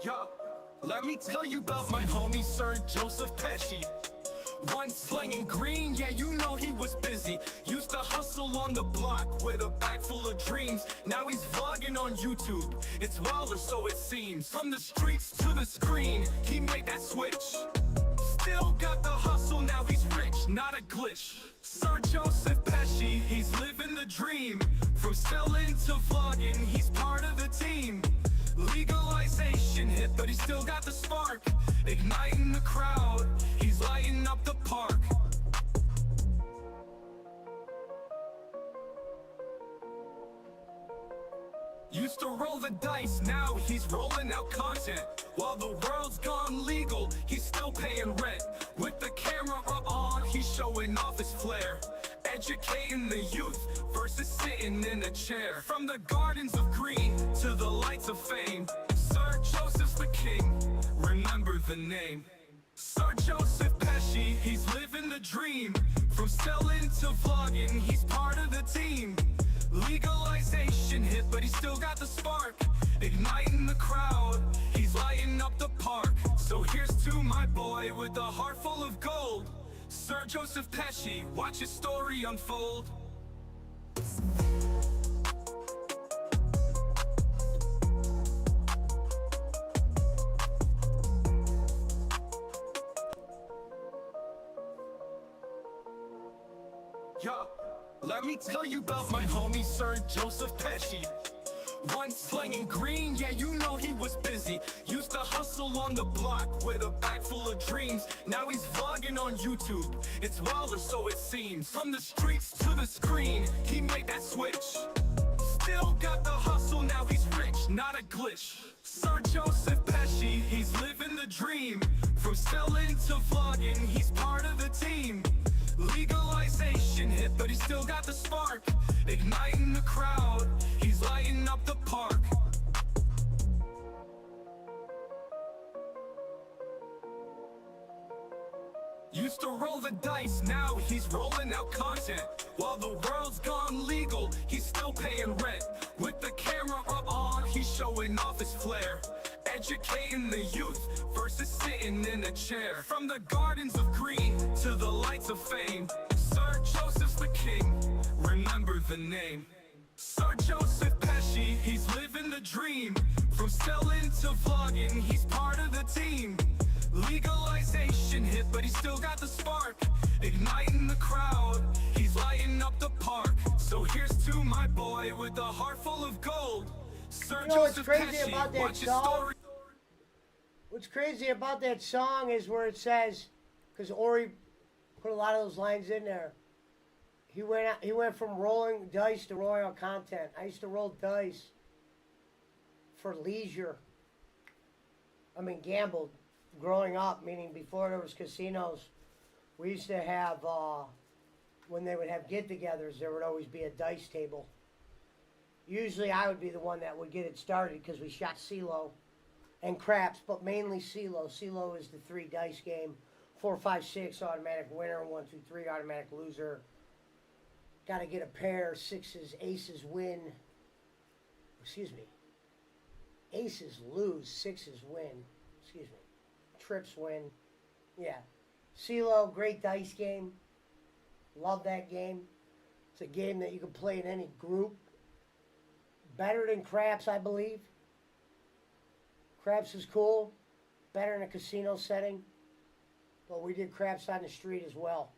Yo, let me tell you about my homie Sir Joseph Pesci. Once slinging green, yeah, you know he was busy. Used to hustle on the block with a bag full of dreams. Now he's vlogging on YouTube. It's wilder, so it seems. From the streets to the screen, he made that switch. Still got the hustle, now he's rich, not a glitch. Sir Joseph Pesci, he's living the dream. From selling to vlogging, he's part of the team. Legalization hit, but he still got the spark. Igniting the crowd, he's lighting up the park. Used to roll the dice, now he's rolling out content. While the world's gone legal, he's still paying rent. With the camera on, he's showing off his flair. Educating the youth versus sitting in a chair. From the gardens of green to the lights of fame, Sir Joseph's the king, remember the name. Sir Joseph Pesci, he's living the dream. From selling to vlogging, he's part of the team. Legalization hit, but he still got the spark. Igniting the crowd, he's lighting up the park. So here's to my boy with a heart full of gold, Sir Joseph Pesci, watch his story unfold. Yo, let me tell you about my homie Sir Joseph Pesci. Once slinging green, yeah, you know he was busy. Used to hustle on the block with a bag full of dreams. Now he's vlogging on YouTube. It's wilder, so it seems. From the streets to the screen, he made that switch. Still got the hustle, now he's rich, not a glitch. Sir Joseph Pesci, he's living the dream. From selling to vlogging, he's part of the team. Legalization hit, but he still got the spark. Igniting the crowd, he's lighting up the park. Used to roll the dice, now he's rolling out content. While the world's gone legal, he's still paying rent. With the camera on, he's showing off his flair. Educating the youth versus sitting in a chair. From the gardens of green to the lights of fame, Sir Joseph's the king, remember the name. Sir Joseph Pesci, he's living the dream. From selling to vlogging, he's part of the team. Legalization hit, but he still got the spark. Igniting the crowd, he's lighting up the park. So here's to my boy with a heart full of gold, Sir Joseph Pesci, watch his story. What's crazy about that song is where it says, because Ori put a lot of those lines in there. He went from rolling dice to rolling out content. I used to roll dice for leisure. I mean, gambled growing up, meaning before there was casinos. We used to have, when they would have get-togethers, there would always be a dice table. Usually I would be the one that would get it started because we shot CeeLo and craps, but mainly CeeLo. CeeLo is the 3 dice game. 4, 5, 6 automatic winner, 1, 2, 3 automatic loser. Got to get a pair, 6s, aces win. Excuse me. Aces lose, 6s win. Excuse me. Trips win. Yeah. CeeLo, great dice game. Love that game. It's a game that you can play in any group. Better than craps, I believe. Craps is cool. Better in a casino setting. But we did craps on the street as well.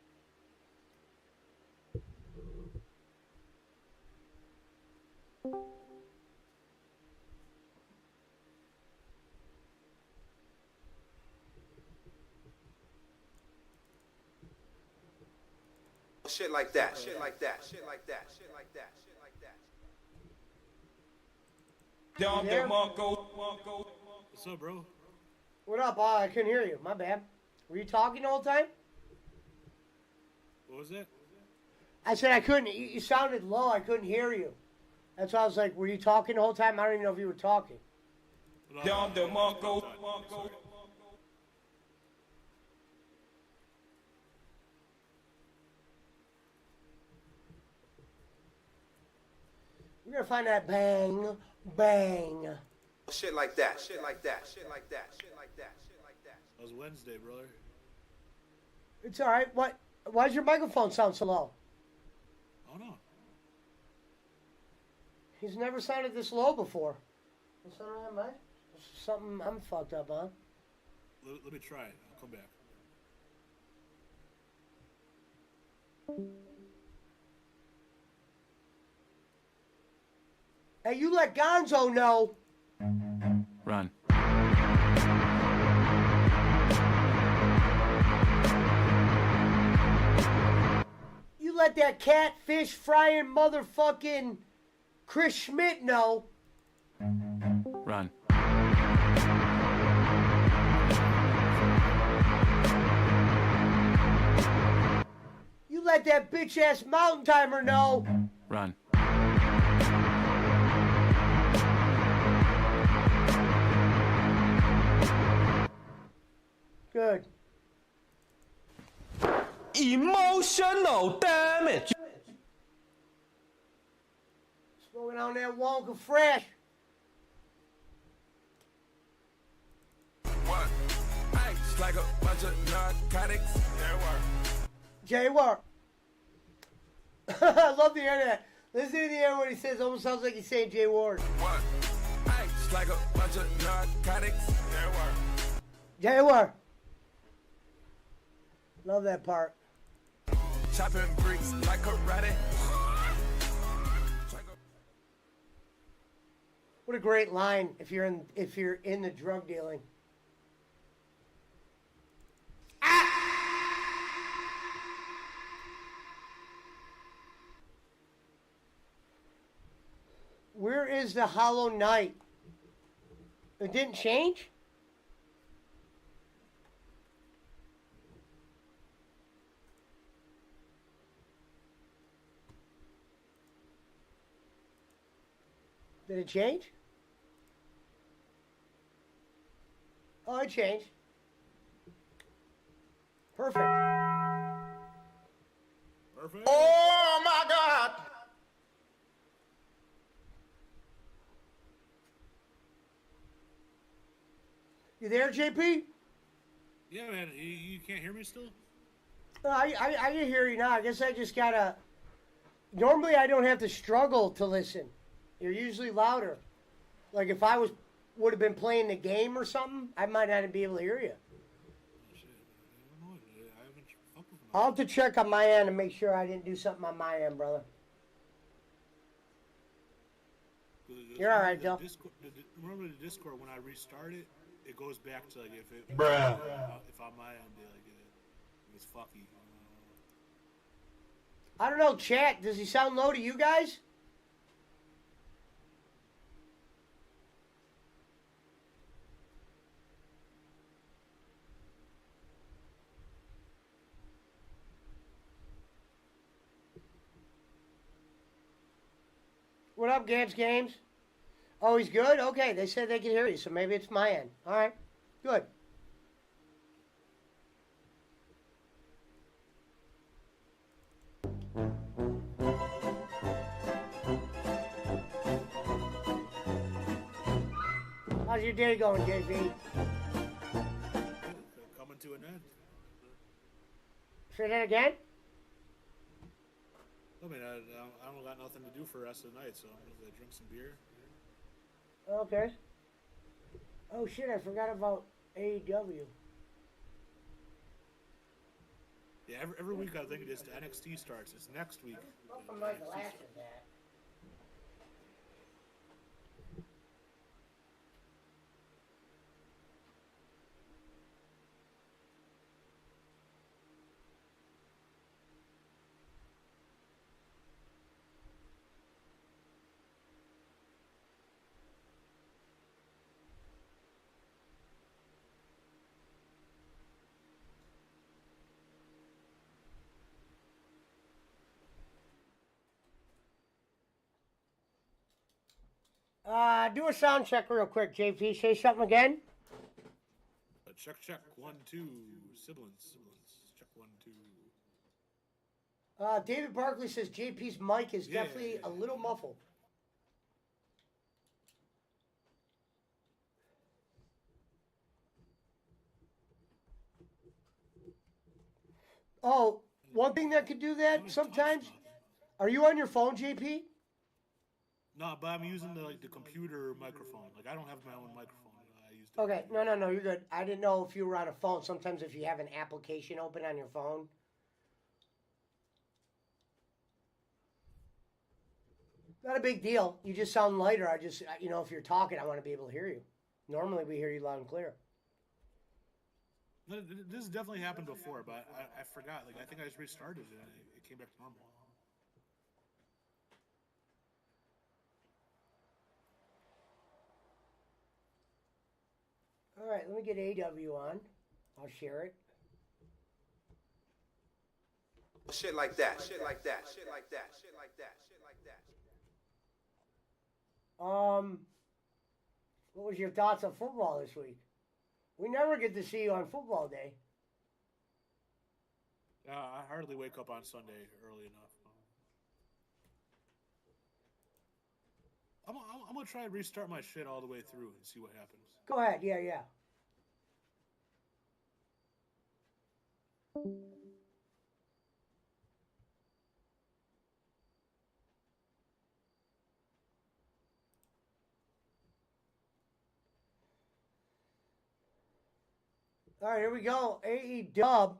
Shit like that, shit like that, shit like that, shit like that, shit like that. Down there, Marco. What's up, bro? What up? I couldn't hear you. My bad. Were you talking the whole time? What was that? I said I couldn't. You sounded low. I couldn't hear you. That's why I was like, were you talking the whole time? I don't even know if you were talking. Down there, Marco. We're going to find that bang, bang. Shit like that. Shit like that. Shit like that. Shit like that. Shit like that. That was Wednesday, brother. It's all right. What? Why does your microphone sound so low? Oh no. He's never sounded this low before. Something I'm fucked up on. Let me try it. I'll come back. Hey, you let Gonzo know. Run. You let that catfish frying motherfucking Chris Schmidt know. Run. You let that bitch ass mountain timer know. Run. Good. Emotional damage. Smoking on that Wonka fresh. What? Ice like a bunch of narcotics. J-War. I love the internet. Listen to the end when he says, almost sounds like he's saying J Ward. What? Ice like a bunch of narcotics. J-War. Love that part. Chopping bricks like karate. What a great line if you're in the drug dealing. Where is the Hollow Knight? It didn't change? Did it change? Oh, it changed. Perfect. Perfect. Oh my God. You there, JP? Yeah, man. You can't hear me still? I can hear you now. I guess I just gotta. Normally, I don't have to struggle to listen. You're usually louder. Like if I would have been playing the game or something, I might not be able to hear you. Oh, shit. I don't know. I haven't fucked with them. I'll have to check on my end and make sure I didn't do something on my end, brother. You're all right, Del. Remember the Discord when I restart it? It goes back to like if on my end, like it was fucky. I don't know, chat. Does he sound low to you guys? What up, Gantz Games? Oh, he's good? Okay, they said they could hear you, so maybe it's my end. All right, good. How's your day going, JV? Coming to an end. Say that again? I mean, I don't got nothing to do for the rest of the night, so I'm gonna drink some beer. Okay. Oh shit, I forgot about AEW. Yeah, every week I think it is. The NXT starts. It's next week. Welcome my glasses, that. Do a sound check real quick, JP. Say something again. Check 1 2 siblings. Check 1 2. David Barkley says JP's mic is definitely a little muffled. Oh, one thing that could do that sometimes. Are you on your phone, JP? No, but I'm using the computer microphone. Like I don't have my own microphone. I used it. Okay, no, you're good. I didn't know if you were on a phone. Sometimes if you have an application open on your phone. Not a big deal. You just sound lighter. I just, if you're talking, I want to be able to hear you. Normally we hear you loud and clear. No, this has definitely happened before, but I forgot. Like I think I just restarted it and it came back to normal. All right, let me get AW on. I'll share it. Shit like that. Shit like that. Shit like that. Shit like that. Shit like that. What was your thoughts on football this week? We never get to see you on football day. I hardly wake up on Sunday early enough. I'm gonna try and restart my shit all the way through and see what happens. Go ahead, yeah. All right, here we go. AE Dub.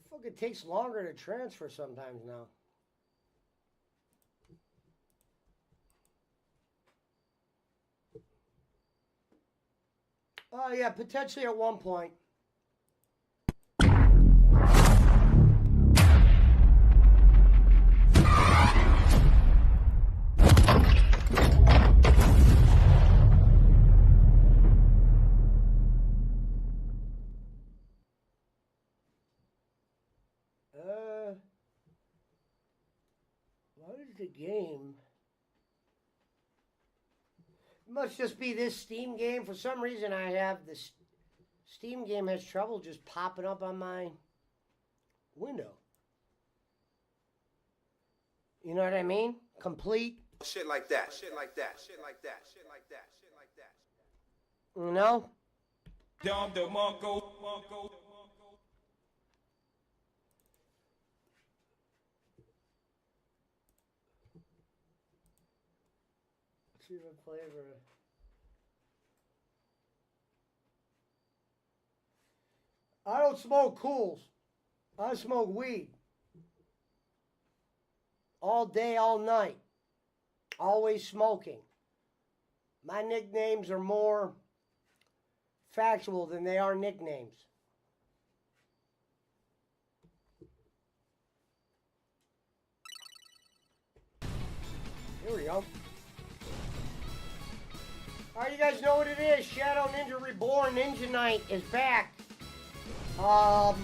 Fuck, it takes longer to transfer sometimes now. Oh, yeah, potentially at one point. What is the game? It must just be this Steam game. For some reason, I have this Steam game has trouble just popping up on my window. You know what I mean? Complete. Shit like that. Shit like that. Shit like that. Shit like that. Shit like that. You know? Dom DeMarco. Let's see what flavor. I don't smoke cools. I smoke weed. All day, all night. Always smoking. My nicknames are more factual than they are nicknames. Here we go. Alright, you guys know what it is. Shadow Ninja Reborn Ninja Night is back. Gonzo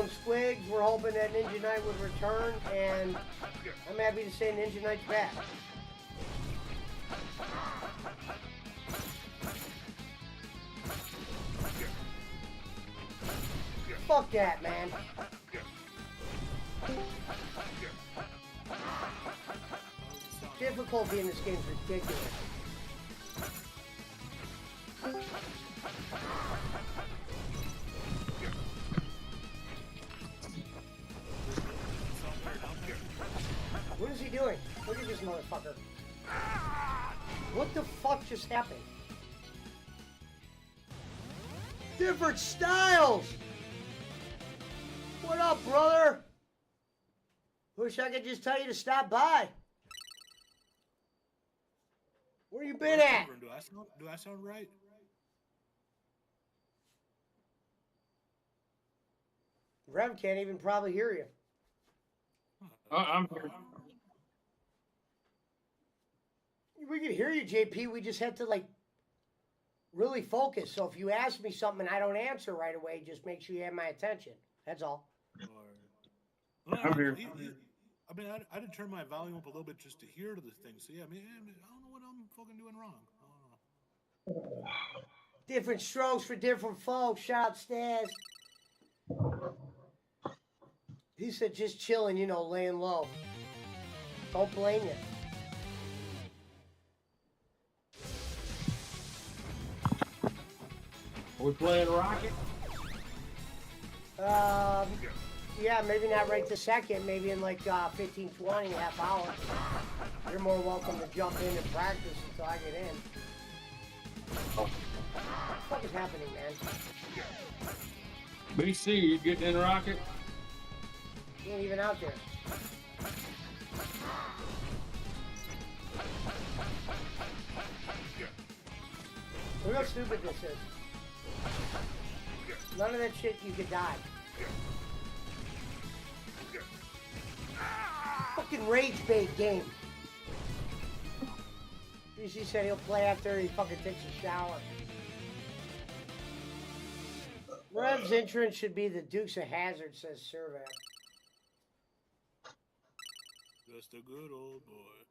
and Squigs, we're hoping that Ninja Night would return, and I'm happy to say Ninja Night's back. Fuck that, man. Difficulty in this game is ridiculous. What is he doing? Look at this motherfucker. What the fuck just happened? Different styles! What up, brother? Wish I could just tell you to stop by. Where you been at? Do I sound right? Rev can't even probably hear you. I'm here. We can hear you, JP. We just have to, like, really focus. So if you ask me something and I don't answer right away, just make sure you have my attention. That's all. I'm here. I mean, I did turn my volume up a little bit just to hear the thing. So, yeah, I mean, I don't know what I'm fucking doing wrong. I don't know. Different strokes for different folks. Shout out, Staz. He said just chilling, you know, laying low. Don't blame you. We're playing Rocket. Yeah, maybe not right this second. Maybe in like 15, 20, half hour. You're more welcome to jump in and practice until I get in. What the fuck is happening, man? BC, you getting in Rocket? He ain't even out there. Look how stupid this is. None of that shit you could die. Fucking rage bait game. BC said he'll play after he fucking takes a shower. Rev's entrance should be the Dukes of Hazzard, says Servac. Just a good old boy.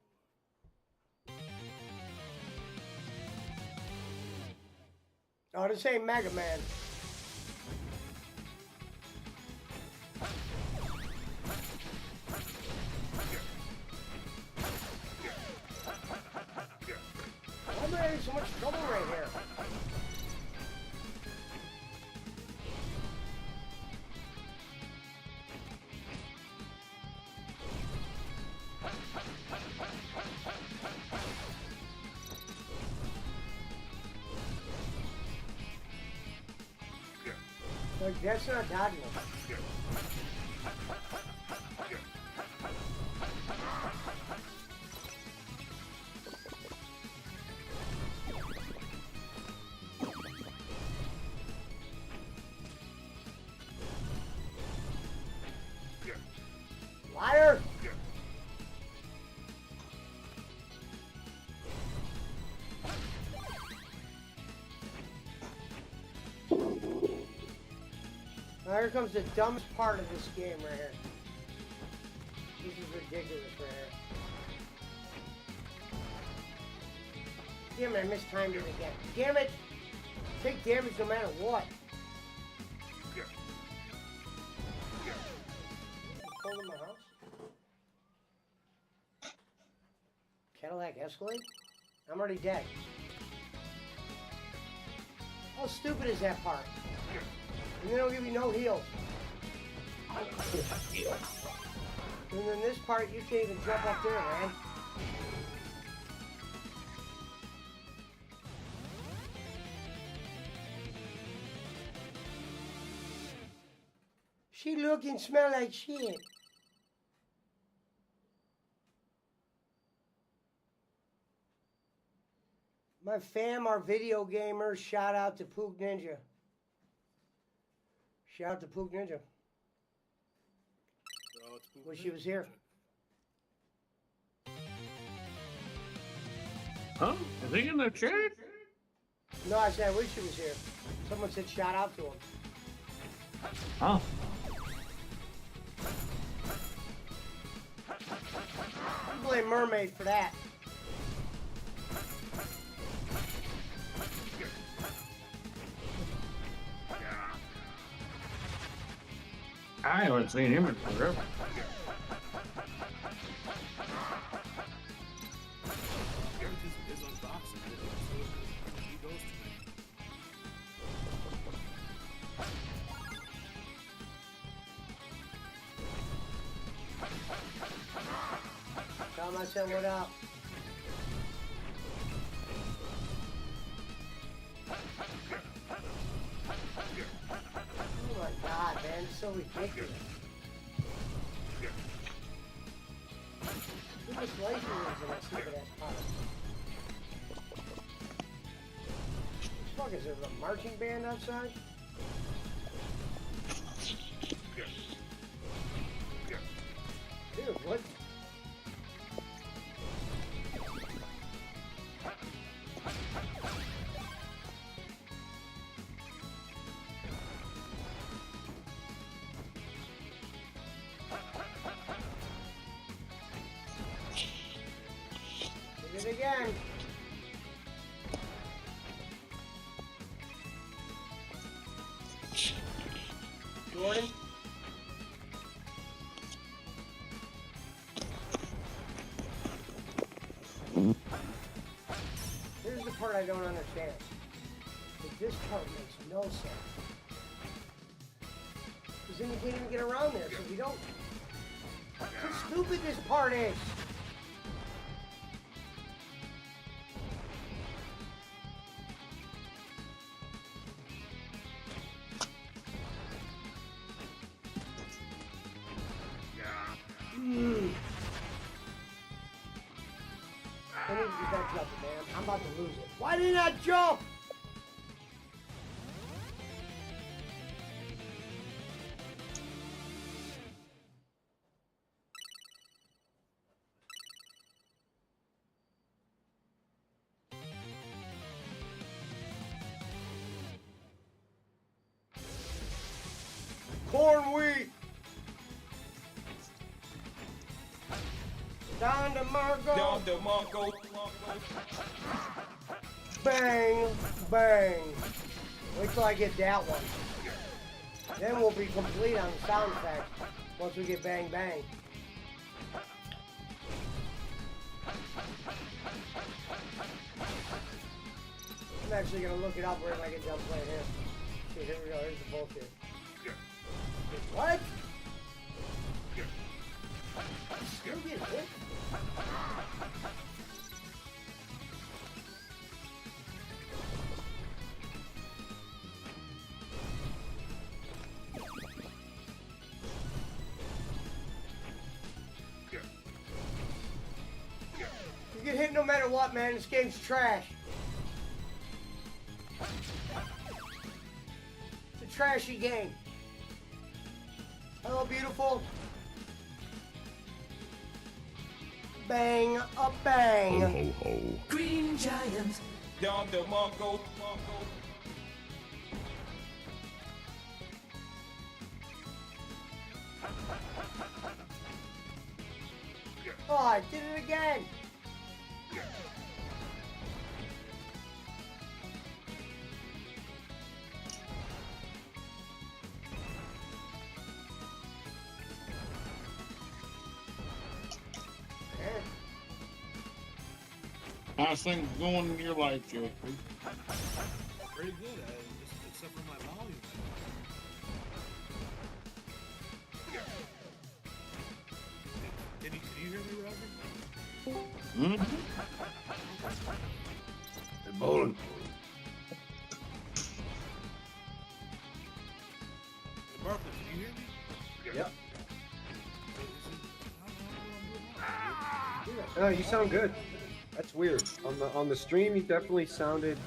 Oh, this ain't Mega Man. Why am I having so much trouble right here? Like, that's not dodging him. Liar! Now here comes the dumbest part of this game right here. This is ridiculous right here. Damn it, I mistimed it again. Damn it! Take damage no matter what. Cold in my house? Cadillac Escalade? I'm already dead. How stupid is that part? And they don't give you no heals. And then this part, you can't even jump up there, man. She look and smell like shit. My fam are video gamers. Shout out to Pook Ninja. Shout out to Pook Ninja. Wish she was here. Huh? Is he in the chat? No, I said I wish she was here. Someone said shout out to him. Huh? I blame Mermaid for that. I haven't seen him in forever. His unboxing. He goes to me. Tell him I said what up. Oh my god, man, it's so ridiculous. Look at this life he lives in that stupid ass part. Fuck, is there a marching band outside? Dude, what? Did it again. Here's the part I don't understand. But this part makes no sense. Because then you can't even get around there. So if you don't... Look how stupid this part is. I need to get that jumping, man. I'm about to lose it. Why didn't I jump? Corn wheat. Down to Margo. Down the Mongo. Bang, bang. Wait till I get that one. Then we'll be complete on the sound effects once we get bang, bang. I'm actually going to look it up where I can jump right here. See, here we go. Here's the bullshit. What? Still get hit? You get hit no matter what, man. This game's trash. It's a trashy game. Hello, beautiful. Bang, a bang. Ho, ho, ho. Green Giant. Down the Mongo. Oh, I did it again. How's things going in your life, Joe? Pretty good, except for my volume. Can you hear me, Reverend? Mm-hmm. Hey, Bolin. Hey, Martha, can you hear me? Yep. Is it- Oh, you sound good. That's weird. On the stream, you definitely sounded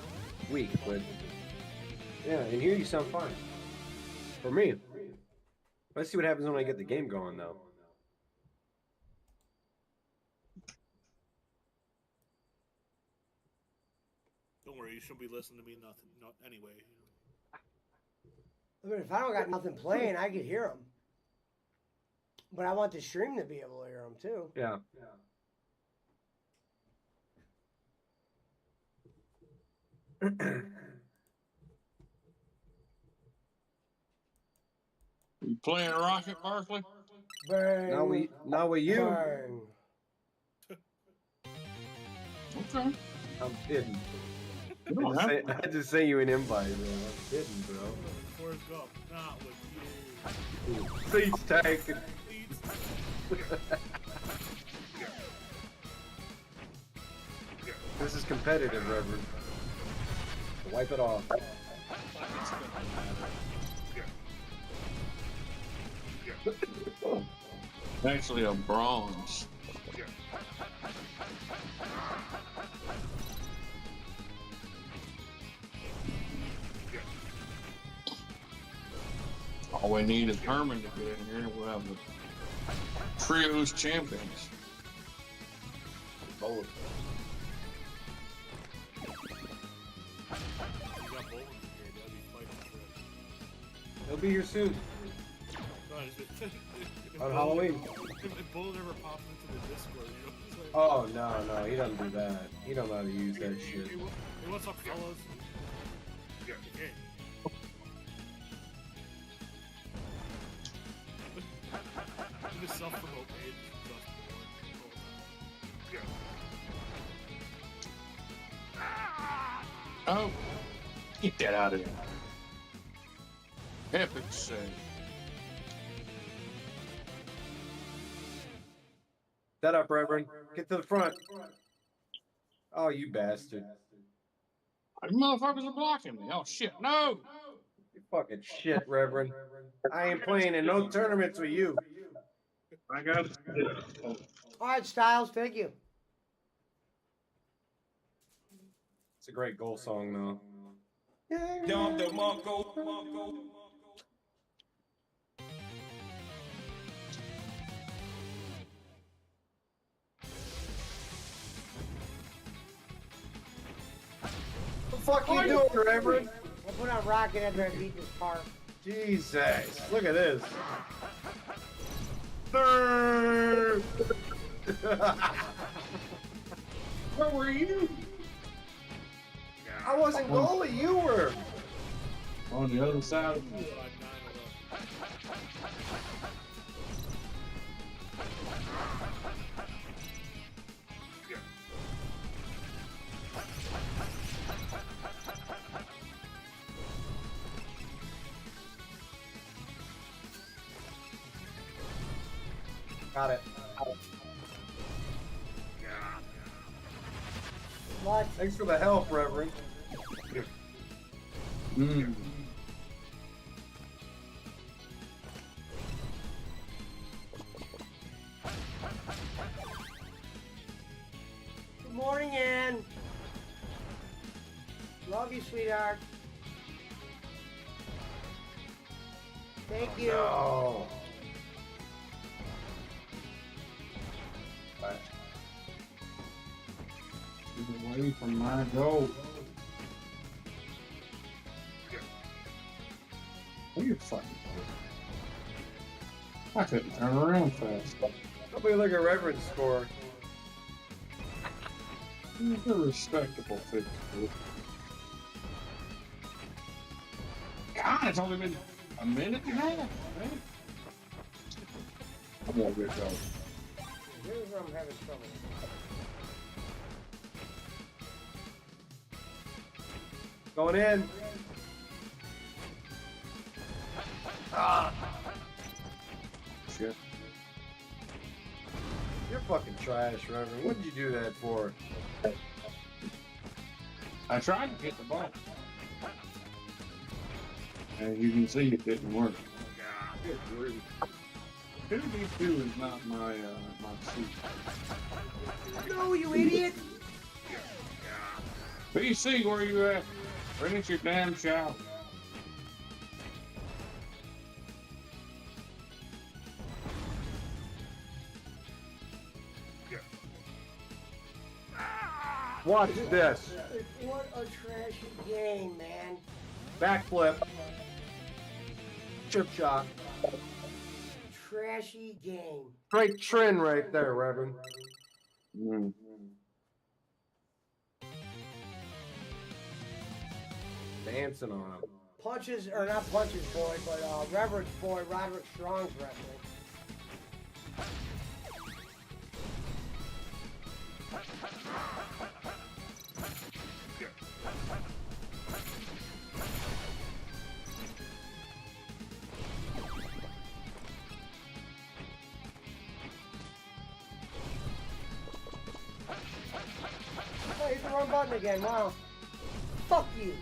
weak, but yeah, in here you sound fine. For me. Let's see what happens when I get the game going, though. Don't worry, you shouldn't be listening to me nothing. No, anyway. I mean, if I don't got nothing playing, I could hear them. But I want the stream to be able to hear them too. Yeah. You playing Rocket, Barkley? Bang. Now we you. Bang. Okay. I'm kidding. You don't have to. I just sent you an invite, bro. I'm kidding, bro. Forrest Gump, not with you. Seats taken. This is competitive, Reverend. Wipe it off. Actually, a bronze. All we need is Herman to get in here, and we'll have the trios champions. Bolin. You got Bolin in here, that'd be fighting for He'll be here soon. it. No, if On Halloween. If Bolin ever pops into the Discord, you know, it's like, Oh, no, he doesn't do that. He don't know how to use that shit. Hey, what's up, fellas? Hey. This self-promote page is just Oh, get that out of there. Epic save. Set up, Reverend. Get to the front. Oh, you bastard. You motherfuckers are blocking me. Oh shit, no! You fucking shit, Reverend. I ain't playing in no tournaments with you. I got it. All right, Styles, thank you. It's a great goal song, though. Dom DeMarco. What the fuck you doing, Reverend? I put on Rocket after I beat this part. Jesus. Look at this. Where were you? I wasn't goalie, you were. On the other side of me. Got it. What? Thanks for the help, Reverend. Mm. Good morning, Ann. Love you, sweetheart. Thank you. No. Get away from my goal. Where you fucking go? I couldn't turn around fast. Nobody look at Reverend's score. It's a respectable 50. God, it's only been a minute and a half, man. I'm gonna get going. Here's where I'm having trouble. Going in. Shit. You're fucking trash, Reverend. What did you do that for? I tried to get the ball. As you can see, it didn't work. Good grief. 2v2 is not my suit. No, you idiot! PC, where you at? Finish your damn shower. Watch this. What a trashy game, man. Backflip. Chip shot. Trashy game. Great trend right there, Reverend. Mm. Dancing on him. Punches, or not Punches boy, but Reverend's boy, Roderick Strong's wrestling. Oh, hit the wrong button again, wow. Fuck you.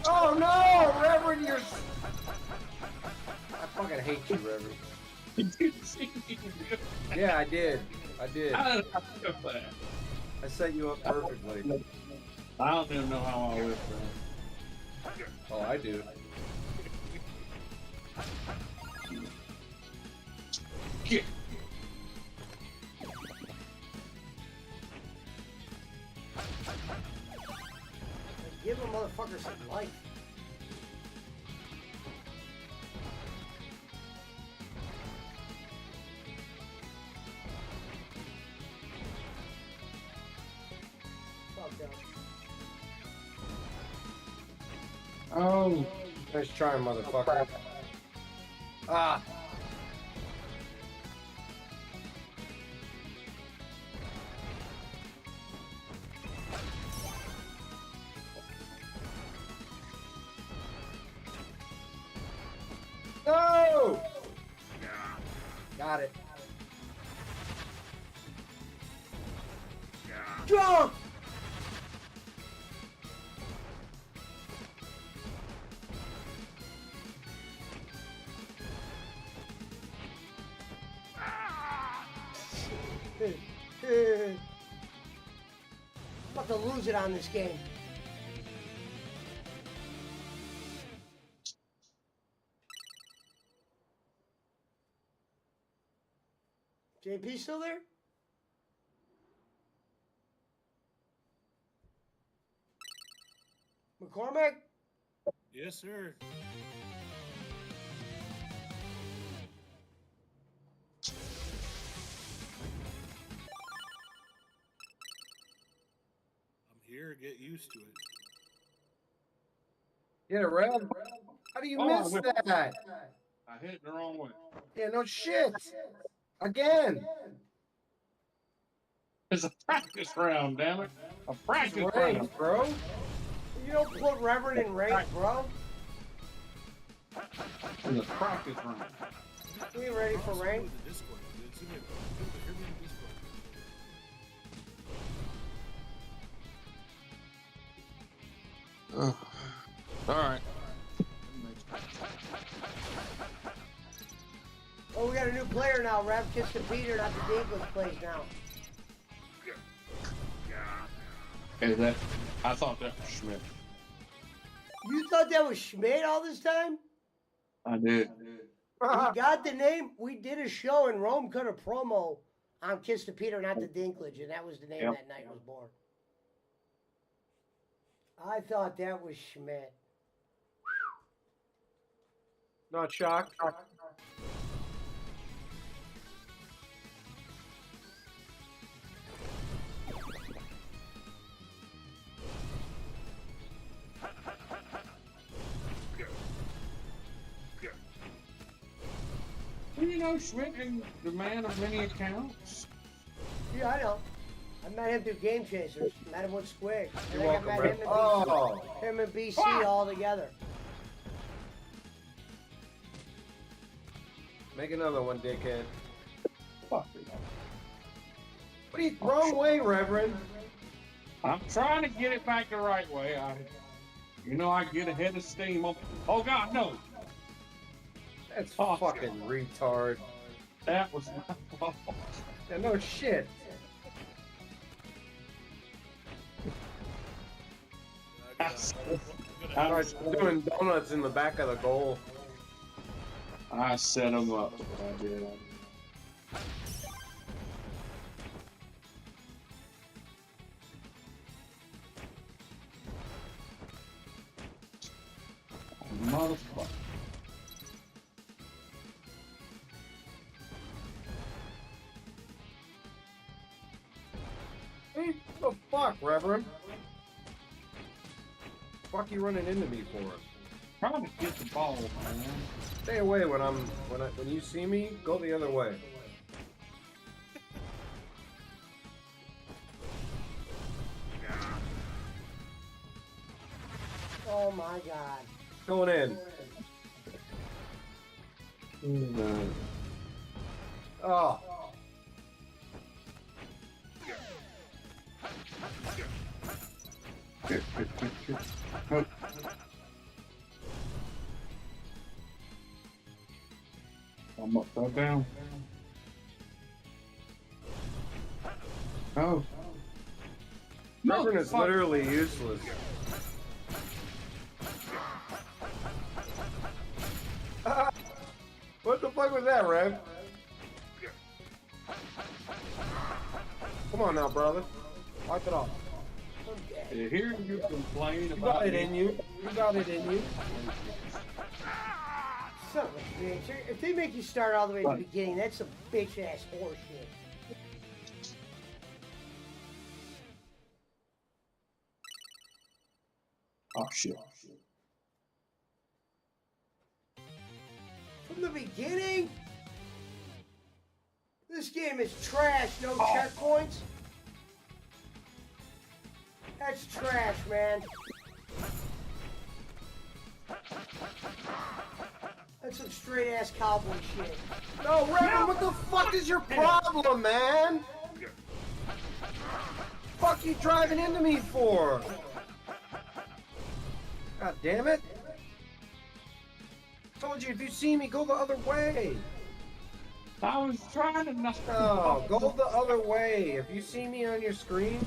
Oh no, Reverend, you're. I fucking hate you, Reverend. Yeah, I did. I did. How did I feel that? I set you up perfectly. I don't even know how I lived that. Oh, I do. Get. Give a motherfucker some life. Fuck that. Oh. Nice try, motherfucker. Ah. Got it. Jump! I'm about to lose it on this game. JP still there? McCormick? Yes, sir. I'm here. Get used to it. Get it, Rev. How do you miss that? I hit it the wrong way. Yeah, no shit. Again. It's a practice round, damn it. A practice round. Rank, bro. You don't put Reverend in rank, bro. It's a practice round. We ain't ready for rank. The Discord. It's in it. Hear me in Discord. All right. Oh, we got a new player now. Rev Kiss the Peter, not the Dinklage plays now. Okay, I thought that was Schmidt. You thought that was Schmidt all this time? I did. We got the name. We did a show and Rome cut a promo on Kiss the Peter, not the Dinklage, and that was the name that night was born. I thought that was Schmidt. Not shocked. Well, you know, Schmidt is the man of many accounts. Yeah, I know. I met him through Game Chasers. Met him with Squig. You're I welcome, met Rev. him and Oh. him and BC all together. Make another one, dickhead. Fuck it. What are you wrong way, Reverend? I'm trying to get it back the right way. I get ahead of steam. Oh God, no! That's Oh, fucking retard. That was my fault. Yeah, no shit. I Starts doing donuts in the back of the goal. set him up. I did. Motherfucker. Hey, what the fuck, Reverend? Fuck you running into me for? Trying to get the ball, man. Stay away when you see me. Go the other way. Oh my God. Going in. Oh. I'm upside down. Oh. Reverend is literally useless. What the fuck was that, Rev? Come on now, brother. Wipe it off. Hearing you complain You about got it in you. You got it in you. Son of a bitch. If they make you start all the way at the beginning, that's some bitch ass horseshit. Oh shit. From the beginning? This game is trash, no checkpoints. That's trash, man. That's some straight ass cowboy shit. No, Reverend, what the fuck is your problem, man? Fuck you driving into me for? God damn it. Told you if you see me, go the other way. I was trying to knock No, go the other way. If you see me on your screen,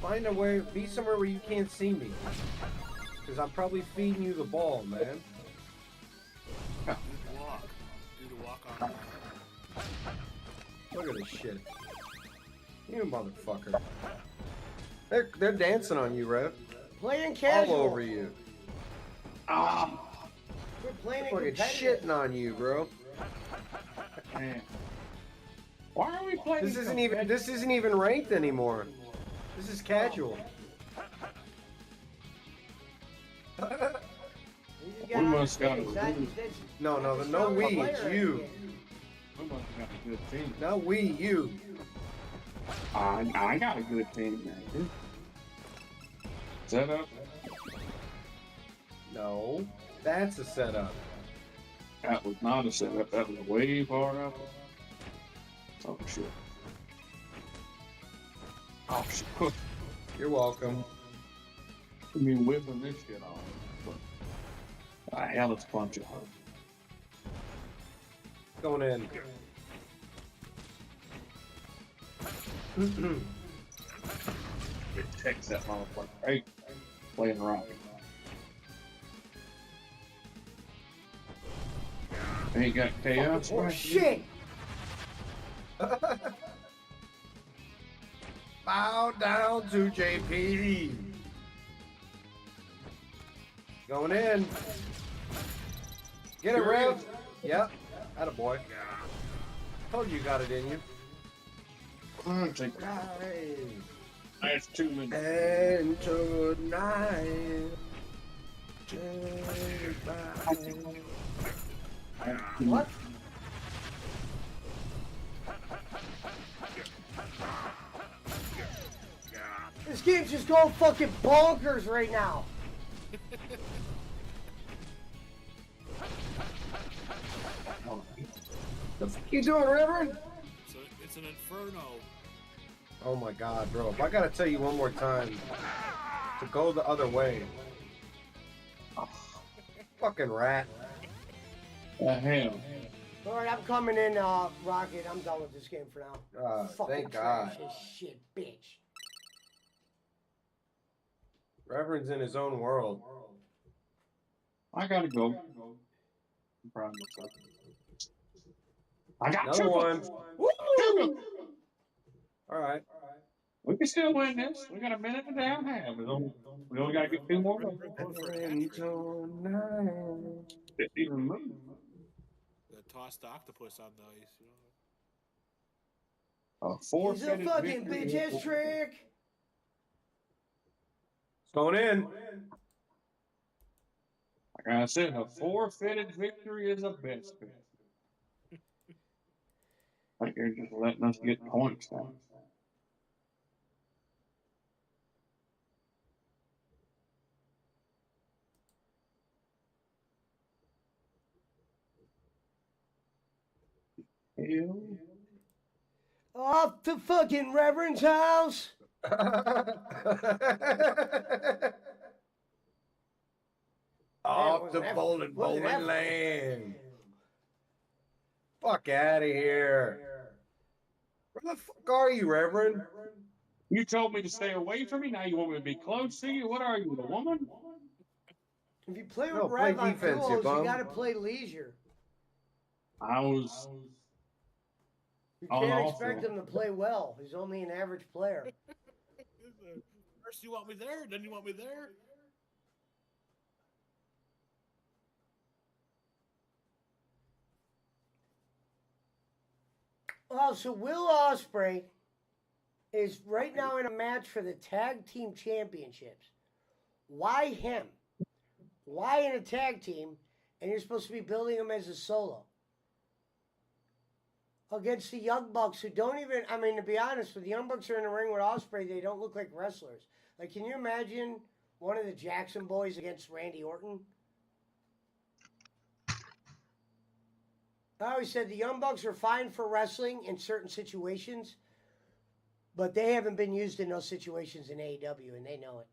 find a way, be somewhere where you can't see me. Because I'm probably feeding you the ball, man. Do the walk. Do the walk on. Look at this shit. You motherfucker. They're dancing on you, Rev. Playing casual. All over you. Ah, We're playing it Fucking competitive. shitting on you, bro. man. Why are we playing? This isn't even ranked anymore. This is casual. You just We gotta must gotta understand, lose. that's- No, no, that's no not we, a it's player you. again. We must have got a good team. Not we, you. I got a good team, man. Set up. No, that's a setup. That was not a setup. That was way far up. Oh shit. Oh shit. You're welcome. I mean, whipping this shit on. Ah, hell, it's a bunch of Going in. it takes that motherfucker. Hey, playing around. Ain't got chaos. Oh shit! Bow down to JP. Going in. Get it, Rev. Yep. Attaboy. Told you got it in you. That's 2 minutes. And tonight. What? This game's just going fucking bonkers right now. The fuck you doing, Reverend? It's an inferno. Oh my god, bro. If I gotta tell you one more time to go the other way. Oh, fucking rat. Hell. Alright, I'm coming in, Rocket. I'm done with this game for now. Fucking Thank trash God. as shit, bitch. Reverend's in his own world. I gotta go. I got Another two. one. Two. Alright. We can still win this. We got a minute and a half. We only gotta get 2 more. And tonight. Didn't even move. Toss the octopus on the ice. You know? A He's a four-footed fucking victory. bitch ass trick. It's going in. Like I said, a four-fitted victory is a best bet. Like they're just letting us get points now. Hell. Off to fucking Reverend's house. Off to that- Bolin, wasn't that Bolin land. Fuck out of here. Where the fuck are you, Reverend? You told me to stay away from me. Now you want me to be close to you? What are you, the woman? If you play with No, play Rev on defense, you duos, you bum. gotta play leisure. I was. You Oh, can't no. expect him to play well. He's only an average player. First you want me there, then you want me there. Oh, so Will Ospreay is right now in a match for the tag team championships. Why him? Why in a tag team? And you're supposed to be building him as a solo against the Young Bucks, who don't even. I mean, to be honest, when the Young Bucks are in the ring with Ospreay, they don't look like wrestlers. Like, can you imagine one of the Jackson boys against Randy Orton? I always said the Young Bucks are fine for wrestling in certain situations, but they haven't been used in those situations in AEW, and they know it.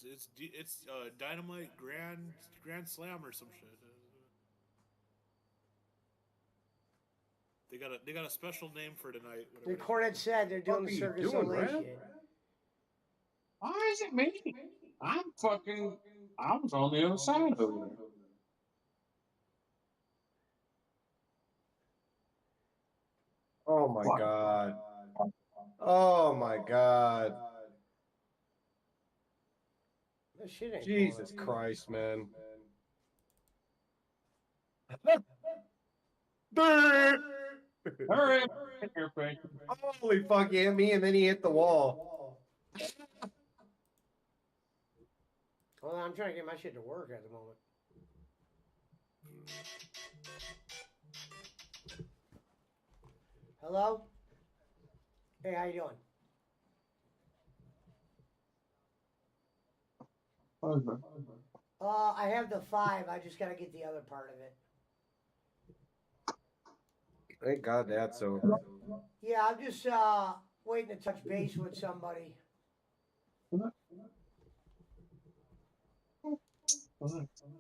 It's Dynamite Grand Slam or some shit. They got a special name for tonight. The Cornette said they're doing the Circus Soleil shit. Why is it me? I was on the other side over there. Oh my god. Oh my god. That shit ain't Jesus going. Christ, man. Hurry up. Here, Frank. Holy fuck, he hit me and then he hit the wall. Hold on, I'm trying to get my shit to work at the moment. Hello? Hey, how you doing? I have the 5. I just gotta get the other part of it. Thank God that's over. Yeah, I'm just waiting to touch base with somebody.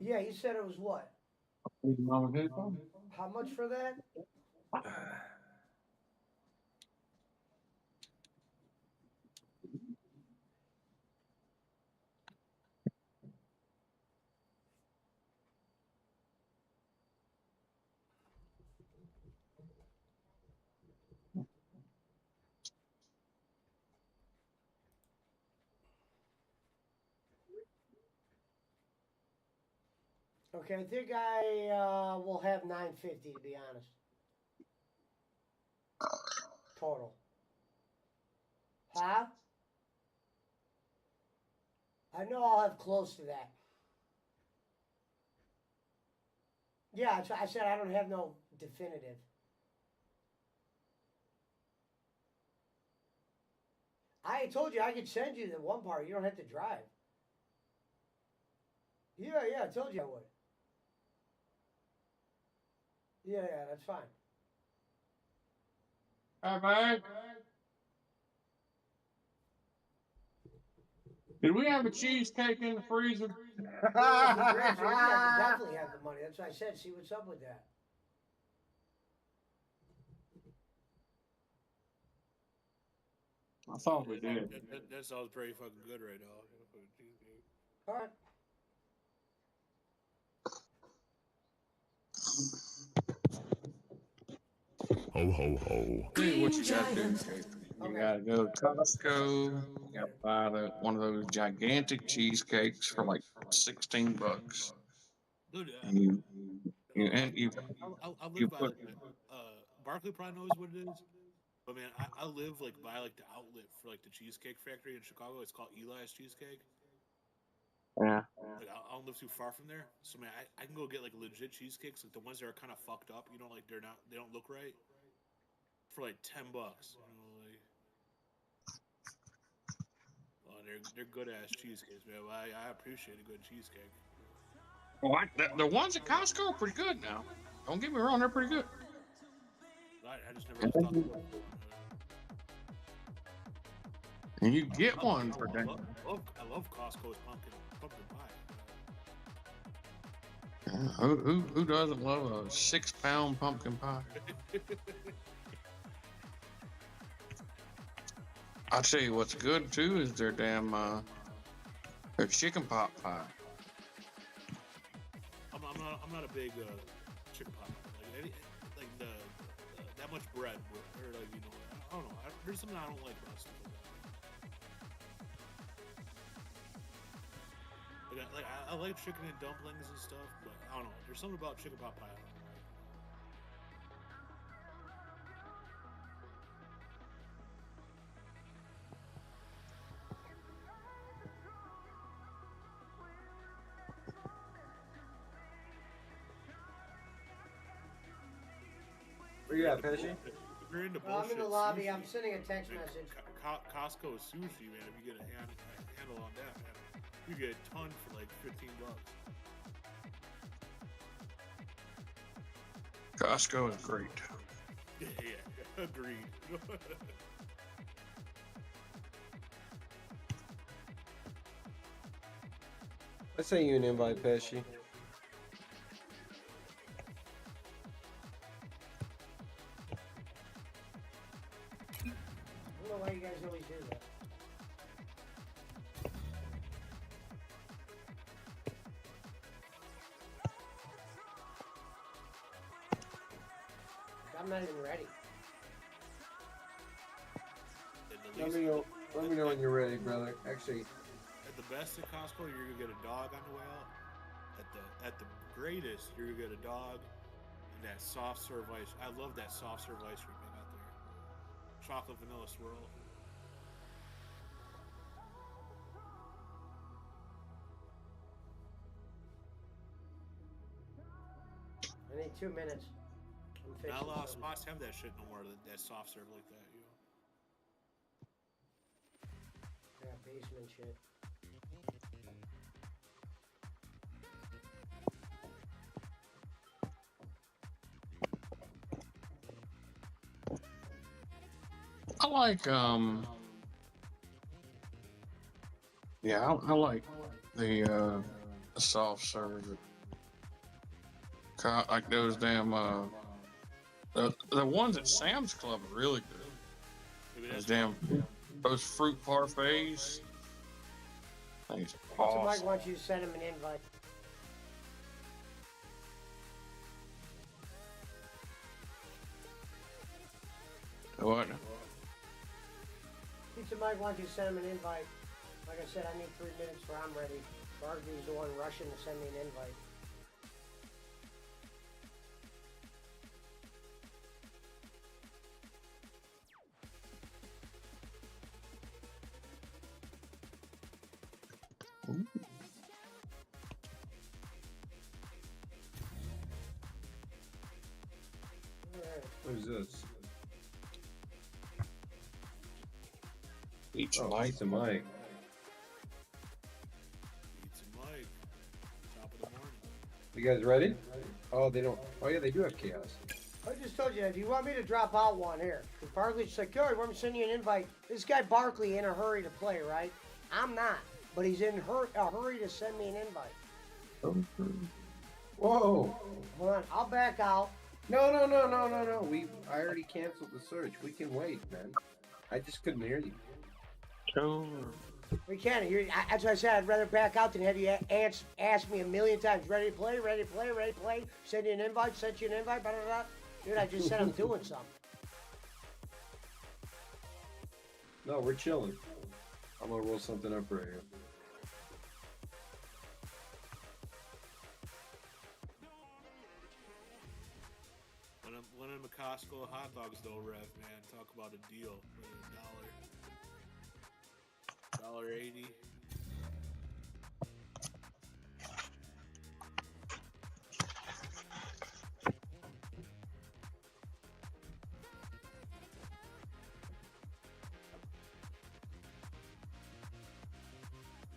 Yeah, you said it was what? How much for that? Okay, I think I will have 950 to be honest. Total. Huh? I know I'll have close to that. Yeah, I said I don't have no definitive. I told you I could send you the one part. You don't have to drive. Yeah, I told you I would. Yeah, that's fine. Hi, man. Did we have a cheesecake in the freezer? Yeah, if you're Grand Champion, I can definitely have the money. That's what I said. See what's up with that. I thought we did. That sounds pretty fucking good right now. All right. Ho ho ho. Hey, what you gotta do? You gotta go to Costco. You gotta buy one of those gigantic cheesecakes for like $16. Dude, And you I you live by put like Barkley probably knows what it is. But man, I live like by like the outlet for like the Cheesecake Factory in Chicago. It's called Eli's Cheesecake. yeah. Like I don't live too far from there, so man, I can go get like legit cheesecakes, like the ones that are kind of fucked up. You know, like they don't look right, for like $10. You know, like. Oh, they're good ass cheesecakes, man. I appreciate a good cheesecake. Well, the ones at Costco are pretty good now. Don't get me wrong, they're pretty good. I just never thought to go. And you get one for that. I love Costco's pumpkin pie. Who doesn't love a 6-pound pumpkin pie? I'll tell you what's good too is their damn their chicken pot pie. I'm not a big chicken pot. Like that much bread or like I don't know. There's something I don't like about stuff like that. I like chicken and dumplings and stuff, but I don't know. There's something about chicken pot pie I don't like. Where you at, Pesci? If you're into I'm in the bullshit lobby. sushi, I'm sending a text man, message. Costco sushi, man. If you get a handle on that, man, you get a ton for like $15. Costco is great. Yeah, agreed. I sent you an invite, Pesci. I don't know why you guys always do that. I'm not even ready. Let me know. Let me know when you're ready, brother. Actually, At the best at Costco, you're gonna get a dog on the way out. At the greatest, you're gonna get a dog and that soft serve ice. I love that soft serve ice cream they got there. Chocolate vanilla swirl. I need 2 minutes. I'm fixing Not a lot of something. spots have that shit no more. That soft serve like that, you know. Yeah, basement shit. I like yeah, I like the soft serve. Like those damn the ones at Sam's Club are really good. Maybe Those that's those fruit parfaits. Things So Mike awesome. wants you to send him an invite. What? Pizza Mike wants you to send him an invite. Like I said, I need 3 minutes before I'm ready. Barkley's the one rushing to send me an invite. Alright. who's this? Each Oh, light. Pizza Mike. Pizza Mike. Top of the morning. You guys ready? Oh, they don't. Oh yeah, they do have chaos. I just told you, if you want me to drop out one here, because Barkley's like, yo, want me to send you an invite? This guy Barkley in a hurry to play, right? I'm not, but he's in a hurry to send me an invite. Whoa! Hold on, I'll back out. No. I already canceled the search. We can wait, man. I just couldn't hear you. We can't. That's why I said I'd rather back out than have you ask me a million times. Ready to play? Ready to play? Ready to play? Send you an invite? Sent you an invite? Blah, blah, blah. Dude, I just said I'm doing something. No, we're chilling. I'm gonna roll something up right here. When I'm a Costco, hot dogs don't rev, man. Talk about a deal. $1.80.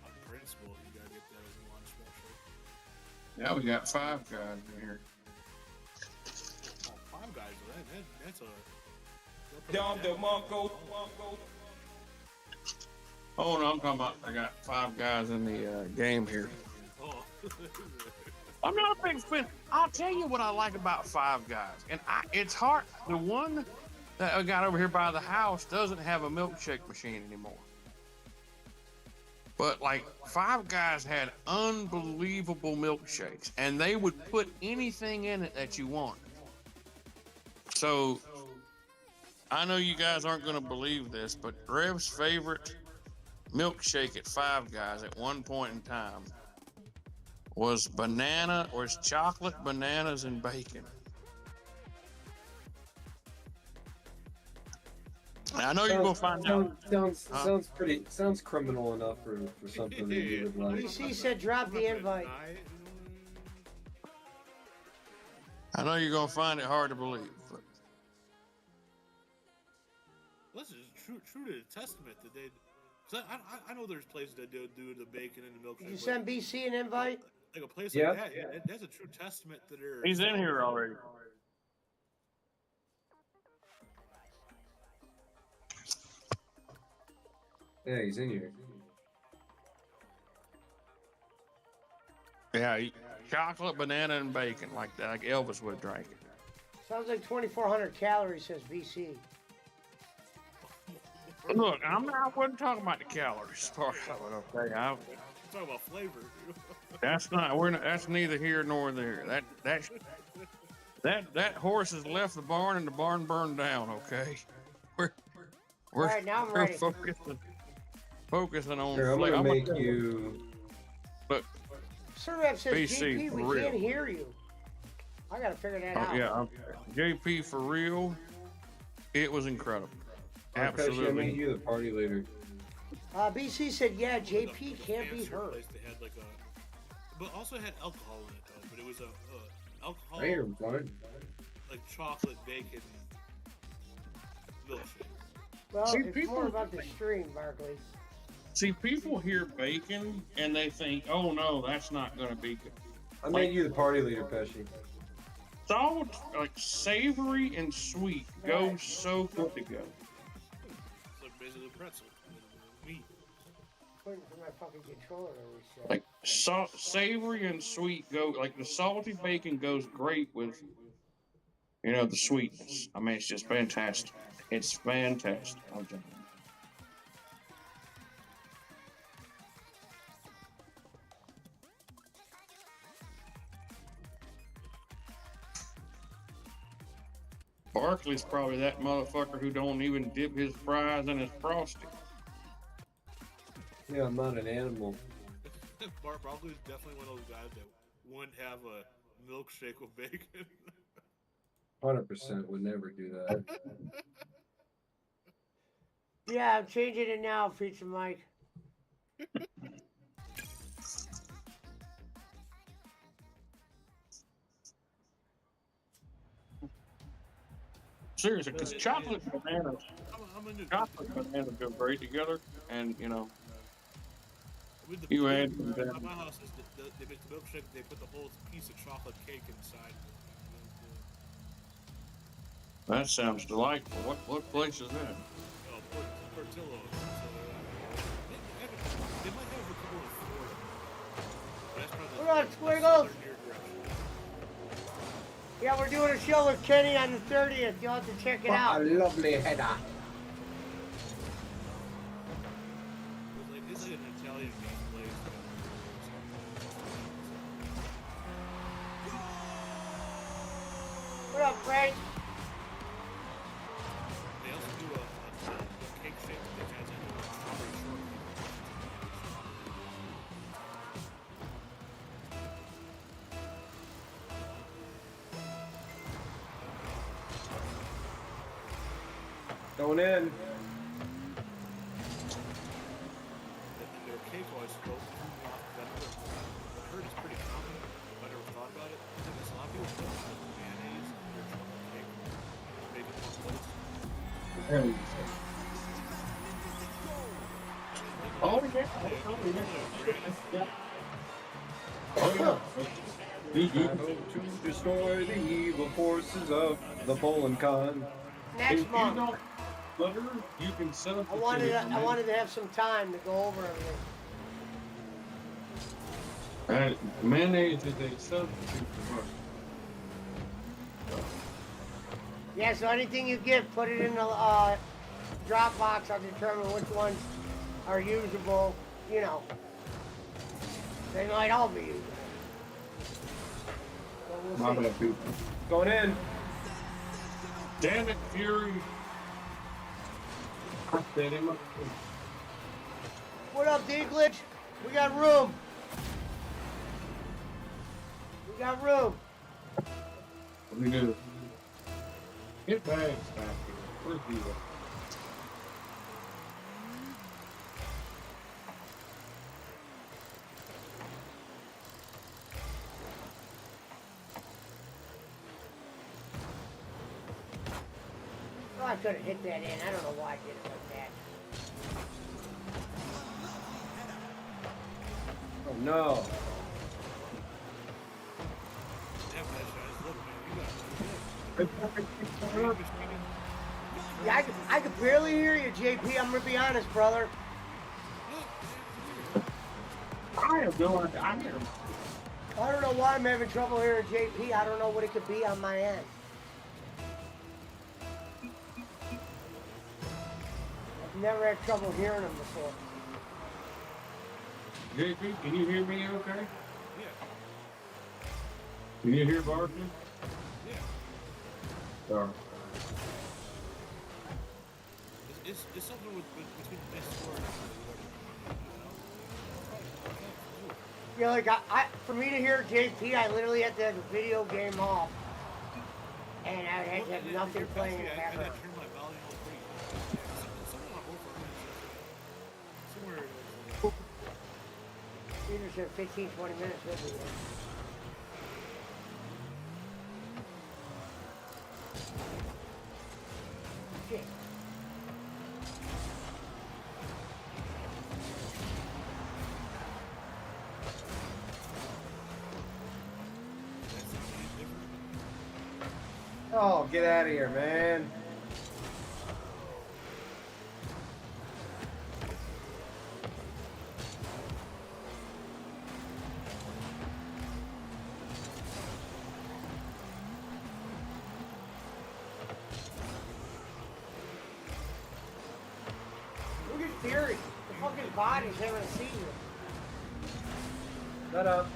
On principle, you gotta get that as a lunch special. Yeah, we got 5 guys in here. Oh, Five Guys, that's a. Dom DeMarco. Oh no, I'm talking about I got 5 guys in the game here. Oh. I'm not a big fan. I'll tell you what I like about 5 guys, and it's hard. The one that I got over here by the house doesn't have a milkshake machine anymore. But like 5 guys had unbelievable milkshakes, and they would put anything in it that you wanted. So I know you guys aren't going to believe this, but Rev's favorite milkshake at 5 Guys at one point in time was chocolate, bananas, and bacon. And I know you're gonna find out. Sounds criminal enough for something that you would like. DC said drop the invite. I know you're gonna find it hard to believe, but This is true to the testament that they. So I know there's places that do the bacon and the milkshake. Did you send BC an invite? Like a place Yeah. like that, yeah, that's a true testament to their. he's in here already. Yeah, he's in here. Yeah, chocolate, banana, and bacon, like that, like Elvis would have drank it. Sounds like 2,400 calories, says BC. Look, I wasn't talking about the calories part of it, okay? I'm talking about flavor. That's not. That's neither here nor there. That horse has left the barn and the barn burned down. Okay. We're All right, now I'm ready. focusing on. Here, I'm flavor. gonna make you. Look, Survey says, BC, JP, for we real. can't hear you. I gotta figure that out. yeah, JP for real. It was incredible. Pesci, I made Absolutely. you the party leader. BC said, yeah, JP can't be hurt. They had like a, but also had alcohol in it though. But it was a alcohol, I hear him fine. like chocolate bacon milkshake. Well, See, it's people- more about the stream, Barkley. See, people hear bacon and they think, "Oh no, that's not going to be good." I made you the party leader, Pesci. It's all like savory and sweet go so good together. It's like basically pretzel with meat. Pointing for my fucking controller, we said. Like savory and sweet go like the salty bacon goes great with, the sweetness. I mean, it's just fantastic. It's fantastic. I'm telling you. Barkley's probably that motherfucker who don't even dip his fries in his frosting. Yeah, I'm not an animal. Broccoli's definitely one of those guys that wouldn't have a milkshake with bacon. 100% would never do that. Yeah, I'm changing it now, Pizza Mike. Seriously, because chocolate and bananas, I'm into chocolate and bananas go great together, and with the you add at my house is they make the milkshake. They put the whole piece of chocolate cake inside. that sounds delightful. What place is that? Oh, Portillo. They might have a couple in Florida. But that's probably Hold on, the Squiggles. southern near direction. Yeah, we're doing a show with Kenny on the 30th. You'll have to check it out. lovely header. It's like an Italian meat place. What up, Frank? They also do a cake shake that has a strawberry shortcake. Going in. And their cake always goes off better. I heard it's pretty common. I never thought about it. I think there's a lot of people put mayonnaise in their chocolate cake. Make it more close. I hope to destroy the evil forces of the Bolin Con. Next If you month. don't butter, you can substitute I wanted to have some time to go over everything. Mayonnaise is a substitute for butter. Yeah, so anything you get, put it in the Dropbox. I'll determine which ones are usable. They might all be usable. So Not we'll enough see. people. Going in. Damn it, Fury. I set him up. What up, Dinklage? We got room. We got room. What do we do? Get bags back here. Where's he at? Oh, I could have hit that in. I don't know why I did it like that. Oh no. Damn, that guys, look, man, you got Yeah, I could barely hear you, JP. I'm gonna be honest, brother. I have no idea. I hear him. I don't know why I'm having trouble hearing JP. I don't know what it could be on my end. I've never had trouble hearing him before. JP, can you hear me okay? Yeah. Can you hear Barton? Yeah. Sorry. It's something between Discord and Yeah, like for me to hear JP, I literally had to have the video game off, and I had to have nothing playing in the I background. turn my volume up pretty. Something on both our ends. Somewhere. Either said 15, 20 minutes. We'll be there. Shit. Oh, get out of here, man. Look at Fury. The fucking body's having a seizure. Shut up.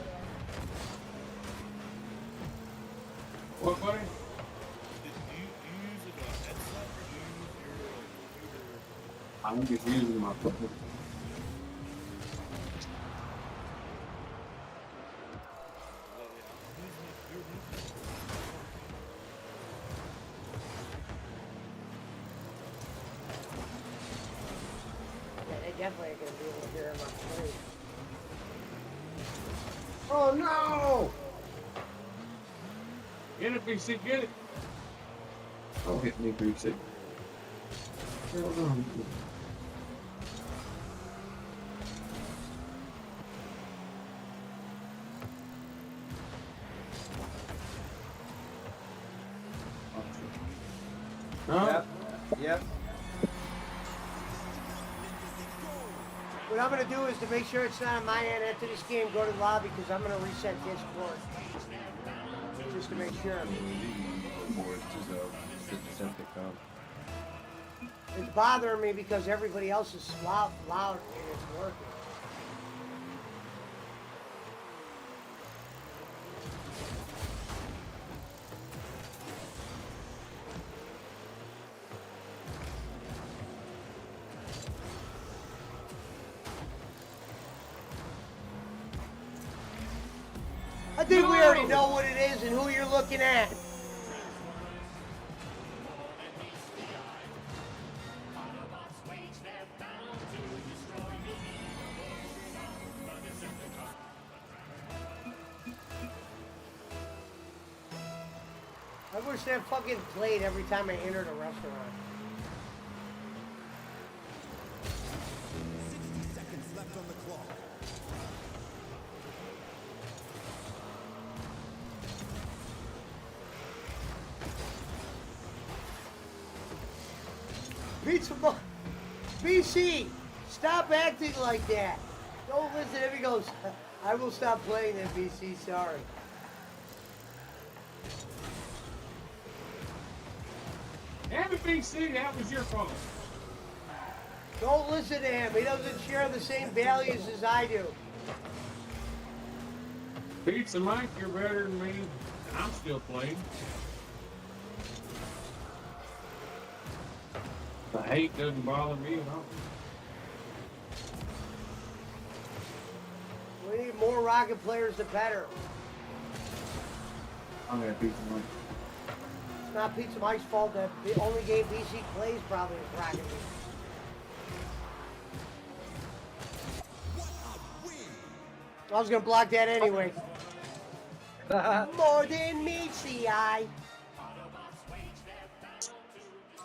What, buddy? Do you use a headset or do you use your computer? I'm just using my phone. Yeah, they definitely ain't gonna be able to hear him on stage. Oh no! Get it, BC, get it. Oh, hit me, BC. Yep. Yep. What I'm gonna do is to make sure it's not on my end after this game, go to the lobby because I'm gonna reset Discord. Just to make sure. It's bothering me because everybody else is loud and it's working. I think we already know what it is and who you're looking at. I wish that fucking played every time I entered a restaurant. Pizza Boy, BC, stop acting like that. Don't listen to him. He goes, I will stop playing that, BC, sorry. Damn it, BC, that was your fault. Don't listen to him. He doesn't share the same values as I do. Pizza Mike, you're better than me. I'm still playing. The hate doesn't bother me at all. We need more Rocket players, the better. I'm gonna Pizza Mike. It's not Pizza Mike's fault that the only game BC plays probably is Rocket League. I was gonna block that anyway. More than meets the eye.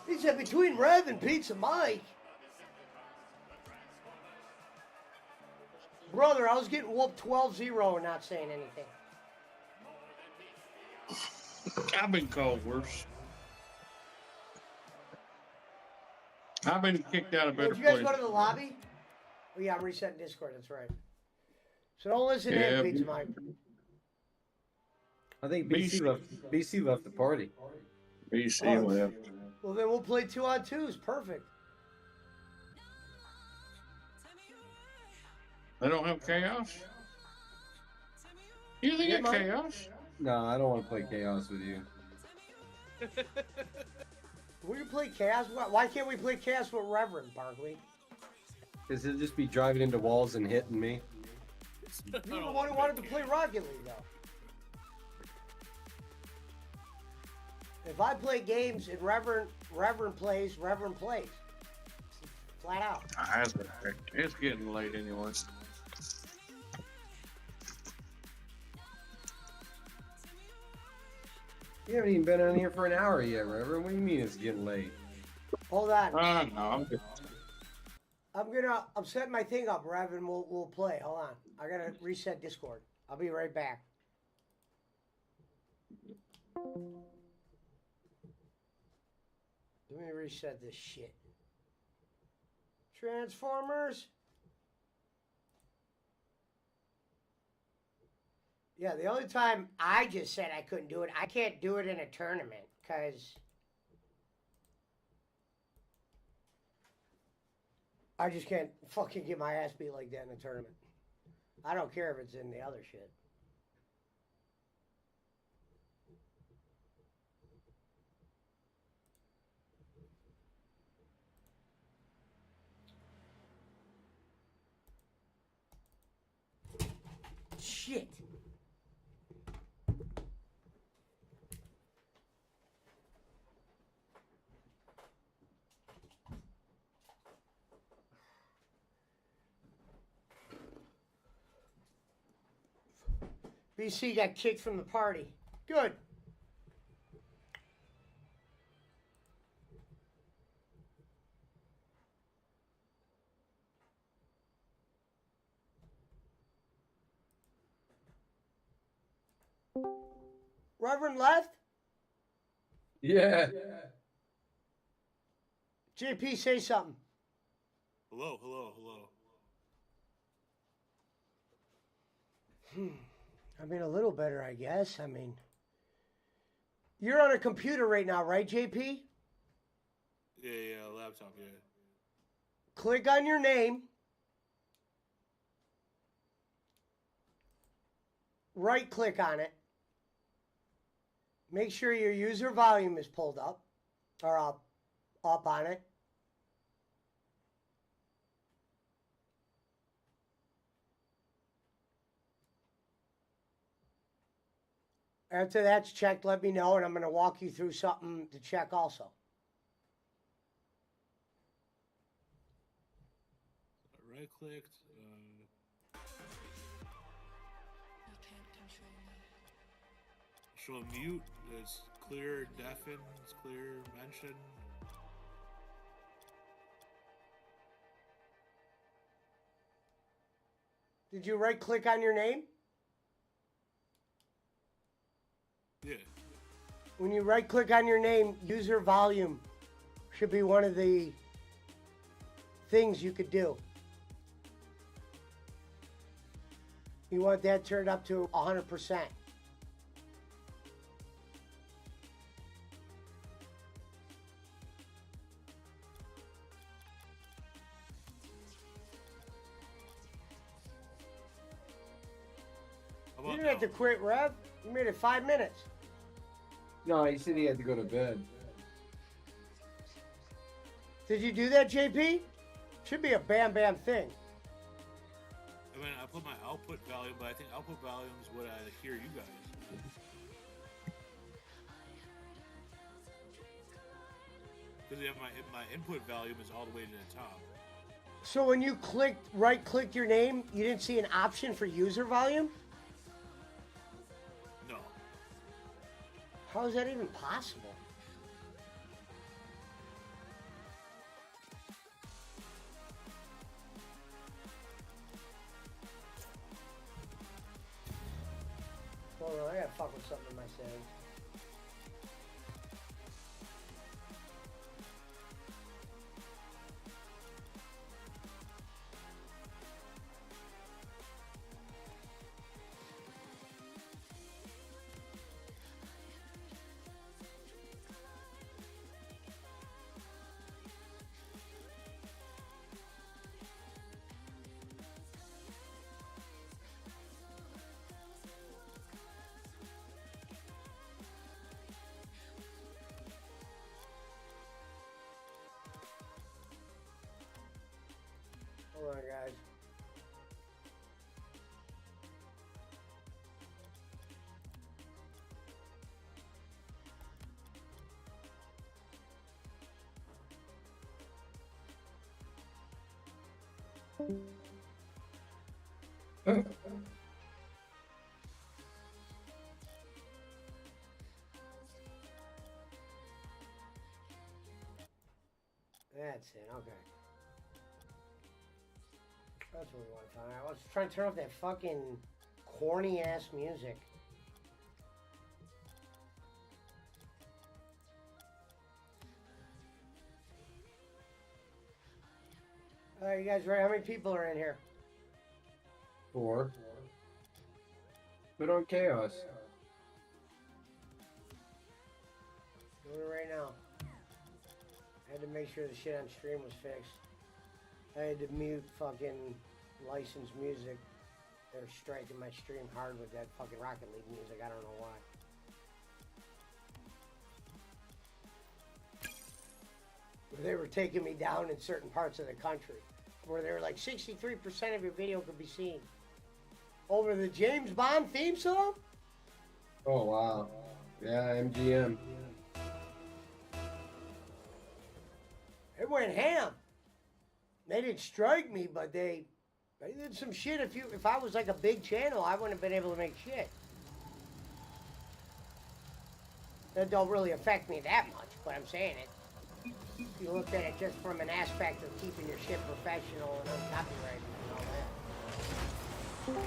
He said between Rev and Pizza Mike. Brother, I was getting whooped 12-0 and not saying anything. I've been called worse. I've been kicked out of better Did you guys places. go to the lobby? Oh yeah, I'm resetting Discord, that's right. So don't listen to Yeah, him, Pizza Mike. I think BC left. BC left the party. BC Oh, left. Well, then we'll play 2-on-2s. Perfect. They don't have chaos. You think Yeah, of Mike? chaos? No, I don't want to play chaos with you. We can play Chaos. Why can't we play Chaos with Reverend, Barkley? Because he'll just be driving into walls and hitting me. You were the one who wanted to play Rocket League, though. If I play games and Reverend plays, Reverend plays. Flat out. It's getting late anyways. You haven't even been on here for an hour yet, Reverend. What do you mean it's getting late? Hold on. No, I'm good. I'm setting my thing up, Reverend. We'll play. Hold on. I gotta reset Discord. I'll be right back. Let me reset this shit. Transformers. Yeah, the only time I just said I couldn't do it, I can't do it in a tournament, because I just can't fucking get my ass beat like that in a tournament. I don't care if it's in the other shit. Shit. BC got kicked from the party. Good. Reverend left? Yeah. JP, say something. Hello. I mean, a little better, I guess. I mean, you're on a computer right now, right, JP? Yeah, laptop, yeah. Click on your name. Right click on it. Make sure your user volume is pulled up or up on it. After that's checked, let me know, and I'm going to walk you through something to check also. Right clicked. Show mute. It's clear, deafen. It's clear, mention. Did you right click on your name? Yeah. When you right click on your name, user volume should be one of the things you could do. You want that turned up to 100%. You didn't have to quit, Rev. You made it 5 minutes. No, he said he had to go to bed. Did you do that, JP? Should be a bam bam thing. I mean, I put my output volume, but I think output volume is what I hear you guys. Because my input volume is all the way to the top. So when you right clicked your name, you didn't see an option for user volume? No. How is that even possible? Hold on, I gotta fuck with something in my settings. That's it. Okay. That's what we want to find out. I was trying to turn off that fucking corny ass music. All right, you guys ready? How many people are in here? 4. Put on chaos. Doing it right now. I had to make sure the shit on stream was fixed. I had to mute fucking licensed music. They're striking my stream hard with that fucking Rocket League music. I don't know why. They were taking me down in certain parts of the country where they were like 63% of your video could be seen. Over the James Bond theme song? Oh, wow. Yeah, MGM. It went ham. They didn't strike me, but they did some shit. If I was like a big channel, I wouldn't have been able to make shit. That don't really affect me that much, but I'm saying it. If you looked at it just from an aspect of keeping your shit professional and uncopyrighted and all that.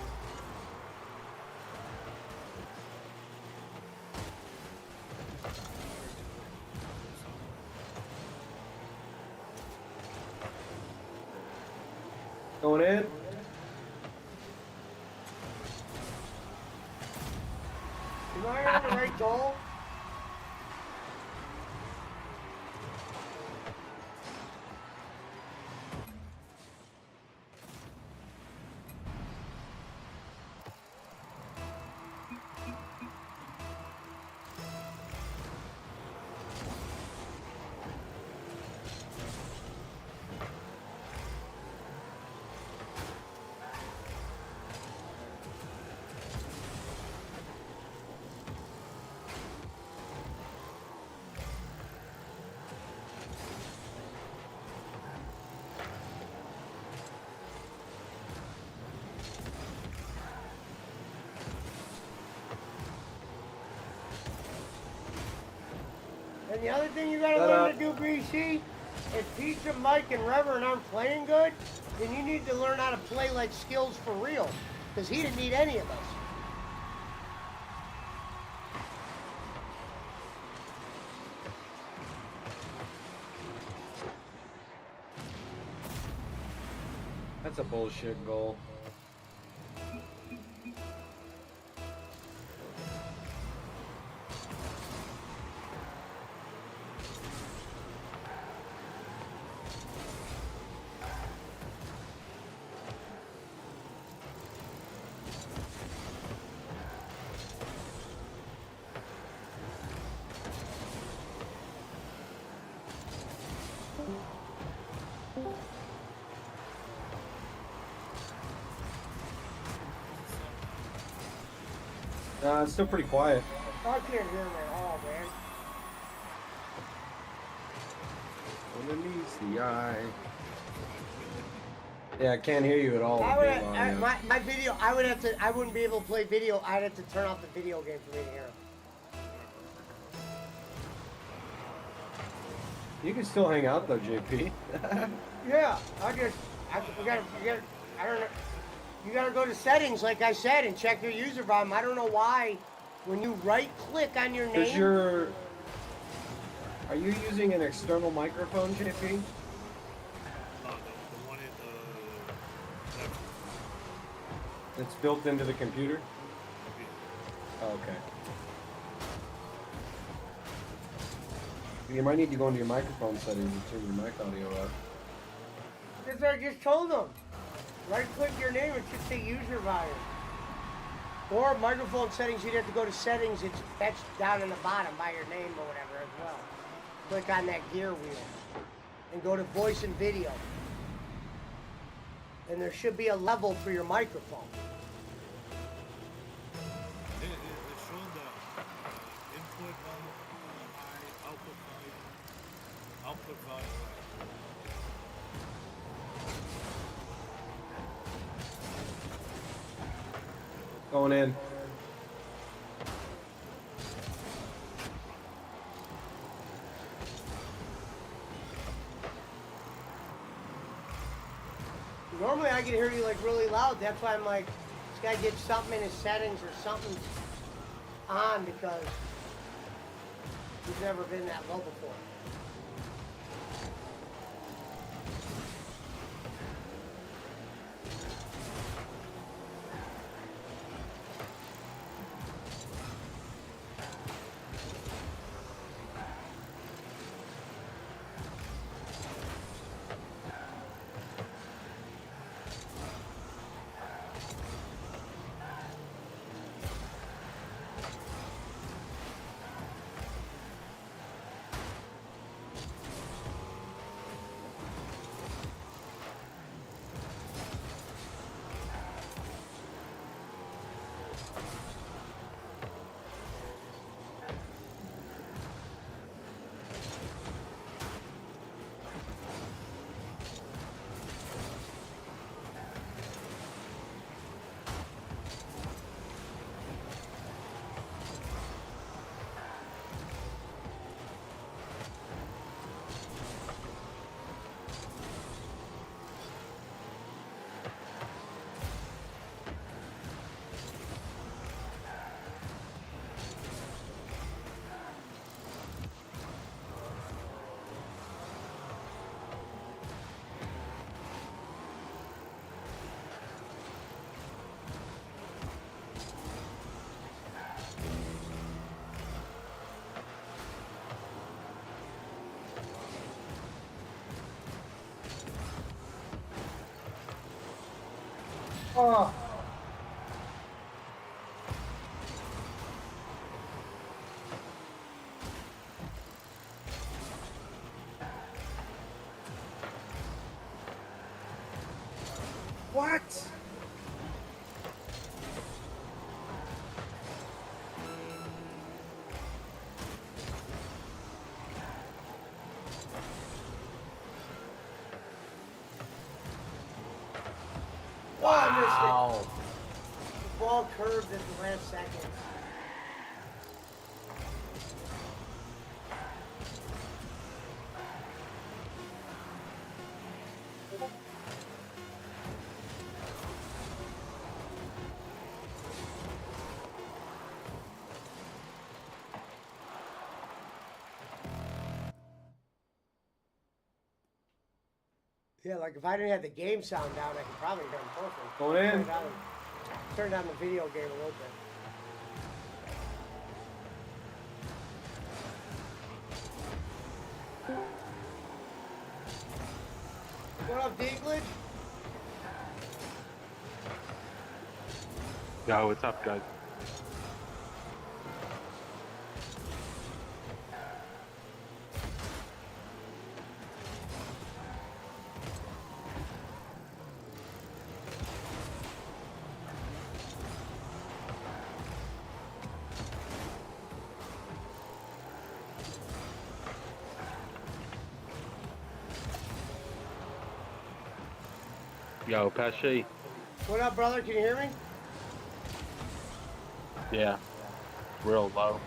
Going in? Am I on the right goal? And the other thing you gotta learn to do, BC, if Pizza, Mike, and Reverend aren't playing good, then you need to learn how to play like skills for real. Because he didn't need any of us. That's a bullshit goal. It's still pretty quiet. I can't hear him at all, man. Underneath the eye. Yeah, I can't hear you at all. My video, I wouldn't be able to play video. I'd have to turn off the video game for me to hear him. You can still hang out though, JP. Yeah, I don't know. You gotta go to settings, like I said, and check your user volume. I don't know why, when you right-click on your name. Are you using an external microphone, JP? No, the one in the. It's built into the computer? Oh, okay. You might need to go into your microphone settings and turn your mic audio up. That's what I just told them. Right-click your name, it should say user volume. Or microphone settings, you'd have to go to settings. That's down in the bottom by your name or whatever as well. Click on that gear wheel and go to voice and video. And there should be a level for your microphone. It's showing the input volume high, output volume high. Going in. Normally I can hear you like really loud. That's why I'm like, this guy gets something in his settings or something's on because he's never been that low before. Oh. What? Wow. The ball curved at the last second. Yeah, like if I didn't have the game sound down, I could probably hear him perfect. Going in. Turn down the video game a little bit. What up, Dinklage? Yo, what's up, guys? Yo, Pesci. What up, brother? Can you hear me? Yeah, real low.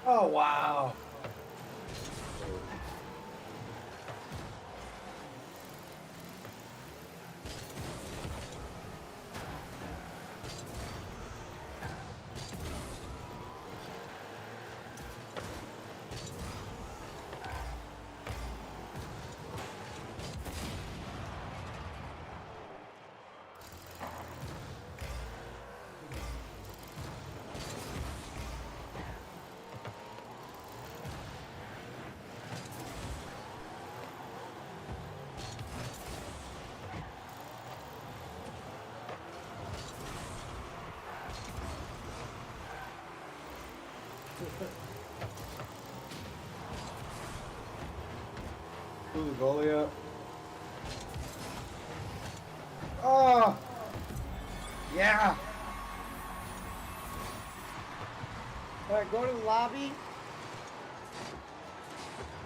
Oh, wow. Ooh, goalie up. Oh! Yeah! All right, go to the lobby.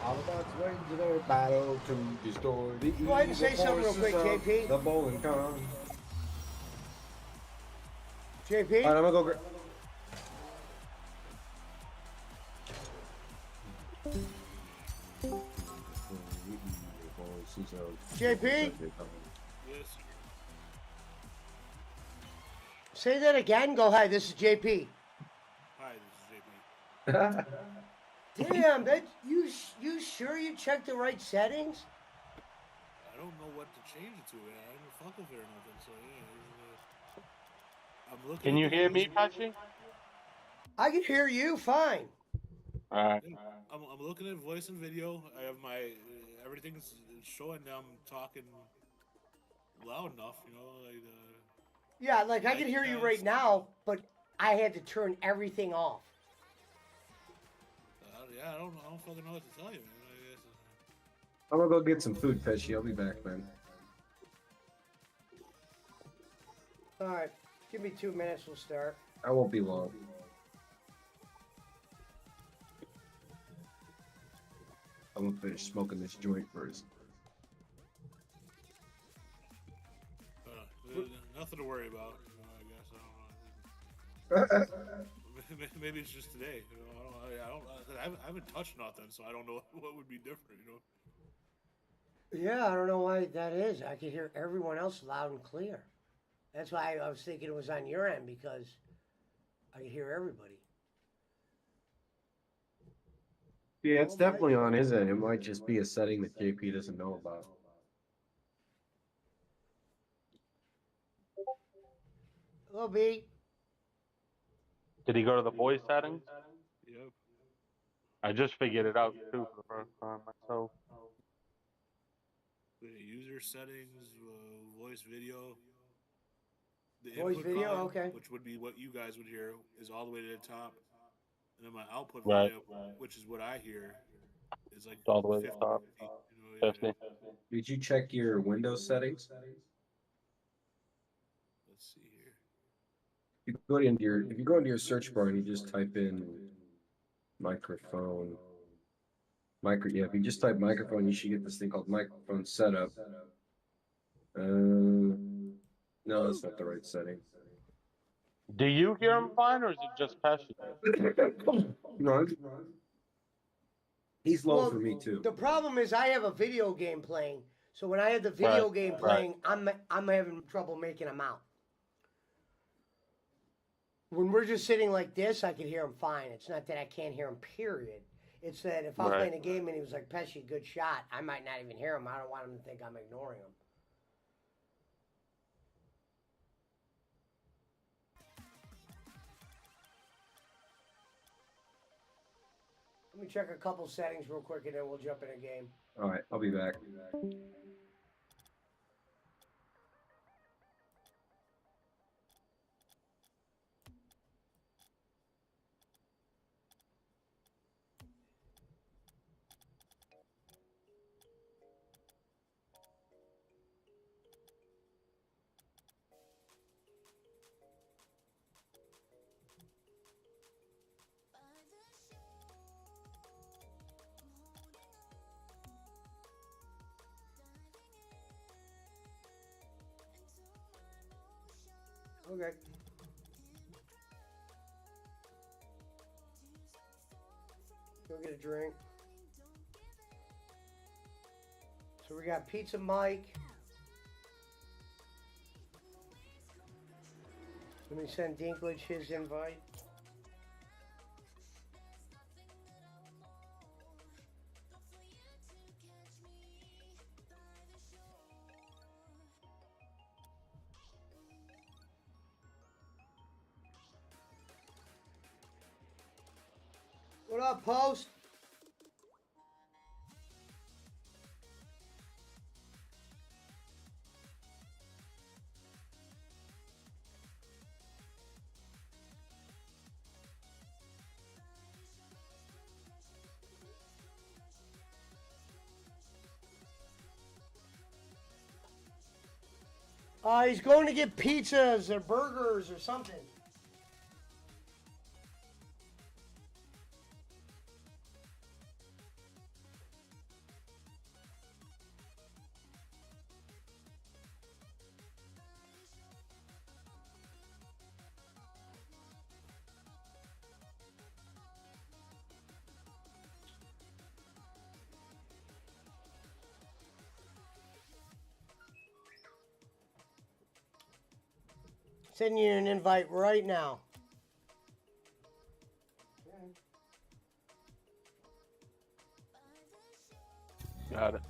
All about to wage their battle to destroy the Go ahead and say evil something real forces quick, of JP. The Bolin con. JP. All right, I'm gonna go. JP? Yes. Say that again. Go ahead. This is JP. Hi, this is JP. Damn, that you sure you checked the right settings? I don't know what to change it to. Man. I didn't fuck with it or nothing. So yeah, I'm looking. Can at you the hear voice- me, Pesci? I can hear you fine. Alright. Yeah, I'm looking at voice and video. I have my everything's showing. I'm talking loud enough. You know, like. Yeah, like I can hear you right Nice. now, but I had to turn everything off. Yeah, I don't fucking know what to tell you, man. I guess, I'm gonna go get some food, Pesci. I'll be back, man. All right, give me 2 minutes. We'll start. I won't be long. I'm gonna finish smoking this joint first. nothing to worry about. You know, I guess I don't know. Maybe it's just today. You know, I haven't touched nothing, so I don't know what would be different. You know. Yeah, I don't know why that is. I can hear everyone else loud and clear. That's why I was thinking it was on your end because I can hear everybody. Yeah, it's definitely on his end. It might just be a setting that JP doesn't know about. Hello, B. Did he go to the voice settings? Yep. I just figured it out too for the first time myself. User settings, voice video. The Voice input video, volume, okay. which would be what you guys would hear, is all the way to the top. And then my output Right. volume, which is what I hear, is like It's all the way to 50, the top. you know, 50. Did you check your Windows settings? Let's see here. If you go into your search bar and you just type in microphone. If you just type microphone, you should get this thing called microphone setup. No, that's not the right setting. Do you hear him fine, or is it just Pesci? No, he's low Well, for me too. The problem is I have a video game playing, so when I have the video Right, game right. playing, I'm having trouble making them out. When we're just sitting like this, I can hear him fine. It's not that I can't hear him, period. It's that if I'm Right. playing a game and he was like, Pesci, good shot, I might not even hear him. I don't want him to think I'm ignoring him. Let me check a couple settings real quick and then we'll jump in a game. All right, I'll be back. Okay. Go get a drink. So we got Pizza Mike. Let me send Dinklage his invite. What up, Post? He's going to get pizzas or burgers or something. Sending you an invite right now. Got it.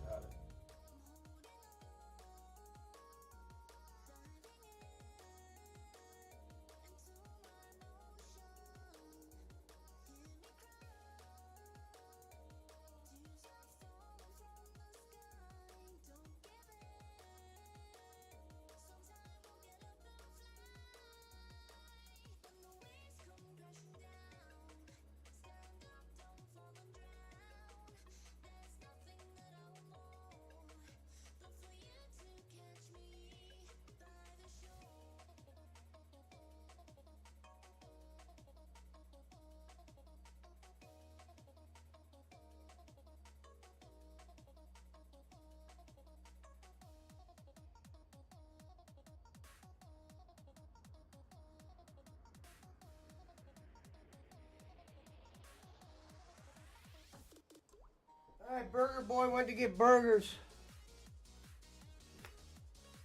All right, Burger Boy went to get burgers.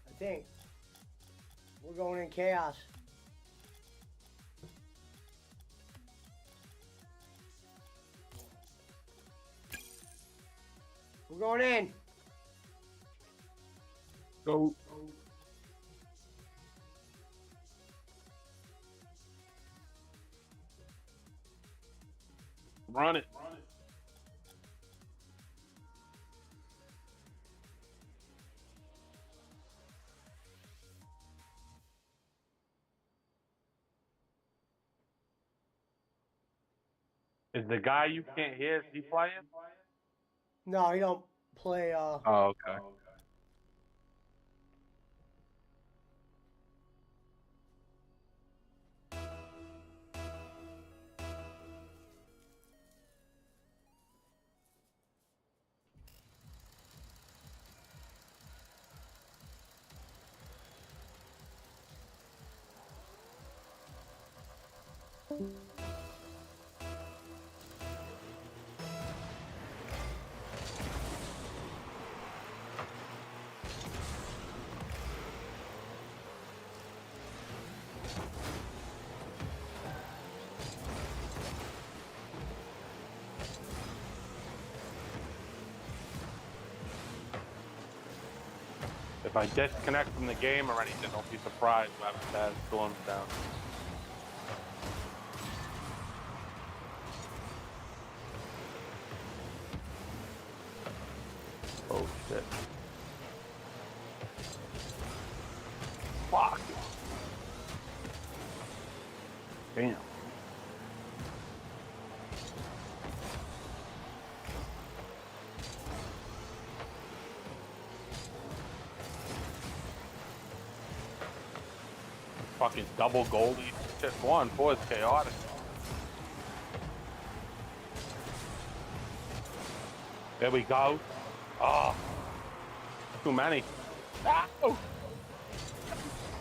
I think. We're going in chaos. We're going in. Go. Run it. Is the guy you can't hear, is he playing? No, he don't play. Oh, okay. If I disconnect from the game or anything, don't be surprised when that storms down. Oh shit. Fuck. Damn. Fucking double goalie. Just one. Boy, it's chaotic. There we go. Oh. Too many. Oh.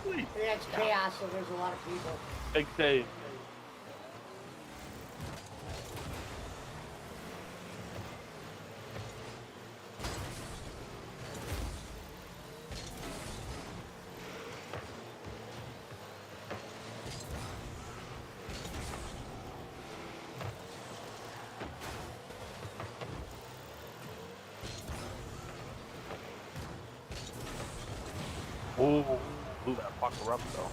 Yeah, it's chaos, so there's a lot of people. Big save. Ooh, blew that fucker up though.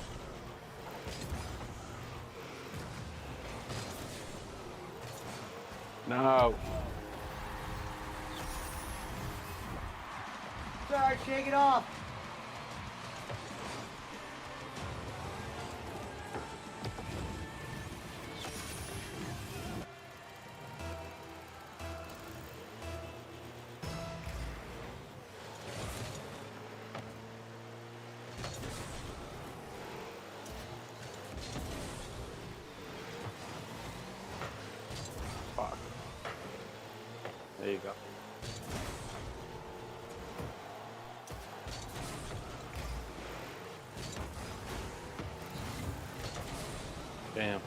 No. Sorry, shake it off. you go. Damn.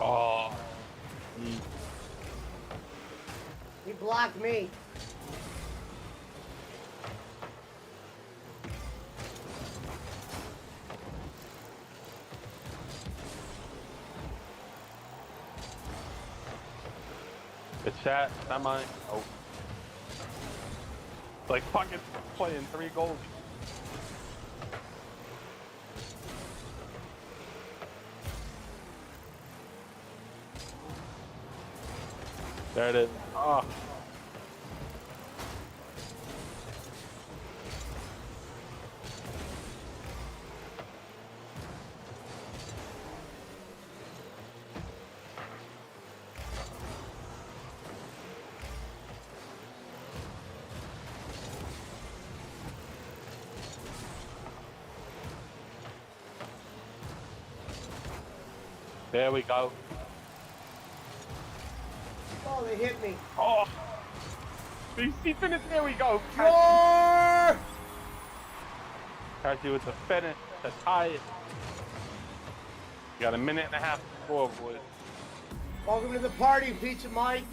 Oh. He blocked me. It's chat. Not mine. Oh. It's like fucking playing 3 goals. There it is. Oh. There we go. Oh, they hit me. Oh. He finished. There we go. Roar! Pesci with the finish to tie it. You got a minute and a half to score, boys. Welcome to the party, Pizza Mike.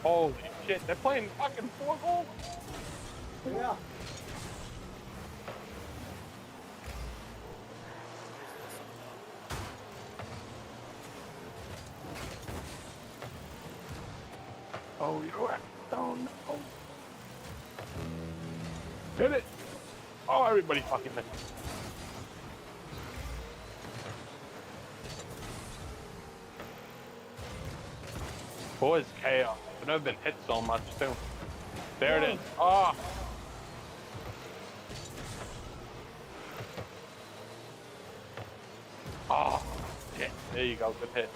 Holy shit, they're playing fucking 4 goals? Yeah. Oh, you're don't know. Hit it! Oh, everybody fucking missed. Boys, chaos. I've never been hit so much, too. There it is. Oh! Oh, shit. There you go. Good hit.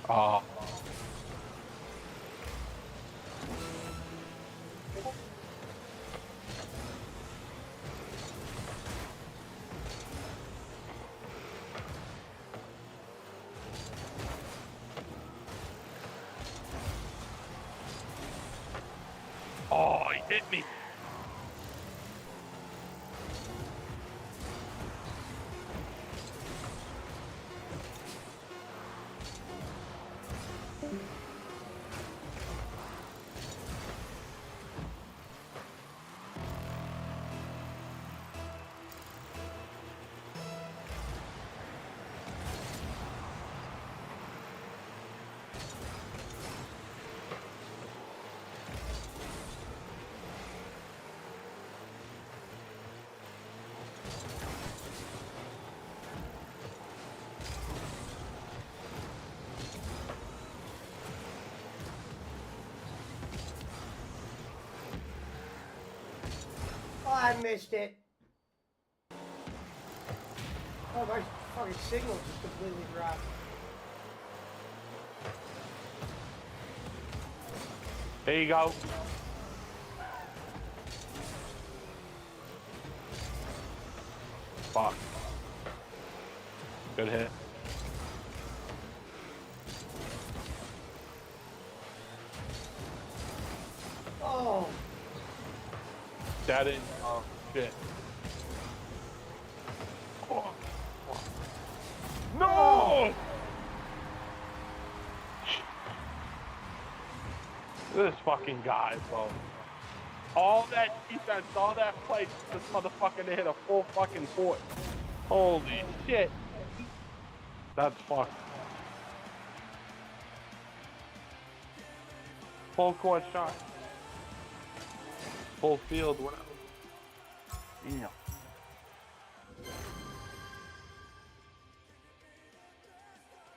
Oh. Oh, he hit me. Oh, I missed it. Oh, my fucking signal just completely dropped. There you go. Fuck. Good hit. Oh. That in. Oh, shit. Oh. No! This fucking guy, bro. All that defense, all that play, this motherfucker to hit a full fucking fort. Holy shit. That's fucked. Full court shot. Full field, whatever. Yeah.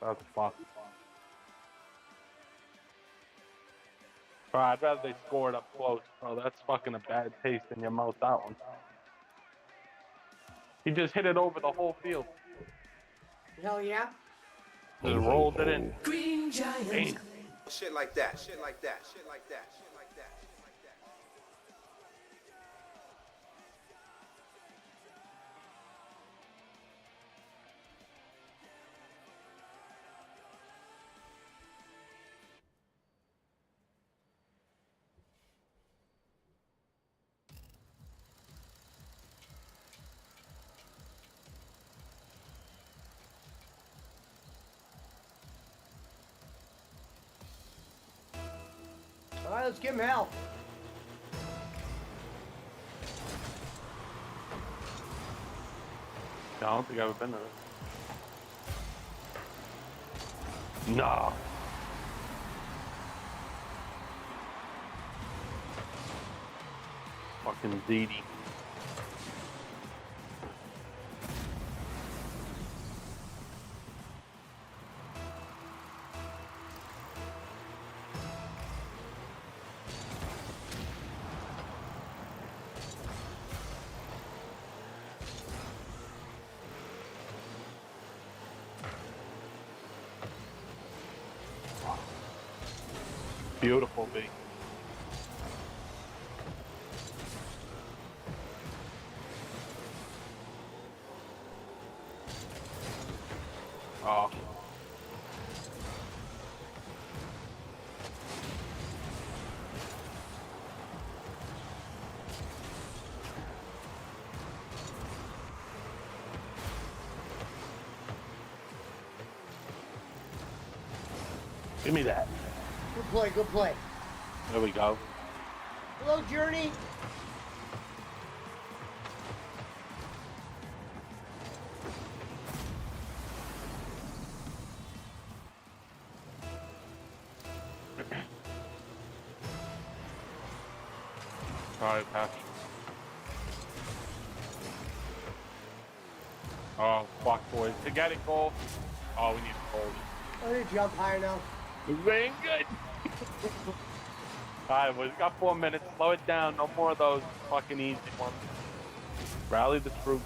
That's fucked. I'd rather they score it up close, bro. That's fucking a bad taste in your mouth, that one. He just hit it over the whole field. Hell yeah. Just rolled it in. Green Giant. Damn. Shit like that. Shit like that. Shit like that. Shit like that. Shit like that. All right, let's give him hell. I don't think I've ever been to this. No. Fucking ZD. Beautiful, B. Oh. Give me that. Good play, good play. There we go. Hello, Journey. Sorry, Patch. Oh, fuck, boys. To get it, goal. Oh, we need to hold it. I need to jump higher now. It's ain't good. Alright, boys, we got 4 minutes. Slow it down. No more of those fucking easy ones. Rally the troops.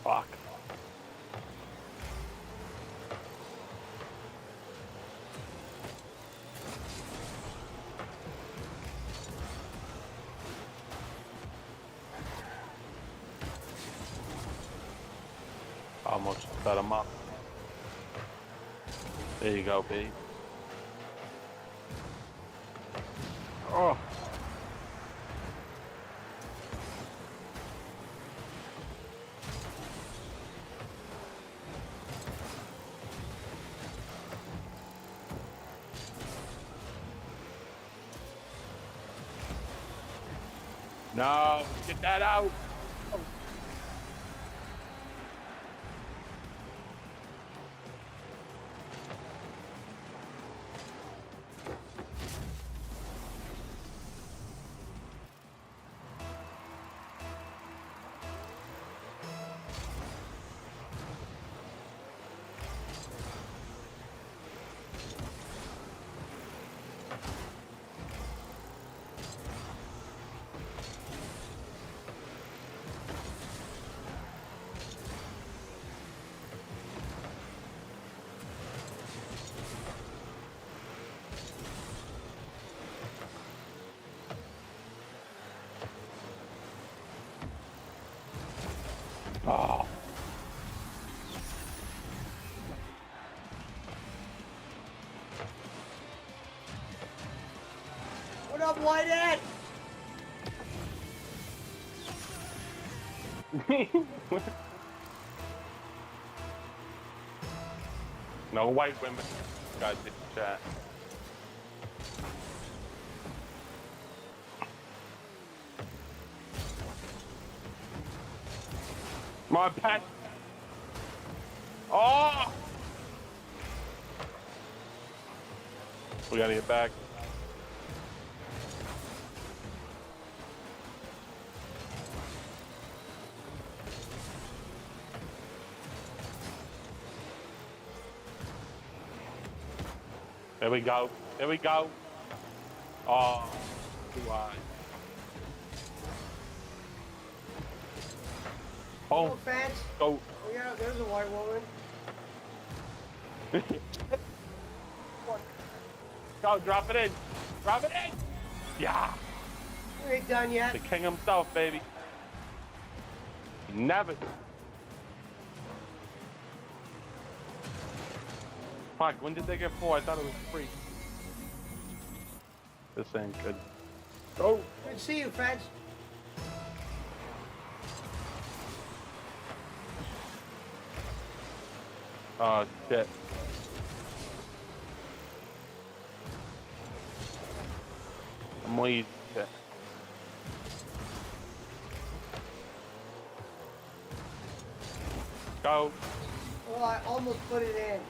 Fuck. Almost set him up. There you go, B. Oh. No, get that out. What up, Whitehead? No white women. Guys, get the chat. Come on, Pat. Oh! We gotta get back. There we go. There we go. Oh, too high. No Oh, offense. go. Oh, yeah, there's a white woman. Go, drop it in. Drop it in. Yeah. We ain't done yet. The king himself, baby. Never. Fuck, when did they get 4? I thought it was 3. This ain't good. Oh. Good to see you, Feds. Oh, shit. I'm weak. Shit. Go. Oh, I almost put it in.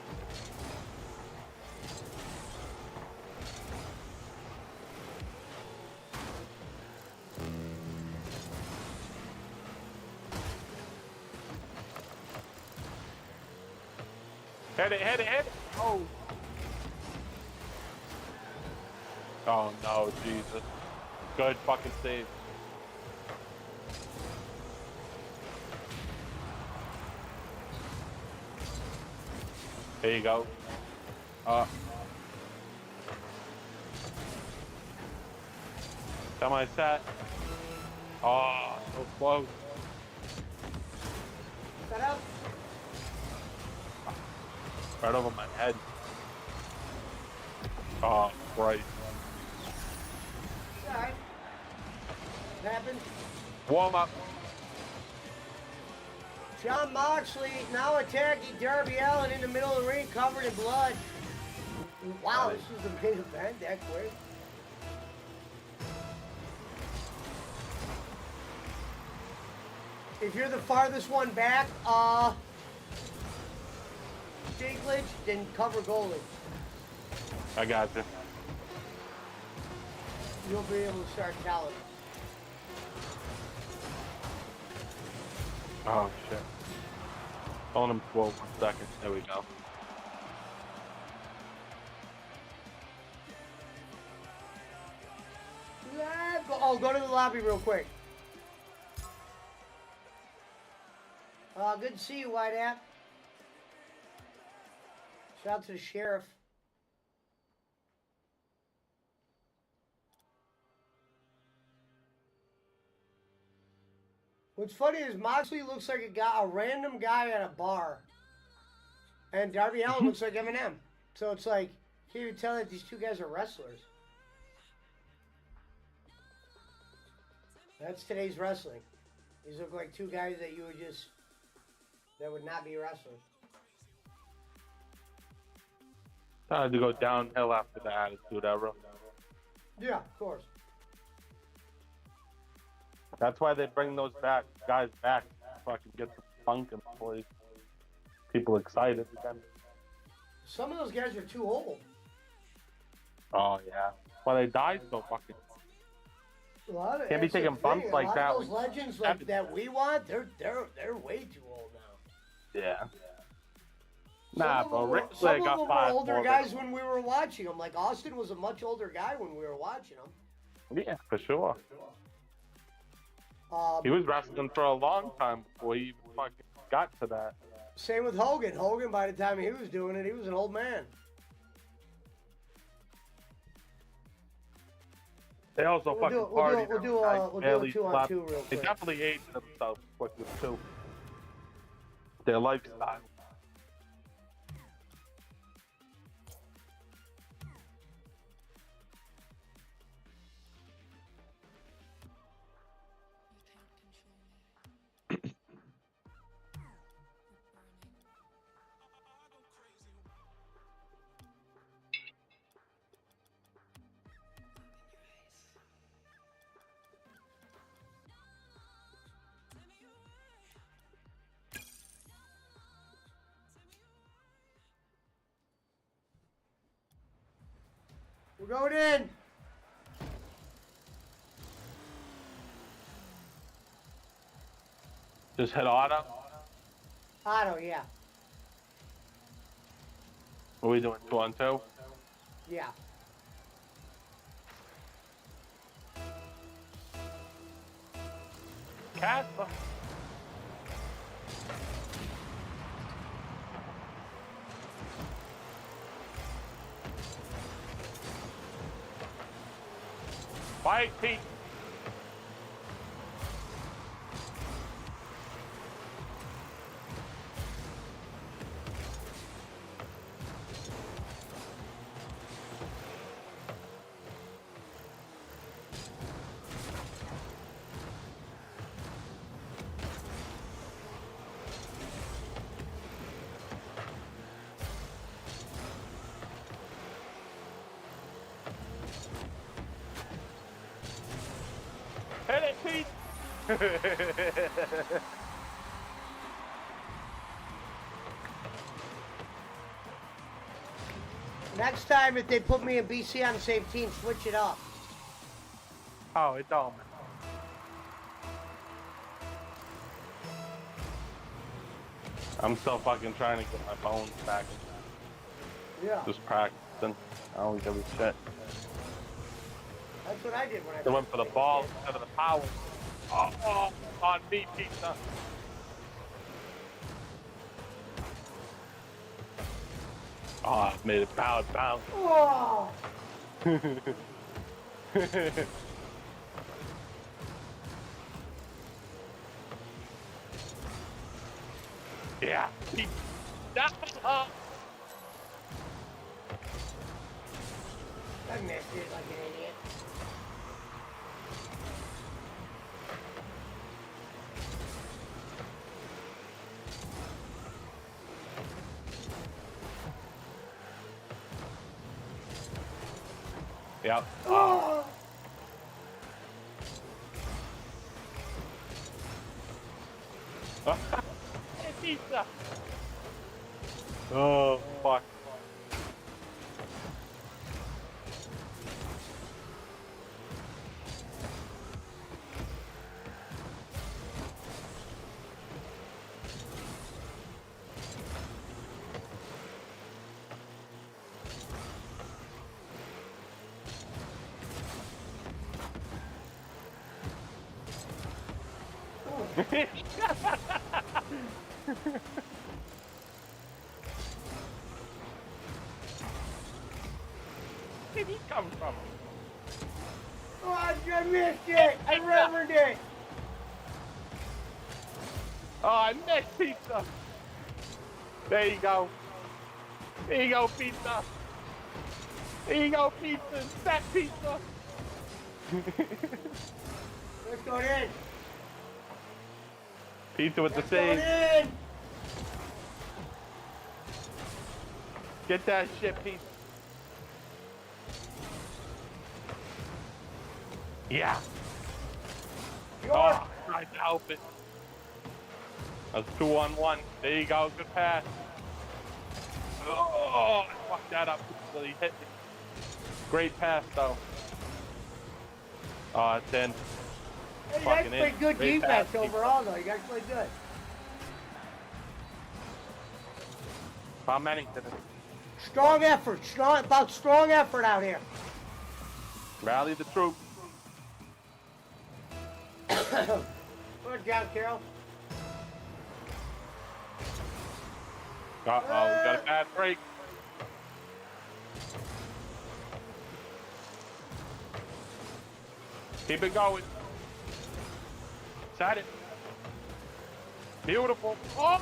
Hit it, hit it, hit it. Oh. Oh no, Jesus. Good fucking save. There you go. Semi set. Oh, so close. Set up. Right over my head. Oh, right. Alright. What happened? Warm up. John Moxley now attacking Darby Allin in the middle of the ring, covered in blood. Wow, this was the main event that quick. If you're the farthest one back, Dinklage, then cover goalie. I got you. You'll be able to start counting. Oh, shit. On him 12 seconds. There we go. Go to the lobby real quick. Good to see you, White Hat. Shout out to the sheriff. What's funny is Moxley looks like a random guy at a bar, and Darby Allin looks like Eminem. So it's like, can't even tell that these two guys are wrestlers. That's today's wrestling. These look like two guys that you would that would not be wrestlers. Time to go downhill after the attitude era. Yeah, of course. That's why they bring those guys back. Fucking get the funk in place. People excited again. Some of those guys are too old. Oh yeah. Well, they died so fucking. Can't be taking bumps like that. Those legends like that we want, they're way too old now. Yeah. Nah, bro. Ric Some Flair of got them were 5 older more guys when we were watching them. Like Austin was a much older guy when we were watching him. Yeah, for sure. He was wrestling for a long time before he even fucking got to that. Same with Hogan. Hogan, by the time he was doing it, he was an old man. They also We'll fucking do partied. a 2-on-2 real They quick. definitely aged themselves quickly too. Their lifestyle. going in. Just hit auto. Auto, yeah. Are we doing 2-on-2? Yeah. Casper. Fight, Pete. Hit it, Pete! Next time, if they put me and BC on the same team, switch it up. Oh, it don't. I'm still fucking trying to get my bones back. Yeah. Just practicing. I don't give a shit. That's what I did when I They went for the ball instead of the power. Oh, on me, pizza. Oh, I made it bounce. Oh! Yeah. I missed it like an idiot. Yep. Oh! Pizza. Oh, fuck. Where did he come from? Oh, I missed it! I remembered it! Oh, I missed pizza. There you go. There you go, pizza. There you go, pizza. Fat pizza. Let's go in. Pizza with the Let's go save. in. Get that shit, pizza. Yeah. Oh, tried to help it. That's 2-on-1. There you go. Good pass. Oh, I fucked that up. So he hit me. Great pass, though. Oh, it's in. Hey, you guys Fucking played in. good Great defense pass, overall, though. You guys played good. How many did it? Strong effort. Strong effort out here. Rally the troops. Good job, Carol. Uh-oh, we got a bad break. Keep it going. Set it. Beautiful. Oh!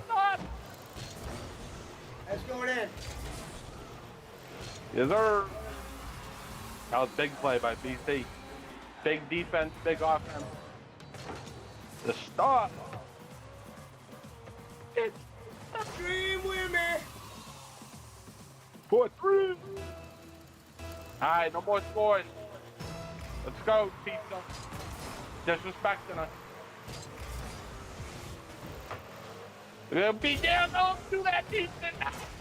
Stop! That's going in. Yes, sir. That was a big play by BC. Big defense, big offense. The stop. It's Dream with me. 4-3. Alright, no more scores. Let's go, pizza. Disrespecting us. We're gonna be down. Don't do that, pizza.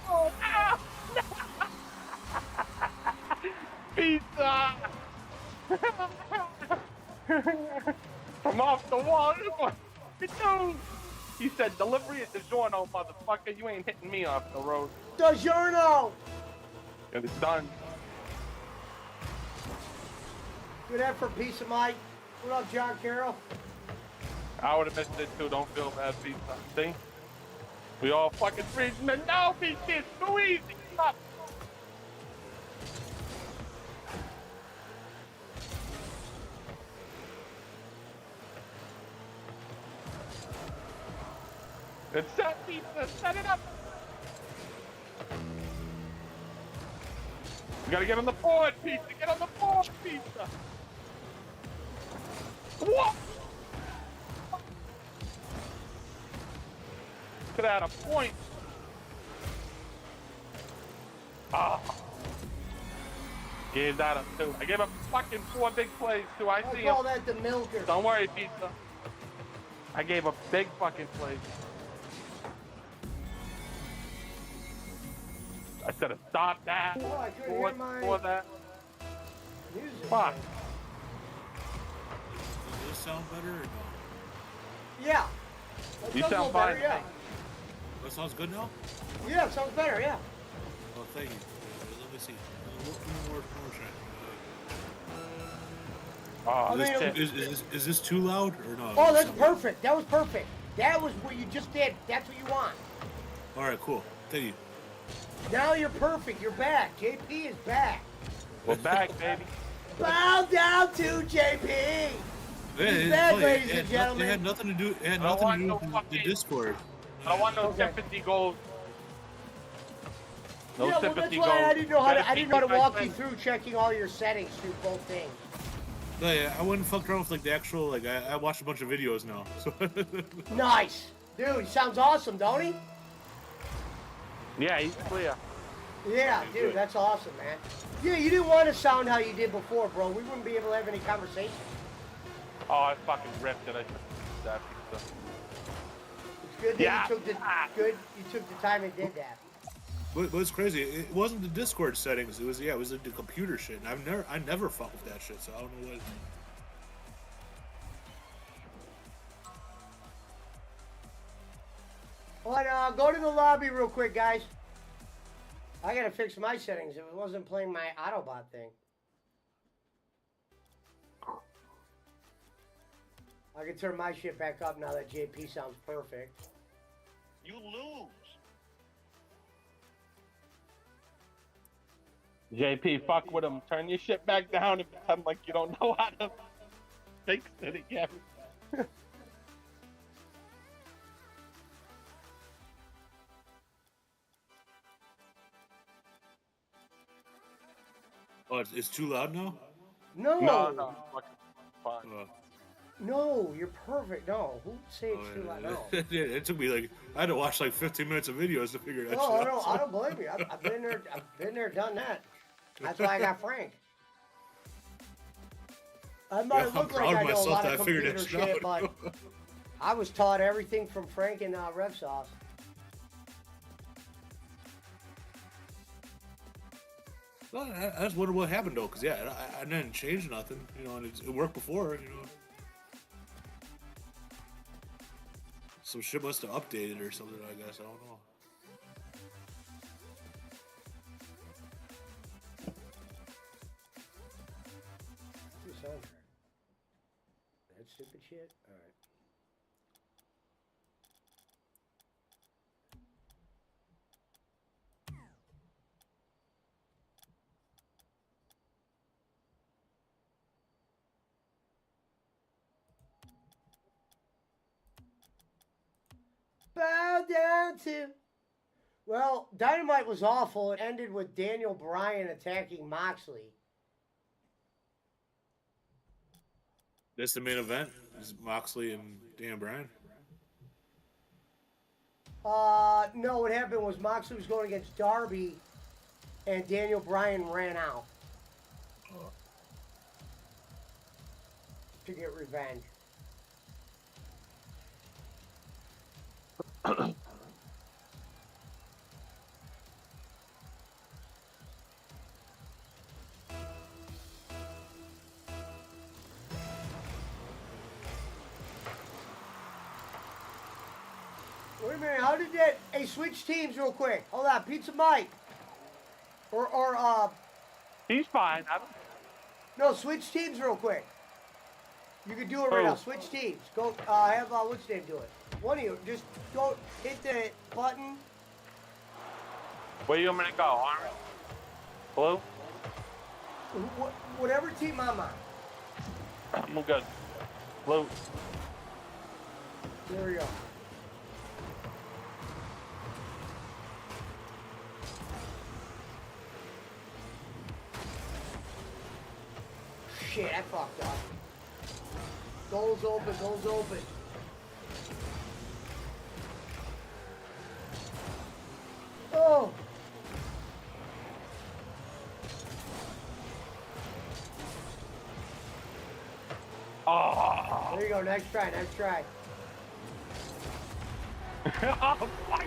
No, no, no. the wall. No. He said, delivery at DiGiorno, motherfucker. You ain't hitting me off the road. DiGiorno! And it's done. Good effort, piece of Mike. What up, John Carroll? I would have missed it too. Don't feel bad, pizza. See? We all fucking freezing. No, pizza, it's too easy. Stop. It's set, pizza. Set it up. You gotta get on the board, pizza. Get on the board, pizza. What? Could have had a point. Ah. Gave that up too. I gave up fucking 4 big plays too. I see call him. that the milker. Don't worry, pizza. I gave up big fucking plays. I should have stopped that. Oh, I couldn't hear my Before that. music. Fuck. Does this sound better or no? Yeah. That You sounds a sound little better, fine. yeah. That sounds good now? Yeah, it sounds better, yeah. Oh, thank you. Let me see. One more try. Oh, I this mean, shit. Is this too loud or no? Oh, that's perfect. That was perfect. That was what you just did. That's what you want. All right, cool. Thank you. Now you're perfect. You're back. JP is back. We're back, baby. Bow down to JP. He's back, ladies and gentlemen. It had nothing to do. It had I don't nothing to do want with no the fucking- Discord. I don't want no Okay. sympathy goals. No Yeah, well, that's sympathy why goals. I didn't know how to. Gotta I didn't keep know how to my walk you friends. through checking all your settings through both things. No, yeah, I wouldn't fuck around with like the actual. Like I watched a bunch of videos now. So Nice, dude. He sounds awesome, don't he? Yeah, he's clear. Yeah, dude, that's awesome, man. Yeah, you didn't want to sound how you did before, bro. We wouldn't be able to have any conversation. Oh, I fucking ripped it. I should that pizza. It's good that Yeah. you took the time and did that. but it's crazy. It wasn't the Discord settings. It was the computer shit. And I never fuck with that shit. So I don't know what. But go to the lobby real quick, guys. I gotta fix my settings. It wasn't playing my Autobot thing. I can turn my shit back up now that JP sounds perfect. You lose. JP, fuck with him. Turn your shit back down and pretend like you don't know how to fix it again. Oh, it's too loud now. No, No, fucking fine. no, you're perfect. No, who'd say it's too loud? No. Yeah, it took me like I had to watch like 15 minutes of videos to figure that No, shit out. I don't blame you. I've been there, done that. That's why I got Frank. I might Yeah, I'm look proud like of I know a myself lot that of I figured computer that shit shit, out. but I was taught everything from Frank and Rev Sauce. Well, I just wonder what happened though, cause yeah, I didn't change nothing, you know, and it worked before, you know. Some shit must have updated or something, I guess. I don't know. Who's the soundtrack? That stupid shit? Alright. Bow down to. Well, Dynamite was awful. It ended with Daniel Bryan attacking Moxley. That's the main event. Is Moxley and Dan Bryan. No, what happened was Moxley was going against Darby, and Daniel Bryan ran out to get revenge. Wait a minute, how did that? Hey, switch teams real quick. Hold on, Pizza Mike. Or He's fine. I don't. no, switch teams real quick. You can do it right Oh. now. Switch teams. Go. Have what's his name do it. One of you, just go hit the button. Where you want me to go? Orange? Blue? Whatever team I'm on. I'm good. Blue. There we go. Shit, I fucked up. Goal's open, goal's open. Oh! Oh. There you go, next try, next try. Oh, fuck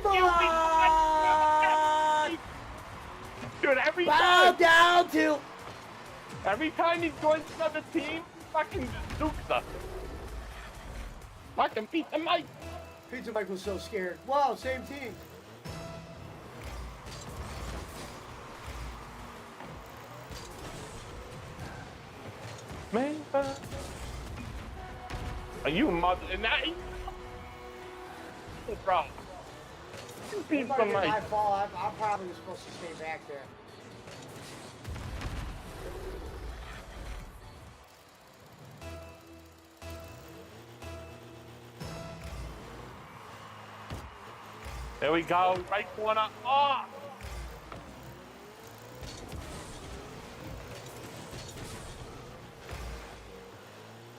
you. Dude, every Bow time. down to... Every time he joins another team, fucking just nukes us. Fucking beat the mic. Pizza Mike was so scared. Wow, same team. Man, are you mother? And that, bro. You beat the It's my mic. fault. I'm probably supposed to stay back there. There we go. Right corner. Oh.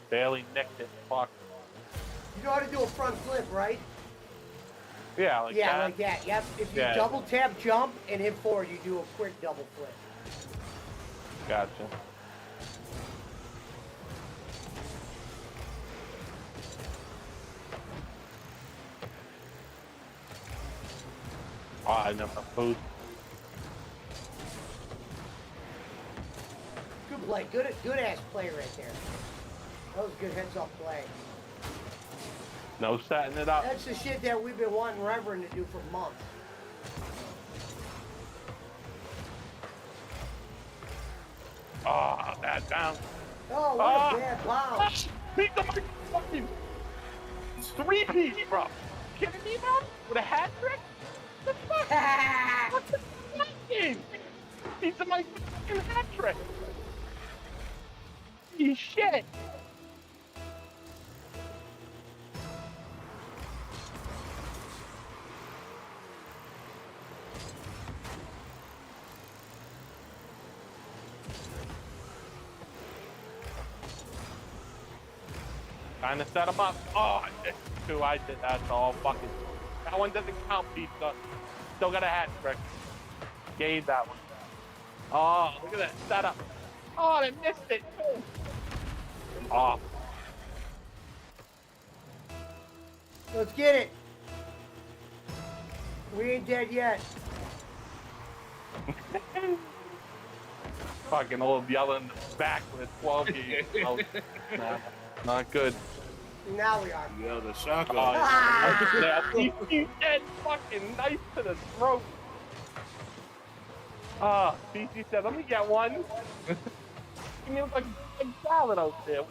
Barely nicked it. Fuck. You know how to do a front flip, right? Yeah, like Yeah, that. like that. Yep. If you Yeah. double tap jump and hit forward, you do a quick double flip. Gotcha. Oh, I never food. Good play. Good ass play right there. That was a good heads up play. No setting it up. That's the shit that we've been wanting Reverend to do for months. Oh, bad down. Oh, what a bad bounce. Beat the mic. Fucking 3-piece, bro. Kidding me, bro? With a hat trick? The fuck? What's the game? Beat the mic with a fucking hat trick. Holy shit. Trying to set him up. Oh, I did too. I did that. All fucking. That one doesn't count, pizza. Still got a hat trick. Gave that one. Oh, look at that setup. Oh, they missed it too. Oh. Let's get it. We ain't dead yet. Fucking old yelling back with 12 games. Oh, nah, not good. Now we are. Yeah, the shotgun. Oh, yeah, he's dead. Fucking knife to the throat. BC said, let me get one. He looks like a big salad out there.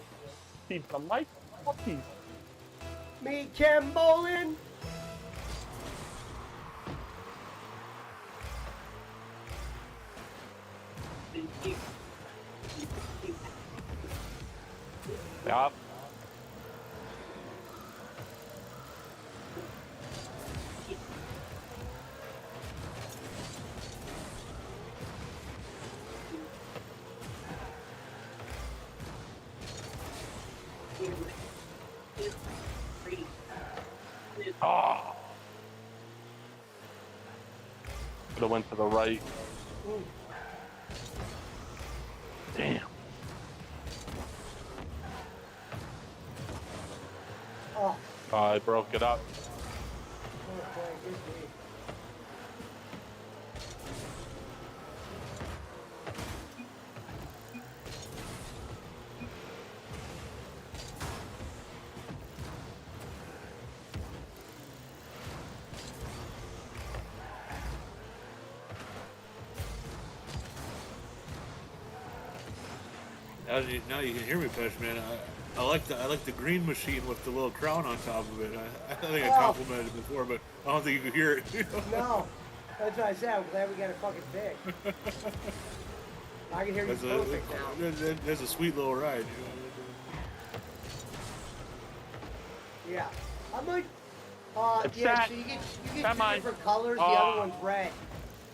Keep some nice cookies. Meet Ken Bolin. Yup. Oh. Could have went to the right. Damn. Oh. I broke it up. Okay, good D. Now you can hear me, Pesh, man. I like the green machine with the little crown on top of it. I think I complimented it before, but I don't think you could hear it. No, that's what I said. I'm glad we got it fucking fixed. I can hear you perfect now. There's a sweet little ride. Yeah, I might. It's Yeah, that- so you get two Semi- different colors. The other one's red.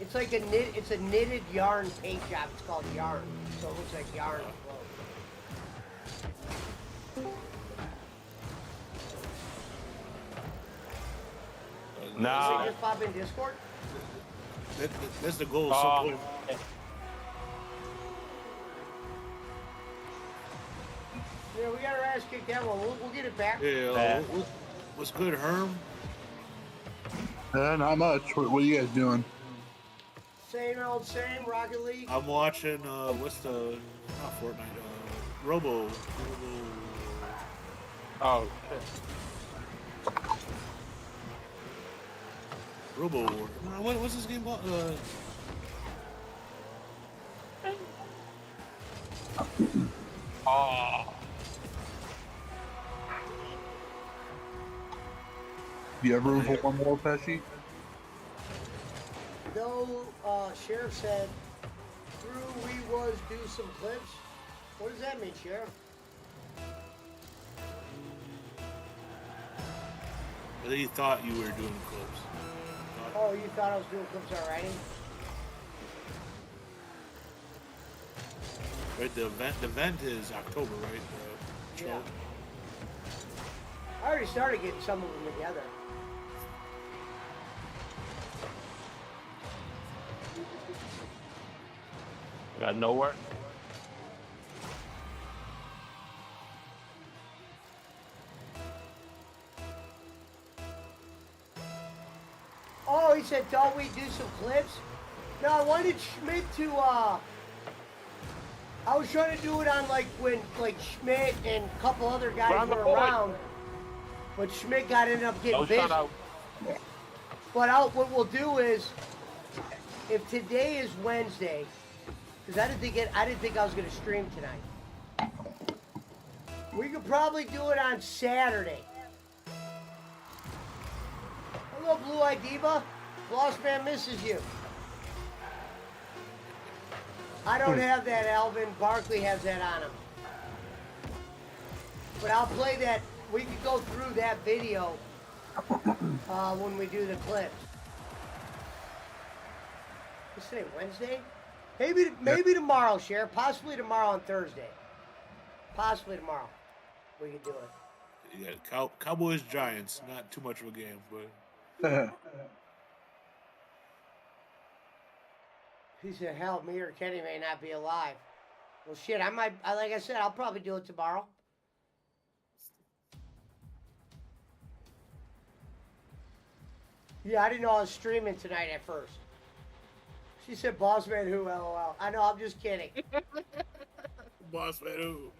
It's like it's a knitted yarn paint job. It's called yarn, so it looks like yarn. No. So just pop in Discord. That's the goal. Oh. Yeah, we got our ass kicked that one. We'll get it back. Yeah. What's good, Herm? Not much. What are you guys doing? Same old same. Rocket League. I'm watching. What's the not Fortnite? Robo. Oh shit. Robo. What's this game called? Oh. Do you ever room for one more, Pesci? No, Sheriff said, through we was do some clips. What does that mean, Sheriff? I think he thought you were doing clips. Oh, you thought I was doing clips already? Right, the event is October, right? Yeah. I already started getting some of them together. Got nowhere. Oh, he said, don't we do some clips? No, I wanted Schmidt to, I was trying to do it on when Schmidt and a couple other guys were around. But Schmidt ended up getting busy. But what we'll do is, if today is Wednesday, because I didn't think I was going to stream tonight. We could probably do it on Saturday. Hello, Blue-Eyed Diva. Lost Man misses you. I don't have that, Alvin. Barkley has that on him. But I'll play that. We could go through that video when we do the clips. What's today, Wednesday? Maybe tomorrow, Sheriff. Possibly tomorrow on Thursday. Possibly tomorrow. We could do it. You got Cowboys Giants. Not too much of a game, but. He said, hell, me or Kenny may not be alive. Well, shit, like I said, I'll probably do it tomorrow. Yeah, I didn't know I was streaming tonight at first. She said, boss man who, LOL. I know, I'm just kidding. Boss man who?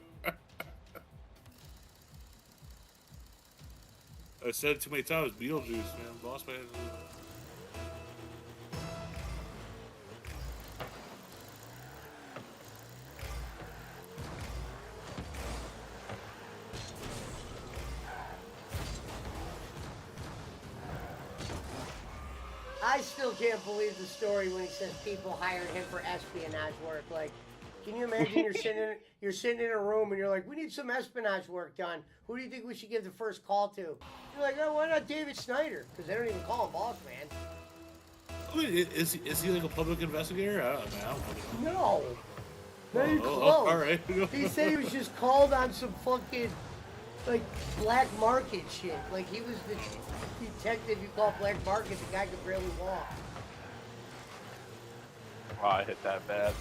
I said it too many times. Beetlejuice, man. Boss man who? I still can't believe the story when he says people hired him for espionage work. Like, can you imagine you're sitting in a room and you're like, we need some espionage work done. Who do you think we should give the first call to? You're like, oh, why not David Snyder? Because they don't even call him boss man. Wait, is he like a public investigator? I don't know. No. Not even close. All right. He said he was just called on some fucking black market shit. Like he was the detective you call black market. The guy could barely walk. Oh, I hit that bad.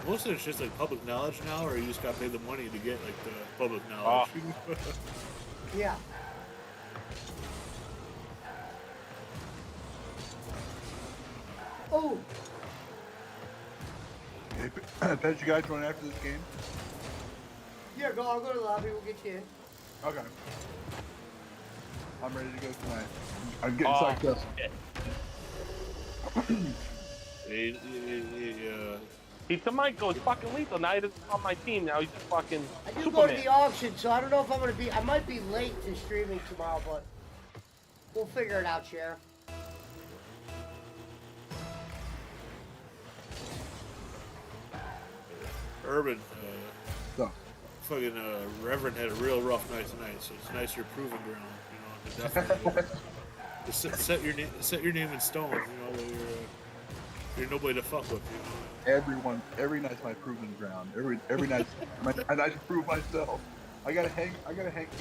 Most of it's just public knowledge now, or you just got to pay the money to get the public knowledge. Yeah. Oh. Hey, Pet, you guys run after this game? Yeah, I'll go to the lobby. We'll get you in. Okay. I'm ready to go tonight. I'm getting psyched up. Pizza Michael is fucking lethal. Now he doesn't on my team. Now he's just fucking I just go to Superman. the auction, so I don't know if I'm gonna be. I might be late to streaming tomorrow, but we'll figure it out, Sheriff. Urban, So, fucking Reverend had a real rough night tonight, so it's nice you're proving ground. You know, to definitely just set your name in stone. You know, that you're nobody to fuck with. You know. every night's my proving ground. Every night, and I just prove myself. I gotta hang.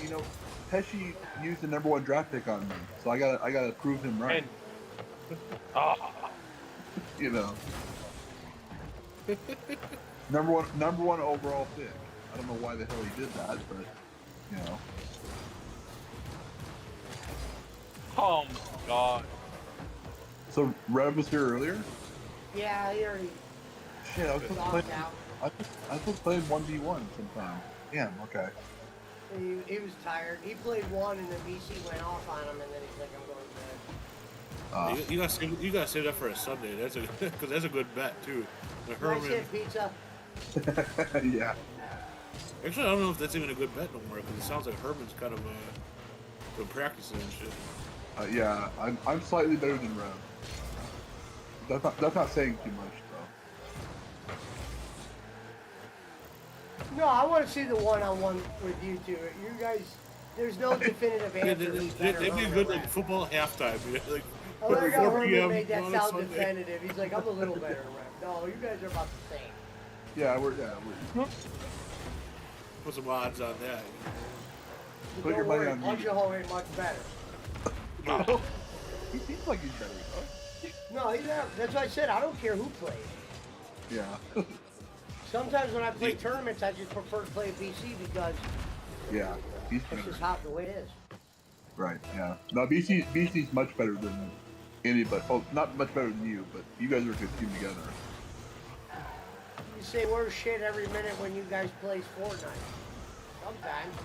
You know, Pesci used the #1 draft pick on me, so I gotta prove him right. And, You know, number one overall pick. I don't know why the hell he did that, but you know. oh my god. So Rev was here earlier. Yeah, he already Shit, I was supposed to play. logged out. I was supposed to play 1v1 sometime. Damn. Okay. He was tired. He played one, and then BC went off on him, and then he's like, "I'm going to bed." You gotta save that for a Sunday. That's because that's a good bet too. The Nice Herman. hit, pizza. Yeah. Actually, I don't know if that's even a good bet no more because it sounds like Herman's kind of been practicing and shit. Yeah. I'm slightly better than Rev. That's not saying too much though. No, I want to see the one-on-one with you two. You guys, there's no definitive answer. who's better, They'd be Herman or good Rev. like football halftime. You know, like I like how 4 Herman p.m. made that on a sound Sunday. definitive. He's like, I'm a little better, Rev. No, you guys are about the same. Yeah, we're Put some odds on that. But Put your don't money worry, on me. Punch Hole ain't much better. He seems like he's better though. No, he's not. That's what I said. I don't care who plays. Yeah. Sometimes when I play tournaments, I just prefer to play BC because Yeah. He's it's better. just how the way it is. Right. Yeah. No, BC's much better than anybody. Oh, not much better than you, but you guys are a good team together. You say worse shit every minute when you guys play Fortnite. Sometimes.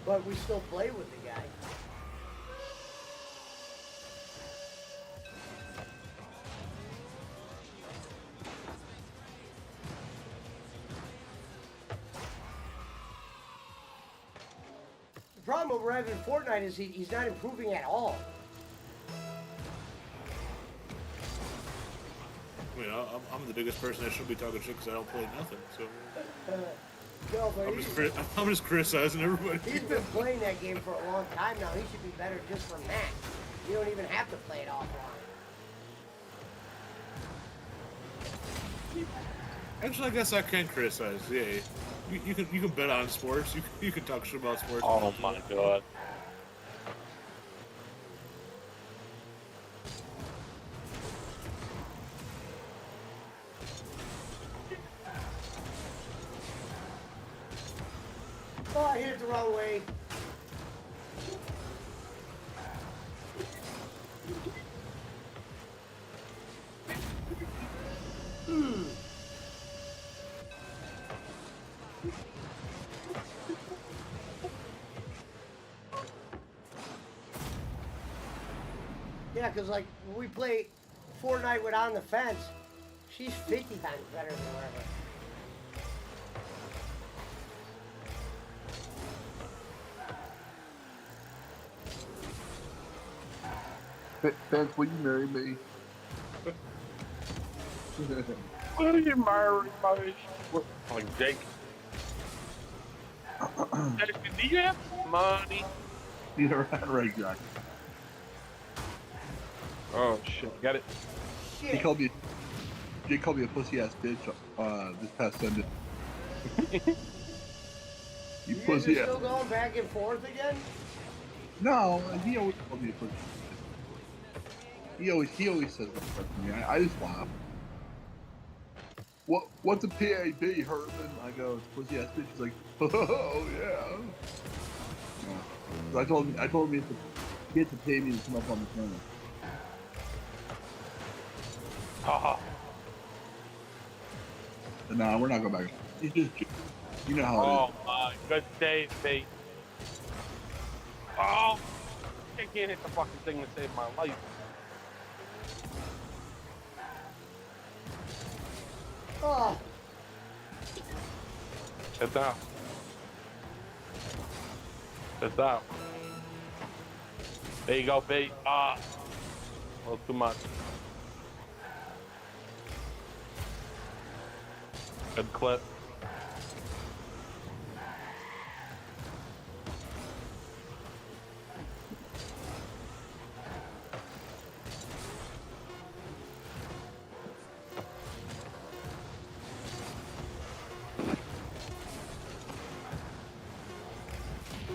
But we still play with the guy. The problem with Rev in Fortnite is he's not improving at all. I mean, I'm the biggest person that should be talking shit because I don't play nothing. So No, but I'm just criticizing everybody. he's been playing that game for a long time now. He should be better just from that. You don't even have to play it offline. Actually, I guess I can criticize. Yeah, you can bet on sports. You can talk shit about sports. Oh my god. Oh, I hit it the wrong way. Yeah, because like when we play Fortnite with On the Fence, she's 50 times better than whatever. Fans, will you marry me? Will you marry me? Like Jake. Do you have money? Yeah, right, Jack. Oh shit, got it. He Shit. called me. Jake called me a pussy ass bitch this past Sunday. You You guys are pussy ass. still going back and forth again? No, he always called me a pussy. He always says that stuff to me. I just laugh. What's a PAB, Herman? I go, it's pussy ass bitch. He's like, oh yeah. So I told him he had to pay me to come up on the phone. Haha. Nah, we're not going back. It's just, you know how Oh my good day, mate. Oh, I can't hit the fucking thing to save my life. Oh, Sit down. Sit down. There you go, B. A little too much. Good clip.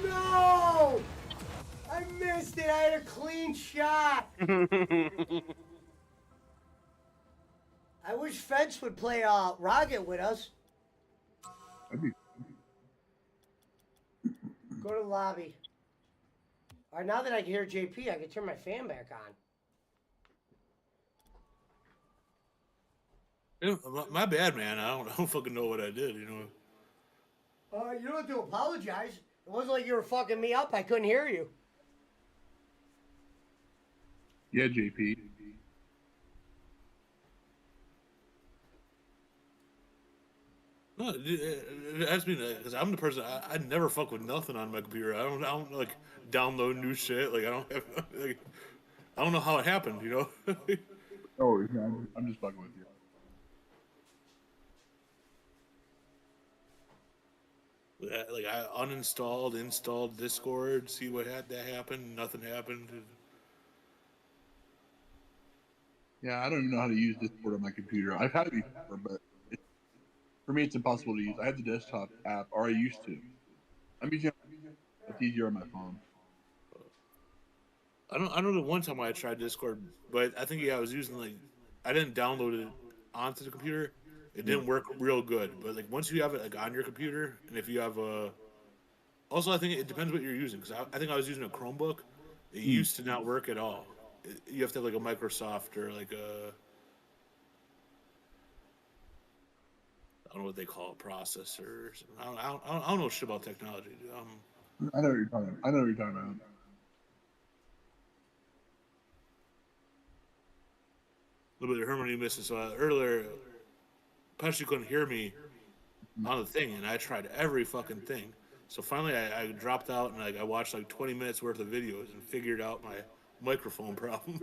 no! I missed it. I had a clean shot. I wish Fence would play Rocket with us. That'd be Go to the lobby. All right, now that I can hear JP, I can turn my fan back on. You know, my bad, man. I don't fucking know what I did. You know. You don't have to apologize. It wasn't like you were fucking me up. I couldn't hear you. yeah, JP. No, that's me because I'm the person. I never fuck with nothing on my computer. I don't like download new shit. Like I don't have. Like, I don't know how it happened. You know. Oh, man, I'm just fucking with you. Like I uninstalled, installed Discord, see what had that happen. Nothing happened. Yeah, I don't even know how to use Discord on my computer. I've had it before, but for me, it's impossible to use. I have the desktop app, or I used to. I'm using it's easier on my phone. I know the one time I tried Discord, but I think I was using like I didn't download it onto the computer. It didn't work real good. But like once you have it like on your computer, and if you have a, also I think it depends what you're using because I think I was using a Chromebook. It used to not work at all. You have to have like a Microsoft or like a, I don't know what they call a processor. Or something. I don't know shit about technology. Dude. I know what you're talking about. I know what you're talking about. A little bit of harmony missing. So earlier, Pesci couldn't hear me on the thing, and I tried every fucking thing. So finally, I dropped out and I watched like 20 minutes worth of videos and figured out my microphone problem.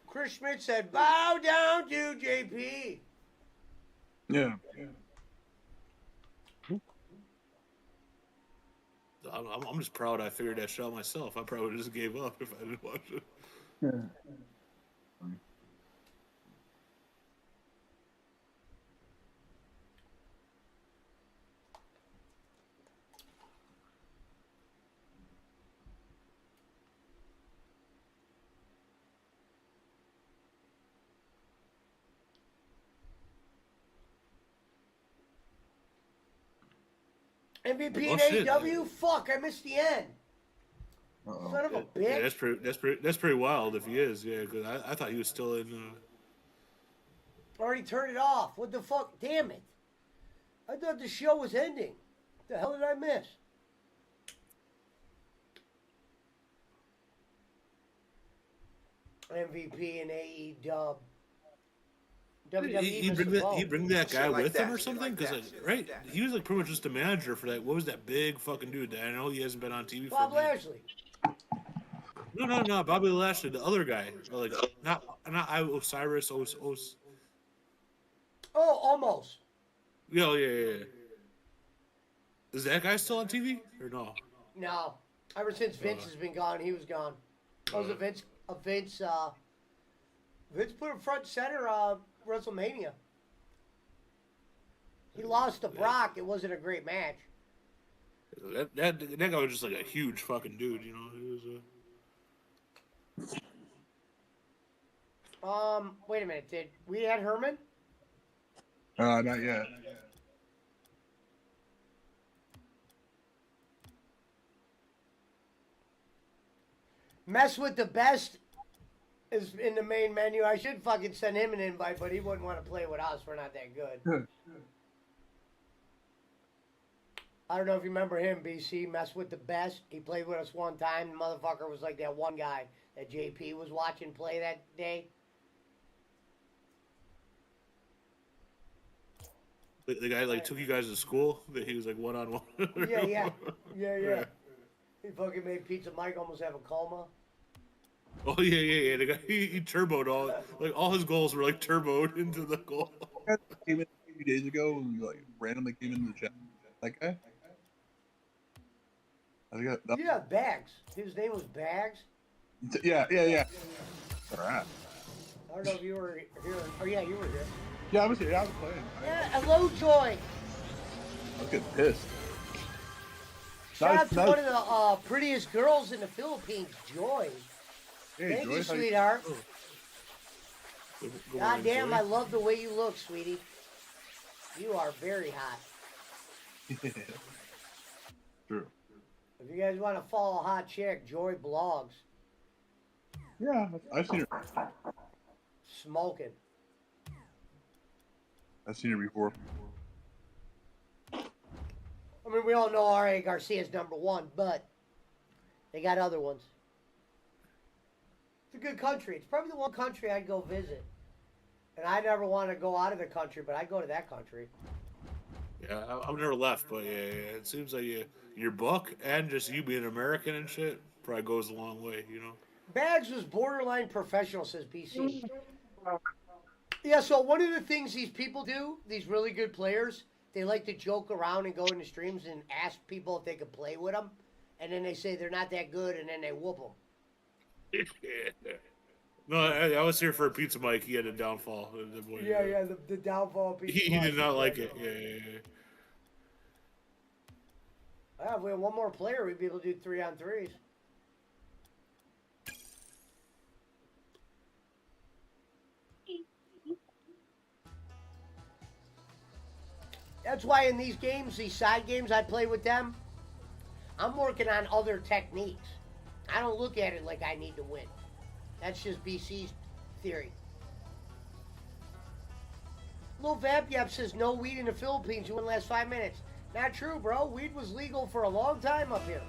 Chris Schmidt said, "Bow down to JP." Yeah. I'm just proud I figured that shit out myself. I probably just gave up if I didn't watch it. Yeah. MVP and shit. AEW? Fuck, I missed the end. Uh-oh. Son of a bitch. Yeah, that's pretty wild if he is. Yeah, because I thought he was still in. Already turned it off. What the fuck? Damn it. I thought the show was ending. What the hell did I miss? MVP and AEW. WWE He bring that guy Shit like with that, him or shit something? like Because that, shit right, like that. he was like pretty much just a manager for that. What was that big fucking dude? That I know he hasn't been on TV Bob for. Lashley. No, Bobby Lashley, the other guy, like not Osiris, Oh, almost. yeah. Is that guy still on TV or no? No. Ever since Vince has been gone, he was gone. That was Vince put him front and center WrestleMania. He lost to Brock. It wasn't a great match. That guy was just like a huge fucking dude, you know. He was Wait a minute. Did we had Herman? Not yet. Mess with the best is in the main menu. I should fucking send him an invite, but he wouldn't want to play with us. We're not that good. I don't know if you remember him, BC. Mess with the best. He played with us one time. The motherfucker was like that one guy that JP was watching play that day. The guy like took you guys to school. That he was like 1-on-1. Yeah. He fucking made Pizza Mike almost have a coma. Oh yeah. The guy he turboed all his goals were like turboed into the goal. Came in a few days ago and like randomly came into the chat. That guy. Yeah, Bags. His name was Bags. Yeah. All right. I don't know if you were here. Oh yeah, you were here. Yeah, I was here. I was playing. Yeah, hello, Joy. I was getting pissed. Shout out to one of the prettiest girls in the Philippines, Joy. Hey, Thank Joy, you, sweetheart. Go God on, damn, Joey. I love the way you look, sweetie. You are very hot. True. If you guys want to follow a hot chick, Joy blogs. Yeah, I've seen her. Smoking. I've seen her before. I mean, we all know R.A. Garcia's #1, but they got other ones. It's a good country. It's probably the one country I'd go visit. And I never want to go out of the country, but I'd go to that country. Yeah, I've never left, but yeah. It seems like your book and just you being American and shit probably goes a long way, you know. Bags was borderline professional, says BC. Yeah, so one of the things these people do, these really good players, they like to joke around and go into streams and ask people if they could play with them. And then they say they're not that good, and then they whoop them. No, I was here for Pizza Mike. He had a downfall. Yeah, the downfall of Pizza He Mike. did not like it. Yeah. If we had one more player, we'd be able to do 3-on-3s. That's why in these games, these side games I play with them, I'm working on other techniques. I don't look at it like I need to win. That's just BC's theory. Lil Vamp Yap says no weed in the Philippines. You wouldn't last 5 minutes. Not true, bro. Weed was legal for a long time up here.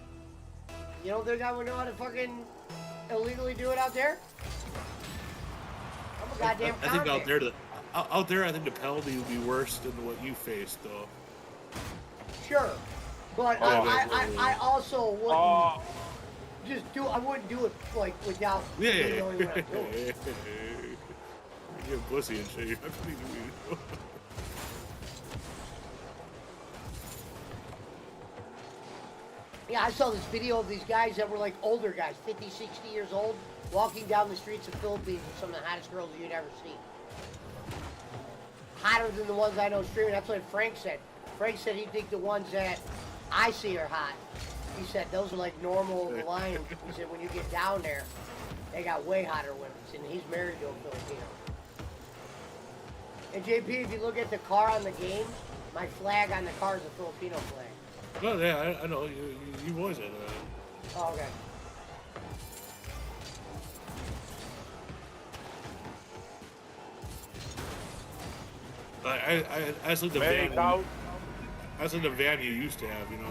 You don't think I would know how to fucking illegally do it out there? I'm a goddamn I think convict. out there, I think the penalty would be worse than what you faced, though. Sure, but I also wouldn't just do. I wouldn't do it like without Yeah. knowing what I'm doing. You're a pussy and shit. You're not gonna do it. Yeah, I saw this video of these guys that were like older guys, 50, 60 years old, walking down the streets of Philippines with some of the hottest girls you'd ever seen. Hotter than the ones I know streaming. That's what Frank said. Frank said he'd think the ones that I see are hot. He said those are like normal lions. He said when you get down there, they got way hotter women. And he's married to a Filipino. And JP, if you look at the car on the game, my flag on the car is a Filipino flag. No, yeah, I know. You was it. Oh, okay. I just like the van. I just like the van you used to have. You know,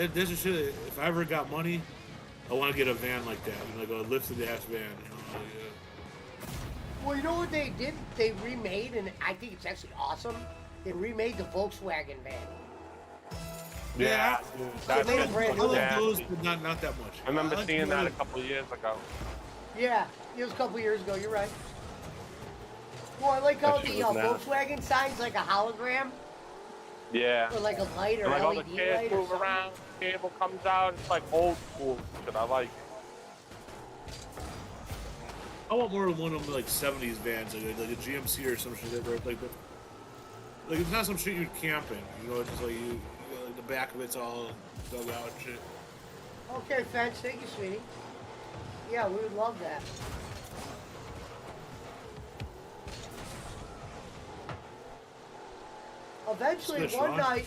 that's a shit. If I ever got money, I want to get a van like that. You know, like a lifted ass van. You know, Well, you know what they did? They remade, and I think it's actually awesome. They remade the Volkswagen van. Yeah, that's made a good. brand I new like Yeah. those, but not that much. I remember like seeing that a the- couple of years ago. Yeah, it was a couple years ago. You're right. Well, I like how That shit the was nice. Volkswagen sign's like a hologram, Yeah. or like a light or And like all the LED kids light or move something. around, cable comes out. It's like old school shit. I like it. I want more of one of them like 70s vans, like a GMC or some shit. Like it's not some shit you'd camp in. You know, it's just like like the back of it's all dug out and shit. Okay, Fence, thank you, sweetie. Yeah, we would love that. Eventually, Good, one Sean. night,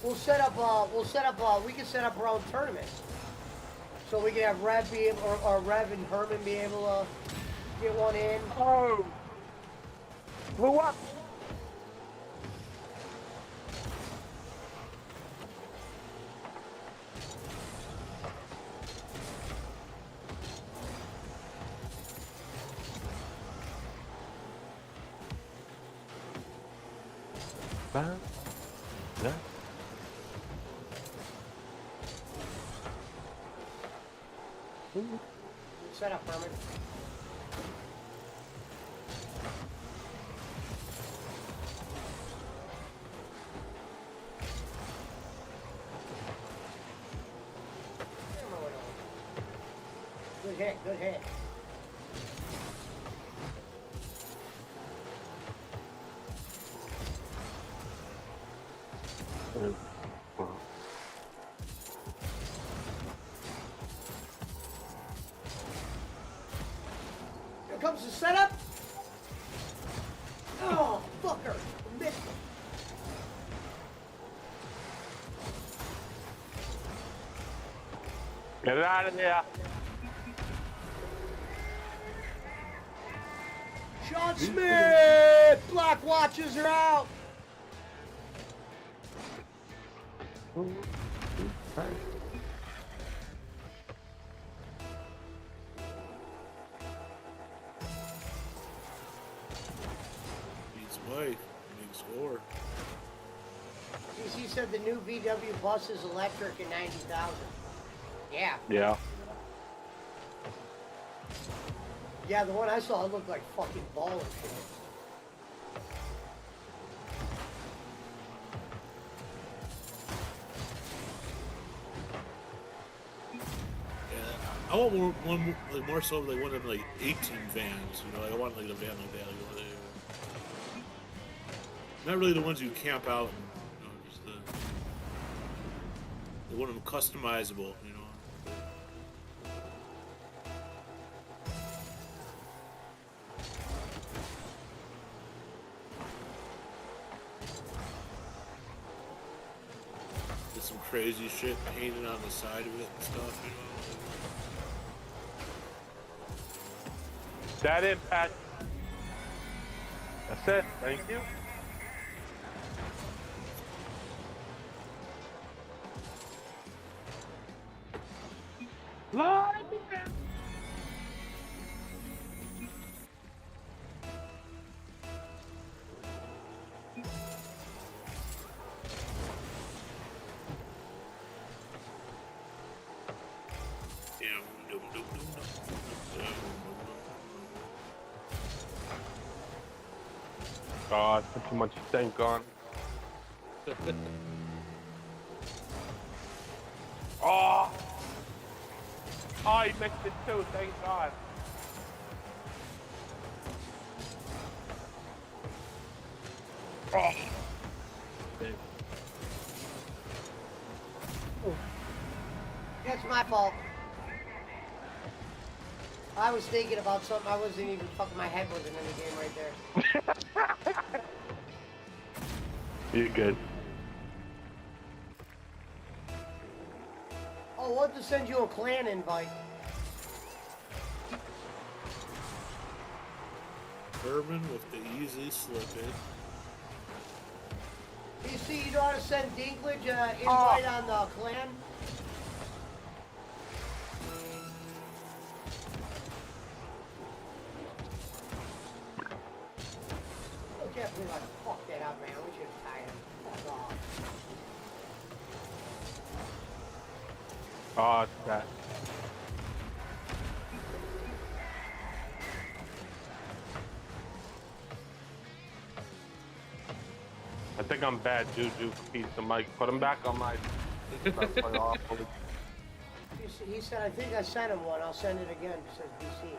we can set up our own tournaments. So we can have Rev be able, or Rev and Herman be able to get one in. Oh, blew up. Bam. Yeah. Set up, Herman. Good hit, good hit. Here comes the setup. Oh, fucker. Missed him. Get it out of there. Sean Smith! Block watches are out. Beats Mike. Big score. DC said the new VW bus is electric at 90,000. Yeah. Yeah. Yeah, the one I saw looked like fucking baller shit. I want more so like one of them like 18 vans. You know, like I want like a van like that. Like, where they, not really the ones you camp out. And, you know, just the one of them customizable. You know. Get some crazy shit painted on the side of it and stuff. You know. That impact. That's it. Thank you. Live event. Oh, I put too much stink on. Oh! Oh, he mixed it too, thank God. Oh! That's my fault. I was thinking about something I wasn't even fucking, my head wasn't in the game right there. You're good. Oh, what to send you a clan invite? Urban with the easy slippage. You see, you know how to send Dinklage invite on the clan? I can't believe I fucked that up, man. We should have tied him. Fuck off. Oh, it's that. I think I'm bad juju for pizza, Mike. Put him back on my. He said, I think I sent him one. I'll send it again. It says BC.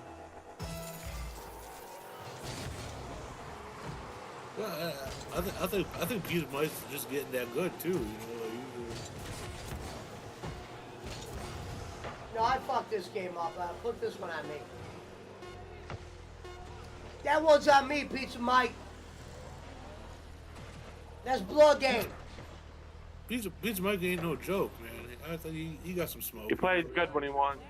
Well, I think Peter Mike's just getting that good too. You know, like, No, I fucked this game up. Put this one on me. That one's on me, Pizza Mike. That's blood game. Pizza Mike ain't no joke, man. I think he got some smoke. He plays good when he wants.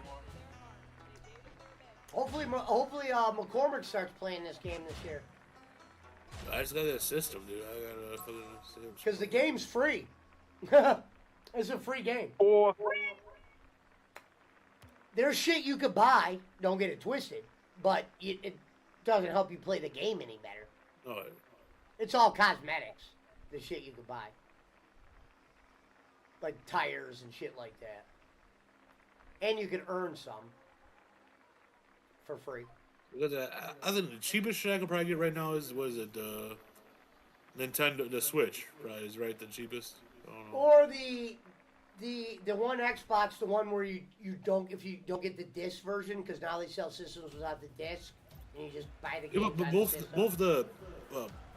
Hopefully, McCormick starts playing this game this year. I just got that system, dude. I gotta fucking see him. Because the game's free. It's a free game. Or There's shit you could buy. Don't get it twisted. But it doesn't help you play the game any better. Oh, It's all cosmetics. the shit you could buy. Like tires and shit like that. And you could earn some for free. Because I think the cheapest shit I could probably get right now is Nintendo, the Switch. Probably is right the cheapest. I don't know. Or the one Xbox, the one where you don't, if you don't get the disc version, because now they sell systems without the disc, and you just buy the game. Yeah, but both the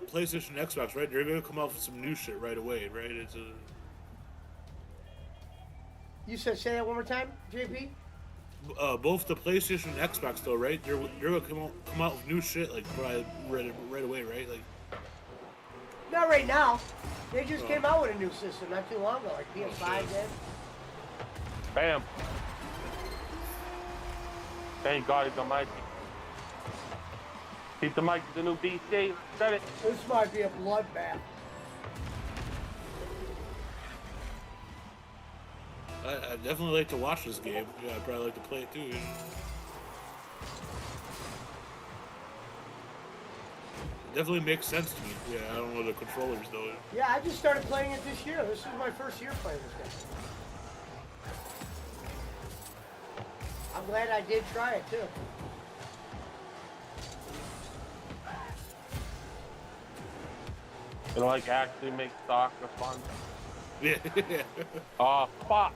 PlayStation and Xbox, right? They're gonna come out with some new shit right away, right? It's a. You said say that one more time, JP. Both the PlayStation and Xbox, though, right? They're gonna come out with new shit like right away, right? Like. Not right now. They just came out with a new system not too long ago, like PS5 did. Bam. Thank God he's almighty. Keep the mic to the new BC. Said it. This might be a bloodbath. I definitely like to watch this game. Yeah, I'd probably like to play it too. You know? It definitely makes sense to me. Yeah, I don't know the controllers though. Yeah, I just started playing it this year. This is my first year playing this game. I'm glad I did try it too. You know, like actually make soccer fun. Yeah. Oh, fuck.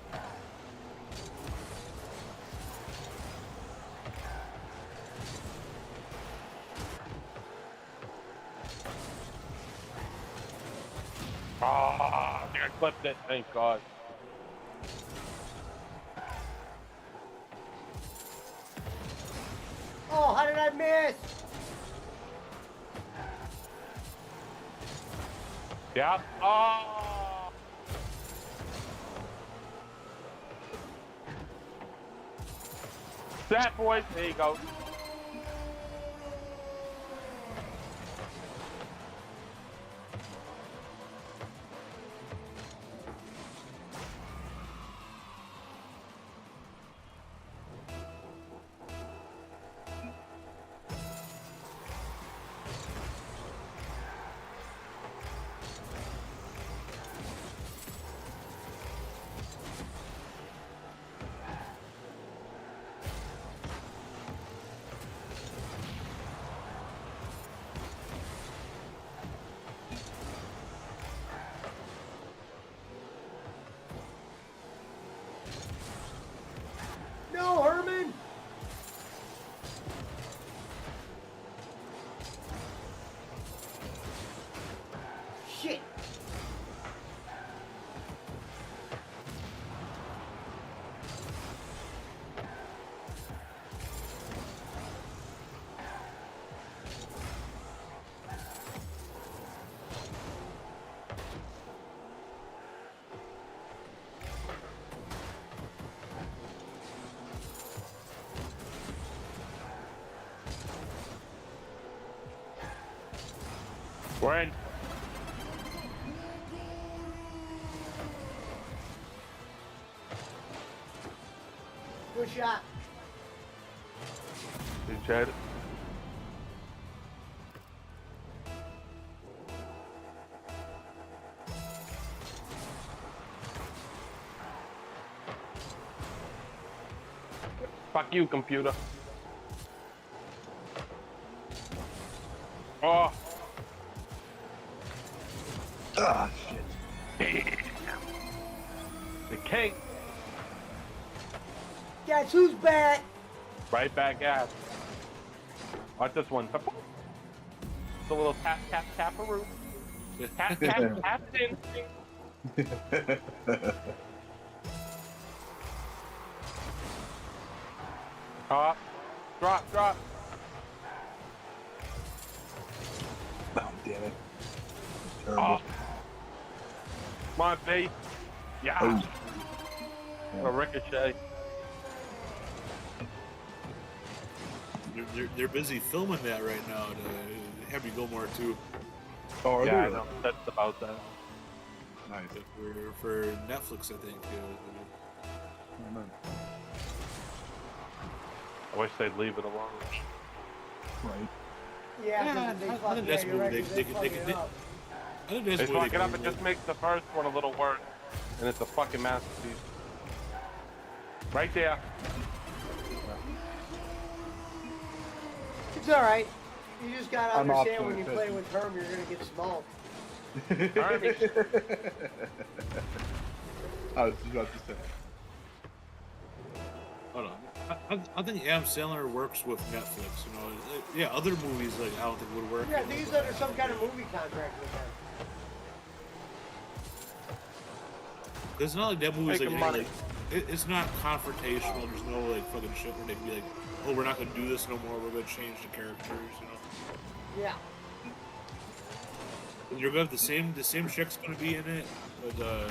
Ah, I think I clipped it. Thank God. Oh, how did I miss? Yeah. Oh. That boys. There you go. No, Herman. Shit. We're in. Good shot. Good chat. Fuck you, computer. Oh. Ah, shit. The king. Guess who's back? Right back at. Watch this one. The little tap, tap, tap-a-roo. Tap, tap, tap it in. Drop, drop. Oh, damn it. Oh. Terrible. Come on, B. Yeah. Oh. A ricochet. They're busy filming that right now to have you go more too. Oh, are Yeah, I they? know. That's about that. Nice. For Netflix, I think. Oh, man. I wish they'd leave it alone. Right. Yeah, Yeah, because they I fucking think that's you're what right, they 'cause they they can- they fucking can- up. I think that's They what fuck it up. It just makes the first one a little worse, and it's a fucking masterpiece. Right there. It's all right. You just gotta I'm understand optionally when you play pitching. with Herm, you're gonna get smoked. Army. I was just about to say. Hold on. I think Adam Sandler works with Netflix. You know, yeah. Other movies like I don't think would work. Yeah, these under some kind of movie contract with them. It's not like that movie's Making like, money. it's not confrontational. There's no like fucking shit where they can be like, oh, we're not gonna do this no more. We're gonna change the characters. You know. Yeah. And you're gonna have the same chick's gonna be in it. But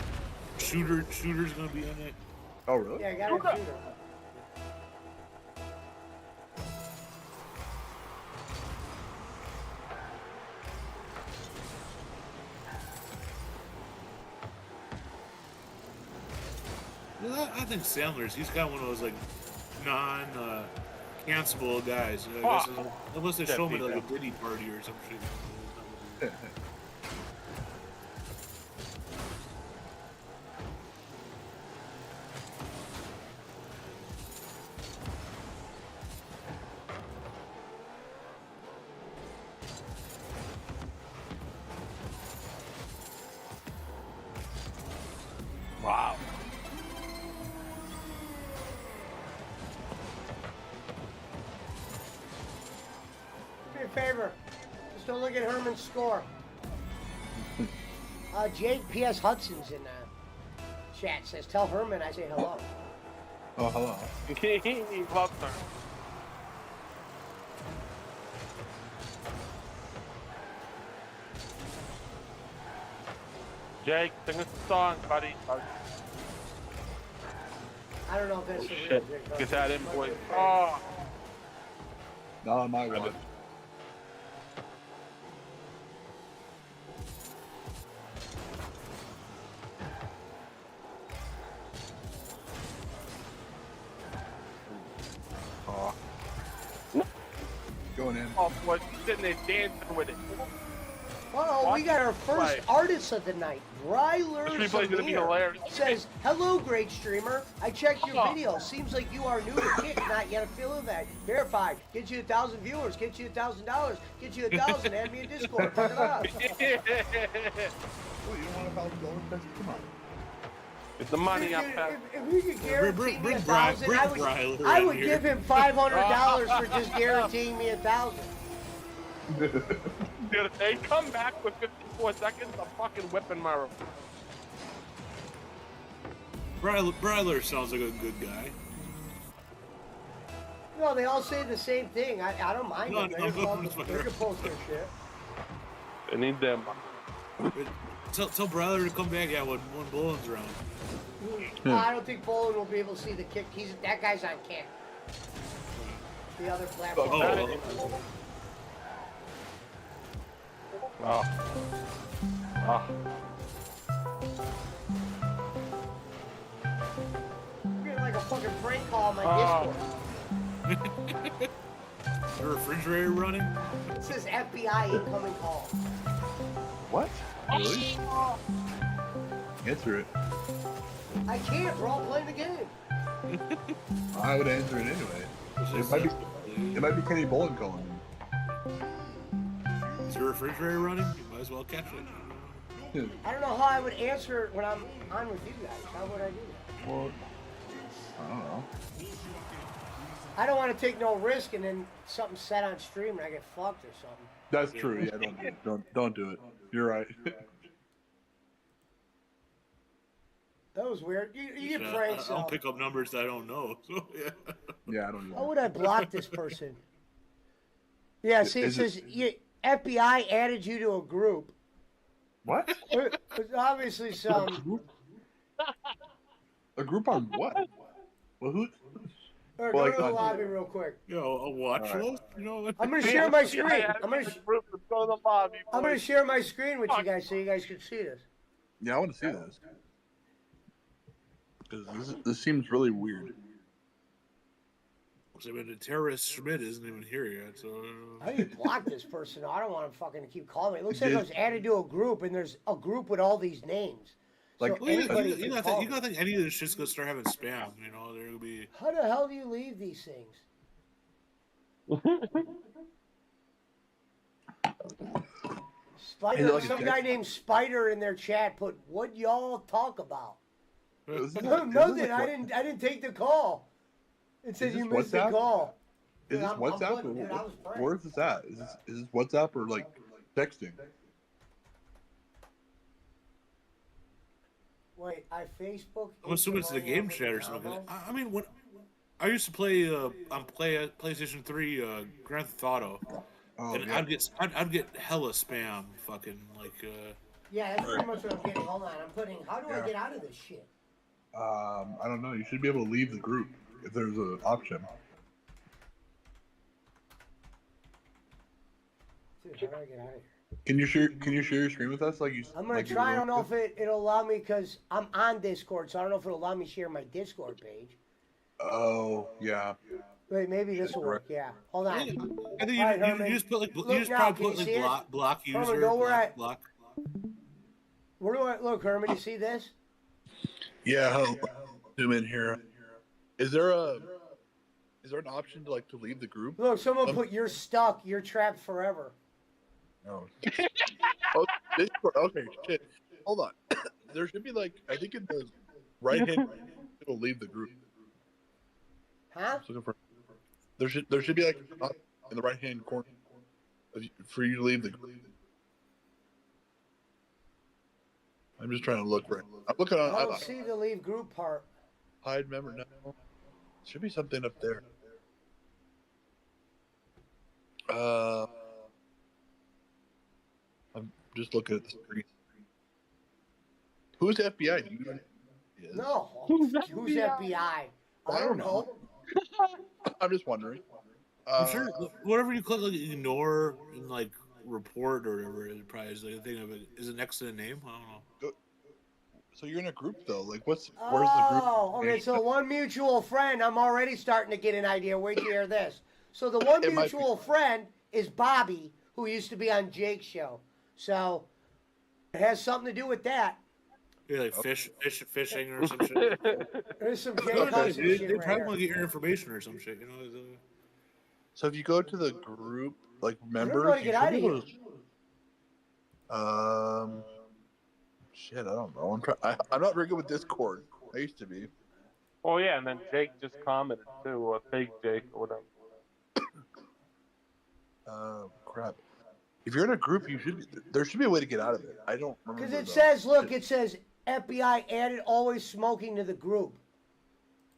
shooter's gonna be in it. Oh, really? Yeah, I got a shooter. Well, I think he's got one of those like cancelable guys. You know, I guess, unless they show him at like a Diddy party or some shit. Wow. Do me a favor. Just don't look at Herman's score. Jake P.S. Hudson's in chat. Says, tell Herman I say hello. Oh, hello. He loves her. Jake, sing us a song, buddy. I don't know if that's Oh, the real shit. Jake Get that in, Hudson. boy. Oh. Not on my watch. Oh. Going in. Oh, boy, she's sitting there dancing with it. Uh-oh, we got our first Right. artist of the night. Ryler This replay's gonna be Zamir hilarious. says, hello, great streamer. I checked your Oh. video. Seems like you are new to Kick, not yet affiliated. Verified. Get you 1,000 viewers. Get you $1,000. Get you 1,000. Add me a Discord. Fuck it up. What, you don't want $1,000? Come on. It's the money Dude, I'm paying. if he could guarantee Bring me Bri- 1,000, bring I would, Ryler I in would here. give him $500 for just guaranteeing me 1,000. Dude, if they come back with 54 seconds, I'm fucking whipping my... Bryler sounds like a good guy. No, they all say the same thing. I don't mind No, them. no, They can no, post- no, they no. can post their shit. They need them. Tell Bryler to come back. Yeah, when Bolin's around. I don't think Bolin will be able to see the Kick. That guy's on Kick. The other platform. Oh. Oh. Oh. I'm getting like a fucking prank call on my Oh. Discord. The refrigerator running. It says FBI incoming call. What? Really? Answer it. I can't. We're all playing the game. I would answer it anyway. It might be Kenny Bolin calling me. Is your refrigerator running? You might as well catch it. I don't know how I would answer it when I'm on with you guys. How would I do that? Well, I don't know. I don't want to take no risk and then something set on stream and I get fucked or something. That's true. Yeah, don't do it. You're right. That was weird. You get Yeah, pranked. I'll So. pick up numbers that I don't know. So yeah. Yeah, I don't How know. would I block this person? Yeah, see, it Is says FBI added you to a group. What? It's obviously some. A group on what? Well, who? Or Well, go like to the on- lobby real quick. Yo, a watch All right. list. You know. I'm gonna share my screen. I'm gonna Go to the lobby. I'm gonna boys. share my screen with you guys so you guys can see this. Yeah, I want to see this. Because this seems really weird. So, I mean, the terrorist Schmidt isn't even here yet, so. I need to block this person. I don't want him fucking to keep calling me. It looks like Did- I was added to a group, and there's a group with all these names. Like, So Well, anybody you can gotta call think, you me. gotta think any of this shit's gonna start having spam. You know, they're gonna be. How the hell do you leave these things? Spider, Is it like a some text? guy named Spider in their chat put, "What y'all talk about?" Is this- No, is this nothing. like I what- didn't take the call. It said Is you this missed the WhatsApp? call. Is Dude, this I'm WhatsApp putting- dude, I was or praying. where is this at? Is this WhatsApp or like texting? Wait, I Facebook. I'm assuming it's the game chat or something. 'Cause I mean, when I used to play on PlayStation 3 Grand Theft Auto, Oh, and yeah. I'd get hella spam, fucking like. Yeah, that's pretty much what I'm getting. Hold on, I'm putting. How do I Yeah. get out of this shit? I don't know. You should be able to leave the group if there's an option. Dude, how do I get out of here? Can you share your screen with us? Like you. I'm gonna like you try. I were- don't know if it'll allow me because I'm on Discord, so I don't know if it'll allow me to share my Discord page. Oh yeah. Wait, maybe this will work. Yeah, hold on. I think All right, Herman. you just put like Look you just now, probably can put you see like it? block Herman, user go where I- block. Where do I look, Herman? You see this? Yeah. I'll zoom in here. Is there an option to like to leave the group? Look, someone put "You're stuck. You're trapped forever." No. Oh, Discord. Okay, shit. Hold on. There should be like I think in the right hand it'll leave the group. Huh? Looking for. There should be like an option in the right hand corner for you to leave the group. I'm just trying to look right. I'm looking I on don't see the leave group part. hide member now. Should be something up there. I'm just looking at the screen. Who's FBI? Do you know? Yes. No. Who's Who's FBI? I don't know. I'm just wondering. I'm sure whatever you click like ignore and like report or whatever, it probably is like a thing of it. Is it next to the name? I don't know. So you're in a group though. Like, where's the group? Oh, okay. So one mutual friend. I'm already starting to get an idea. Wait to hear this. So the one It might mutual friend is Bobby, who used to be on Jake's show. So it has something to do with that. Yeah, like fishing or some shit. There's some Jake They Hudson shit probably right want to here. get your information or some shit, you know. So if you go to the group, like How do members, I get out of here? Shit, I don't know. I'm not very good with Discord. I used to be. Oh yeah, and then Jake just commented too, fake Jake or whatever. Crap. If you're in a group, there should be a way to get out of it. I don't remember. Because it though. says, look, it says FBI added always smoking to the group.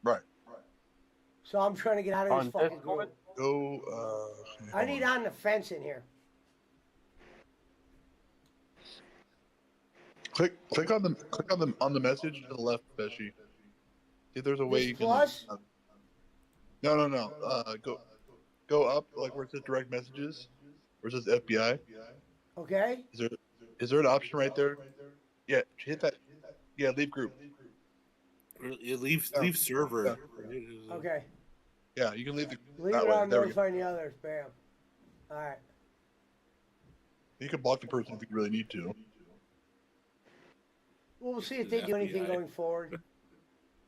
Right. So I'm trying to get out of this On fucking Discord? group. Go. I need on the fence in here. Click on the message to the left, Pesci. See if there's a way This you can. plus? No. Go up like where it says direct messages, where it says FBI. Okay. Is there an option right there? Yeah, hit that. Yeah, leave group. Leave server. Okay. Yeah, you can leave the. Leave that it way. on, There we go. notifying the others. Bam. All right. You can block the person if you really need to. Well, we'll see if they do anything going forward.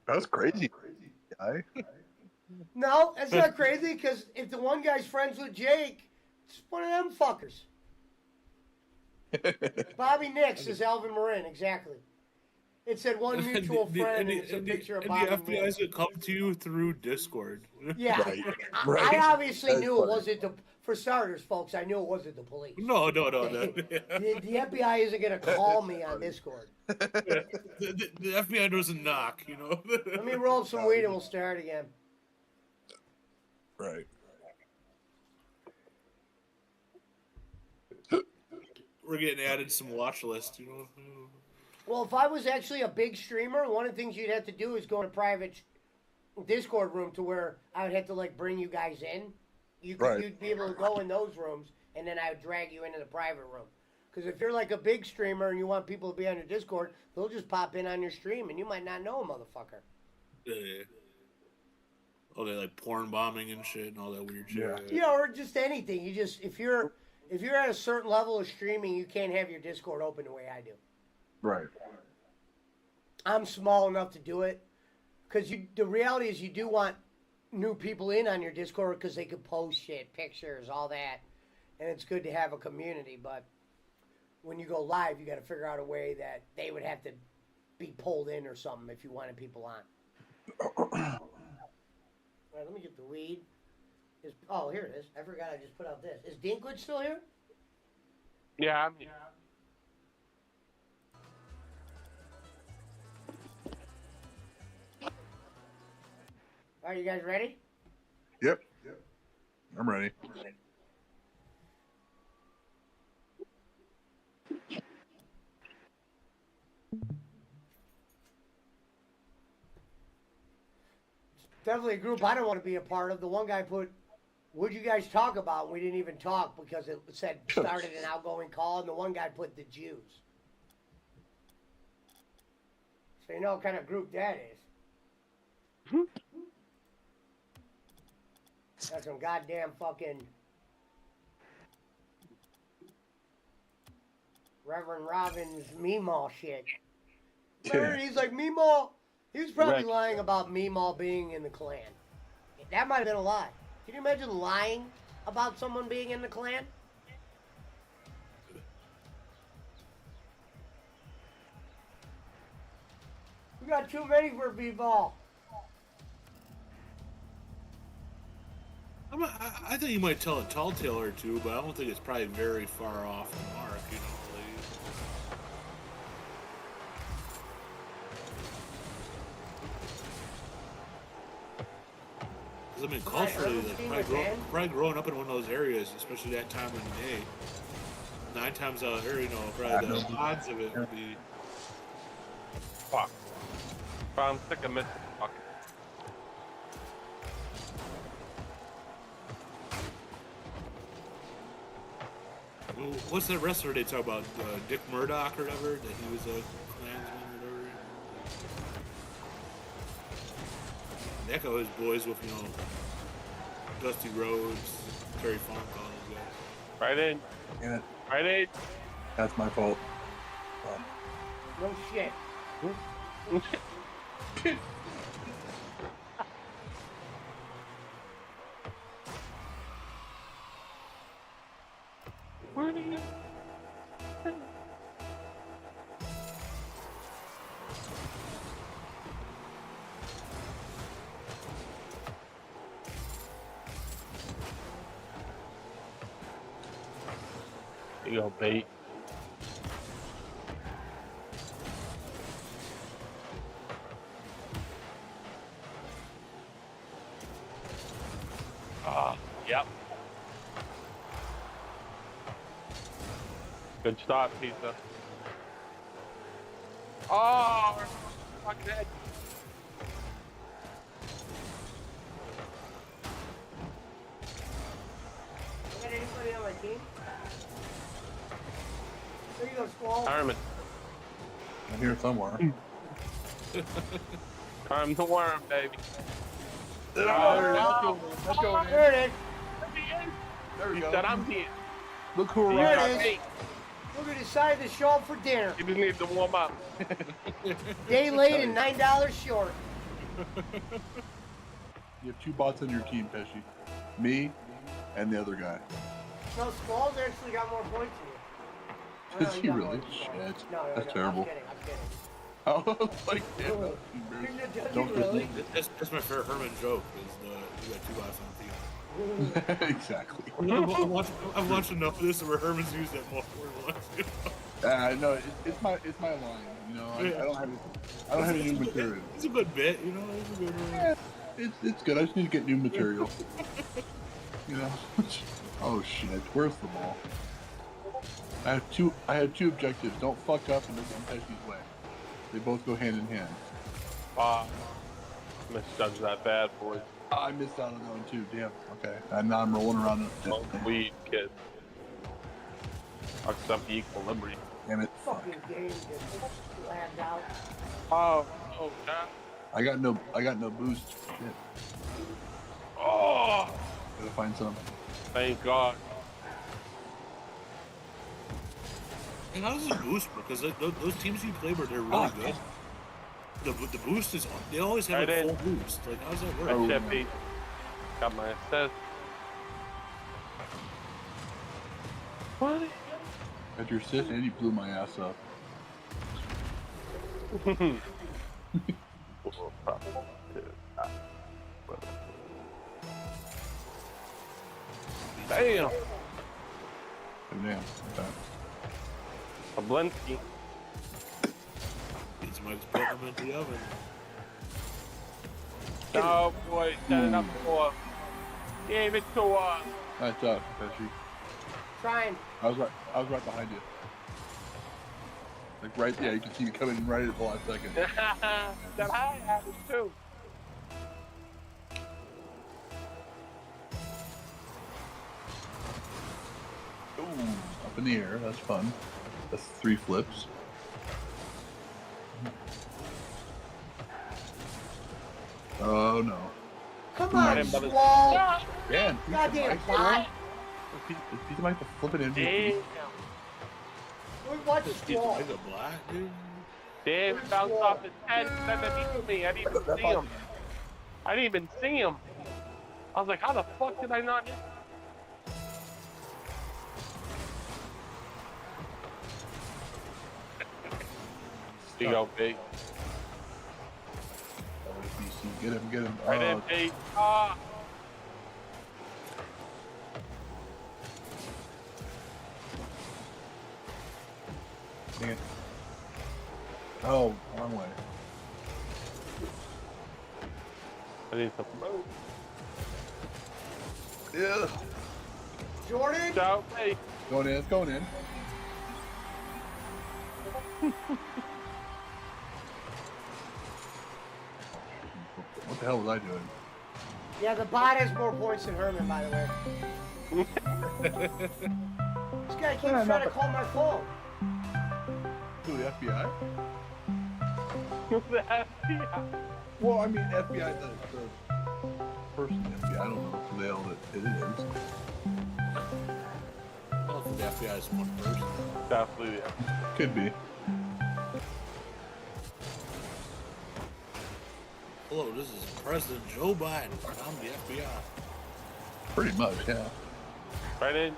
That's crazy. Guy. No, that's not crazy, because if the one guy's friends with Jake, it's one of them fuckers. Bobby Nix is Alvin Marin, exactly. It said one mutual friend, and it's a picture of Bobby the FBI's Nix. gonna come to you through Discord. Yeah, Right, I right. obviously That's knew funny. it wasn't the. For starters, folks, I knew it wasn't the police. No. The FBI isn't gonna call me on Discord. The FBI doesn't knock, you know. Let me roll some weed and we'll start again. Right. We're getting added some watch list, you know. Well, if I was actually a big streamer, one of the things you'd have to do is go in a private Discord room to where I would have to like bring you guys in. You'd be able to go in those rooms, and then I would drag you into the private room. Because if you're like a big streamer and you want people to be on your Discord, they'll just pop in on your stream, and you might not know a motherfucker. Yeah. Oh, they like porn bombing and shit and all that weird shit. Yeah, or just anything. You just if you're at a certain level of streaming, you can't have your Discord open the way I do. Right. I'm small enough to do it because the reality is you do want new people in on your Discord because they could post shit, pictures, all that, and it's good to have a community. But when you go live, you got to figure out a way that they would have to be pulled in or something if you wanted people on. All right, let me get the weed. Oh, here it is. I forgot I just put out this. Is Dinklage still here? Yeah, I'm here. All right, you guys ready? Yep. I'm ready. Definitely a group I don't want to be a part of. The one guy put, "What'd you guys talk about?" We didn't even talk because it said started an outgoing call, and the one guy put the Jews. So you know what kind of group that is. That's some goddamn fucking Reverend Robbins Meemaw shit. Remember, he's like, Meemaw. He was probably lying about Meemaw being in the Klan. That might have been a lie. Can you imagine lying about someone being in the Klan? We got too many for B-ball. I think you might tell a tall tale or two, but I don't think it's probably very far off the mark, you know. Because, I mean, culturally, like, probably growing up in one of those areas, especially that time of the day, 9 times out of here, you know, probably the odds of it would be... Fuck. I'm sick of missing fuck. What's that wrestler they talk about? Dick Murdoch or whatever? That he was a Klansman or whatever? That guy was boys with, you know, Dusty Rhodes, Terry Funk, all those guys. Right in. Damn it. Right in. That's my fault. No shit. Where do you... You go, bait. Yep. Good stop, pizza. Oh, fucking head. You got anybody on my team? There you go, Squall. Carmen. I'm here somewhere. Carmen the worm, baby. Let's go. There it is. There we He go. said I'm here. Look who He There got it is. me. We're gonna decide to show up for dinner. He just needs to warm up. Day late and $9 short. You have 2 bots on your team, Pesci. Me and the other guy. No, Squall's actually got more points than you. Does he really? Shit. No, That's terrible. I'm kidding. Oh, like, damn. Does Don't he really? That's my favorite Herman joke, is you got 2 bots on the team. Exactly. I've watched enough of this where Herman's used that more than once. No, it's my line. You know, I don't have any new material. It's a good bit, you know. It's a good one. Yeah, it's good. I just need to get new material. You know. Oh shit! Where's the ball? I have two objectives. Don't fuck up and don't get in Pesci's way. They both go hand in hand. Misjudged that bad, boy. I missed out on that one too. Damn. Okay. And now I'm rolling around. Weed, kid. Fucks up the equilibrium. Damn it. Fucking game just lagged out. Oh, God. I got no boost. Shit. Oh, Gotta find some. thank God. And how does the boost work? Because those teams you play where they're really good, the boost is they always have Right a in. full boost. Like how does that work? Right, Chippy. Got my assist. What? Got your assist and you blew my ass up. Damn. Oh, damn. Okay. A Blinsky. It's Mike's putting them into the oven. Oh boy, set it up for him. Gave it to us. Nice job, Pesci. Trying. I was right behind you. Like right, yeah, you can see me coming right at the last second. That high average too. Ooh, up in the air, that's fun. That's 3 flips. Oh no. Come Right on, in, brother. Swall. Man, Goddamn bot. Is he like the flipping MVP? Damn. Watch Just Swall. get a black dude. Damn, bounced off his head underneath me. I didn't even see him. I didn't even see him. I was like, how the fuck did I not hit? There you go, big. Get him, get him. Right in, big. Ah. Dang it. Oh, wrong way. I need some move. Yeah. Jordan. So, hey. Going in, it's going in. What the hell was I doing? Yeah, the bot has more points than Herman, by the way. This guy keeps trying to call my phone. Who, the FBI? The FBI. Well, I mean, FBI, the person in the FBI, I don't know who the hell it is. I don't think the FBI is one person. Definitely, yeah. Could be. Hello, this is President Joe Biden. I'm the FBI. Pretty much, yeah. Right in.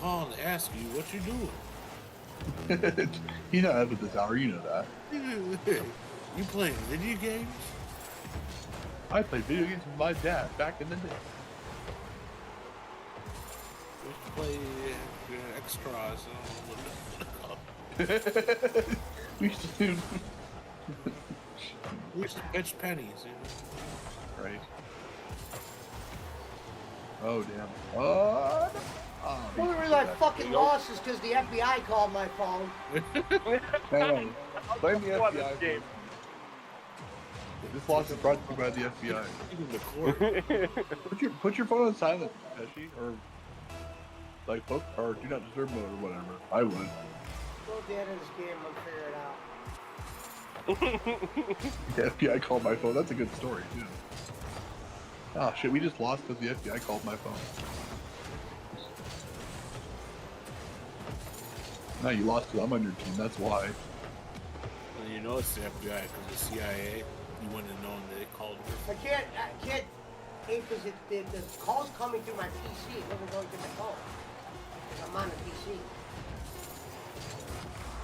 Calling to ask you what you're doing. He's not up at this hour, you know that. You playing video games? I played video games with my dad back in the day. We used to play extras. We used to do. We used to pitch pennies. You know? Right. Oh, damn. Oh, no. Oh, The only reason I fucking lost is because the FBI called my phone. Hey, blame the What FBI. this game? This loss is brought to you by the FBI. Even the court. Put your phone on silent, Pesci, or like or do not disturb mode or whatever. I would. Go to the end of this game, we'll figure it out. The FBI called my phone. That's a good story too. Oh shit, we just lost because the FBI called my phone. No, you lost because I'm on your team. That's why. And you know it's the FBI because the CIA. You wouldn't have known they called her. I can't, because the call's coming through my PC. It wasn't going through my phone. 'Cause I'm on the PC.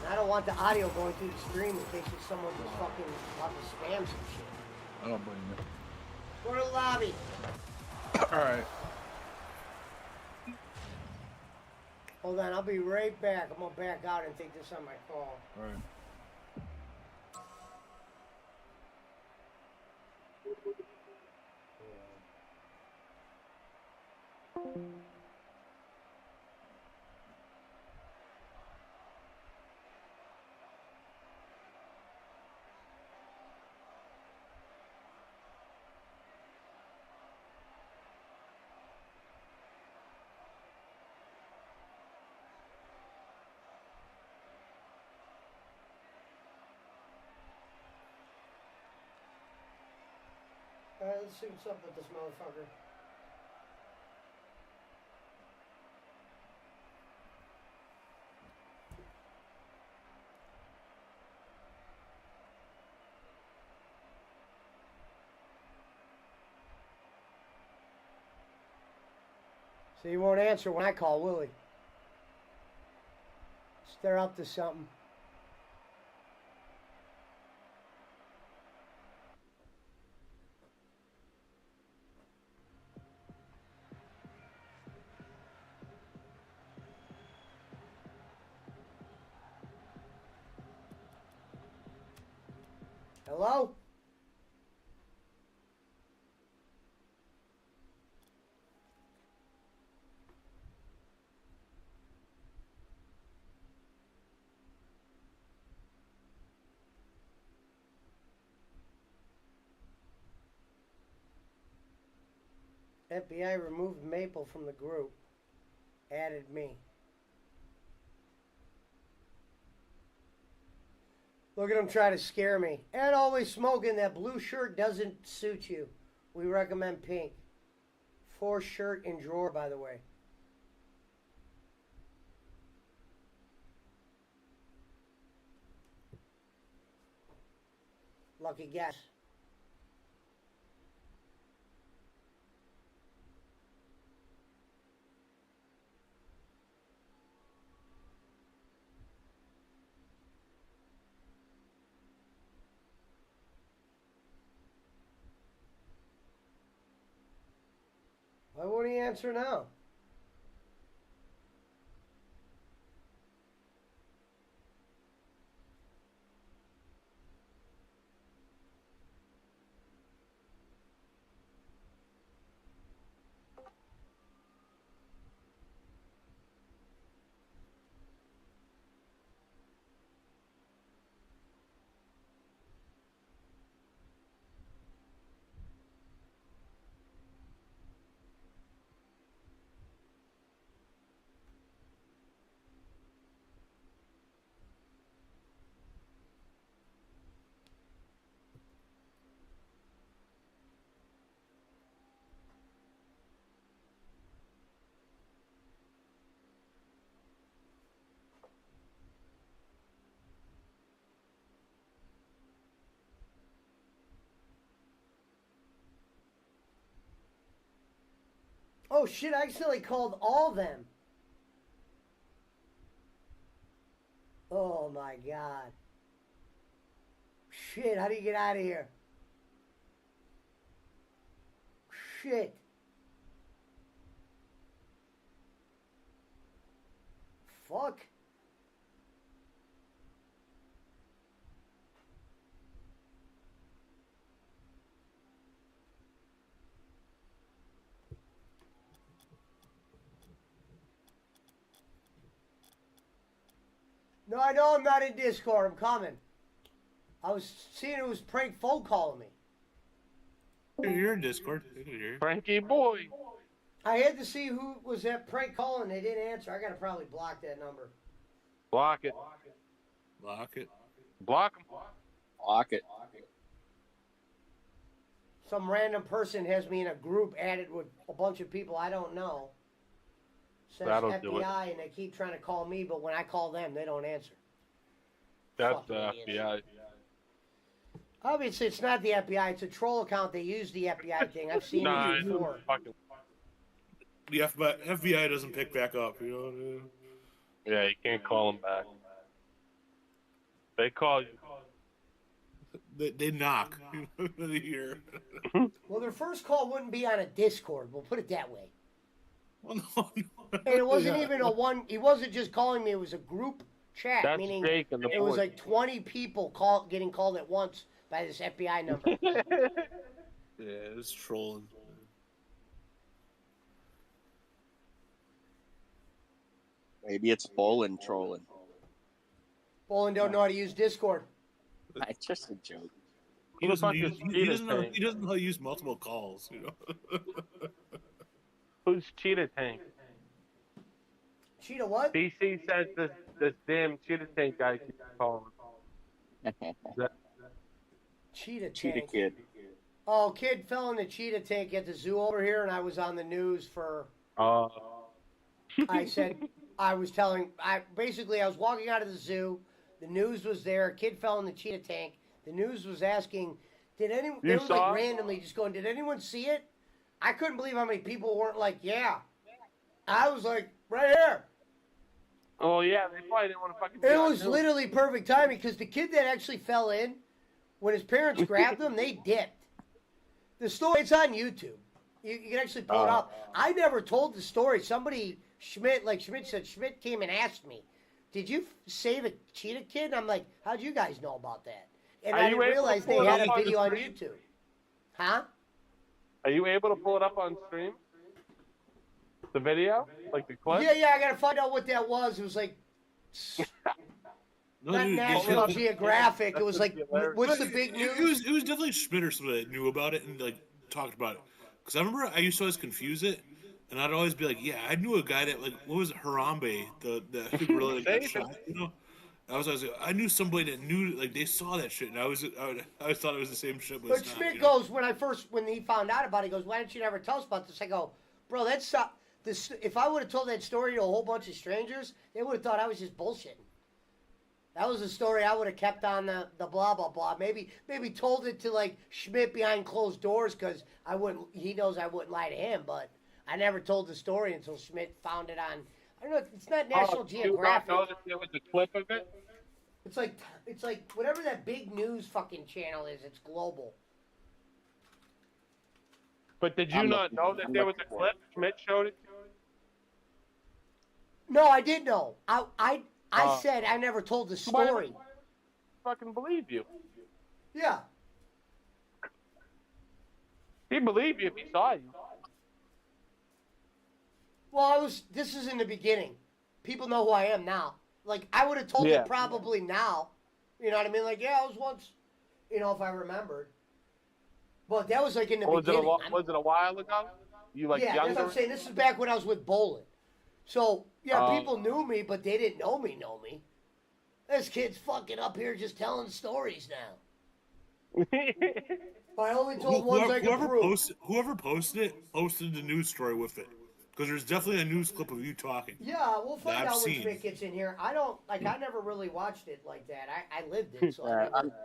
And I don't want the audio going through the stream in case it's someone just fucking about to spam some shit. I don't blame you. Go to the lobby. Alright. Hold on, I'll be right back. I'm gonna back out and take this on my phone. Alright. Alright, let's see what's up with this motherfucker. So he won't answer when I call, will he? They're up to something. Hello? FBI removed Maple from the group. Added me. Look at him try to scare me. And always smoking. That blue shirt doesn't suit you. We recommend pink. 4 shirt and drawer, by the way. Lucky guess. Why won't he answer now? Oh shit, I accidentally called all them. Oh my god. Shit, how do you get out of here? Shit. Fuck. No, I know I'm not in Discord. I'm coming. I was seeing it was prank phone calling me. You're in Discord. I can hear you. Frankie boy. I had to see who was that prank calling. They didn't answer. I gotta probably block that number. Block it. Lock it. Block him. Lock it. Some random person has me in a group added with a bunch of people I don't know. Says That'll do it. FBI, and they keep trying to call me, but when I call them, they don't answer. That's the Fucking FBI. Obviously, it's not the FBI. It's a troll account. They use the FBI thing. I've seen Nah, it it's before. fucking. The FBI doesn't pick back up. You know what I mean? Yeah, you can't call them back. They call you. They knock. They hear. Well, their first call wouldn't be on a Discord. We'll put it that way. Well, no. And it wasn't Yeah. even a one. He wasn't just calling me. It was a group chat, That's meaning Jake and the it was boys. like 20 people getting called at once by this FBI number. Yeah, it's trolling. Maybe it's Bolin trolling. Bolin don't know how to use Discord. It's just a joke. He Who the doesn't fuck use. is He Cheetah doesn't know. Tank? He doesn't know how to use multiple calls. You know. Who's Cheetah Tank? Cheetah what? DC says this damn Cheetah Tank guy keeps calling. Is that- Cheetah Cheetah Tank. Kid. Oh, kid fell in the cheetah tank at the zoo over here, and I was on the news for. I said, I was walking out of the zoo. The news was there. A kid fell in the cheetah tank. The news was asking, did anyone? You It was saw like it? randomly just going, did anyone see it? I couldn't believe how many people weren't like, yeah. I was like, right here. Oh yeah, they probably didn't want to fucking. It was literally perfect timing because the kid that actually fell in, when his parents grabbed him, they dipped. The story, it's on YouTube. You can actually pull it up. I never told the story. Somebody, Schmidt said, Schmidt came and asked me, did you save a cheetah kid? And I'm like, how'd you guys know about that? And I didn't realize they had a video on YouTube. Huh? Are you able to pull it up on stream? The video? Like the clip? Yeah, I gotta find out what that was. It was like, not National Geographic. It was like, what's the big news? It was definitely Schmidt or somebody that knew about it and like talked about it. Because I remember I used to always confuse it, and I'd always be like, "Yeah, I knew a guy that like what was it, Harambe, the gorilla that got shot." You know, I knew somebody that knew like they saw that shit, and I always thought it was the same shit. But Schmidt goes when he found out about it, he goes, "Why didn't you never tell us about this?" I go, "Bro, that's this. If I would have told that story to a whole bunch of strangers, they would have thought I was just bullshitting." That was a story I would have kept on the blah blah blah. Maybe told it to like Schmidt behind closed doors because I wouldn't. He knows I wouldn't lie to him, but I never told the story until Schmidt found it on. I don't know. It's not National Geographic. Do you not know that there was a clip of it? It's like whatever that big news fucking channel is. It's global. But did you not know that there was a clip? Schmidt showed it to you? No, I did know. I said I never told the story. Why fucking believe you? Yeah. He believed you if he saw you. Well, this is in the beginning. People know who I am now. Like, I would have told it probably now. You know what I mean? Like, yeah, I was once, if I remembered. But that was like in the beginning. Was it a while ago? You like yeah, younger? that's what I'm saying. This is back when I was with Bolin. So, yeah, people knew me, but they didn't know me. This kid's fucking up here just telling stories now. I only told ones I could prove. Whoever posted it posted the news story with it. Because there's definitely a news clip of you talking. Yeah, we'll find out when Schmidt gets in here. I never really watched it like that. I lived it, so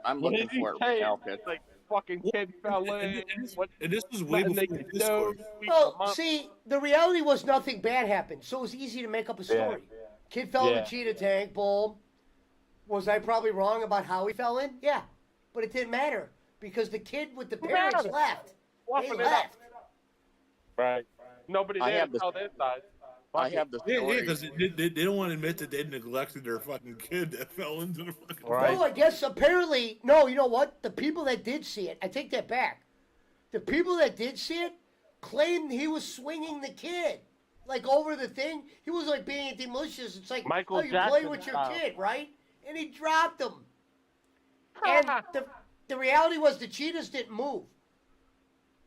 I'm looking for it right now, kid. Like, fucking kid fell in. And this was way before Discord. Well, see, the reality was nothing bad happened, so it was easy to make up a story. Yeah. Kid fell in the cheetah tank, boom. Was I probably wrong about how he fell in? Yeah. But it didn't matter, because the kid with the parents left. They left. Right. Nobody there to tell their side. I have the story. Yeah, because they don't want to admit that they neglected their fucking kid that fell into the fucking... Right. No, I guess apparently... No, you know what? The people that did see it, I take that back. The people that did see it claimed he was swinging the kid. Like, over the thing. He was, like, being anti-malicious. It's like, Michael you Jackson play with your kid, right? And he dropped him. And the reality was the cheetahs didn't move.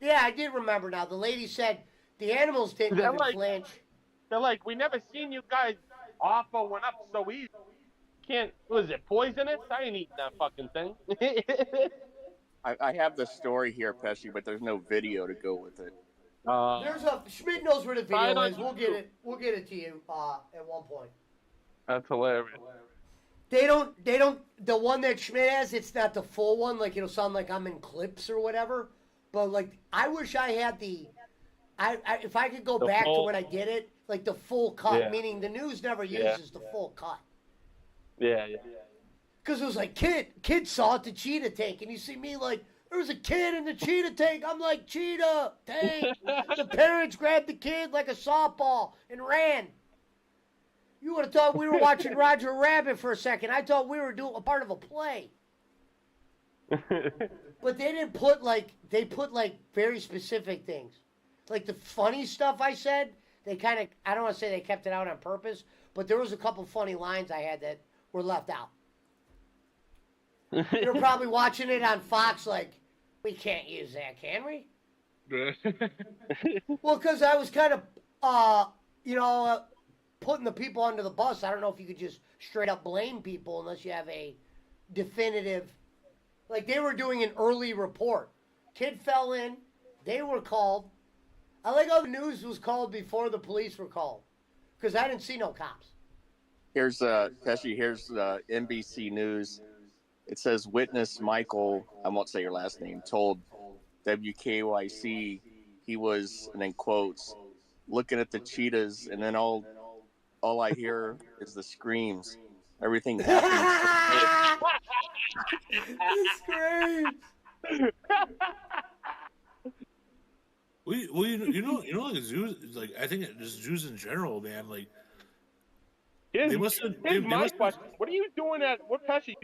Yeah, I did remember now. The lady said the animals didn't even flinch. They're like, we never seen you guys offer one up so easy. Can't, was it poisonous? I ain't eating that fucking thing. I have the story here, Pesci, but there's no video to go with it. Schmidt knows where the video is. We'll get it to you at one point. That's hilarious. They don't, the one that Schmidt has, it's not the full one. Like, it'll sound like I'm in clips or whatever. But, like, I wish I had if I could go back to when I did it, like the full cut, meaning the news never uses the full cut. Yeah. Because it was like, kid saw it, the cheetah tank, and you see me like, there was a kid in the cheetah tank. I'm like, cheetah tank. The parents grabbed the kid like a softball and ran. You would have thought we were watching Roger Rabbit for a second. I thought we were doing a part of a play. But they didn't put they put very specific things. Like the funny stuff I said, they kind of, I don't want to say they kept it out on purpose, but there was a couple funny lines I had that were left out. You're probably watching it on Fox like, we can't use that, can we? Well, because I was kind of, putting the people under the bus. I don't know if you could just straight up blame people unless you have a definitive, like they were doing an early report. Kid fell in. They were called. I like how the news was called before the police were called, because I didn't see no cops. Here's Pesci. Here's NBC News. It says witness Michael. I won't say your last name. Told WKYC he was, and in quotes, looking at the cheetahs, and then all I hear is the screams. Everything happened. The screams. Well, like zoos, like I think just zoos in general, man. Like Here's they must have. here's my question. What are you doing what Pesci?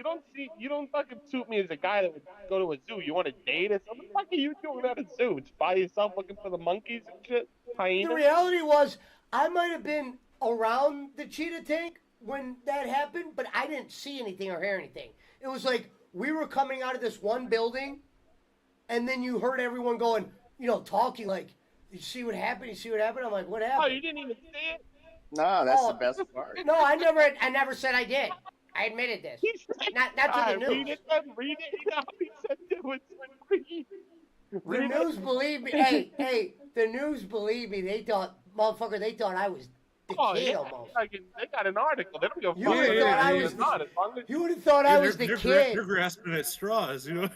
You don't fucking suit me as a guy that would go to a zoo. You want to date or something? What the fuck are you doing at a zoo? It's by yourself looking for the monkeys and shit? Hyenas? The reality was, I might have been around the cheetah tank when that happened, but I didn't see anything or hear anything. It was like we were coming out of this one building, and then you heard everyone going, talking like, "You see what happened? You see what happened?" I'm like, "What happened?" Oh, you didn't even see it? No, that's the best part. No, I never said I did. I admitted this. Not to the news. Read it. You know, he said it was The news believe me. Hey, the news believe me. They thought I was the kid almost. They got an article. They don't give a fuck. You would have thought I was. You would have thought I was the kid. They're grasping at straws, Yeah,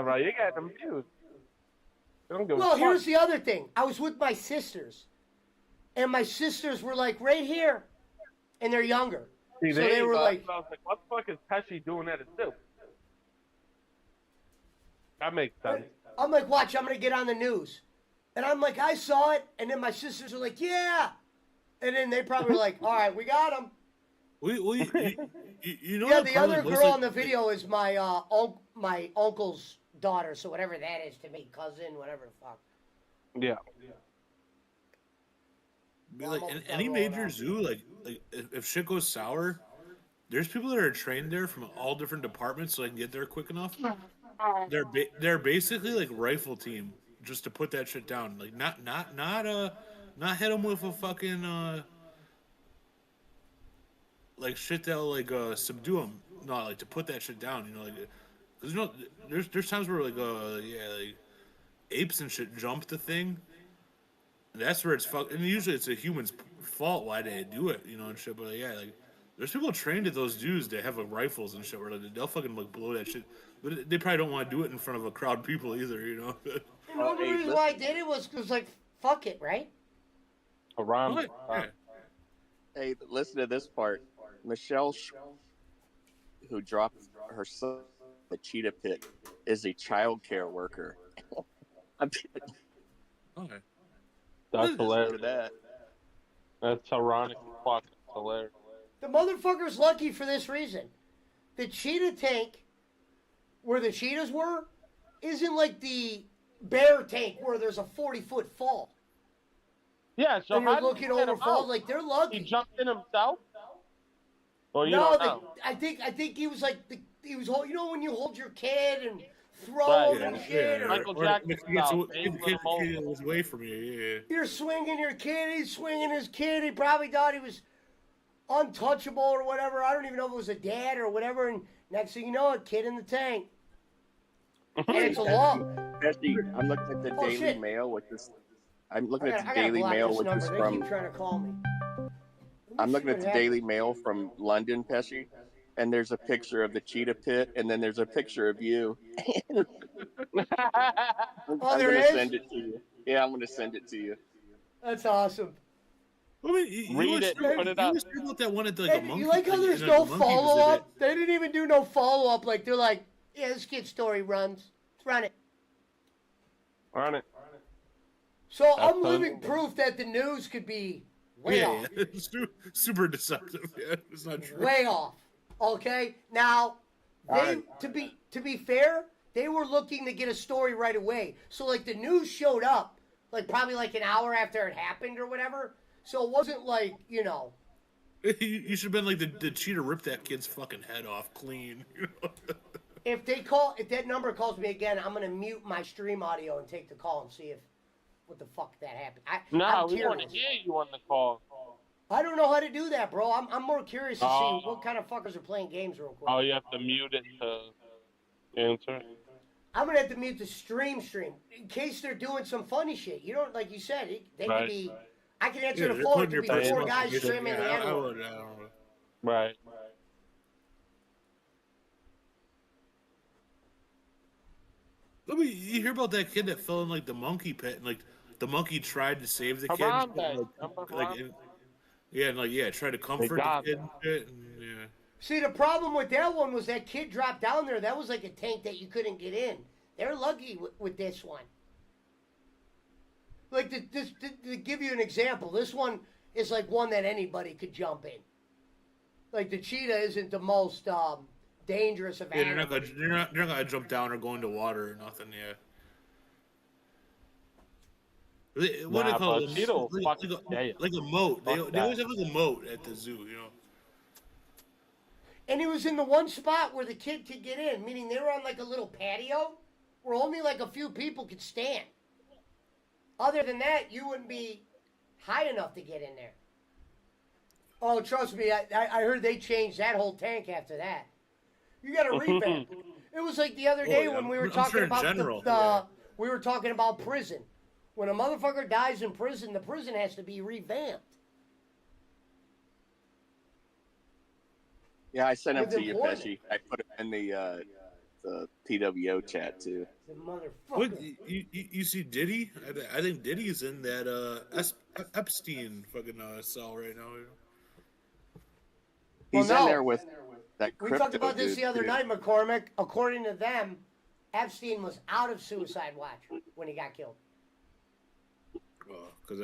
bro, you got them views. Well, here's the other thing. I was with my sisters, and my sisters were like right here, and they're younger. See, so they were like, I was like, what the fuck is Pesci doing at a zoo? That makes sense. I'm like, watch, I'm gonna get on the news, and I'm like, I saw it, and then my sisters are like, yeah, and then they probably were like, all right, we got him. You know. Yeah, the other girl on the video is my my uncle's daughter, so whatever that is to me, cousin, whatever the fuck. Yeah. Like in any major zoo, like if shit goes sour, there's people that are trained there from all different departments, so they can get there quick enough. They're basically like rifle team, just to put that shit down. Like not hit them with a fucking like shit that'll like subdue them. No, like to put that shit down. Cause there's times where like apes and shit jump the thing. And that's where it's fuck. And usually it's a human's fault why they do it, and shit. But there's people trained at those zoos that have like rifles and shit where they'll fucking like blow that shit. But they probably don't want to do it in front of a crowd of people either, The only reason why I did it was like, fuck it, right? Around. Hey, listen to this part. Michelle, who dropped her son in the cheetah pit, is a child care worker. Okay. That's hilarious. That. That's ironic. Fucking hilarious. The motherfucker's lucky for this reason. The cheetah tank, where the cheetahs were, isn't like the bear tank where there's a 40-foot fall. Yeah, so and you're looking over falls, like they're lucky. He jumped in himself? Or I think he was like he was when you hold your kid and throw him and shit. Or Michael Jackson was away from you. Yeah. You're swinging your kid. He's swinging his kid. He probably thought he was untouchable or whatever. I don't even know if it was a dad or whatever. And next thing you know, a kid in the tank. And it's a law. I'm looking at the Daily Mail with this. I'm looking at the Daily Mail, which is from. They keep trying to call me. I'm looking at the Daily Mail from London, Pesci, and there's a picture of the cheetah pit, and then there's a picture of you. Oh, I'm there gonna is? send it to you. Yeah, I'm gonna send it to you. That's awesome. I mean, Read it, put it up. About that one at like a monkey. You like how there's no follow up? They didn't even do no follow up. Like they're like, yeah, this kid's story runs. Let's run it. Run it. So I'm living proof that the news could be way off. Yeah, super deceptive. Yeah, it's not true. Way off. Okay. Now, to be fair, they were looking to get a story right away. So like the news showed up, like probably like an hour after it happened or whatever. So it wasn't like You should have been like the cheetah ripped that kid's fucking head off clean. If that number calls me again, I'm gonna mute my stream audio and take the call and see what the fuck that happened. We want to hear you on the call. I don't know how to do that, bro. I'm more curious to see what kind of fuckers are playing games real quick. Oh, you have to mute it to answer. I'm gonna have to mute the stream in case they're doing some funny shit. You don't like you said they could be. I can answer the they're phone. It putting could your be personal 4 guys information. screaming the I N-word. would. I don't know. Right. Let me. You hear about that kid that fell in like the monkey pit and like the monkey tried to save the kid. And, tried to comfort the kid and shit. And, yeah. See, the problem with that one was that kid dropped down there. That was like a tank that you couldn't get in. They're lucky with this one. Like, to give you an example, this one is like one that anybody could jump in. Like, the cheetah isn't the most dangerous of animals. They're not gonna jump down or go into water or nothing. Yeah. What do they call it? Like a moat. They always have like a moat at the zoo, you know. And it was in the one spot where the kid could get in, meaning they were on like a little patio where only like a few people could stand. Other than that, you wouldn't be high enough to get in there. Oh, trust me, I heard they changed that whole tank after that. You got to revamp. It was like the other day when we were talking about we were talking about prison. When a motherfucker dies in prison, the prison has to be revamped. Yeah, I sent him to you, Pesci. I put him in the PWO chat too. The motherfucker. What, you see Diddy? I think Diddy's in that Epstein fucking cell right now. He's in there with that crypto. We talked about this the other night, McCormick. According to them, Epstein was out of suicide watch when he got killed. Because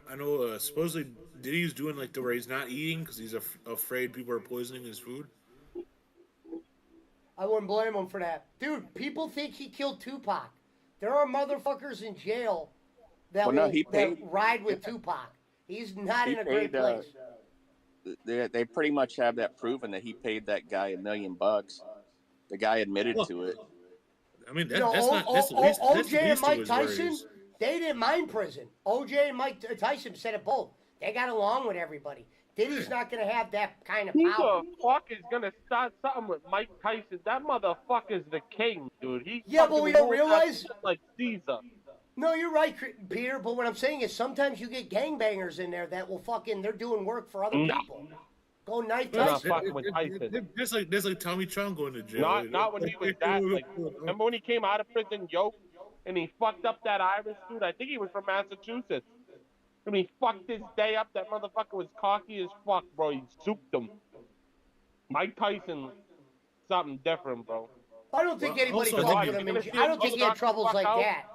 I know supposedly Diddy's doing like where he's not eating because he's afraid people are poisoning his food. I wouldn't blame him for that. Dude, people think he killed Tupac. There are motherfuckers in jail that that ride with Tupac. He's not in a great place. They pretty much have that proven that he paid that guy $1 million. The guy admitted to it. I mean, OJ and Mike Tyson, they didn't mind prison. OJ and Mike Tyson said it both. They got along with everybody. Diddy's not going to have that kind of power. Who the fuck is going to start something with Mike Tyson? That motherfucker's the king, dude. But we don't realize. Like Caesar. No, you're right, Peter. But what I'm saying is sometimes you get gangbangers in there that will they're doing work for other people. Go knife Tyson. Fucking with Tyson. There's like Tommy Chong going to jail. Not when he was that. Like, remember when he came out of prison yoked and he fucked up that Irish dude? I think he was from Massachusetts. And he fucked his day up. That motherfucker was cocky as fuck, bro. He souped him. Mike Tyson, something different, bro. I don't think anybody fucked with him. I don't think he had troubles like that.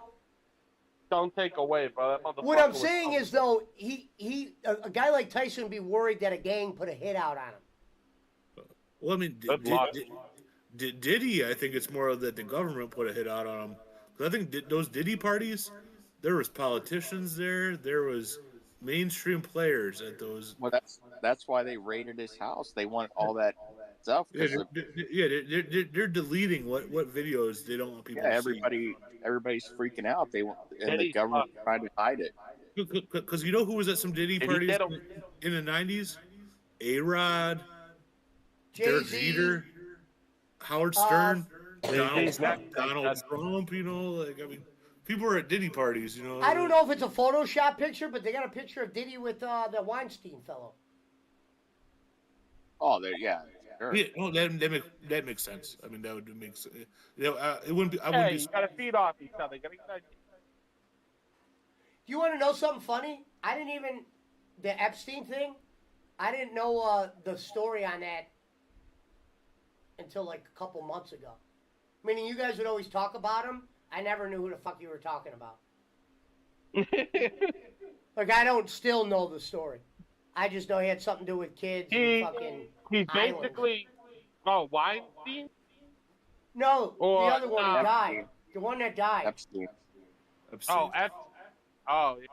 Don't take away, bro. That motherfucker. What I'm saying is, though, a guy like Tyson would be worried that a gang put a hit out on him. Well, I mean, Diddy, I think it's more that the government put a hit out on him. I think those Diddy parties, there was politicians there. There was mainstream players at those. Well, that's why they raided his house. They want all that stuff. They're deleting what videos they don't want people to see. Everybody's freaking out. And the government trying to hide it. Because you know who was at some Diddy parties in the 90s? A-Rod, Derek Jeter, Howard Stern, Donald Trump, you know, like, I mean, people are at Diddy parties, you know. I don't know if it's a Photoshop picture, but they got a picture of Diddy with the Weinstein fellow. Oh, yeah. Sure. Yeah, no, that makes sense. I mean, that would make sense. It wouldn't be. You gotta feed off each other. Do you want to know something funny? The Epstein thing, I didn't know the story on that until like a couple months ago. Meaning you guys would always talk about him. I never knew who the fuck you were talking about. Like, I don't still know the story. I just know he had something to do with kids and fucking He's basically... Oh, Weinstein? No, the other one who died. The one that died. Epstein. Oh, Oh, yeah.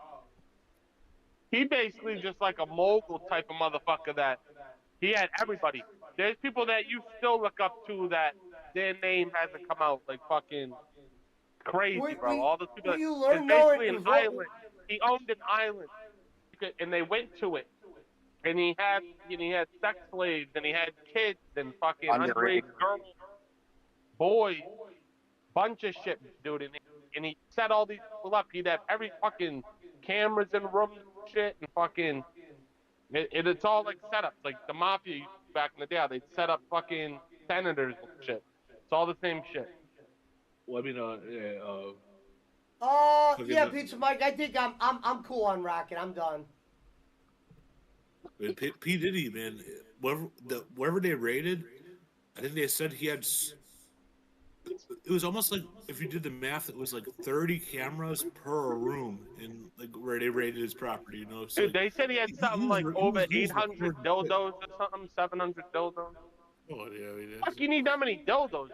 He basically just like a mogul type of motherfucker that he had everybody. There's people that you still look up to that their name hasn't come out, like fucking crazy, bro. All the people. You learn basically an island. He owned an island, and they went to it, and he had sex slaves, and he had kids, and fucking underage girls, boys, bunch of shit, dude. And he set all these people up. He'd have every fucking cameras in rooms and shit, and fucking. It's all like setups, like the mafia used to do back in the day. They'd set up fucking senators and shit. It's all the same shit. Well, I mean, yeah, Yeah, Pizza Mike. I think I'm cool on Rocket. I'm done. P Diddy, man, wherever they raided, I think they said he had. It was almost like if you did the math, it was like 30 cameras per room in like where they raided his property. You know, so Dude, they said he had something like over 800 dildos or something, 700 dildos. Oh yeah, I mean, Fuck, you need that many dildos?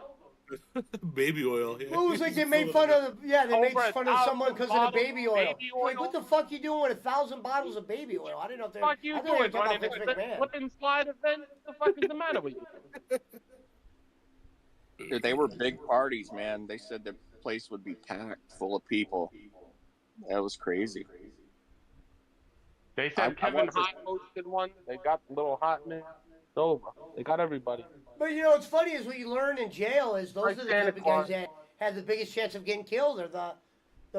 baby oil. Yeah. Well, it was like they made fun of they made Over fun of someone because of the baby oil. baby oil? Like, what the fuck you doing with 1,000 bottles of baby oil? I didn't know if they. Fuck you I thought they were doing, talking running about Vince a McMahon. slip and slide event? What the fuck is the matter with you? Dude, they were big parties, man. They said the place would be packed full of people. That was crazy. They said Kevin Hart hosted one. They got the little hot man. It's over. They got everybody. But you know what's funny is what you learn in jail is those Like are the Santa type of guys that have the biggest chance of getting killed, or the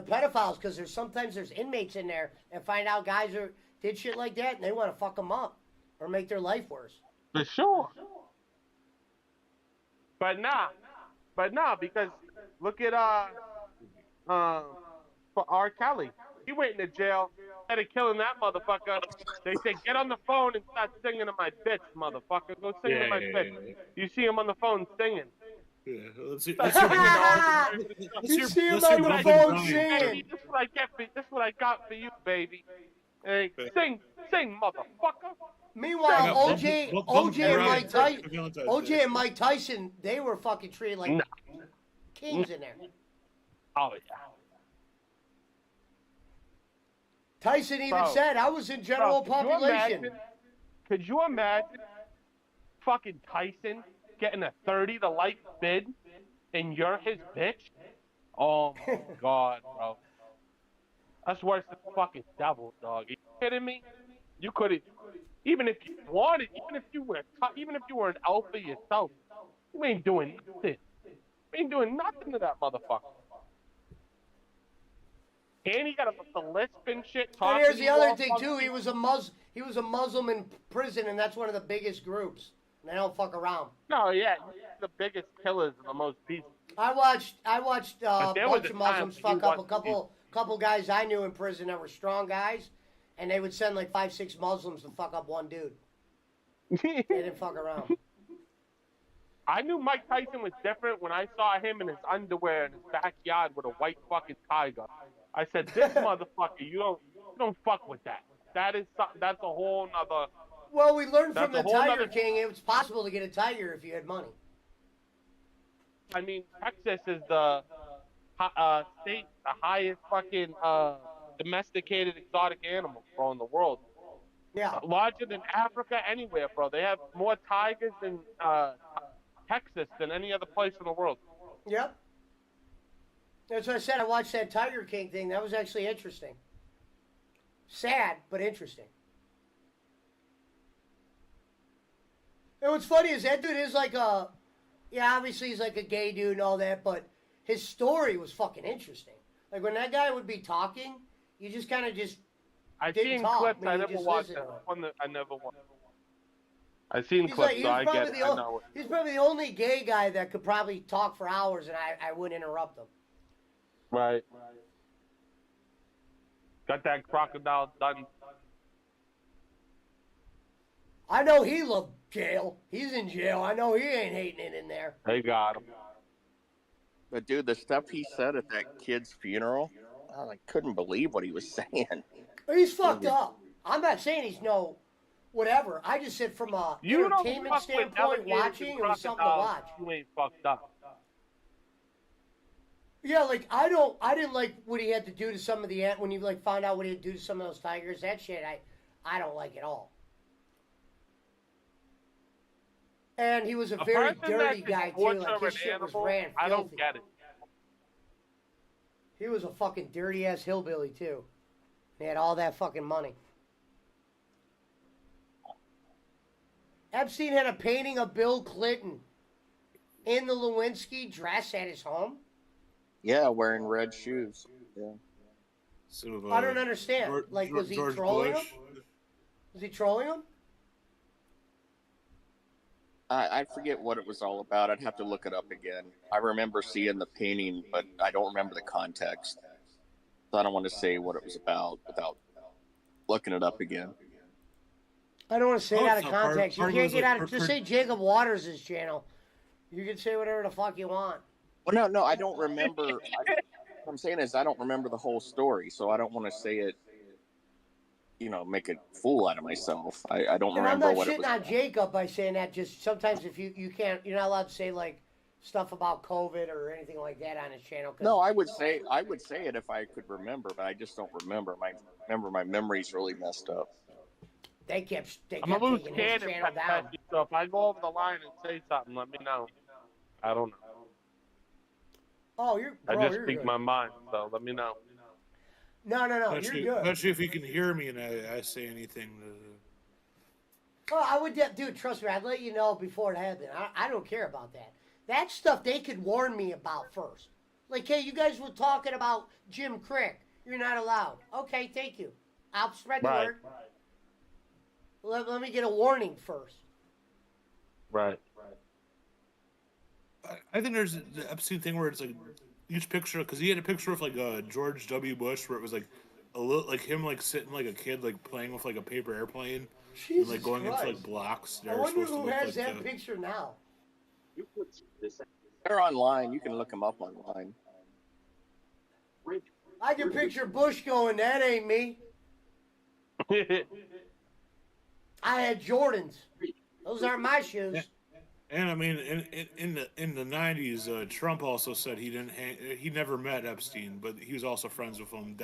pedophiles, because there's inmates in there and find out guys did shit like that and they want to fuck them up or make their life worse. For sure. But nah, because look at for R. Kelly. He went into jail. Instead of killing that motherfucker, they said, get on the phone and start singing to my bitch, motherfucker. Go sing to my bitch. You see him on the phone singing. Yeah, let's see. You see him on the phone singing. This is what I got for you, baby. Hey, sing, motherfucker. Meanwhile, OJ and Mike Tyson, they were fucking treated like kings in there. Oh yeah. Tyson even said, I was in general population. Could you imagine fucking Tyson getting a 30 to life bid and you're his bitch? Oh my God, bro. That's worse than fucking devil, dog. Are you kidding me? You couldn't, even if you wanted, even if you were an alpha yourself, you ain't doing nothing. You ain't doing nothing to that motherfucker. And he got the lisp and shit. And here's the other thing too. He was a Muslim in prison, and that's one of the biggest groups. And they don't fuck around. No, yeah, the biggest killers and the most peaceful. I watched a bunch of Muslims fuck up a couple guys I knew in prison that were strong guys, and they would send like 5-6 Muslims to fuck up one dude. They didn't fuck around. I knew Mike Tyson was different when I saw him in his underwear in his backyard with a white fucking tiger. I said, this motherfucker, you don't fuck with that. That's a whole nother. Well, we learned from the Tiger King it was possible to get a tiger if you had money. I mean, Texas is the state, the highest fucking domesticated exotic animal, bro, in the world. Yeah. Larger than Africa anywhere, bro. They have more tigers in Texas than any other place in the world. Yep. That's what I said. I watched that Tiger King thing. That was actually interesting. Sad, but interesting. And what's funny is that dude is like obviously he's like a gay dude and all that, but his story was fucking interesting. Like when that guy would be talking, you just kind of I've seen clips. I never watched that. I never watched. I've seen clips, so I get it. I know it. He's probably the only gay guy that could probably talk for hours and I wouldn't interrupt him. Right. Got that crocodile done. I know he loved jail. He's in jail. I know he ain't hating it in there. They got him. But dude, the stuff he said at that kid's funeral, I couldn't believe what he was saying. He's fucked up. I'm not saying he's no whatever. I just said from a entertainment standpoint, watching, it was something to watch. You ain't fucked up. Yeah, like I didn't like what he had to do to some of the when you like found out what he had to do to some of those tigers. That shit, I don't like at all. And he was a very dirty guy too. Like his shit was ran filthy. I don't get it. He was a fucking dirty ass hillbilly too. He had all that fucking money. Epstein had a painting of Bill Clinton in the Lewinsky dress at his home. Yeah, wearing red shoes. Yeah. So, I don't understand. Like, was he George trolling Bush. him? Was he trolling him? I forget what it was all about. I'd have to look it up again. I remember seeing the painting, but I don't remember the context. So I don't want to say what it was about without looking it up again. I don't want to say it out of it's not part- context. You part of can't his, get like, out of. Just say Jacob Waters' channel. You can say whatever the fuck you want. Well, no, I don't remember. What I'm saying is I don't remember the whole story, so I don't want to say it. Make a fool out of myself. I don't And I'm remember not what it shitting was. on Jacob by saying that. Just sometimes if you can't, you're not allowed to say like stuff about COVID or anything like that on his channel. No, I would say it if I could remember, but I just don't remember. My memory's really messed up. They kept I'm a loose taking his cannon, channel down. Pesci, so if I go over the line and say something, let me know. I don't know. Oh, I you're just speak good. my mind, so let me know. No, you're good. Especially if you can hear me and I say anything. Well, I would, dude. Trust me, I'd let you know before it happened. I don't care about that. That stuff they could warn me about first. Like, hey, you guys were talking about Jim Crick. You're not allowed. Okay, thank you. I'll spread the word. Let me get a warning first. Right. I think there's the Epstein thing where it's like each picture, because he had a picture of like George W. Bush where it was like a little like him like sitting like a kid like playing with like a paper airplane and like going Christ. into like blocks. I wonder who has that picture now. They're online. You can look them up online. I can picture Bush going, that ain't me. I had Jordans. Those aren't my shoes. And I mean, in the '90s, Trump also said he never met Epstein, but he was also friends with him.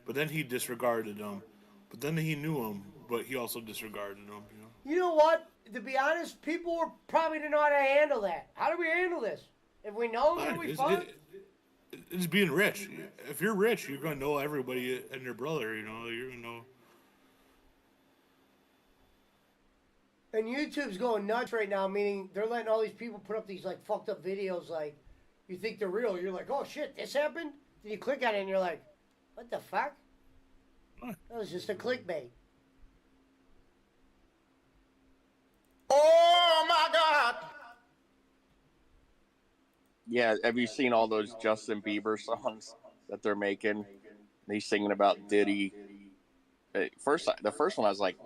But then he disregarded him. But then he knew him, but he also disregarded him. You know what? To be honest, people were probably didn't know how to handle that. How do we handle this? If we know, then we fun. It's being rich. If you're rich, you're gonna know everybody and your brother. You're gonna know. And YouTube's going nuts right now, meaning they're letting all these people put up these like fucked up videos. Like, you think they're real? You're like, oh shit, this happened. Then you click on it and you're like, what the fuck? What? That was just a clickbait. Oh my God! Yeah, have you seen all those Justin Bieber songs that they're making? He's singing about Diddy. The first one, I was like,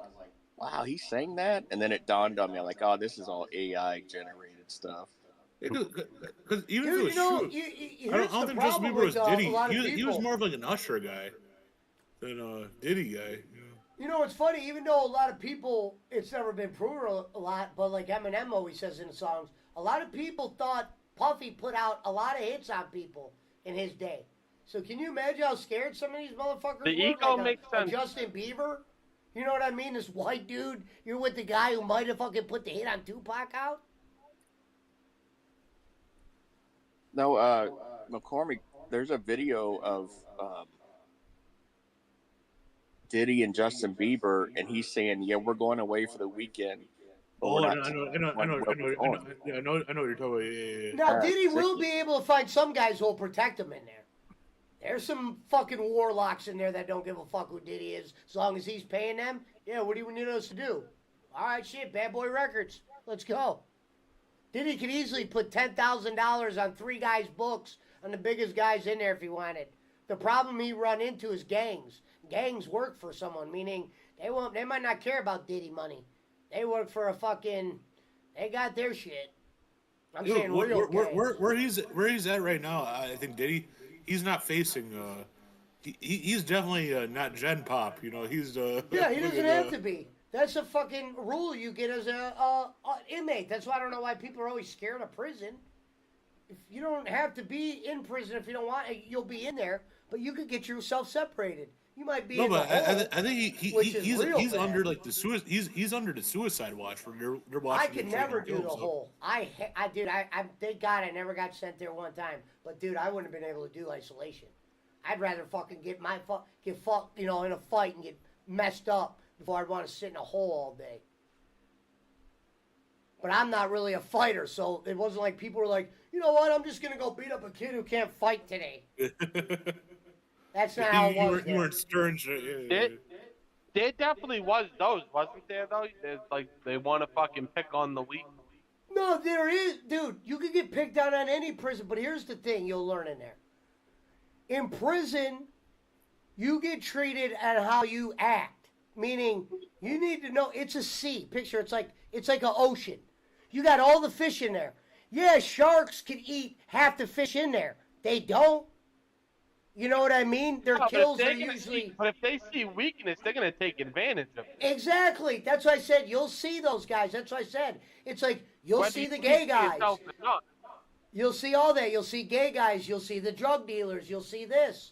wow, he sang that? And then it dawned on me, like, oh, this is all AI generated stuff. Because even Dude, if it was true, I don't think Justin Bieber was Diddy. He was more of like an Usher guy than a Diddy guy. You know, it's funny, even though a lot of people, it's never been proven a lot, but like Eminem always says in the songs, a lot of people thought Puffy put out a lot of hits on people in his day. So can you imagine how scared some of these motherfuckers The were? ego like makes sense. Justin Bieber? You know what I mean? This white dude, you're with the guy who might have fucking put the hit on Tupac out? No, McCormick, there's a video of Diddy and Justin Bieber, and he's saying, yeah, we're going away for the weekend. But Oh, we're I not know telling anyone where we're going." Yeah, I know what you're talking about. Yeah. Now, Diddy sick. will be able to find some guys who will protect him in there. There's some fucking warlocks in there that don't give a fuck who Diddy is, as long as he's paying them. Yeah, what do you need us to do? All right, shit, Bad Boy Records. Let's go. Diddy could easily put $10,000 on 3 guys' books on the biggest guys in there if he wanted. The problem he run into is gangs. Gangs work for someone, meaning they might not care about Diddy money. They work for a fucking, they got their shit. I'm Dude, saying real gangs. where he's at right now, I think Diddy, he's not facing. He's definitely not Gen Pop. He's Yeah, he doesn't have to be. That's a fucking rule you get as a inmate. That's why I don't know why people are always scared of prison. If you don't have to be in prison if you don't want, you'll be in there, but you could get yourself separated. You might be. No, in the but hole, I think he's bad. under like he's under the suicide watch where you're watching. I could never do the hole. I thank God I never got sent there one time. But dude, I wouldn't have been able to do isolation. I'd rather fucking get fucked, in a fight and get messed up before I'd want to sit in a hole all day. But I'm not really a fighter, so it wasn't like people were like, you know what? I'm just gonna go beat up a kid who can't fight today. That's not how it was. You weren't stern. There definitely was those, wasn't there? Though, there's like they want to fucking pick on the weak. No, there is, dude. You could get picked on any prison, but here's the thing: you'll learn in there. In prison, you get treated at how you act. Meaning, you need to know it's a sea. Picture it's like an ocean. You got all the fish in there. Yeah, sharks can eat half the fish in there. They don't. You know what I mean? Their kills are usually. But if they see weakness, they're gonna take advantage of it. Exactly. That's why I said you'll see those guys. That's why I said it's like you'll see the gay guys. You'll see all that. You'll see gay guys. You'll see the drug dealers. You'll see this,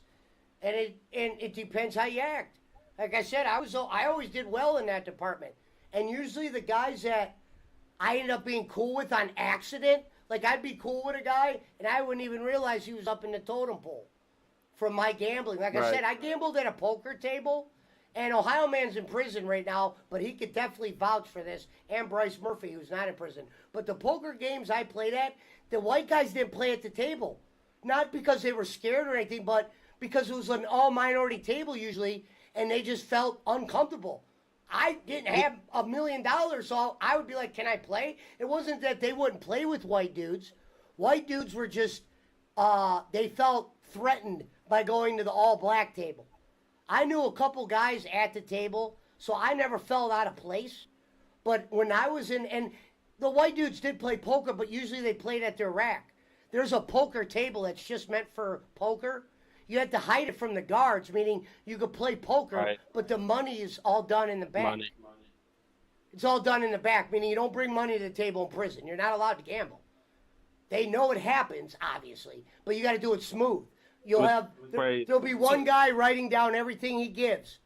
and it depends how you act. Like I said, I always did well in that department, and usually the guys that I ended up being cool with on accident, like I'd be cool with a guy, and I wouldn't even realize he was up in the totem pole from my gambling. Like I said, I gambled at a poker table, and Ohio Man's in prison right now, but he could definitely vouch for this, and Bryce Murphy, who's not in prison. But the poker games I played at, the white guys didn't play at the table. Not because they were scared or anything, but because it was an all-minority table usually, and they just felt uncomfortable. I didn't have $1 million, so I would be like, can I play? It wasn't that they wouldn't play with white dudes. White dudes were just, they felt threatened by going to the all-black table. I knew a couple guys at the table, so I never felt out of place. But when I was in, and the white dudes did play poker, but usually they played at their rack. There's a poker table that's just meant for poker. You had to hide it from the guards, meaning you could play poker, but the money is all done in the back. It's all done in the back, meaning you don't bring money to the table in prison. You're not allowed to gamble. They know it happens, obviously, but you got to do it smooth. You'll have there'll be one guy writing down everything he gives,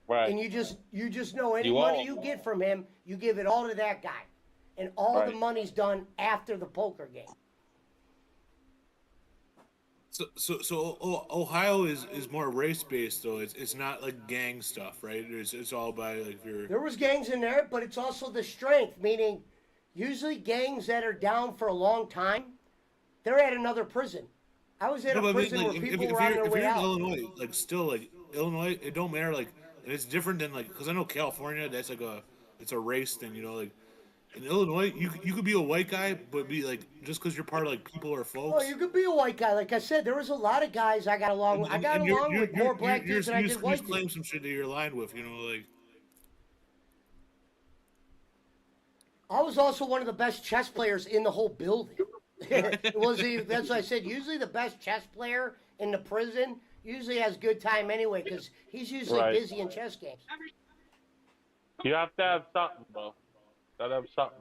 and you just know any money you get from him, you give it all to that guy, and all the money's done after the poker game. So Ohio is more race based though. It's not like gang stuff, right? It's all by like your. There was gangs in there, but it's also the strength. Meaning, usually gangs that are down for a long time, they're at another prison. I was at a prison where people were on their way out. Illinois, like still like Illinois, it don't matter. Like, and it's different than like because I know California, that's like it's a race thing, you know, like. In Illinois, you could be a white guy, but be like just because you're part of like people or folks. Oh, you could be a white guy. Like I said, there was a lot of guys I got along with. I got along with more black dudes than I did white dudes. You claim some shit that you're aligned with, you know, like. I was also one of the best chess players in the whole building. That's what I said. Usually, the best chess player in the prison usually has good time anyway because he's usually busy in chess games. You have to have something, bro. Gotta have something.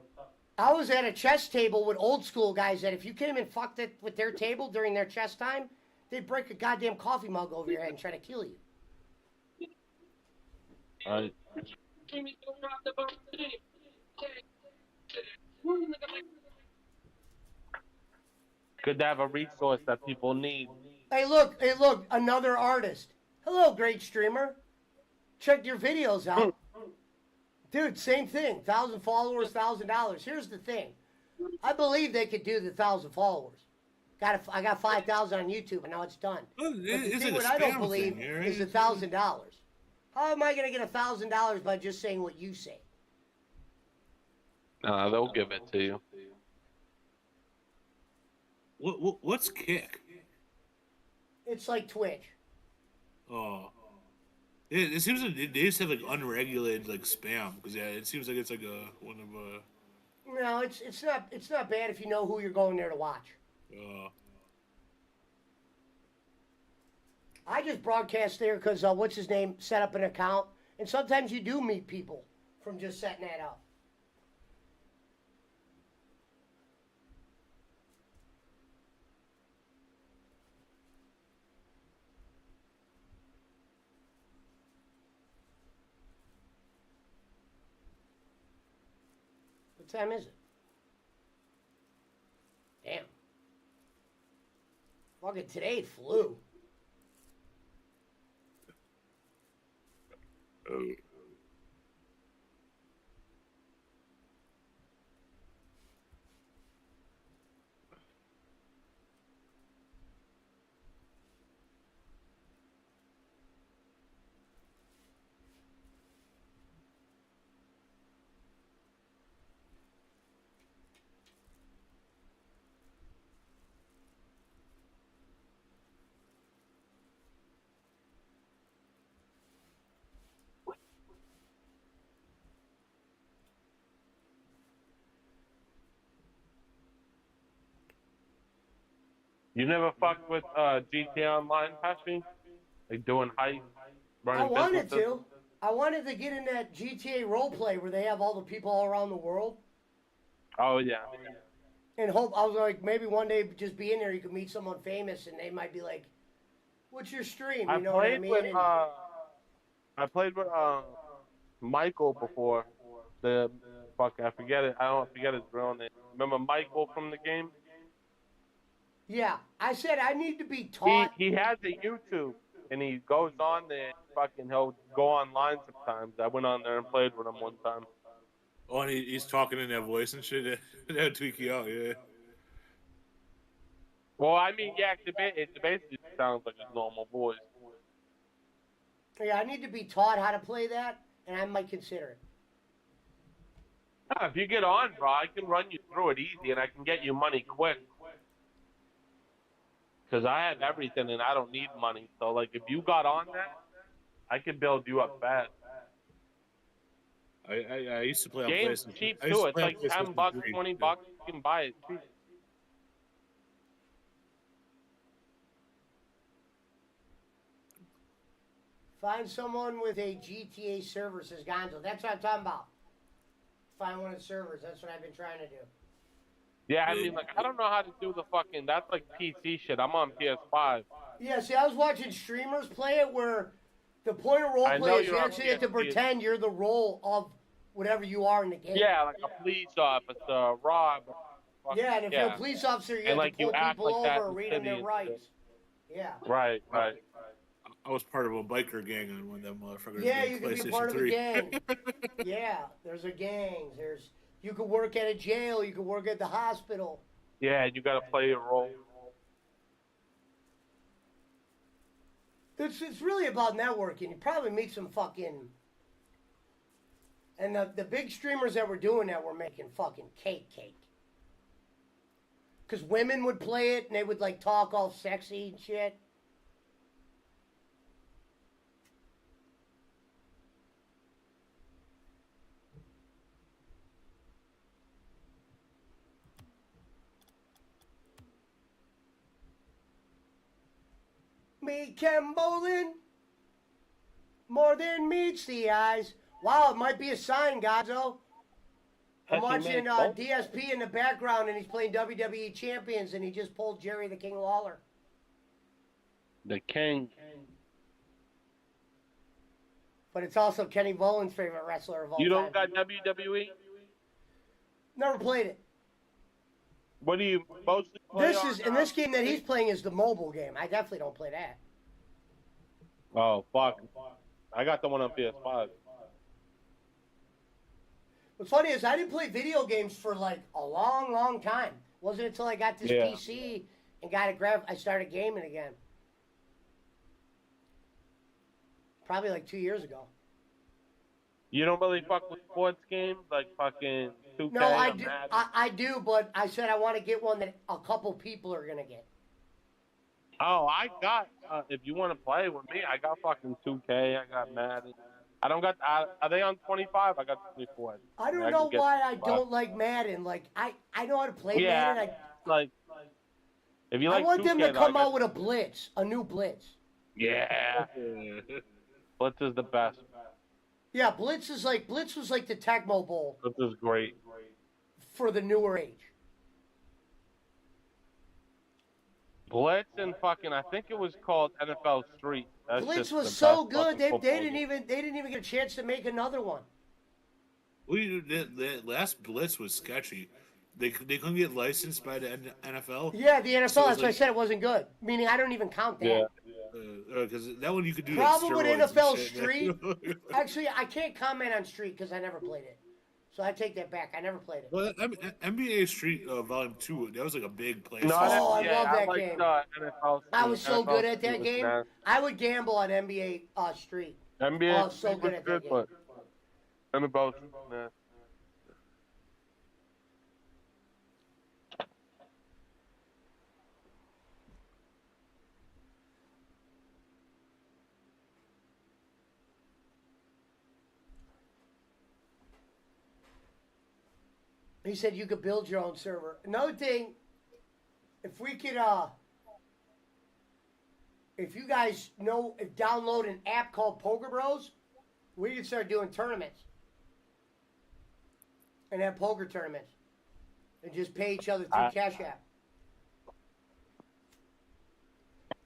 I was at a chess table with old school guys that if you came and fucked it with their table during their chess time, they'd break a goddamn coffee mug over your head and try to kill you. Right. Good to have a resource that people need. Hey, look, another artist. Hello, great streamer. Check your videos out. Dude, same thing. 1,000 followers, $1,000. Here's the thing. I believe they could do the 1,000 followers. I got 5,000 on YouTube, and now it's done. Well, but the thing what I don't believe is $1,000. How am I going to get $1,000 by just saying what you say? They'll give it to you. What's Kick? It's like Twitch. Oh. It seems like they just have like unregulated like spam because it seems like it's like one of No, it's not bad if you know who you're going there to watch. I just broadcast there because what's his name set up an account, and sometimes you do meet people from just setting that up. What time is it? Damn. Fucking today it flew. You never fucked with GTA Online, Pesci? Like doing heists, I running wanted businesses? to. I wanted to get in that GTA roleplay where they have all the people all around the world. Oh yeah. And hope I was like, maybe one day just be in there, you could meet someone famous, and they might be like, "What's your stream?" I You know what I played mean? with And, I played with Michael before. The fuck I forget it. I don't forget his real name. Remember Michael from the game? yeah, I said I need to be He taught. he has a YouTube and he goes on there. Fucking he'll go online sometimes. I went on there and played with him one time. Oh, and he's talking in that voice and shit. That'll tweak you out, yeah. Well, I mean, yeah, it basically sounds like his normal voice. Yeah, I need to be taught how to play that, and I might consider it. Yeah, if you get on, bro, I can run you through it easy and I can get you money quick. Because I have everything and I don't need money. So, like, if you got on that, I can build you up fast. I used to play on Game's PlayStation. cheap, I used too. to It's play on like PlayStation $10, 3, $20. yeah. You can buy it cheap. Find someone with a GTA server, says Gonzo. That's what I'm talking about. Find one of the servers. That's what I've been trying to do. Yeah, I mean, like, I don't know how to do the fucking, that's like PC shit. I'm on PS5. Yeah, see, I was watching streamers play it where the point of role I play know is you you're on actually have to PSP. pretend you're the role of whatever you are in the game. Yeah, like a police officer, rob. Yeah, and if you're a police officer, you have like, to pull you act people like that over, in read them city their and rights. shit. Yeah. Right. I was part of a biker gang on one of them motherfuckers. Yeah, on you can be PlayStation part of a 3. gang. Yeah, there's a gangs. You could work at a jail. You could work at the hospital. Yeah, and you gotta play your role. It's really about networking. You probably meet some fucking. And the big streamers that were doing that were making fucking cake. Because women would play it and they would like talk all sexy and shit. Me can Bolin more than meets the eyes. Wow, it might be a sign, Gonzo. I'm watching DSP in the background, and he's playing WWE Champions, and he just pulled Jerry the King Lawler. The King. But it's also Kenny Bolin's favorite wrestler of all time. You don't got WWE? Never played it. What do you mostly play on, this game that he's playing is the mobile game. I definitely don't play that. Oh, fuck. I got the one on PS5. What's funny is I didn't play video games for like a long time. Wasn't until I got this PC and I started gaming again. Probably like 2 years ago. You don't really fuck with sports games like fucking 2K? No, I do. I do, but I said I want to get one that a couple people are gonna get. Oh, I got. If you want to play with me, I got fucking 2K. I got Madden. I don't got. Are they on 25? I got 24. I don't know why I don't like Madden. Like I know how to play Madden. Like if you like. I want 2K, them to come out with a blitz, a new blitz. Yeah. Blitz is the best. Yeah, Blitz was like the Tecmo Bowl. Blitz is great. For the newer age. Blitz and fucking, I think it was called NFL Street. That's Blitz just was the so best good. They fucking didn't even get a chance to make another one. The last Blitz was sketchy. They couldn't get licensed by the NFL. Yeah, the NFL. So That's why I said it wasn't good. Meaning I don't even count that. Yeah. Because that one you could do. Problem with steroids and NFL shit, Street. Actually, I can't comment on Street because I never played it. So I take that back. I never played it. Well, NBA Street Volume 2, that was like a big place. I love that like, game. NFL Street. I was so NFL good at that Street was game. nasty. I would gamble on NBA Street. NBA I was so Street good was at that game. but NFL Street was nasty. He said you could build your own server. Another thing, if we could if you guys download an app called Poker Bros, we can start doing tournaments and have poker tournaments and just pay each other through Cash App.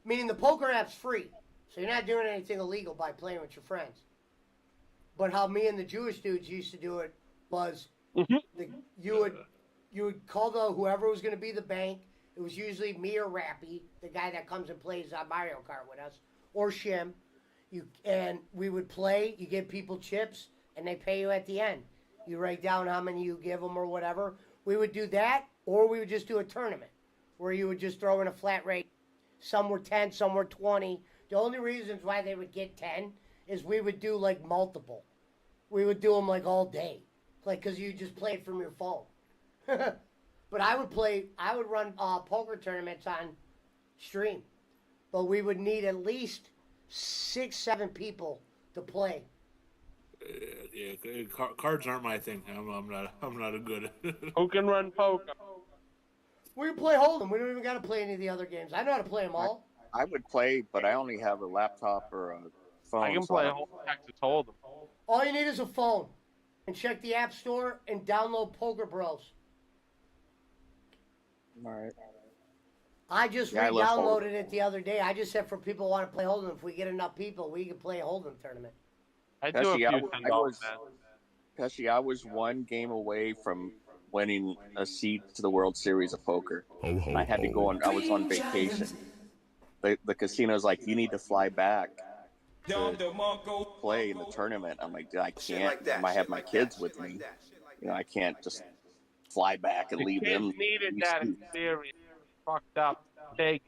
Meaning the poker app's free, so you're not doing anything illegal by playing with your friends. But how me and the Jewish dudes used to do it was you would call whoever was going to be the bank. It was usually me or Rappy, the guy that comes and plays Mario Kart with us, or Shim. And we would play. You give people chips, and they pay you at the end. You write down how many you give them or whatever. We would do that, or we would just do a tournament where you would just throw in a flat rate. Some were 10, some were 20. The only reasons why they would get 10 is we would do like multiple. We would do them like all day, like because you just play it from your phone. But I would run poker tournaments on stream, but we would need at least 6, 7 people to play. Cards aren't my thing. I'm not a good. Who can run poker? We can play Hold'em. We don't even got to play any of the other games. I know how to play them all. I would play, but I only have a laptop or a phone. I can play Texas Hold'em. All you need is a phone, and check the App Store and download Poker Bros. All right. I just re-downloaded it the other day. I just said for people who want to play Hold'em, if we get enough people, we can play a Hold'em tournament. I do a few $10. Pesci, I was one game away from winning a seat to the World Series of Poker. I had to go on. I was on vacation. The casino's like, you need to fly back to play in the tournament. I'm like, I can't. I might have my kids with me. I can't just fly back and leave them. Kids needed that experience. Fucked up. Kids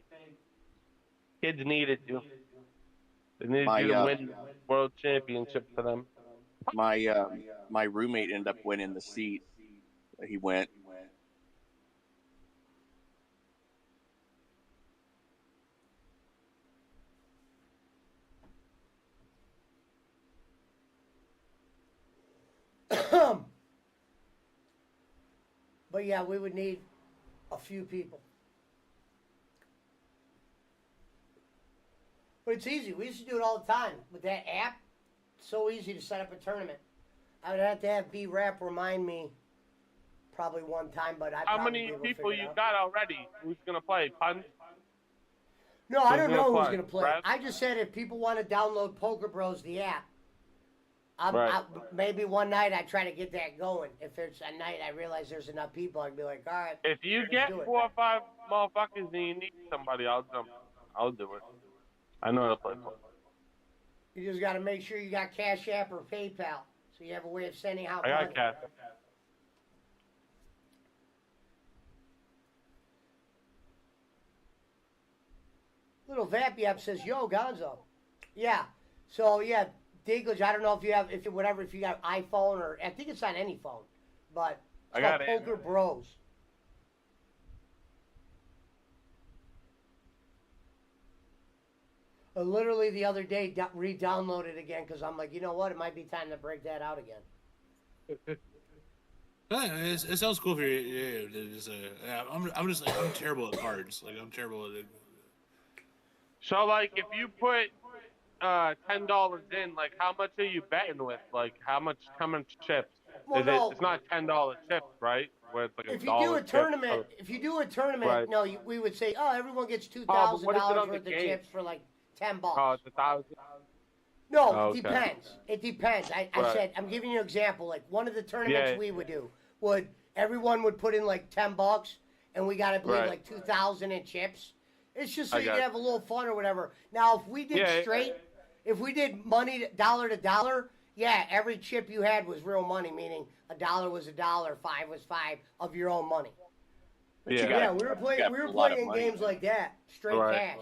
needed you. They needed you to win the world championship for them. My roommate ended up winning the seat. He went. But yeah, we would need a few people. But it's easy. We used to do it all the time. With that app, it's so easy to set up a tournament. I would have to have B-Rap remind me probably one time, but How many people you got already? Who's going to play? Punch? No, I don't know who's going to play. I just said if people want to download Poker Bros, the app, maybe one night I try to get that going. If there's a night I realize there's enough people, I'd be like, all right. If you get 4 or 5 motherfuckers and you need somebody, I'll jump. I'll do it. I know how to play poker. You just got to make sure you got Cash App or PayPal, so you have a way of sending out money. I money. got Cash App. Little Vappy app says, yo, Gonzo. Yeah. So, yeah, Dinklage, I don't know if you have, if you got iPhone or, I think it's on any phone, but it's called Poker Bros. Literally the other day, re-downloaded again because I'm like, you know what? It might be time to break that out again. It sounds cool for you. I'm terrible at cards. Like I'm terrible at it. So like, if you put $10 in, like how much are you betting with? Like how much chips? Well, it's not $10 chips, right? Where it's like if you do a tournament, right. no, we would say, oh, everyone gets $2,000 worth of chips for like $10. Oh, it's $1,000. No, it depends. It depends. I said, I'm giving you an example. Like one of the tournaments we would do everyone would put in like $10, and we got to believe like 2,000 in chips. It's just so you can have a little fun or whatever. Now, if we did if we did money dollar to dollar, every chip you had was real money, meaning $1 was $1, 5 was 5 of your own money. We were playing games like that, straight cash.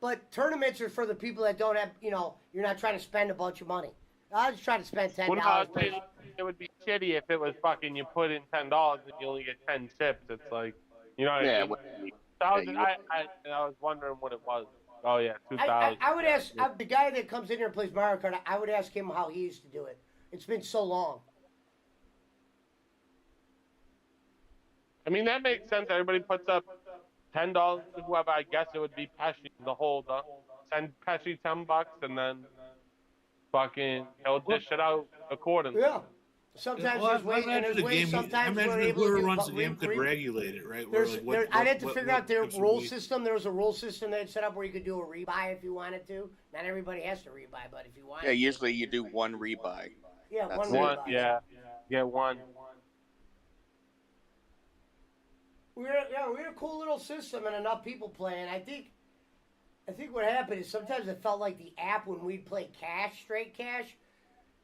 But tournaments are for the people that don't have, you're not trying to spend a bunch of money. I was trying to spend $10. It would be shitty if it was fucking you put in $10 and you only get 10 chips. It's like, you know what I mean? I was wondering what it was. Oh, yeah, 2,000. I would ask, the guy that comes in here and plays Mario Kart, I would ask him how he used to do it. It's been so long. I mean, that makes sense. Everybody puts up $10 to whoever. I guess it would be Pesci, the holder. Send Pesci $10, and then fucking he'll dish it out accordingly. Yeah. Sometimes there's ways, and there's ways. Sometimes we're able to whoever do. runs the game could regulate it, right? Where, There's, like, what, I'd have to what- figure what out their should rule we- system. There was a rule system they had set up where you could do a rebuy if you wanted to. Not everybody has to rebuy, but if you want. Yeah, usually you do one rebuy. Yeah, That's one it. rebuy. Yeah. Get one. We had a cool little system and enough people playing. I think what happened is sometimes it felt like the app when we'd play straight cash.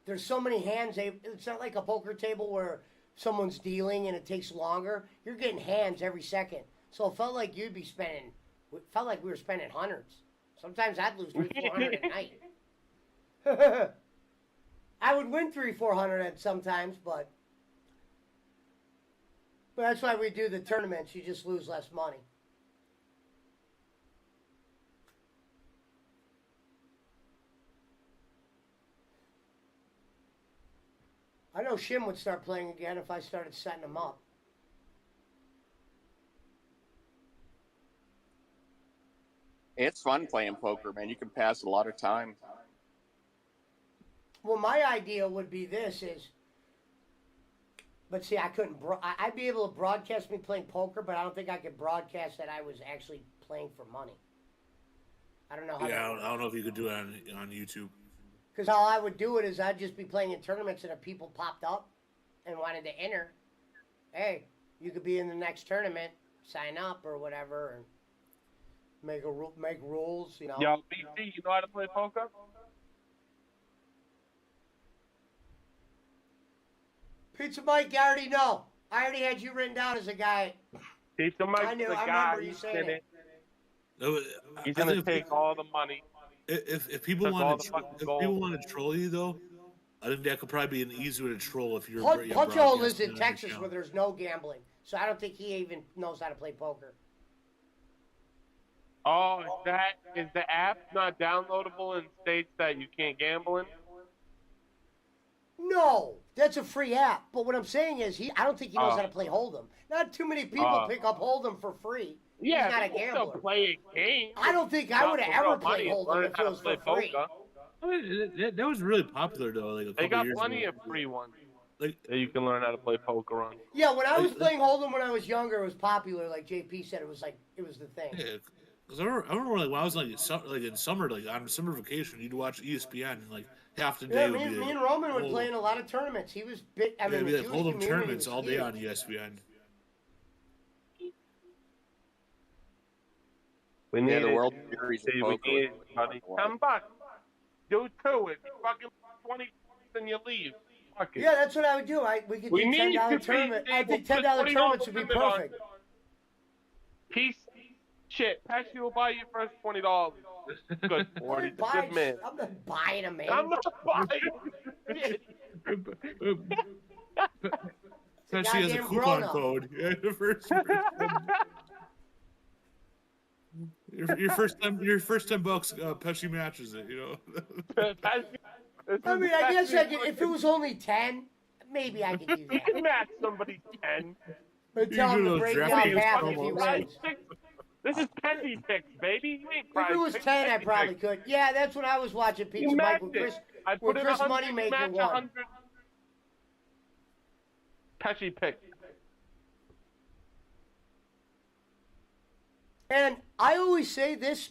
There's so many hands. It's not like a poker table where someone's dealing and it takes longer. You're getting hands every second, so it felt like you'd be spending. It felt like we were spending hundreds. Sometimes I'd lose $300-400 a night. I would win $300-400 at sometimes, but that's why we do the tournaments. You just lose less money. I know Shim would start playing again if I started setting him up. It's fun playing poker, man. You can pass a lot of time. Well, my idea would be but see, I couldn't. I'd be able to broadcast me playing poker, but I don't think I could broadcast that I was actually playing for money. I don't know how. Yeah, I don't know if you could do it on YouTube. Because how I would do it is I'd just be playing in tournaments, and if people popped up and wanted to enter, hey, you could be in the next tournament, sign up or whatever, and make rules. You know. Yo, BC, you know how to play poker? Pizza Mike, I already know. I already had you written down as a guy. Pizza Mike's I knew. the I guy. remember you saying it. He's gonna take all the money. If people Took all want the to, fucking if gold. people want to troll you though, I think that could probably be an easy way to troll if you're. Punch Hole lives broadcasting in on your Texas channel. where there's no gambling, so I don't think he even knows how to play poker. Oh, is the app not downloadable in states that you can't gamble in? No, that's a free app. But what I'm saying is, I don't think he knows how to play Hold'em. Not too many people pick up Hold'em for free. Yeah, He's not a you can gambler. still play a game. I don't think I would have ever played Hold'em if it was for free. I mean, that was really popular though. Like a couple They got years plenty ago. of free ones Like that you can learn how to play poker on. Yeah, when I was playing Hold'em when I was younger, it was popular. Like JP said, it was the thing. Yeah, because I remember like when I was like in summer, like on summer vacation, you'd watch ESPN and like half the day Yeah, would be me and Roman would Hold'em. play in a lot of tournaments. He was big. I Yeah, mean, it'd be the like Jewish Hold'em community tournaments was all day huge. on ESPN. We need the World Series of We Poker. need it, buddy. $10. Do two. If you fucking 20, then you leave. Fuck it. Yeah, that's what I would do. We could do $10 tournament. I think $10 tournaments would be perfect. Piece shit. Pesci will buy you first $20. Good 40. Good man. I'm not buying a man. I'm not buying shit. Pesci has a goddamn coupon grown-up. code. Yeah, the first. Your first $10, Pesci matches it. You know. I mean, I guess I could, if it was only 10, maybe I could do You that. can match somebody 10. But tell him do to those break down draft half games if he promos. wins. This is penny picks, baby. You ain't If it was 10, I probably could. Yeah, that's what I was watching Pizza Mike with Chris. I with put in Chris 100, Moneymaker match won. 100. Pesci pick. And I always say this.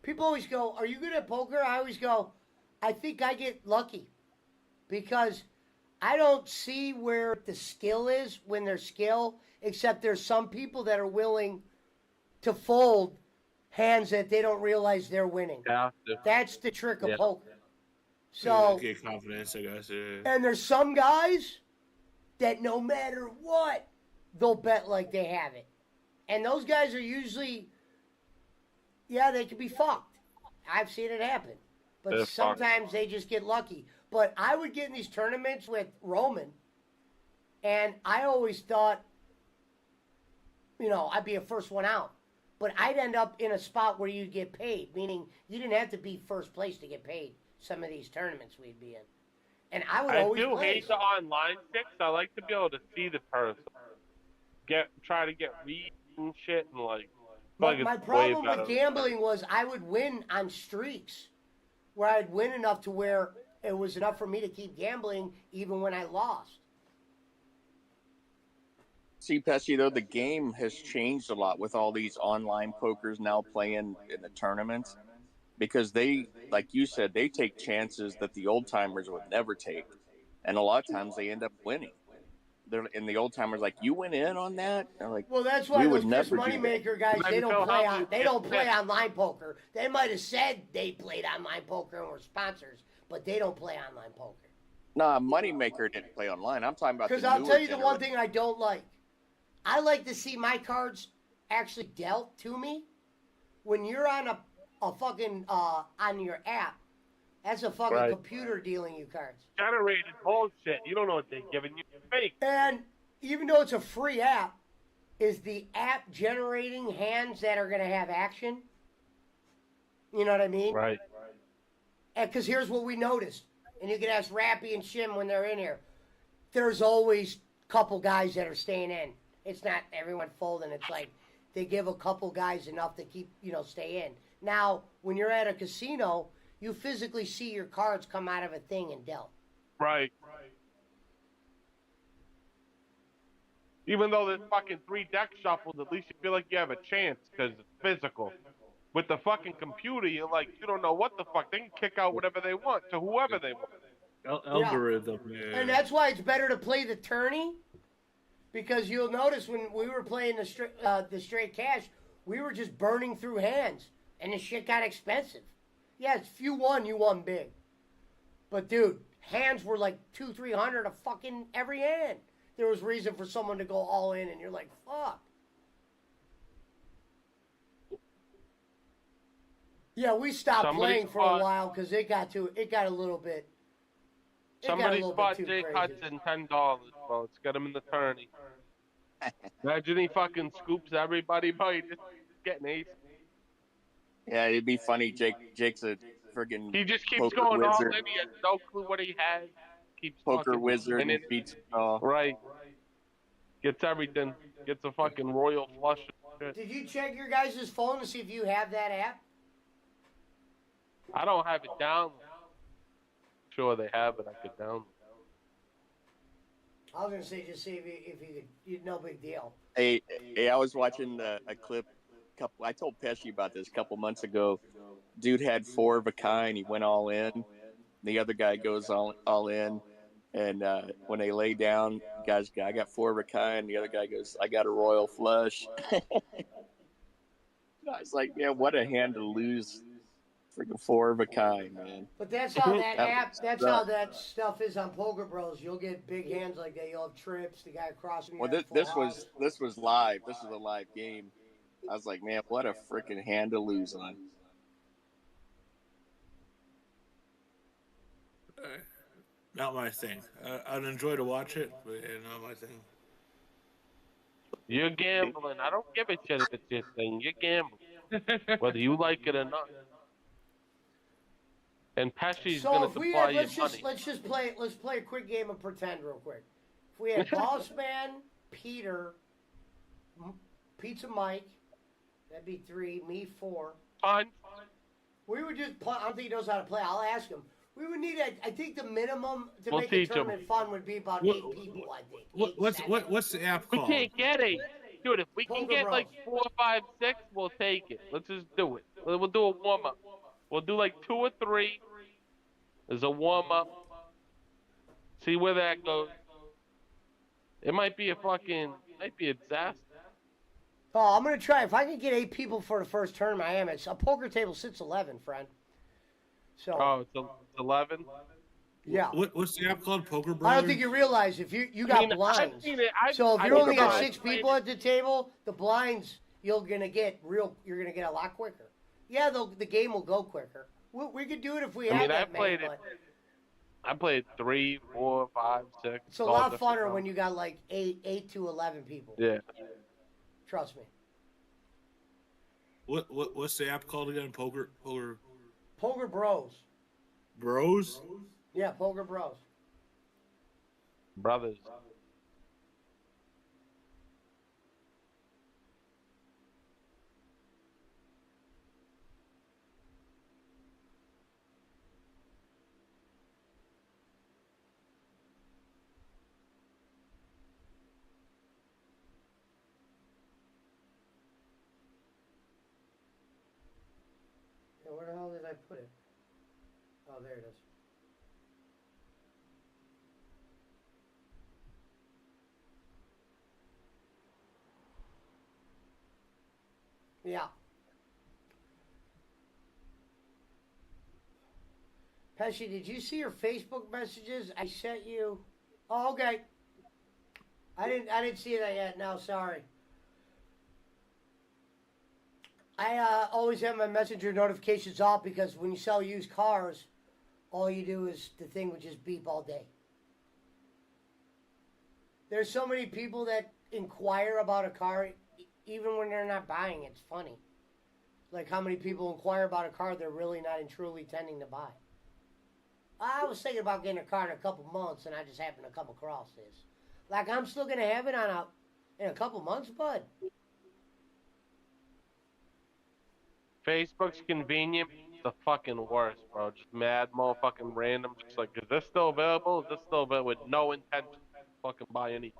People always go, "Are you good at poker?" I always go, "I think I get lucky." Because I don't see where the skill is when there's skill, except there's some people that are willing to fold hands that they don't realize they're winning. Yeah. That's the trick of Yeah. poker. So, Get confidence, I guess. Yeah. and there's some guys that no matter what, they'll bet like they have it. And those guys are usually, yeah, they can be fucked. I've seen it happen. But They're sometimes fucked. they just get lucky. But I would get in these tournaments with Roman, and I always thought, I'd be a first one out. But I'd end up in a spot where you'd get paid, meaning you didn't have to be first place to get paid some of these tournaments we'd be in. And I would I always do place. hate the online sticks. I like to be able to see the person. Try to get reads and shit and like like it's My way problem better. with gambling was I would win on streaks, where I'd win enough to where it was enough for me to keep gambling even when I lost. See, Pesci, though, the game has changed a lot with all these online pokers now playing in the tournaments because they, like you said, they take chances that the old timers would never take. And a lot of times they end up winning. And the old timers like, you went in on that? They're like, Well, that's why we those would Chris never do that. Moneymaker guys, Then Phil, how do you they get don't play that? online poker. They might have said they played online poker and were sponsors, but they don't play online poker. Nah, Moneymaker didn't play online. I'm talking about Because the I'll newer tell you the one generation. thing I don't like. I like to see my cards actually dealt to me. When you're on a fucking on your app, that's a fucking Right. computer dealing you cards. Generated bullshit. You don't know what they're giving you. Fake. And even though it's a free app, is the app generating hands that are going to have action? You know what I mean? Right. Because here's what we noticed, and you can ask Rappy and Shim when they're in here. There's always a couple guys that are staying in. It's not everyone folding. It's like they give a couple guys enough to keep, stay in. Now, when you're at a casino, you physically see your cards come out of a thing and dealt. Right. Even though there's fucking 3 deck shuffles, at least you feel like you have a chance because it's physical. With the fucking computer, you're like, you don't know what the fuck. They can kick out whatever they want to whoever they want. Algorithm. Yeah. And that's why it's better to play the tourney, because you'll notice when we were playing the straight cash, we were just burning through hands, and the shit got expensive. Yeah, if you won big. But dude, hands were like 200-300 a fucking every hand. There was reason for someone to go all in, and you're like, fuck. Yeah, we stopped playing for a while because it got a little bit. Somebody spot Jake Hudson $10. Well, let's get him in the tourney. Imagine he fucking scoops everybody by just getting ace. Yeah, it'd be funny. Jake's a friggin' He just keeps poker going all wizard. in. He has no clue what he has. Keeps Poker fucking, wizard and then, beats all. right. Gets everything. Gets a fucking royal flush. Did you check your guys' phone to see if you have that app? I don't have it down. Sure they have it. I could download. I was gonna say just see if you could. No big deal. Hey, I was watching a clip. I told Pesci about this a couple months ago. Dude had 4 of a kind. He went all in. The other guy goes all in. And when they lay down, guys, I got 4 of a kind. The other guy goes, I got a royal flush. I was like, man, what a hand to lose. Freaking 4 of a kind, man. But that's how how that stuff is on Poker Bros. You'll get big hands like that. You'll have trips. The guy across from you. Well, this was live. This was a live game. I was like, man, what a freaking hand to lose on. Not my thing. I'd enjoy to watch it, but not my thing. You're gambling. I don't give a shit if it's your thing. You're gambling. Whether you like it or not. And Pesci's So going to if we supply had, let's play a quick game of pretend real quick. If we had Boss Man, Peter, Pizza Mike, that'd be 3, me 4. Fine. We would just play. I don't think he knows how to play. I'll ask him. We would need I think the minimum to We'll make the teach him. tournament fun would be about 8 people, I think. What's the app We called? can't get 8. Dude, if we can Poker get Bros. like 4, 5, 6, we'll take it. Let's just do it. We'll do a warm-up. We'll do like 2 or 3 as a warm-up. See where that goes. It might be a disaster. Oh, I'm gonna try. If I can get 8 people for the first tournament, I am. It's a poker table sits 11, friend. So. Oh, it's 11? Yeah. What's the app called? Poker Brothers? I don't think you realize if you got blinds. I've seen it. So if I've you only got tried 6 playing people it. at the table, the blinds you're gonna get a lot quicker. Yeah, the game will go quicker. We could do it if we had that many. I played 3, 4, 5, 6. It's a lot funner when you got like 8 to 11 people. Yeah. Trust me. What's the app called again? Poker Bros. Bros? Yeah, Poker Bros. Brothers. put it? Oh, there it is. Yeah. Pesci, did you see your Facebook messages I sent you? Oh, okay. I didn't see that yet. No, sorry. I always have my messenger notifications off because when you sell used cars, all you do is the thing would just beep all day. There's so many people that inquire about a car even when they're not buying. It's funny. Like how many people inquire about a car they're really not and truly intending to buy. I was thinking about getting a car in a couple months, and I just happened to come across this. Like I'm still gonna have it in a couple months, bud. Facebook's convenient. It's the fucking worst, bro. Just mad motherfucking random. Just like, is this still available? Is this still available? With no intention to fucking buy anything.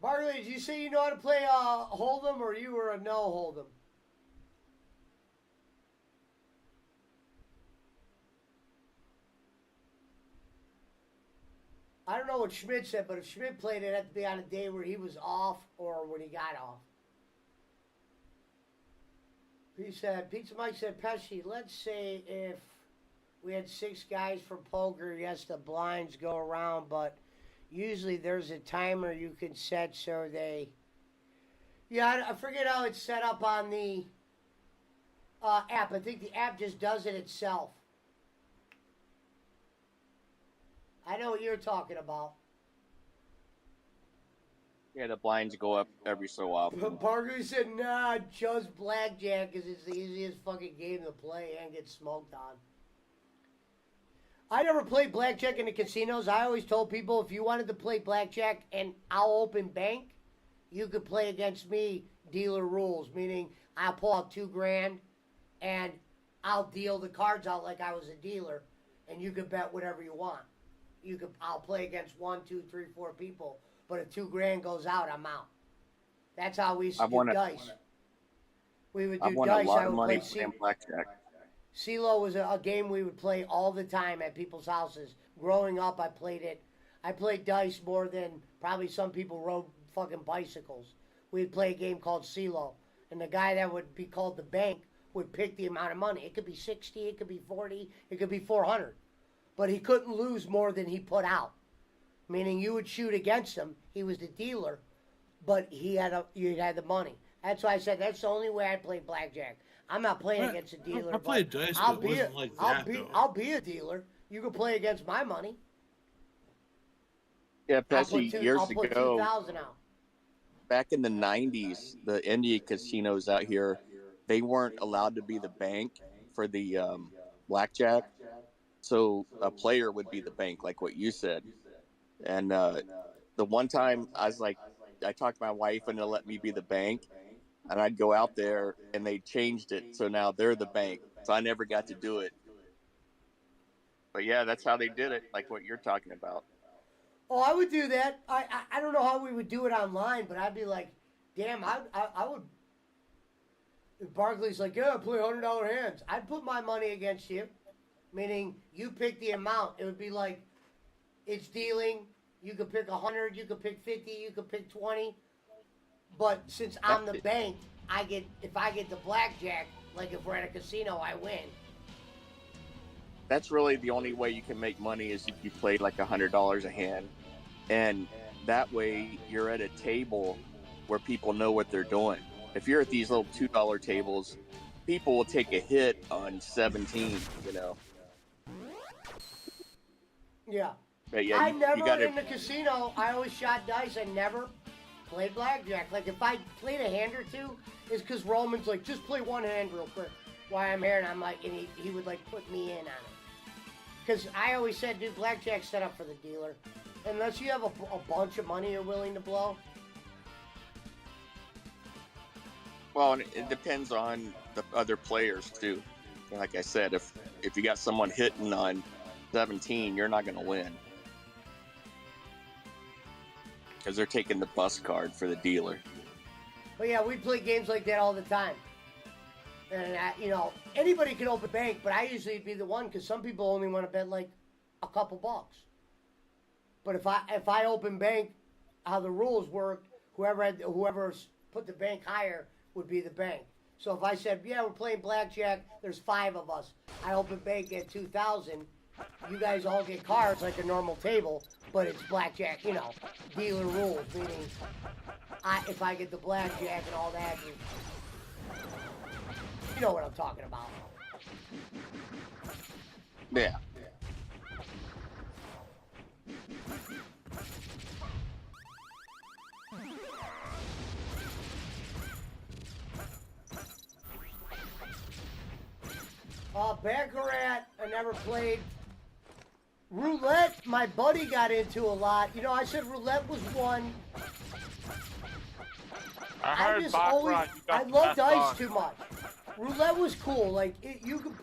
Barley, did you say you know how to play Hold'em, or you were a no Hold'em? I don't know what Schmidt said, but if Schmidt played it, it had to be on a day where he was off or when he got off. He said, Pizza Mike said, Pesci, let's say if we had 6 guys for poker, yes, the blinds go around, but usually there's a timer you can set so they... Yeah, I forget how it's set up on the app. I think the app just does it itself. I know what you're talking about. Yeah, the blinds go up every so often. Parker said, nah, just blackjack because it's the easiest fucking game to play and get smoked on. I never played blackjack in the casinos. I always told people if you wanted to play blackjack and I'll open bank, you could play against me dealer rules, meaning I'll pull out $2,000 and I'll deal the cards out like I was a dealer, and you could bet whatever you want. I'll play against 1, 2, 3, 4 people, but if $2,000 goes out, I'm out. That's how we used to do dice. We would do I've won dice. a lot I of would money play playing blackjack. CeeLo was a game we would play all the time at people's houses. Growing up, I played it. I played dice more than probably some people rode fucking bicycles. We'd play a game called CeeLo, and the guy that would be called the bank would pick the amount of money. It could be 60, it could be 40, it could be 400. But he couldn't lose more than he put out. Meaning you would shoot against him. He was the dealer, but you had the money. That's why I said that's the only way I play blackjack. I'm not playing against a dealer. I played dice, but it wasn't like that, though. I'll be a dealer. You can play against my money. Yeah, Pesci, years I'll put ago, 2,000 out. back in the 90s, the Indian casinos out here, they weren't allowed to be the bank for the blackjack. So a player would be the bank, like what you said. And the one time I was like, I talked to my wife and they'll let me be the bank. And I'd go out there and they changed it. So now they're the bank. So I never got to do it. But yeah, that's how they did it, like what you're talking about. Oh, I would do that. I don't know how we would do it online, but I'd be like, damn, I would. If Barkley's like, yeah, I play $100 hands. I'd put my money against you, meaning you pick the amount. It would be like, it's dealing. You could pick 100, you could pick 50, you could pick 20. But since I'm the bank, if I get the blackjack, like if we're at a casino, I win. That's really the only way you can make money is if you play like $100 a hand. And that way you're at a table where people know what they're doing. If you're at these little $2 tables, people will take a hit on 17, you know. Yeah. But yeah, I never, gotta... in the casino, I always shot dice. I never played blackjack. Like, if I played a hand or two, it's because Roman's like, just play one hand real quick while I'm here. And I'm like, and he would, like, put me in on it. Because I always said, dude, blackjack's set up for the dealer. Unless you have a bunch of money you're willing to blow. Well, and it depends on the other players, too. Like I said, if you got someone hitting on 17, you're not going to win. Because they're taking the bus card for the dealer. But yeah, we play games like that all the time. And anybody can open bank, but I usually be the one because some people only want to bet like a couple bucks. But if I open bank, how the rules work, whoever put the bank higher would be the bank. So if I said, yeah, we're playing blackjack, there's 5 of us. I open bank at 2,000. You guys all get cards like a normal table, but it's blackjack, dealer rules, meaning if I get the blackjack and all that, you know what I'm talking about. Yeah. Baccarat, I never played. Roulette, my buddy got into a lot. I said roulette was one. I love dice too much. Roulette was cool. Like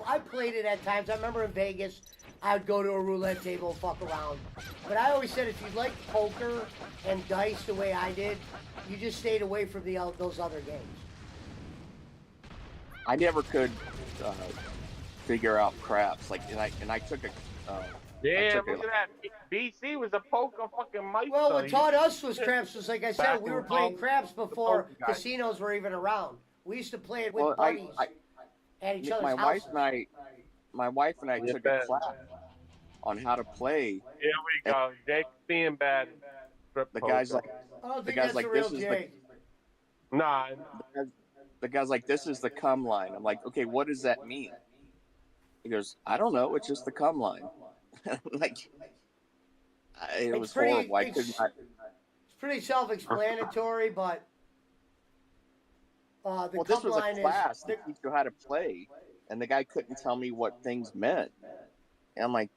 I played it at times. I remember in Vegas, I would go to a roulette table and fuck around. But I always said if you like poker and dice the way I did, you just stayed away from those other games. I never could figure out craps. Like, and I took a. Damn, look at that. BC was a poker fucking maestro. Well, what taught us was craps was, like I said, we were playing craps before casinos were even around. We used to play it with buddies at each other's houses. My wife and I took a class on how to play. Here we go. Jake being bad. The guy's like, I don't think that's the real Jake. Nah. The guy's like, this is the cum line. I'm like, okay, what does that mean? He goes, I don't know. It's just the cum line. Like, it was horrible. I could not. It's pretty self-explanatory, but the this was line a class that teach you how to play, and the guy couldn't tell me what things meant. And I'm like,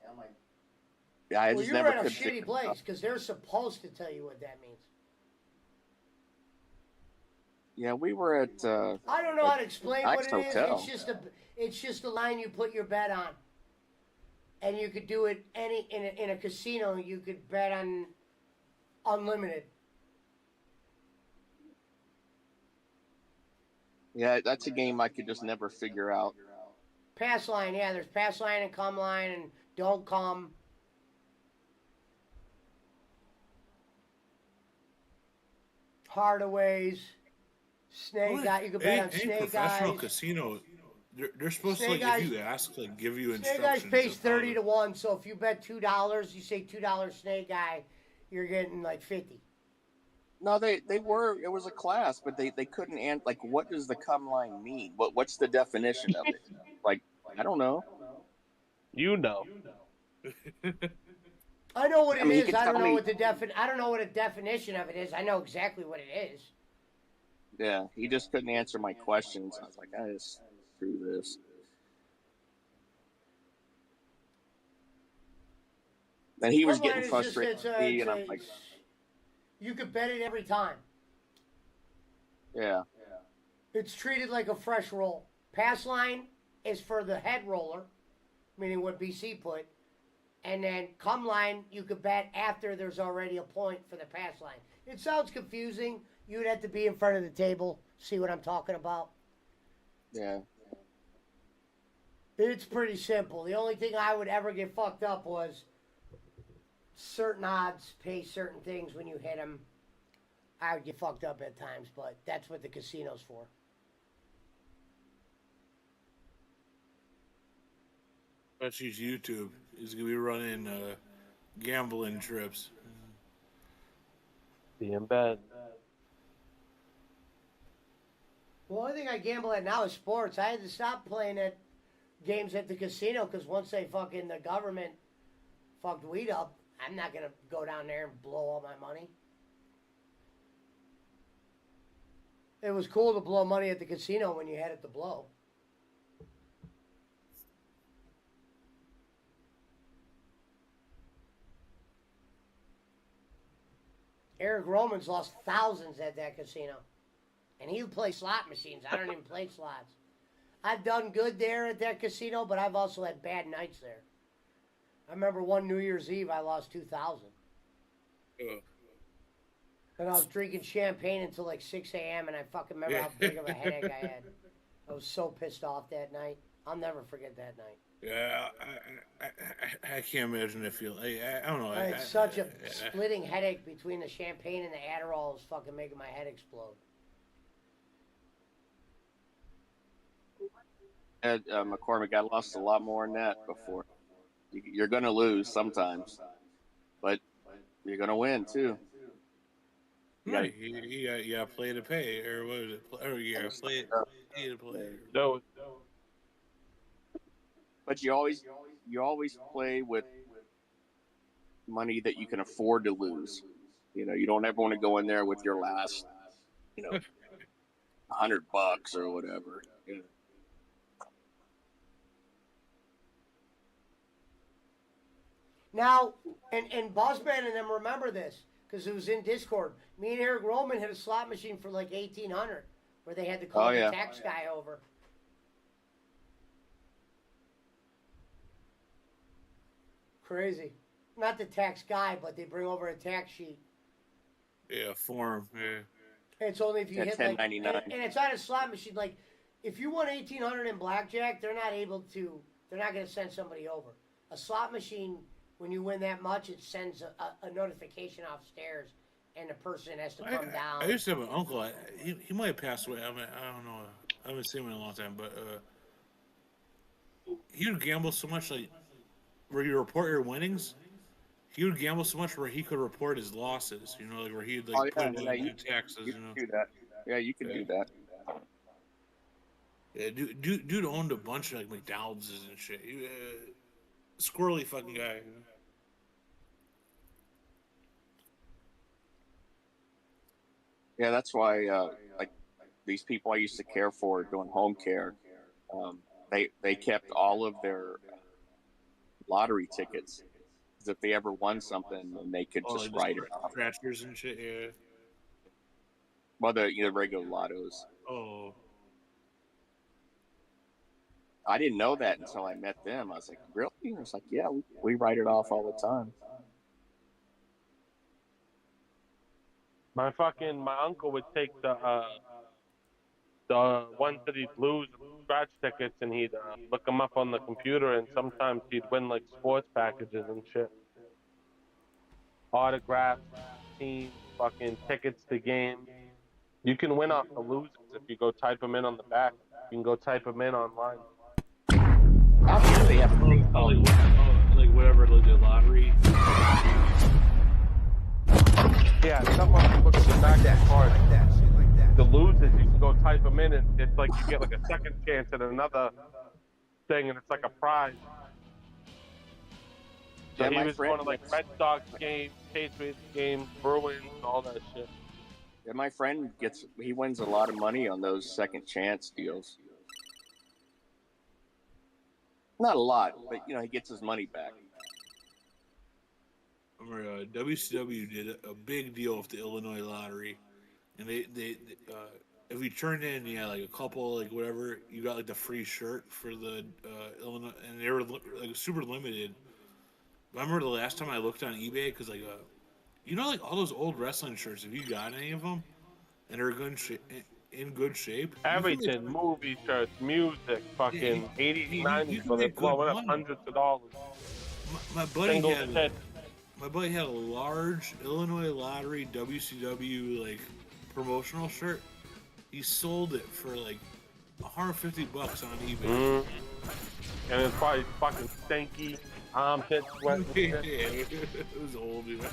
yeah, I just never could. Well, you're at a shitty place because they're supposed to tell you what that means. Yeah, we were at. I don't know how to explain what it is. Hotel. It's just a line you put your bet on, and you could do it in a casino. You could bet on unlimited. Yeah, that's a game I could just never figure out. Pass line, yeah. There's pass line and come line and don't come. Hardaways, snake guy. You can bet on snake professional guys. Casino, they're supposed to Snake if you ask, give you instructions. Snake guys pays 30 to 1. So if you bet $2, you say $2 snake guy, you're getting like 50. No, they were. It was a class, but they couldn't answer. Like, what does the cum line mean? What's the definition of it? Like, I don't know. You know. I know what it is. I don't know what I don't know what a definition of it is. I know exactly what it is. Yeah, he just couldn't answer my questions. I was like, I just screw this. And he was getting frustrated with me, and I'm like, you could bet it every time. Yeah. It's treated like a fresh roll. Pass line is for the head roller, meaning what BC put. And then come line, you could bet after there's already a point for the pass line. It sounds confusing. You'd have to be in front of the table, see what I'm talking about. Yeah. It's pretty simple. The only thing I would ever get fucked up was certain odds pay certain things when you hit them. I would get fucked up at times, but that's what the casino's for. Pesci's YouTube is going to be running gambling trips. Be in bed. The only thing I gamble at now is sports. I had to stop playing at games at the casino because once the government fucked weed up, I'm not going to go down there and blow all my money. It was cool to blow money at the casino when you had it to blow. Eric Roman's lost thousands at that casino. And he would play slot machines. I don't even play slots. I've done good there at that casino, but I've also had bad nights there. I remember one New Year's Eve, I lost 2,000. And I was drinking champagne until like 6 a.m. and I fucking remember how big of a headache I had. I was so pissed off that night. I'll never forget that night. Yeah, I can't imagine it feel. I don't know. I had such a splitting headache between the champagne and the Adderall. Was fucking making my head explode. McCormick, I lost a lot more than that before. You're going to lose sometimes, but you're going to win too. Right, you got play to pay, or what is it? Or you got play to play. No. But you always play with money that you can afford to lose. You know, you don't ever want to go in there with your last, $100 or whatever. You know. Now, and Bossman and them remember this because it was in Discord. Me and Eric Roman had a slot machine for like 1,800 where they had to call the tax guy over. Crazy. Not the tax guy, but they bring over a tax sheet. Yeah, form. Yeah. It's only if you hit like, 1099. and it's on a slot machine. Like, if you won 1,800 in blackjack, they're not able to. They're not going to send somebody over. A slot machine, when you win that much, it sends a notification upstairs, and the person has to come down. I used to have an uncle. He might have passed away. I don't know. I haven't seen him in a long time, but he would gamble so much, like where you report your winnings. He would gamble so much where he could report his losses. Like where he'd put it in taxes. You can do that. Yeah, you can do that. Yeah, dude owned a bunch of like McDonald's and shit. He, squirrely fucking guy. Yeah, that's why like these people I used to care for doing home care, they kept all of their lottery tickets. Because if they ever won something, then they could just write it off. Scratchers and shit, yeah. Well, the regular lottos. Oh. I didn't know that until I met them. I was like, really? I was like, yeah, we write it off all the time. My uncle would take the ones that he'd lose, scratch tickets, and he'd look them up on the computer, and sometimes he'd win like sports packages and shit. Autographs, teams, fucking tickets to games. You can win off the losers if you go type them in on the back. You can go type them in online. They have like whatever, like the lottery. Yeah, someone looks at the back of the card. The losers, you can go type them in, and it's like you get like a second chance at another thing, and it's like a prize. So he was going to like Red Sox games, Patriots games, Bruins, all that shit. Yeah, my friend he wins a lot of money on those second chance deals. Not a lot, but he gets his money back. WCW did a big deal with the Illinois lottery, and they if you turned in like a couple like whatever, you got like the free shirt for the Illinois, and they were like super limited. I remember the last time I looked on eBay because like like all those old wrestling shirts. If you got any of them, and they're in good shape, everything, movie shirts, music, fucking 80s, 90s, but they're blowing up hundreds of dollars. My buddy had a large Illinois Lottery WCW like promotional shirt. He sold it for like $150 on eBay. And it's probably fucking stinky, armpit sweat. It was old, dude.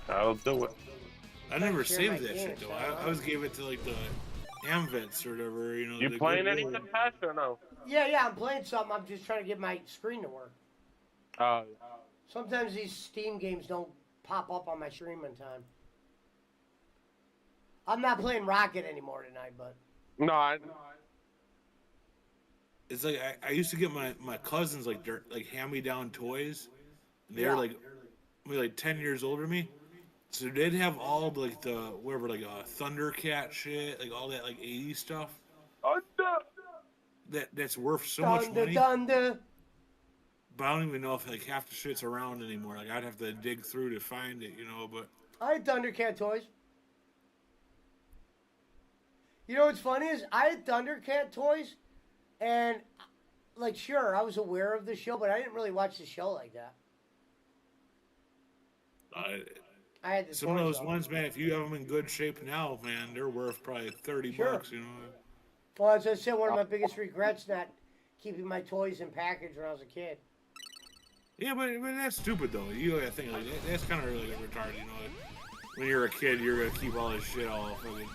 I'll do it. I never saved that shit though. I always gave it to like the AmVets or whatever. You playing anything, Pesci, or no? Yeah, I'm playing something. I'm just trying to get my screen to work. Sometimes these Steam games don't pop up on my stream in time. I'm not playing Rocket anymore tonight, but... No, It's like I used to get my cousins like hand-me-down toys. They're like maybe 10 years older than me. So they'd have all like the whatever like Thundercat shit, like all that like 80s stuff. That's worth so much money. Thunder. But I don't even know if like half the shit's around anymore. Like I'd have to dig through to find it, but I had Thundercat toys. You know what's funny is I had Thundercat toys, and like, sure, I was aware of the show, but I didn't really watch the show like that. I had the Some of toys, those though. ones, man. If you have them in good shape now, man, they're worth probably 30 Sure. bucks. You know. Well, as I said, one of my biggest regrets not keeping my toys in package when I was a kid. Yeah, but that's stupid though. You gotta think like that's kind of really retarded. You know, when you're a kid, you're gonna keep all this shit all fucking.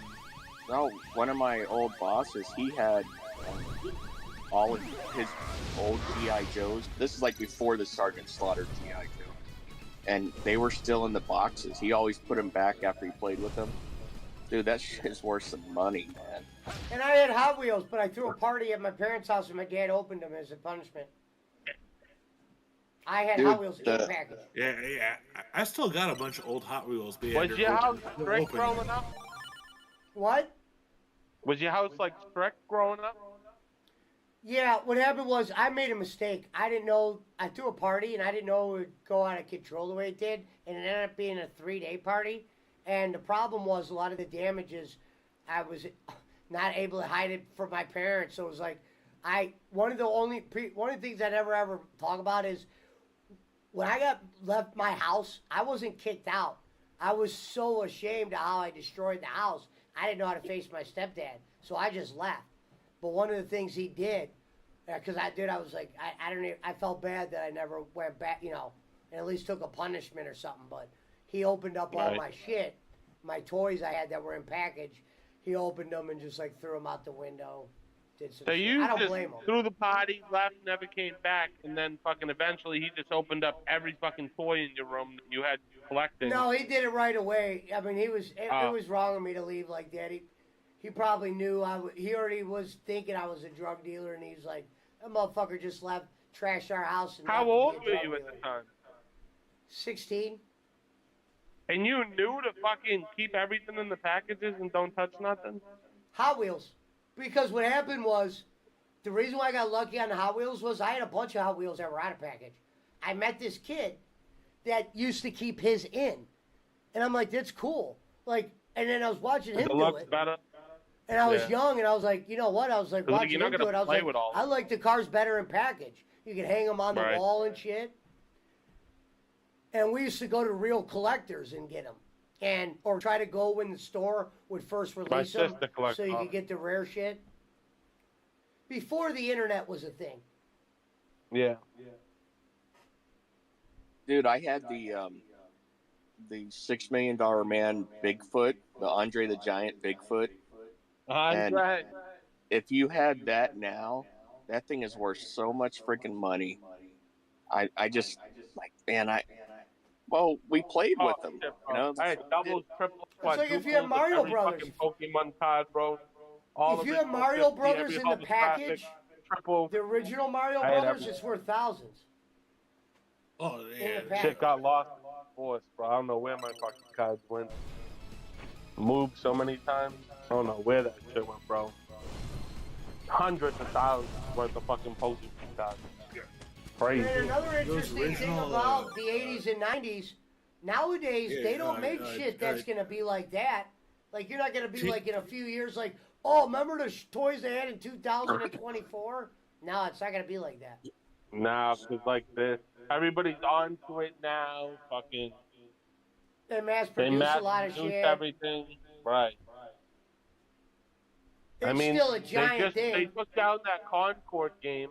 No, one of my old bosses, he had all of his old GI Joes. This is like before the Sergeant Slaughter GI Joe, and they were still in the boxes. He always put them back after he played with them. Dude, that shit is worth some money, man. And I had Hot Wheels, but I threw a party at my parents' house and my dad opened them as a punishment. I had Hot Wheels in the package. Yeah. I still got a bunch of old Hot Wheels. But yeah, Was your house strict growing up? What? Was your house like strict growing up? Yeah, what happened was I made a mistake. I didn't know. I threw a party and I didn't know it would go out of control the way it did, and it ended up being a 3-day party. And the problem was a lot of the damages, I was not able to hide it from my parents. So it was like, one of the things I never ever talk about is when I left my house, I wasn't kicked out. I was so ashamed of how I destroyed the house. I didn't know how to face my stepdad, so I just left. But one of the things he did, because I was like, I felt bad that I never went back, and at least took a punishment or something. But he opened up all my shit, my toys I had that were in package. He opened them and just like threw them out the window. Did some So shit. you I don't just blame him. threw the party, left, never came back, and then fucking eventually he just opened up every fucking toy in your room that you had collected. No, he did it right away. I mean, it was wrong of me to leave like that. He probably knew he already was thinking I was a drug dealer, and he's like, that motherfucker just left, trashed our house. And How left to old be a were drug you at dealer. the time? 16. And you knew to fucking keep everything in the packages and don't touch nothing? Hot Wheels. Because what happened was, the reason why I got lucky on the Hot Wheels was I had a bunch of Hot Wheels that were out of package. I met this kid that used to keep his in. And I'm like, that's cool. Like, and then I was watching him It do looks it. better. And I was young, and I was like, you know what? I was like, Because watching you're not him do gonna it. I was play like, with all I like the cars better in package. You can hang them on the Right. wall and shit. And we used to go to real collectors and get them. Or try to go when the store would first release them, sister collects so you all. could get the rare shit. Before the internet was a thing. Yeah. Dude, I had the $6 Million Man Bigfoot, the Andre the Giant Bigfoot. Andre. If you had that now, that thing is worth so much freaking money. I just like, man, well, we played with them. Shit, You bro. know, I had doubles, triples, It's like if you had quadruples, Mario every Brothers. fucking Pokemon card, bro. All If of you it, had Mario 50, Brothers every in the holographic, package, triple. the original Mario I had Brothers everything. is worth thousands. Oh In yeah. the package. Shit got lost in the force, bro. I don't know where my fucking cards went. Moved so many times. I don't know where that shit went, bro. Hundreds of thousands worth of fucking Pokemon cards. Crazy. And another Those interesting thing original, about the 80s and 90s, nowadays Yeah, they don't make shit that's going to be like that. Like, you're not going to be See- like in a few years like, oh, remember the toys they had in 2024? No, it's not going to be like that. Nah, cause like this, everybody's onto it now. Fucking, They mass they produce mass a lot of produce shit. everything, right? It's I mean, still a giant they thing. took down that Concord game,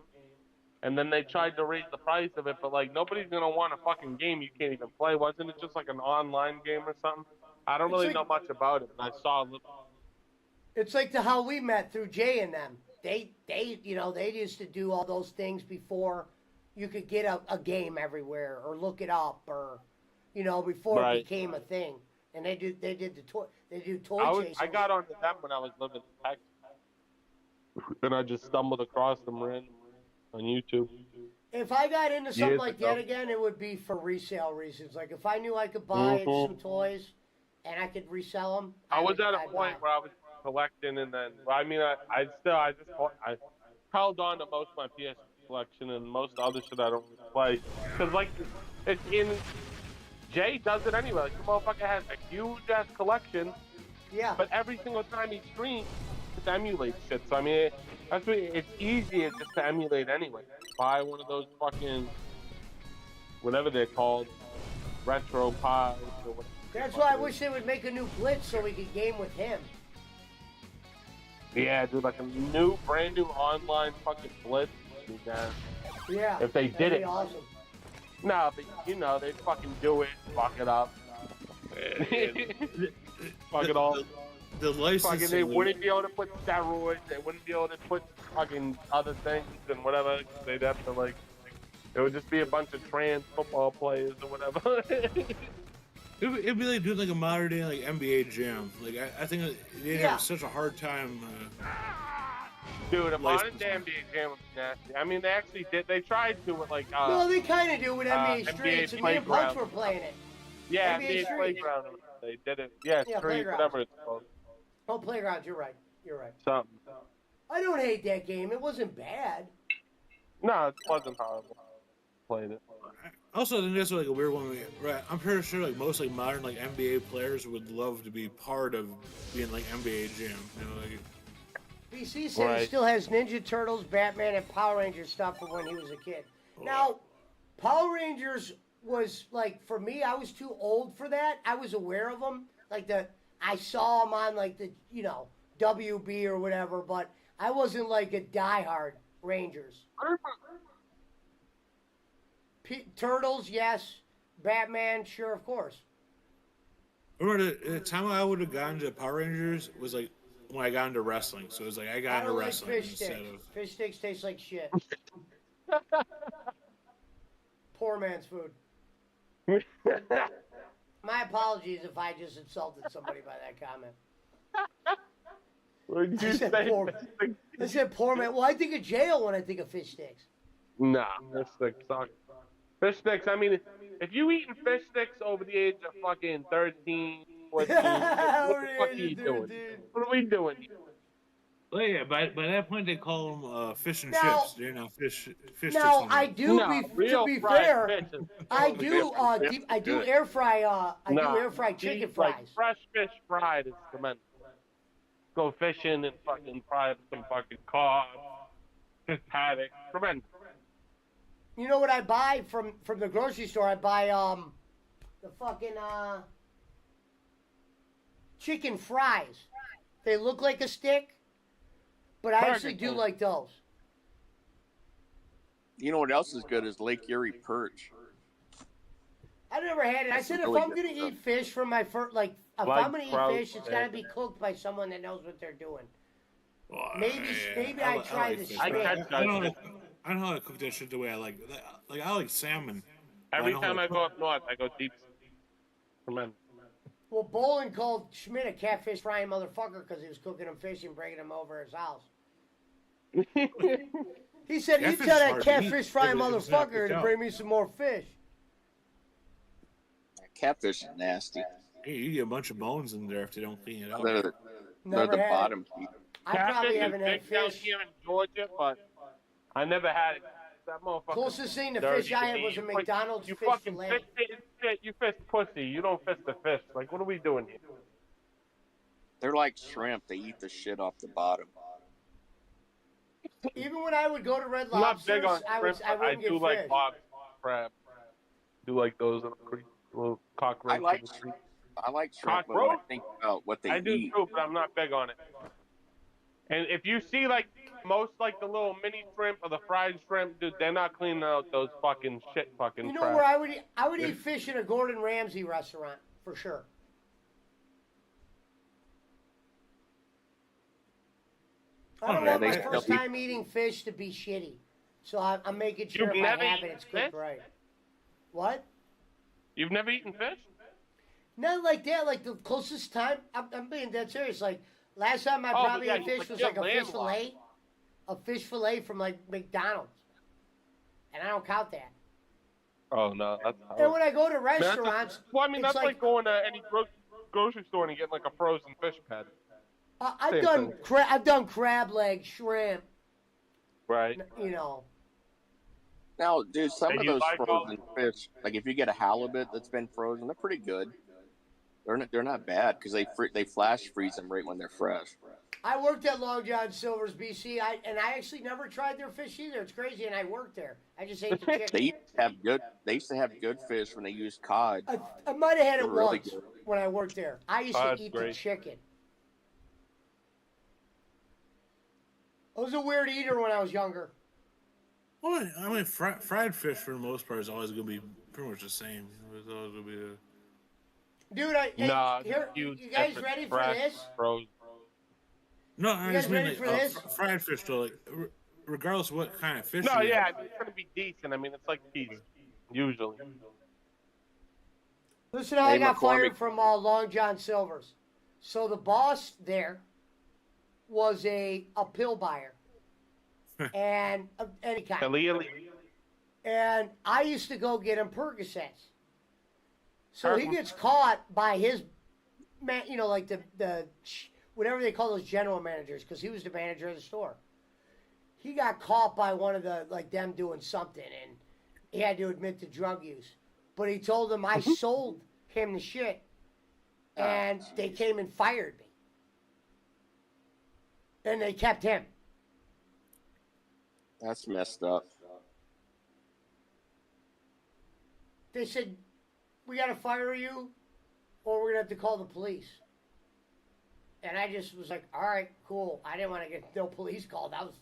and then they tried to raise the price of it. But like, nobody's gonna want a fucking game you can't even play. Wasn't it just like an online game or something? I don't It's really like- know much about it, but I saw. It's like how we met through Jay and them. They used to do all those things before you could get a game everywhere or look it up or, before Right. it became a thing. And they do toy I chasing. got onto them when I was living in Texas, and I just stumbled across them randomly on YouTube. If I got into something Years like ago. that again, it would be for resale reasons. Like if I knew I could buy Mhm. some toys and I could resell them. I was at a point where I was collecting, and then I held on to most of my PS collection and most other shit I don't really play. Cause like, it's in. Jay does it anyway. Like the motherfucker has a huge ass collection, Yeah. but every single time he streams, just emulate shit. So I mean, that's what, it's easier just to emulate anyway. Buy one of those fucking whatever they're called, retro pies or whatever. That's why I wish they would make a new Blitz so we could game with him. Yeah, dude, like a brand new online fucking Blitz. Yeah. If they did it. Awesome. No, but you know, they fucking do it, fuck it up. Fuck it all. The licensing. Fucking, they wouldn't be able to put steroids. They wouldn't be able to put fucking other things and whatever. They'd have to like. It would just be a bunch of trans football players or whatever. It'd be like doing like a modern day like NBA Jam. Like I think they'd have such a hard time. Dude, a modern day NBA Jam would be nasty. I mean, they actually did. They tried to with like. No, they kind of do with NBA Streets. And me and Punch were playing it. Yeah, NBA Playground. They did it. Yeah, Street, whatever it's called. Oh, Playgrounds. You're right. You're right. Something. I don't hate that game. It wasn't bad. No, it wasn't horrible. Played it. Also, I think that's like a weird one. Right, I'm pretty sure like most like modern like NBA players would love to be part of being like NBA Jam. You know, like. BC said he still has Ninja Turtles, Batman, and Power Rangers stuff from when he was a kid. Now, Power Rangers was like, for me, I was too old for that. I was aware of them, like I saw them on like the WB or whatever, but I wasn't like a diehard Rangers. Turtles, yes. Batman, sure, of course. Remember the time I would have gotten to Power Rangers was like when I got into wrestling. So it was like I got into wrestling fish instead sticks. of Fish sticks taste like shit. Poor man's food. My apologies if I just insulted somebody by that comment. What did you say? I said poor man. Well, I think of jail when I think of fish sticks. Nah, fish sticks suck. Fish sticks, I mean, if you eating fish sticks over the age of fucking 13, 14, what the fuck are you doing? What are we doing? Well, yeah, by that point they call them fish and chips. They're not fish. Now sticks I do. To be fair, I do. I do air fry. I do air fry chicken fries. Like fresh fish fried is tremendous. Go fishing and fucking fry up some fucking cod, fish haddock, tremendous. You know what I buy from the grocery store? I buy the fucking chicken fries. They look like a stick, but I actually do like those. You know what else is good is Lake Erie perch. I never had it. I said if I'm gonna eat fish from my first, if I'm gonna eat fish, it's gotta be cooked by someone that knows what they're doing. Well, maybe I try the steak. I don't know how to cook that shit the way I like. Like I like salmon. Every time I go up north, I go deep. Tremendous. Well, Bolin called Schmidt a catfish frying motherfucker because he was cooking him fish and bringing him over his house. He said, "You tell that catfish frying motherfucker to bring me some more fish." Catfish is nasty. Hey, you get a bunch of bones in there if they don't clean it up. They're the bottom feeder. I probably haven't had fish down here in Georgia, but I never had it. That motherfucker. Closest thing to fish I had was a McDonald's you fish fucking fillet. You fish pussy. You don't fish the fish. Like, what are we doing here? They're like shrimp. They eat the shit off the bottom. Even when I would go to Red I'm not Lobsters, big on I shrimp. wouldn't I get do fish. like lobster, crab. Do like those little cockroach. I like shrimp, but when I think about what they I do eat. too, but I'm not big on it. And if you see like most like the little mini shrimp or the fried shrimp, dude, they're not cleaning out those fucking shit fucking. You know crap. where I would eat fish in a Gordon Ramsay restaurant for sure. I don't want my first time eating fish to be shitty, so I'm making sure if I have it, it's cooked right. What? You've never eaten fish? Not like that. Like the closest time, I'm being dead serious. Like last time I probably ate fish was like a fish fillet. A fish fillet from like McDonald's. And I don't count that. Oh no, that's. And when I go to restaurants, that's like going to any grocery store and getting like a frozen fish patty. I've done crab legs, shrimp. Right. You know. Now, dude, some of those frozen fish, like if you get a halibut that's been frozen, they're pretty good. They're not bad because they flash freeze them right when they're fresh. I worked at Long John Silver's, BC, and I actually never tried their fish either. It's crazy, and I worked there. I just ate the chicken. They used to have good fish when they used cod. I might have had it They're really once good. when I worked there. I used to Cod's eat great. the chicken. I was a weird eater when I was younger. Well, I mean, fried fish for the most part is always going to be pretty much the same. It's always going to be Dude, Nah, you guys ready for this? Bro. No, I You just guys mean ready like, for this? fried fish though. Like, regardless of what kind of fish. No, you yeah, get. I mean, it's gonna be decent. I mean, it's like cheese, usually. Listen, how I Hey, got McCormick. fired from Long John Silver's. So the boss there was a pill buyer, and of any kind. Illegally. And I used to go get him Percocets. So he gets caught by his man, you know, like the whatever they call those general managers, because he was the manager of the store. He got caught by one of the like them doing something, and he had to admit to drug use. But he told them I sold him the shit, and they came and fired me, and they kept him. That's messed up. They said, we got to fire you or we're going to have to call the police. And I just was like, all right, cool. I didn't want to get no police called. I was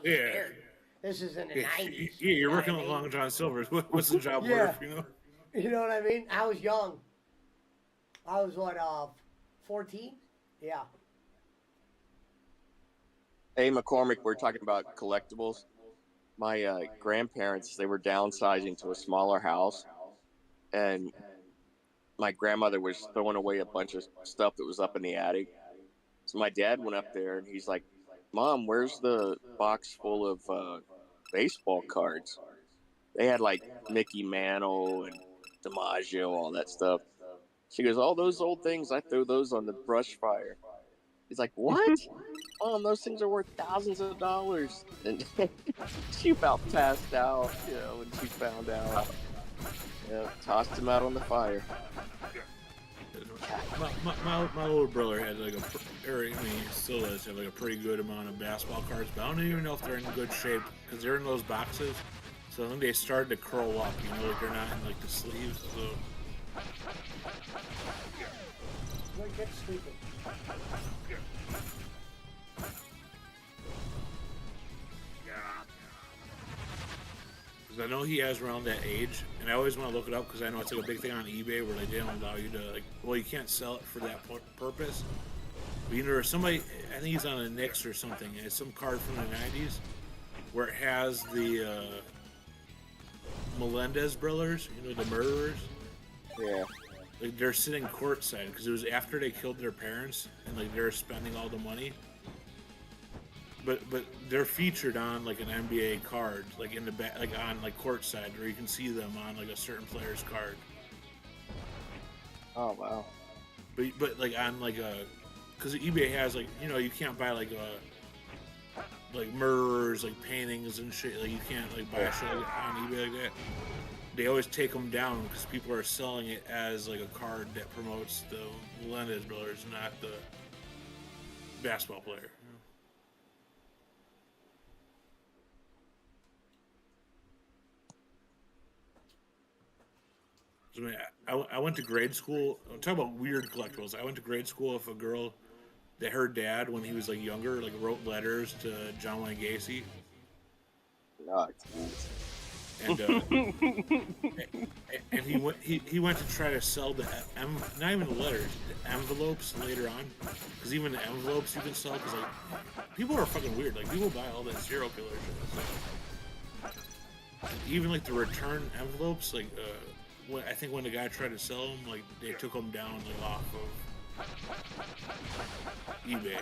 Yeah. scared. This is in the 90s. Yeah, you're working with with Long John Silver's. What's the job Yeah. worth? You know. You know what I mean? I was young. I was, 14? Yeah. Hey, McCormick, we're talking about collectibles. My grandparents, they were downsizing to a smaller house, and my grandmother was throwing away a bunch of stuff that was up in the attic. So my dad went up there, and he's like, Mom, where's the box full of baseball cards? They had like Mickey Mantle and DiMaggio, all that stuff. She goes, all those old things, I threw those on the brush fire. He's like, what? Mom, those things are worth thousands of dollars. And she about passed out, you know, when she found out. Yeah, tossed him out on the fire. My little brother had like or I mean, he still does have like a pretty good amount of basketball cards, but I don't even know if they're in good shape because they're in those boxes. So I think they started to curl up, you know, like they're not in like the sleeves. So Wait, get stupid. because I know he has around that age, and I always want to look it up because I know it's like a big thing on eBay where they didn't allow you to like. Well, you can't sell it for that purpose. But you know, there's somebody. I think he's on a Knicks or something. And it's some card from the '90s where it has the Melendez brothers. You know, the murderers. Yeah. Like they're sitting courtside because it was after they killed their parents, and like they're spending all the money. But they're featured on like an NBA card, like in the back, like on like courtside, where you can see them on like a certain player's card. Oh wow. But like on like a, because eBay has like, you know, you can't buy like a like murderers like paintings and shit. Like you can't like buy shit on eBay like that. They always take them down because people are selling it as like a card that promotes the Melendez brothers, not the basketball player. I mean, I went to grade school. I'm talking about weird collectibles. I went to grade school with a girl that her dad, when he was like younger, like wrote letters to John Wayne Gacy. And and he went to try to sell the not even the letters, the envelopes later on, because even the envelopes you can sell, because like people are fucking weird. Like people buy all that serial killer shit. Even like the return envelopes, like I think when the guy tried to sell them, like they took them down like off of eBay.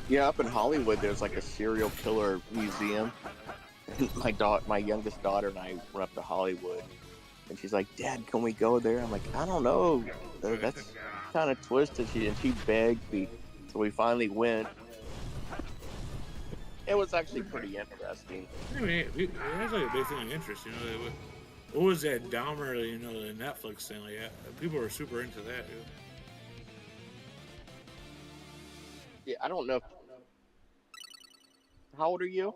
Yeah, up in Hollywood, there's like a serial killer museum. And my youngest daughter and I went up to Hollywood, and she's like, "Dad, can we go there?" I'm like, "I don't know. That's kind of twisted." She begged me, so we finally went. It was actually pretty interesting. I mean, that's like a big thing of interest, you know. What was that Dahmer, you know, the Netflix thing? Like, people were super into that, dude. Yeah, I don't know. How old are you?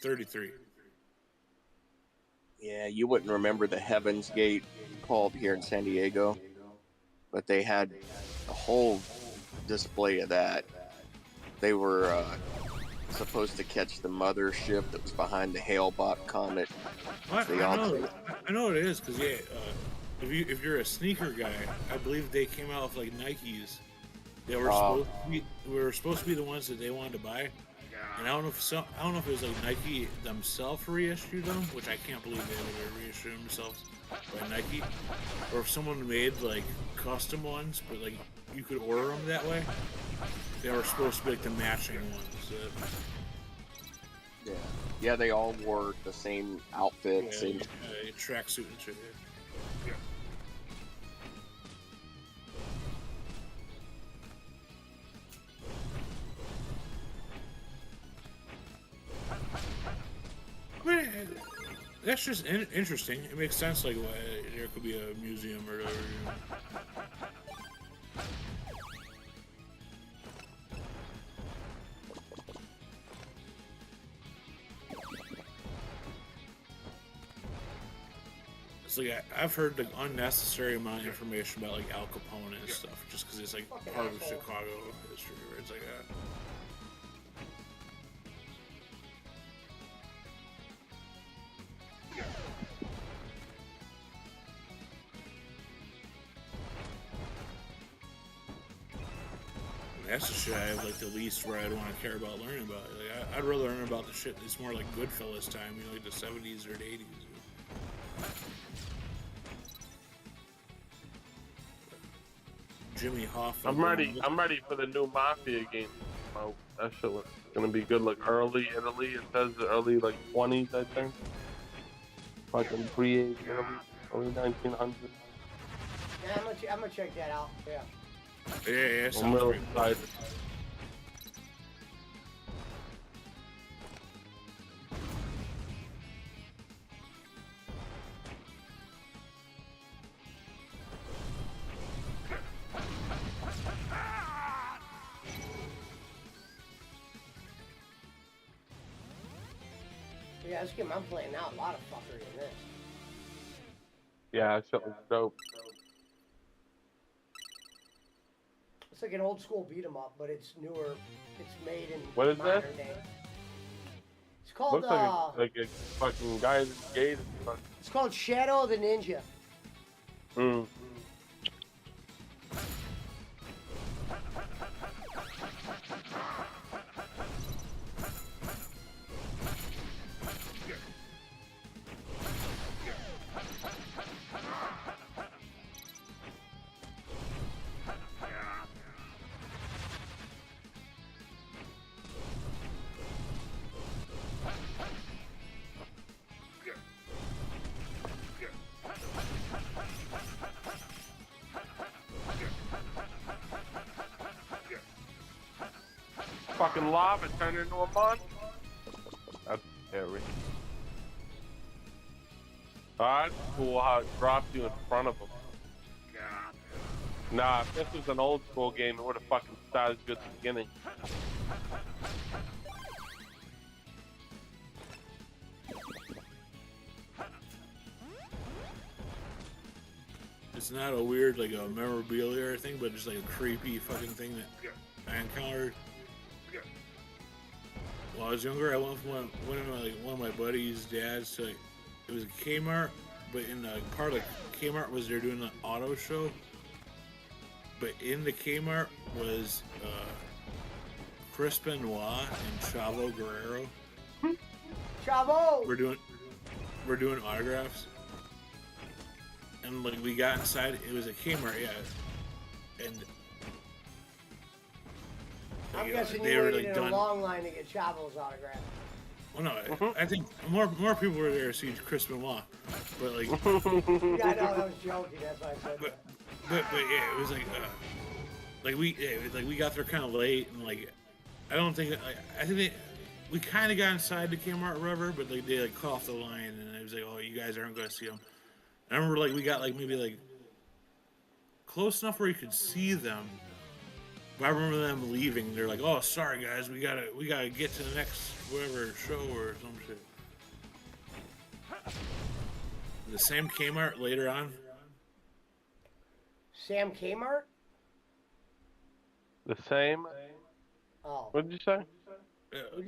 33. Yeah, you wouldn't remember the Heaven's Gate called here in San Diego, but they had a whole display of that. They were supposed to catch the mothership that was behind the Hale-Bopp comet. I know what it is, because if you're a sneaker guy, I believe they came out with like Nikes. They were supposed to be the ones that they wanted to buy. And I don't know if it was like Nike themselves reissued them, which I can't believe they would reissue themselves by Nike, or if someone made like custom ones, but like you could order them that way. They were supposed to be like the matching ones. Yeah, they all wore the same outfit, same tracksuit and shit. Yeah. I mean, that's just interesting. It makes sense, like, there could be a museum or whatever. You know? It's like, I've heard the unnecessary amount of information about, like, Al Capone and stuff, just because it's, like, part of Chicago history, where it's like, that's the shit I have like the least where I'd want to care about learning about. Like, I'd rather learn about the shit that's more like Goodfellas time, you know, like the 70s or the 80s. Jimmy Hoffa. I'm ready for the new Mafia game. Oh, that shit looks gonna be good. Like early Italy, it says the early like 20s, I think. Fucking pre-age early 1900s. Yeah, I'm gonna check that out. Yeah. Yeah, I'm really excited. Yeah, this game I'm playing now, a lot of fuckery in this. Yeah, that shit looks dope. It's like an old school beat 'em up, but it's newer. It's made in What is modern this? day. It's called Looks like a fucking guy that's gay. It's called Shadow of the Ninja. Mm. Fucking lava turned into a monster. That's scary. That's cool how it dropped you in front of him. Nah, if this was an old school game, it would have fucking started you at the beginning. It's not a weird, like a memorabilia or thing, but just like a creepy fucking thing that I encountered. When I was younger, I went from one of my buddies' dads to, it was a Kmart, but in the part of Kmart was they're doing an auto show. But in the Kmart was Chris Benoit and Chavo Guerrero. Chavo! We're doing autographs. And like we got inside, it was a Kmart, yeah. And I'm guessing you waited in a long line to get Chavo's autograph. Well, no, I think more people were there to see Chris Benoit, but like. Yeah, I know, I was joking. That's why I said that. But yeah, it was like we got there kind of late, and like I don't think I think we kind of got inside the Kmart River, but like they like cut off the line, and it was like, oh, you guys aren't going to see them. I remember like we got like maybe like close enough where you could see them. But I remember them leaving. They're like, "Oh, sorry guys, we gotta get to the next whatever show or some shit." The same Kmart later on. Sam Kmart? The same? Oh. What did you say?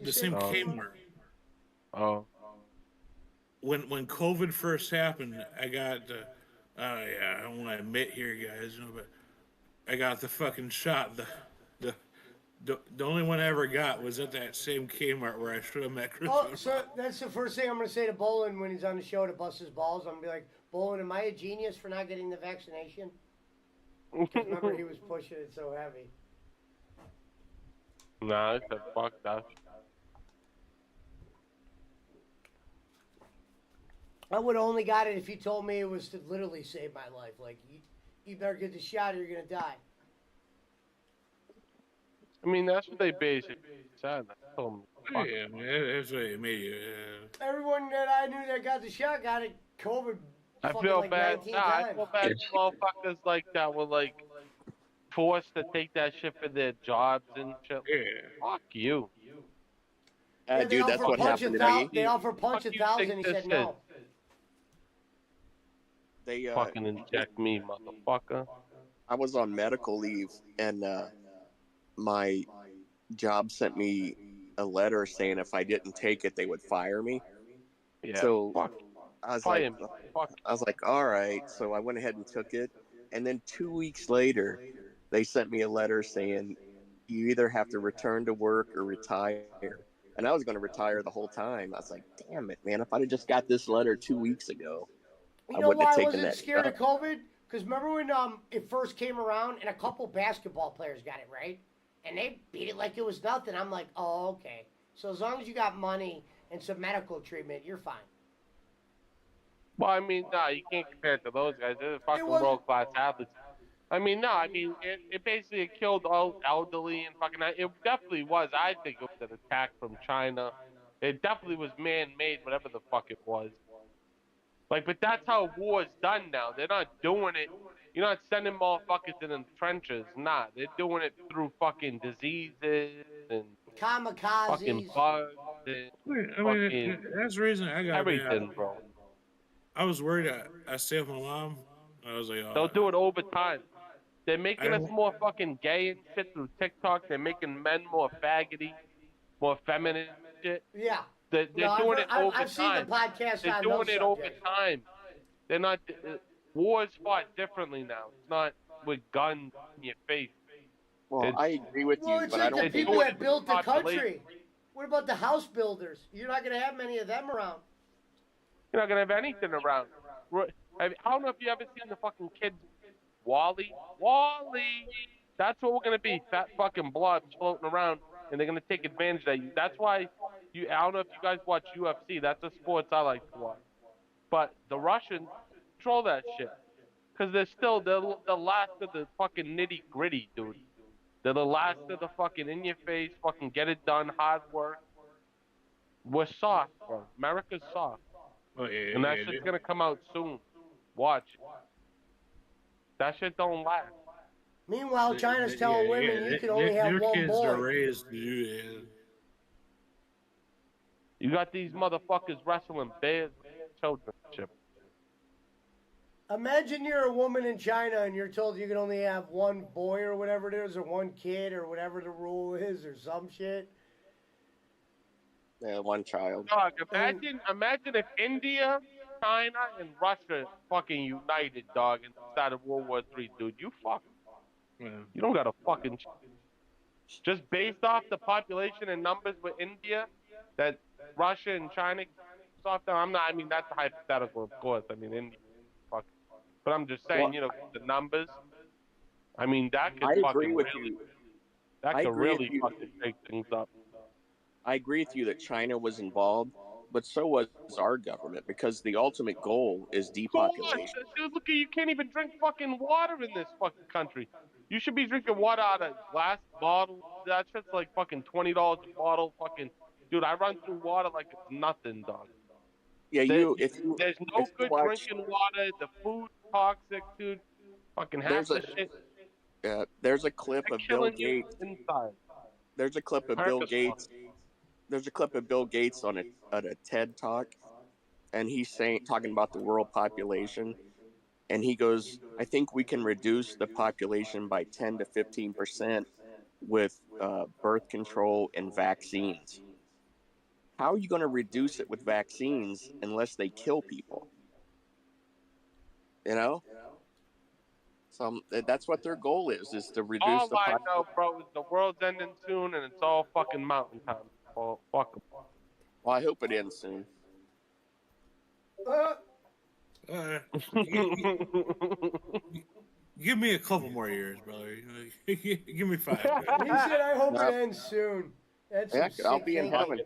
The same Kmart. Oh. When COVID first happened, I got yeah, I don't want to admit here, guys, but I got the fucking shot. The only one I ever got was at that same Kmart where I should have met Chris. Oh, so that's the first thing I'm going to say to Bolin when he's on the show to bust his balls. I'm going to be like, Bolin, am I a genius for not getting the vaccination? Because remember, he was pushing it so heavy. Nah, I said fuck that. I would have only got it if you told me it was to literally save my life. Like, you better get the shot or you're going to die. I mean, that's what they basically said. I told them, fuck. Yeah, man, that's what it made you. Everyone that I knew that got the shot got it COVID. I feel like bad. 19 Nah, I times. feel bad. Motherfuckers like that were like forced to take that shit for their jobs and shit. Yeah. Fuck you. Yeah, Dude, that's what happened to me. They offered Punch Fuck you 1,000. think He this said no. They Fucking inject me, motherfucker. I was on medical leave, and my job sent me a letter saying if I didn't take it, they would fire me. Yeah. So fuck. I was Fire like, me. Fuck. I was like, all right. So I went ahead and took it, and then 2 weeks later, they sent me a letter saying you either have to return to work or retire. And I was going to retire the whole time. I was like, damn it, man! If I'd have just got this letter 2 weeks ago, You I know wouldn't why have I taken wasn't that scared job. of COVID? Because remember when it first came around and a couple basketball players got it, right? And they beat it like it was nothing. I'm like, oh, okay. So as long as you got money and some medical treatment, you're fine. Well, I mean, nah, you can't compare it to those guys. They're fucking wasn't- world-class athletes. I mean, no, I mean, it basically killed all elderly and fucking. It definitely was. I think it was an attack from China. It definitely was man-made, whatever the fuck it was. Like, but that's how war's done now. They're not doing it. You're not sending motherfuckers in the trenches. Nah, they're doing it through fucking diseases and fucking Kamikazes. bugs and I mean, fucking that's the reason I got everything, bro. I was worried. I stayed with my mom. I was like, oh, They'll do it over time. They're making I us don't- more fucking gay and shit through TikTok. They're making men more faggoty, more feminine and shit. Yeah. They're No, doing it over I've seen the time. podcast They're on doing those it over subjects. time. They're not. War's fought differently now. It's not with guns in your face. Well, I agree with Well, you, it's but I like don't the think people that built the population. country. What about the house builders? You're not going to have many of them around. You're not gonna have anything around. I don't know if you ever seen the fucking kids, Wally. That's what we're gonna be. Fat fucking blobs floating around, and they're gonna take advantage of you. That's why you. I don't know if you guys watch UFC. That's the sports I like to watch. But the Russians control that shit because they're still the last of the fucking nitty gritty, dude. They're the last of the fucking in your face, fucking get it done, hard work. We're soft, bro. America's soft. Oh, yeah, And that yeah, shit's yeah. gonna come out soon. Watch. That shit don't last. Meanwhile, China's telling women you can only have their one kids boy. are raised to do that. You got these motherfuckers wrestling bears with children. Chip. Imagine you're a woman in China and you're told you can only have one boy or whatever it is, or one kid or whatever the rule is, or some shit. Yeah, one child. Dog, imagine if India, China, and Russia fucking united, dog, and started World War III, dude. You fuck. Yeah. You don't got a fucking. Just based off the population and numbers with India, that Russia and China soft down. I'm not. I mean, that's hypothetical, of course. I mean, India, fuck. But I'm just saying, you know, the numbers. I mean, that could I agree fucking with really. you. That I could agree with really you. fucking shake things up. I agree with you that China was involved, but so was our government because the ultimate goal is Gosh, depopulation. dude, look at you! Can't even drink fucking water in this fucking country. You should be drinking water out of glass bottle. That shit's like fucking $20 a bottle. Fucking dude, I run through water like it's nothing, dog. Yeah, There, if there's no you good watch, drinking water. The food's toxic, dude. Fucking half there's a the shit there's a clip they're of Bill killing you Gates. inside. There's a clip of Bill America's fucked. Gates. There's a clip of Bill Gates on a TED talk, and he's talking about the world population, and he goes, "I think we can reduce the population by 10 to 15% with birth control and vaccines. How are you going to reduce it with vaccines unless they kill people? You know." So that's what their goal is to reduce All the I population. know, bro, is the world's ending soon, and it's all fucking mountain time. Well, fuck 'em. Well, I hope it ends soon. Give me a couple more years, brother. Give me 5. He said, "I hope No. it ends soon." That's Yeah, some I'll sick be in thinking. heaven.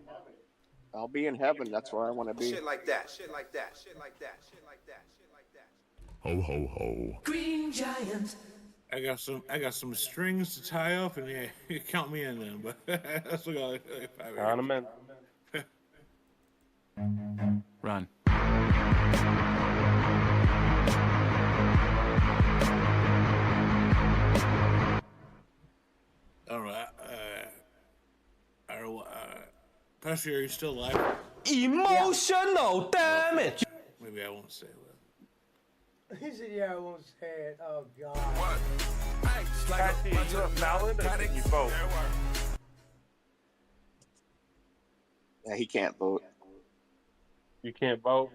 I'll be in heaven. That's where I want to be. Shit like that. Shit like that. Shit like that. Shit like that. Shit like that. Ho ho ho. Green Giant. I got some strings to tie up, and yeah, count me in then. But that's what I like 5 years. On a minute. Run. All right. Pesci, are you still alive? Emotional damage. Maybe I won't say that. He said, "Yeah, I won't say it." Oh God. Cassie, you're a Fallon, or can you vote? Yeah, he can't vote. You can't vote.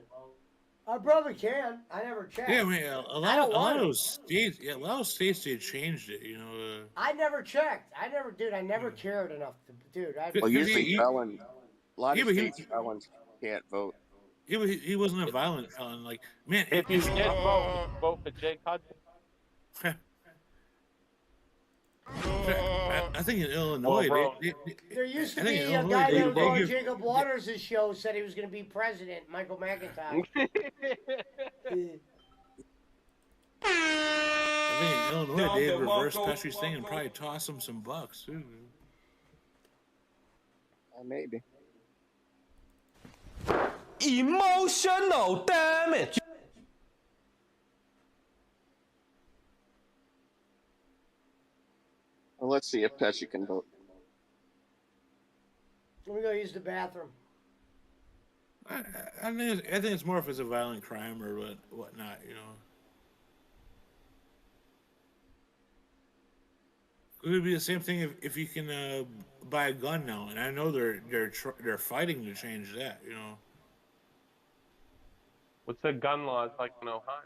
Our brother can. I never checked. Yeah, I mean, a I lot don't want of it. those states, a lot of states they changed it. You know. I never checked. I never cared enough to, dude. Well, usually he- a lot yeah, of but states felons can't vote. He wasn't a violent felon. Like, man, If you did vote for Jake Hudson. I think in Illinois, bro. There used to I think be in a Illinois, guy they- that was they on give- Jacob Waters' show said he was going to be president, Michael McIntyre. I think in Illinois they'd reverse Pesci's thing and probably toss him some bucks too. Maybe. Emotional damage. Well, let's see if Pesci can vote. Let me go use the bathroom. I think it's more if it's a violent crime or whatnot, you know. It would be the same thing if you can buy a gun now, and I know they're fighting to change that, you know. What's the gun laws like in Ohio?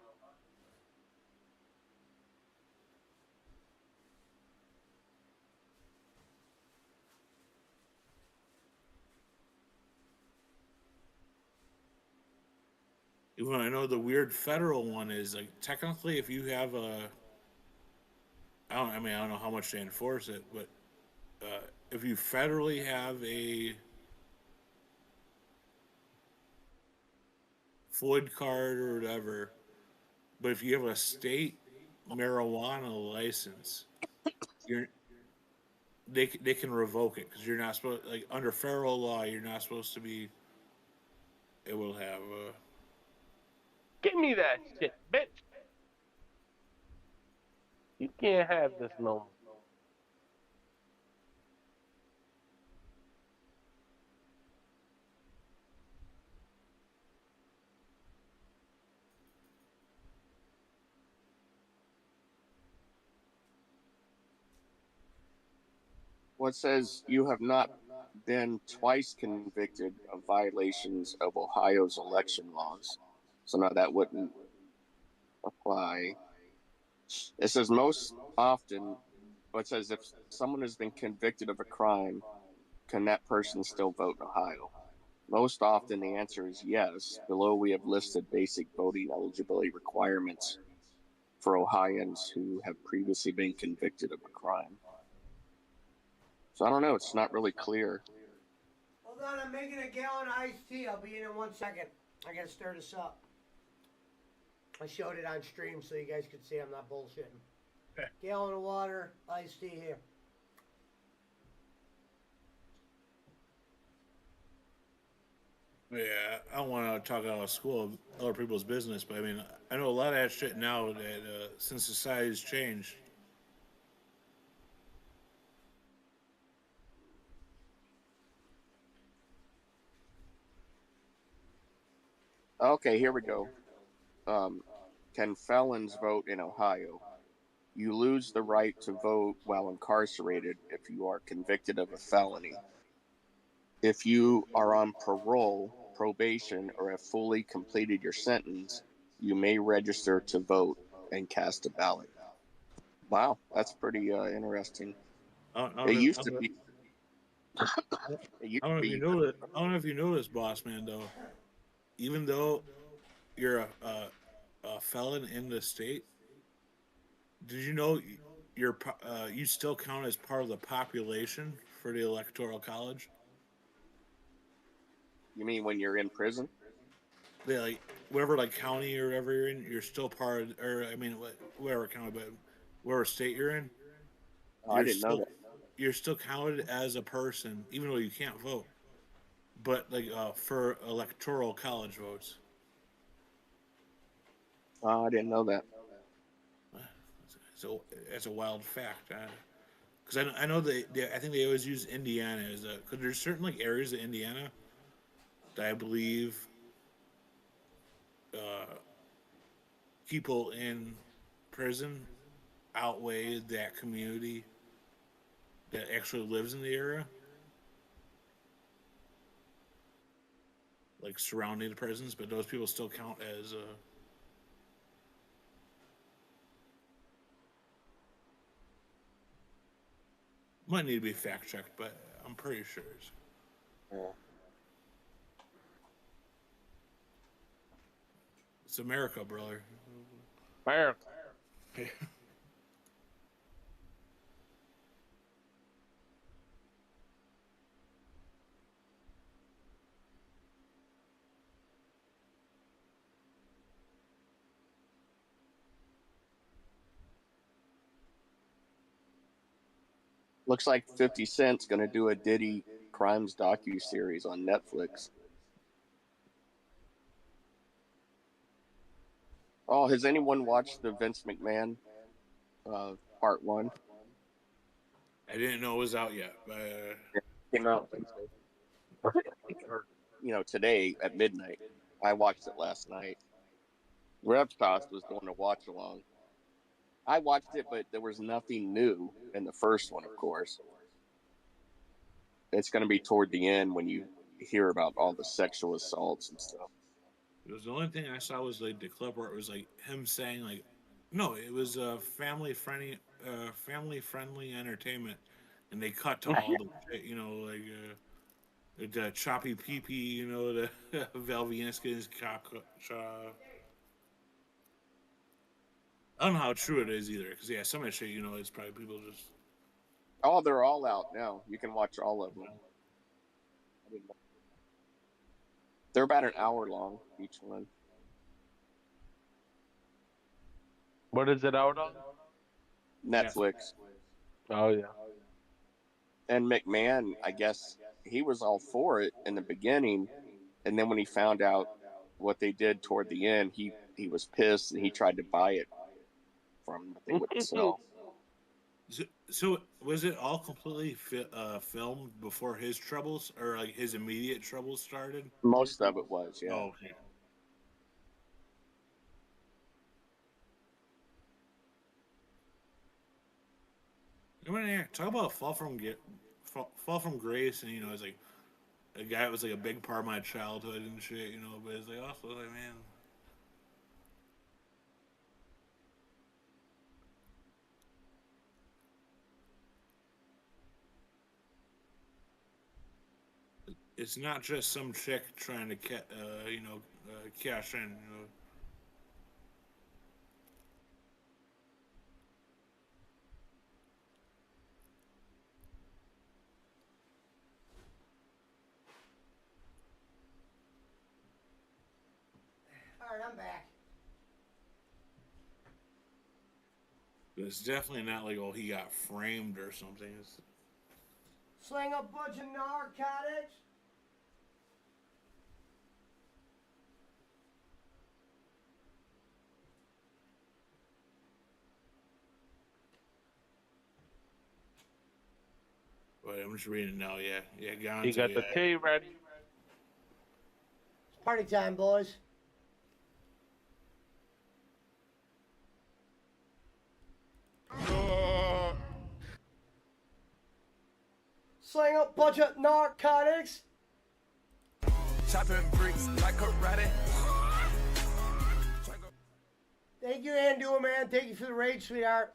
Even I know the weird federal one is like technically if you have a, I don't know how much they enforce it, but if you federally have a Floyd card or whatever, but if you have a state marijuana license, they can revoke it because you're not supposed, like under federal law, you're not supposed to be able to have. Give me that shit, bitch. You can't have this no more. Well, it says you have not been twice convicted of violations of Ohio's election laws. So now that wouldn't apply. It says most often, well, it says if someone has been convicted of a crime, can that person still vote in Ohio? Most often the answer is yes. Below we have listed basic voting eligibility requirements for Ohioans who have previously been convicted of a crime. So I don't know, it's not really clear. Hold on, I'm making a gallon of iced tea. I'll be in 1 second. I gotta stir this up. I showed it on stream so you guys could see I'm not bullshitting. Gallon of water, iced tea here. Yeah, I don't want to talk out of school of other people's business, but I mean, I know a lot of that shit now that since society's changed. Okay, here we go. Um, can felons vote in Ohio? You lose the right to vote while incarcerated if you are convicted of a felony. If you are on parole, probation, or have fully completed your sentence, you may register to vote and cast a ballot. Wow, that's pretty interesting. I It don't know, used to be. It used I don't to know be if you you know couldn't. that. I don't know if you know this, boss man. Though, even though you're a felon in the state, did you know you still count as part of the population for the electoral college? You mean when you're in prison? They like whatever like county or whatever you're in, you're still part of, or I mean whatever county, but whatever state you're in, Oh, I you're didn't know still that. you're still counted as a person, even though you can't vote. But like for electoral college votes, Oh, I didn't know that. so it's a wild fact. Because I know I think they always use Indiana as a because there's certain like areas of Indiana that I believe uh, people in prison outweigh that community that actually lives in the area, like surrounding the prisons, but those people still count as might need to be fact checked, but I'm pretty sure Yeah. it's America, brother. America. Looks like 50 Cent's going to do a Diddy Crimes docu series on Netflix. Oh, has anyone watched the Vince McMahon part one? I didn't know it was out yet, but Came out, today at midnight. I watched it last night. Repcost was doing a watch along. I watched it, but there was nothing new in the first one, of course. It's going to be toward the end when you hear about all the sexual assaults and stuff. it was the only thing I saw was like the clip where it was like him saying like, no, it was family friendly entertainment, and they cut to all the shit, the choppy pee pee, the Valvianska's cock. I don't know how true it is either, because yeah, some of that shit, it's probably people just. Oh, they're all out now. You can watch all of them. They're about an hour long, each one. What is it out on? Netflix. Oh yeah. And McMahon, I guess he was all for it in the beginning, and then when he found out what they did toward the end, he was pissed and he tried to buy it from them, but they wouldn't sell. So was it all completely filmed before his troubles, or like his immediate troubles started? Most of it was, yeah. Oh, okay. I mean, yeah, talk about fall from grace, and it's like a guy that was like a big part of my childhood and shit, But it's like also like man, it's not just some chick trying to cash in. All right, I'm back. It's definitely not like, oh, he got framed or something. It's, Sling a bunch of narcotics. wait, I'm just reading it now. Yeah, Gonzo. He got the yeah. tea ready. It's party time, boys. Sling a bunch of narcotics. Chopping bricks like karate. Thank you, Andrew, man. Thank you for the raid, sweetheart.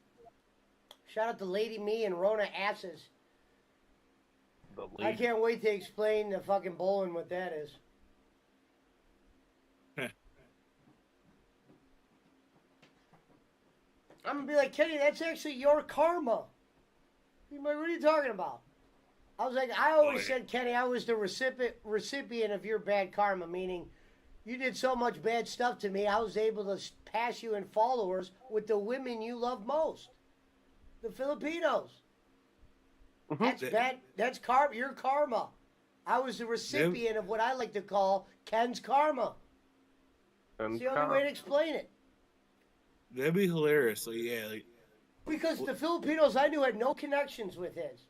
Shout out to Lady Me and Rona Asses. I can't wait to explain the fucking Bolin what that is. I'm gonna be like, Kenny, that's actually your karma. He's like, what are you talking about? I was like, I always said, Kenny, I was the recipient of your bad karma, meaning you did so much bad stuff to me, I was able to pass you in followers with the women you love most. The Filipinos. That's bad. That's your karma. I was the recipient of what I like to call Ken's karma. It's the only way to explain it. That'd be hilarious. Like, yeah, like, because the Filipinos I knew had no connections with his.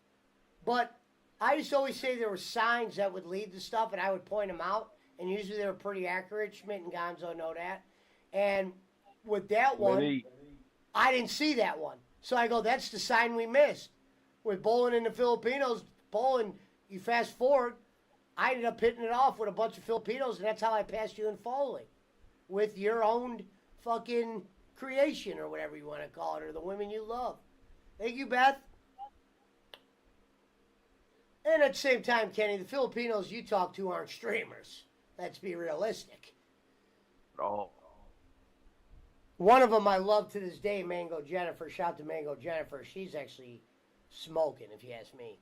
But I used to always say there were signs that would lead to stuff, and I would point them out. And usually they were pretty accurate. Schmidt and Gonzo know that. And with that one, I didn't see that one. So I go, that's the sign we missed. With Bolin and the Filipinos, Bolin, you fast forward, I ended up hitting it off with a bunch of Filipinos, and that's how I passed you in following. With your own fucking creation, or whatever you want to call it, or the women you love. Thank you, Beth. And at the same time, Kenny, the Filipinos you talk to aren't streamers. Let's be realistic. Oh. One of them I love to this day, Mango Jennifer. Shout out to Mango Jennifer. She's actually smoking, if you ask me.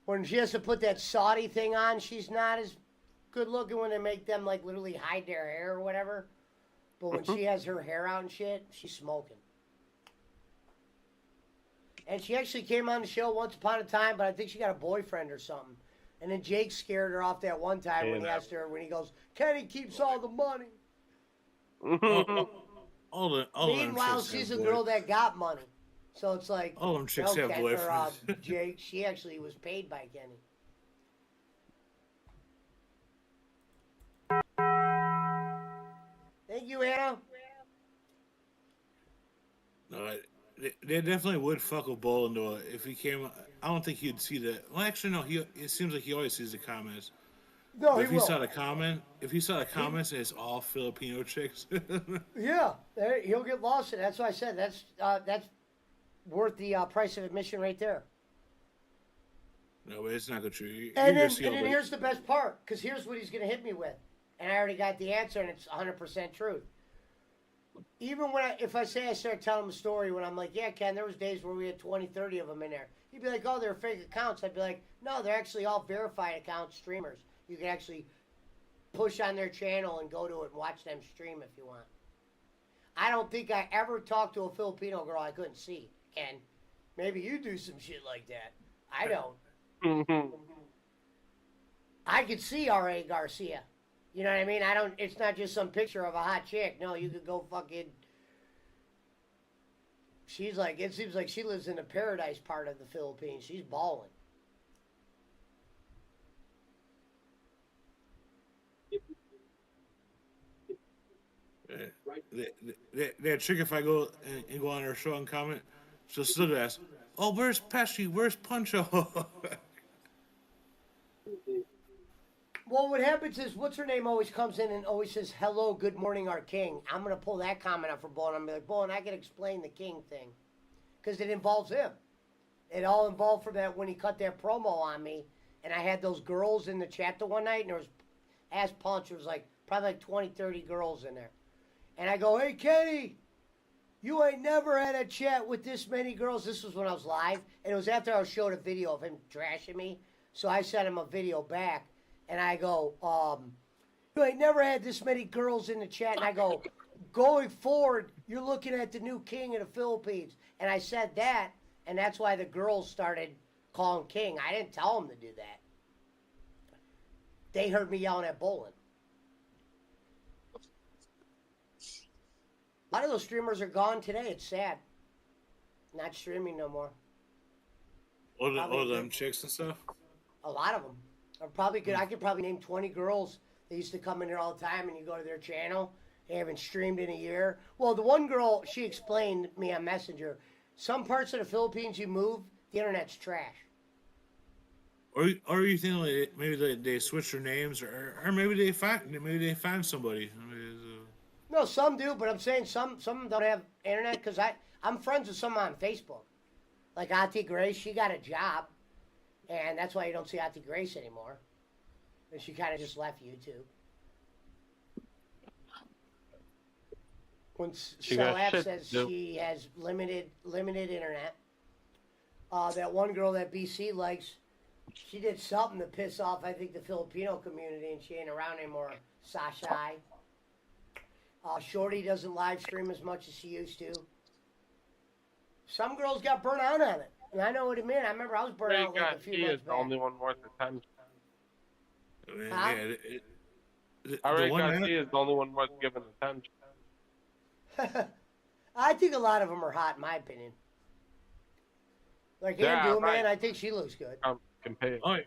When she has to put that Saudi thing on, she's not as good looking when they make them like literally hide their hair or whatever. But when she has her hair out and shit, she's smoking. And she actually came on the show once upon a time, but I think she got a boyfriend or something. And then Jake scared her off that one time when he asked her, when he goes, Kenny keeps all the money. Meanwhile, she's a girl that got money. So it's like, all them chicks have boyfriends. Jake, she actually was paid by Kenny. Thank you, Anna. No, they definitely would fuck a bull into it if he came. I don't think he'd see that. Well, actually, no. It seems like he always sees the comments. No, if he saw the comments, and it's all Filipino chicks. Yeah, he'll get lost in it. That's what I said. That's worth the price of admission right there. No, but it's not good. True. And then here's the best part, because here's what he's going to hit me with, and I already got the answer, and it's 100% truth. Even if I say I start telling him a story when I'm like, yeah, Ken, there was days where we had 20, 30 of them in there. He'd be like, oh, they're fake accounts. I'd be like, no, they're actually all verified account streamers. You can actually push on their channel and go to it and watch them stream if you want. I don't think I ever talked to a Filipino girl I couldn't see. Ken, maybe you do some shit like that. I don't. I could see R.A. Garcia. You know what I mean? It's not just some picture of a hot chick. No, you could go fucking. She's like, it seems like she lives in the paradise part of the Philippines. She's balling. That chick, if I go and go on her show and comment, she'll still ask, oh, where's Pesci? Where's Puncho? Well, what happens is, what's her name always comes in and always says, hello, good morning, our king. I'm going to pull that comment up for Bolin. I'm going to be like, Bolin, I can explain the king thing. Because it involves him. It all involved for that when he cut that promo on me. And I had those girls in the chat the one night. And there was, Ass Punch, there was like, probably like 20, 30 girls in there. And I go, hey, Kenny, you ain't never had a chat with this many girls. This was when I was live. And it was after I showed a video of him trashing me. So I sent him a video back. And I go, you ain't never had this many girls in the chat. And I go, going forward, you're looking at the new king of the Philippines. And I said that, and that's why the girls started calling king. I didn't tell them to do that. They heard me yelling at Bolin. A lot of those streamers are gone today. It's sad. Not streaming no more. All them chicks and stuff. A lot of them are probably good. I could probably name 20 girls that used to come in there all the time, and you go to their channel. They haven't streamed in a year. Well, the one girl, she explained to me on Messenger, some parts of the Philippines you move, the internet's trash. Or you think like maybe they switch their names, or maybe they find somebody. No, some do, but I'm saying some don't have internet because I'm friends with some on Facebook. Like Auntie Grace, she got a job, and that's why you don't see Auntie Grace anymore. And she kind of just left YouTube. When Celeb says she has limited internet, that one girl that BC likes, she did something to piss off, I think, the Filipino community, and she ain't around anymore. Sashai. Shorty doesn't live stream as much as she used to. Some girls got burnt out on it. And I know what it meant. I remember I was burnt out like a few months back. The only one worth attention. Huh? He is the only one worth giving attention. I think a lot of them are hot, in my opinion. Like Andrew, man, I think she looks good. Compared. Oh,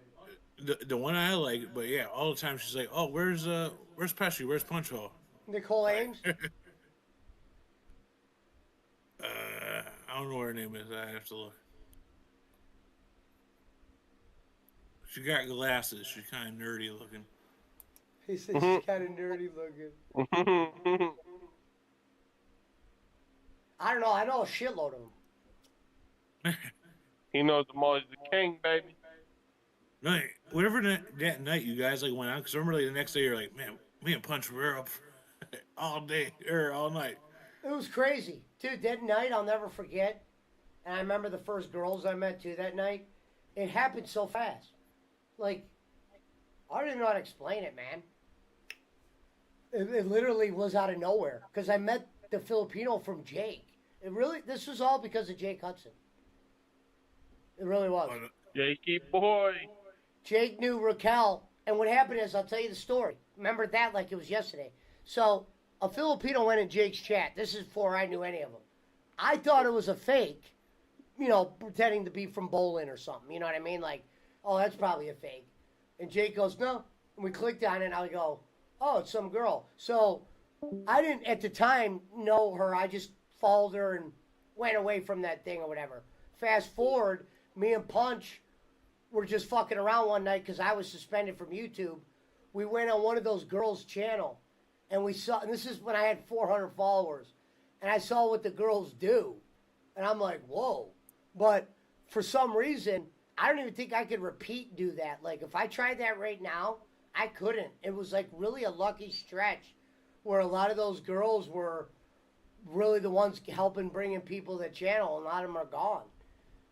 the one I like, but yeah, all the time she's like, "Oh, where's Pesci? Where's Punch Hole?" Nicole Ames. I don't know what her name is. I have to look. She got glasses. She's kind of nerdy looking. He said she's kind of nerdy looking. I don't know. I know a shitload of them. He knows them all. He's the king, baby. No, whatever that night you guys like went out, because I remember like the next day you're like, man, me and Punch were up all day or all night. It was crazy, dude. That night I'll never forget. And I remember the first girls I met too that night. It happened so fast. Like, I don't even know how to explain it, man. It literally was out of nowhere because I met the Filipino from Jake. This was all because of Jake Hudson. It really was. Jakey boy. Jake knew Raquel, and what happened is, I'll tell you the story. Remember that like it was yesterday. So, a Filipino went in Jake's chat. This is before I knew any of them. I thought it was a fake, pretending to be from Bolin or something. You know what I mean? Like, oh, that's probably a fake. And Jake goes, no. And we clicked on it, and I go, oh, it's some girl. So, I didn't, at the time, know her. I just followed her and went away from that thing or whatever. Fast forward, me and Punch were just fucking around one night because I was suspended from YouTube. We went on one of those girls' channel, and we saw, and this is when I had 400 followers, and I saw what the girls do. And I'm like, whoa. But for some reason, I don't even think I could do that. Like, if I tried that right now, I couldn't. It was like really a lucky stretch where a lot of those girls were really the ones helping bringing people to the channel, and a lot of them are gone.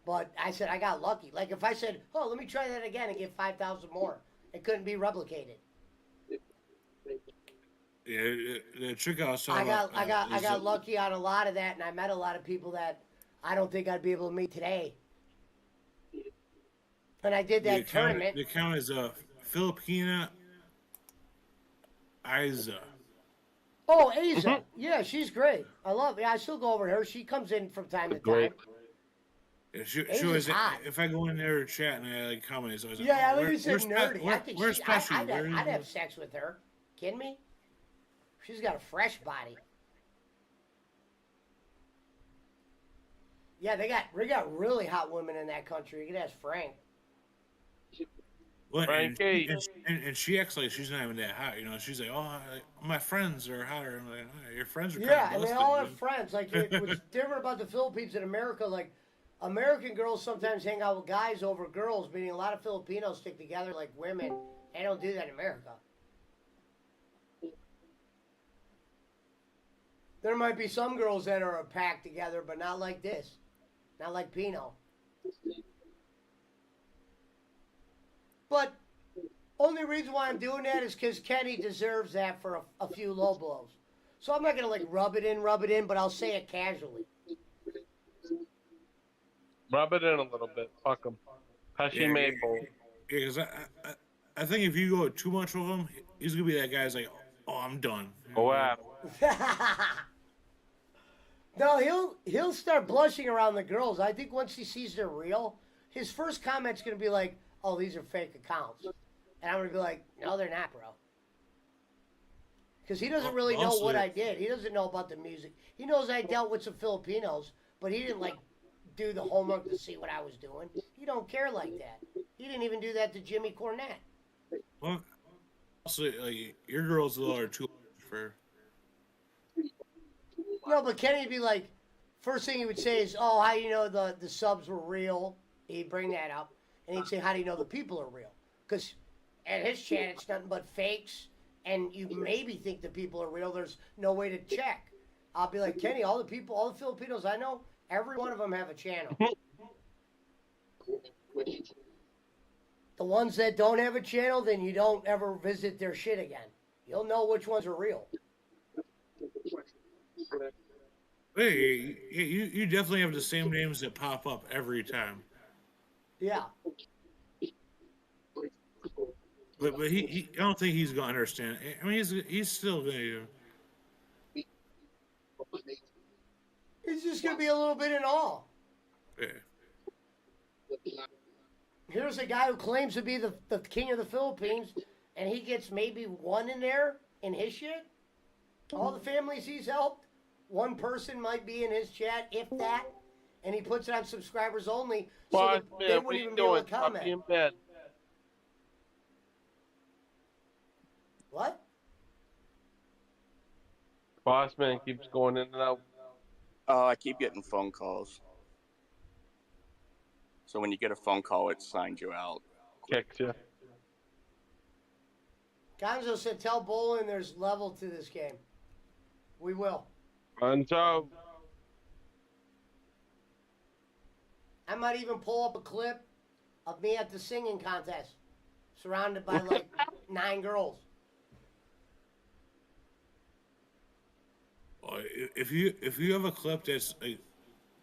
But I said I got lucky. Like if I said, oh, let me try that again and get 5,000 more, it couldn't be replicated. Yeah, the trick I saw. I got lucky on a lot of that, and I met a lot of people that I don't think I'd be able to meet today. And I did that tournament. The account is Filipina Isa. Oh, Asa. Yeah, she's great. I love it. I still go over to her. She comes in from time to time. Yeah, she was, if I go in there chat and I like comment, it's always like, yeah, I think you said nerdy. Where's Pesci? I'd have sex with her. Kidding me? She's got a fresh body. Yeah, they got really hot women in that country. You can ask Frank. Well, and she acts like she's not even that hot, She's like, oh, my friends are hotter. I'm like, oh, your friends are kind of and they all have friends. Like, what's different about the Philippines and America, like, American girls sometimes hang out with guys over girls, meaning a lot of Filipinos stick together like women. They don't do that in America. There might be some girls that are packed together, but not like this. Not like Pino. But only reason why I'm doing that is because Kenny deserves that for a few low blows. So I'm not gonna like rub it in, but I'll say it casually. Rub it in a little bit. Fuck him. Pesci made bowl. Yeah, because I think if you go too much with him, he's gonna be that guy who's like, oh, I'm done. Go at him. No, he'll start blushing around the girls. I think once he sees they're real, his first comment's gonna be like, "Oh, these are fake accounts," and I'm gonna be like, "No, they're not, bro." Because he doesn't really know what I did. He doesn't know about the music. He knows I dealt with some Filipinos, but he didn't like do the homework to see what I was doing. He don't care like that. He didn't even do that to Jimmy Cornette. Well, also, like, your girls are too for. No, but Kenny'd be like, first thing he would say is, "Oh, how do you know the subs were real?" He'd bring that up, and he'd say, "How do you know the people are real?" Because at his chat, it's nothing but fakes, and you maybe think the people are real. There's no way to check. I'll be like, Kenny, all the Filipinos I know, every one of them have a channel. The ones that don't have a channel, then you don't ever visit their shit again. You'll know which ones are real. Hey, you definitely have the same names that pop up every time. Yeah. But he I don't think he's gonna understand. I mean, he's still gonna. He's just gonna be a little bit in awe. Yeah. Here's a guy who claims to be the king of the Philippines, and he gets maybe one in there in his shit. All the families he's helped, one person might be in his chat, if that, and he puts it on subscribers only, so Boss that man, they what wouldn't you even be able doing? to comment. Puppy in bed. What? Boss man keeps going in and out. Oh, I keep getting phone calls. So when you get a phone call, it signs you out. Kicks you. Gonzo said, "Tell Bolin there's level to this game." We will. Gonzo. I might even pull up a clip of me at the singing contest, surrounded by like 9 girls. If you have a clip that's like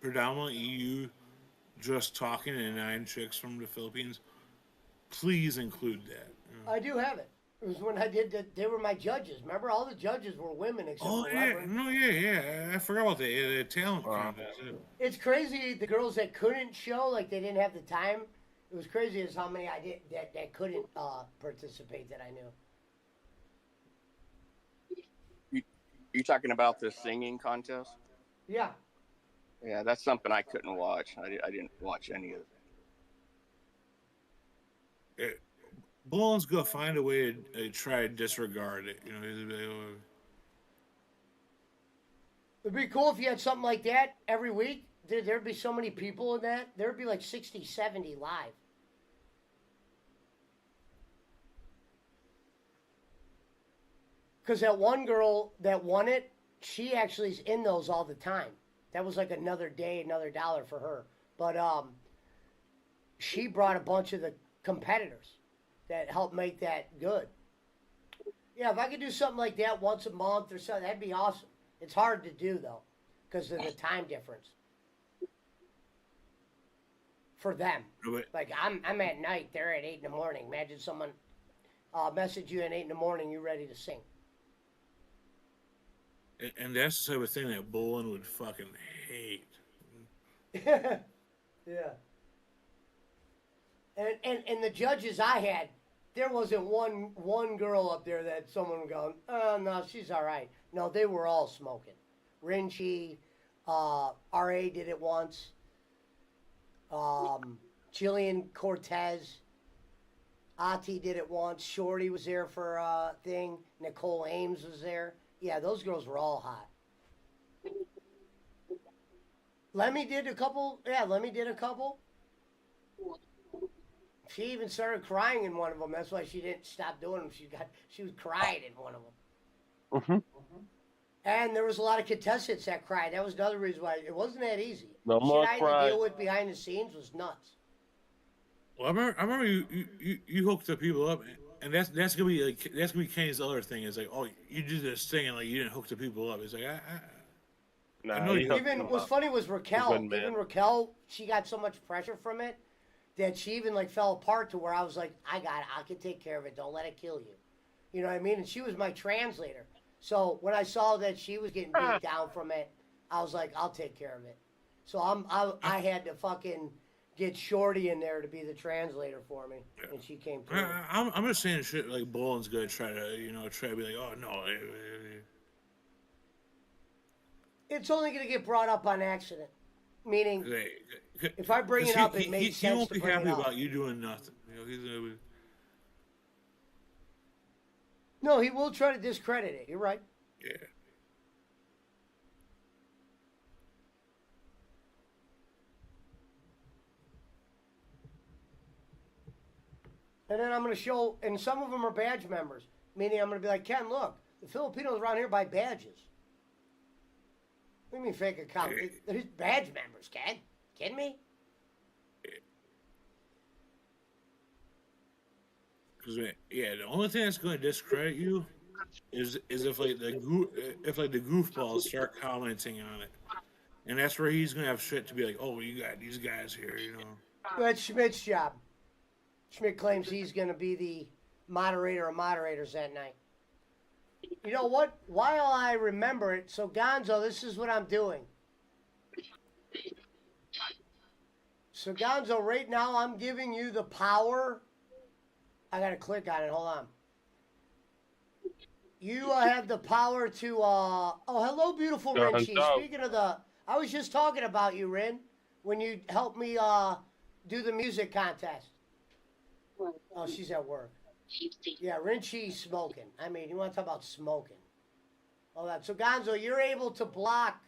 predominantly you just talking to 9 chicks from the Philippines, please include that. I do have it. It was when I did that. They were my judges. Remember, all the judges were women except Oh for yeah, Reverend. no, yeah. I forgot about the talent contest. It's crazy. The girls that couldn't show, like they didn't have the time. It was crazy as how many I did that couldn't participate that I knew. You talking about the singing contest? Yeah. Yeah, that's something I couldn't watch. I didn't watch any of it. Bolin's gonna find a way to try to disregard it. You know, he's gonna be like, oh. It'd be cool if you had something like that every week. There'd be so many people in that. There'd be like 60, 70 live. Because that one girl that won it, she actually is in those all the time. That was like another day, another dollar for her. But she brought a bunch of the competitors that helped make that good. Yeah, if I could do something like that once a month or something, that'd be awesome. It's hard to do, though, because of the time difference. For them. Like, I'm at night, they're at 8 in the morning. Imagine someone message you at 8 in the morning, you're ready to sing. And that's the type of thing that Bolin would fucking hate. Yeah. And the judges I had, there wasn't one girl up there that someone going, oh, no, she's all right. No, they were all smoking. Rinchi, R.A. did it once. Jillian Cortez. Ati did it once. Shorty was there for a thing. Nicole Ames was there. Yeah, those girls were all hot. Lemmy did a couple. Yeah, Lemmy did a couple. She even started crying in one of them. That's why she didn't stop doing them. She was crying in one of them. Mm-hmm. And there was a lot of contestants that cried. That was another reason why it wasn't that easy. No more Shit I had to deal with behind the scenes was nuts. Well, I remember you hooked the people up, And that's gonna be Kane's other thing. Is like, oh, you did this thing and like you didn't hook the people up. It's like Nah, I know he you- hooked Even them what's up. funny was He's a Raquel. good man. Even Raquel, she got so much pressure from it that she even like fell apart to where I was like, I got it. I can take care of it. Don't let it kill you. You know what I mean? And she was my translator. So when I saw that she was getting beat down from it, I was like, I'll take care of it. So I had to fucking get Shorty in there to be the translator for me, and she came through. I'm just saying shit like Bolin's gonna try to be like, oh no. It's only going to get brought up on accident. Meaning, if I bring it 'Cause up, it makes he sense won't to be bring happy it up. about you doing nothing. You know, he's gonna be, No, he will try to discredit it. You're right. yeah. And then I'm going to show, and some of them are badge members. Meaning, I'm going to be like, Ken, look, the Filipinos around here buy badges. What do you mean fake account? There's badge members, Ken. Kidding me? Because the only thing that's going to discredit you is if like the goofballs start commenting on it, and that's where he's going to have shit to be like, oh, you got these guys here, you know. That's Schmidt's job. Schmidt claims he's going to be the moderator of moderators that night. You know what? While I remember it, so Gonzo, this is what I'm doing. So Gonzo, right now I'm giving you the power. I got to click on it. Hold on. You have the power to, oh, hello, beautiful Richie. Speaking of I was just talking about you, Rin, when you helped me do the music contest. Oh, she's at work. Yeah, Rinchi's smoking. I mean, you want to talk about smoking. Hold on. So, Gonzo, you're able to block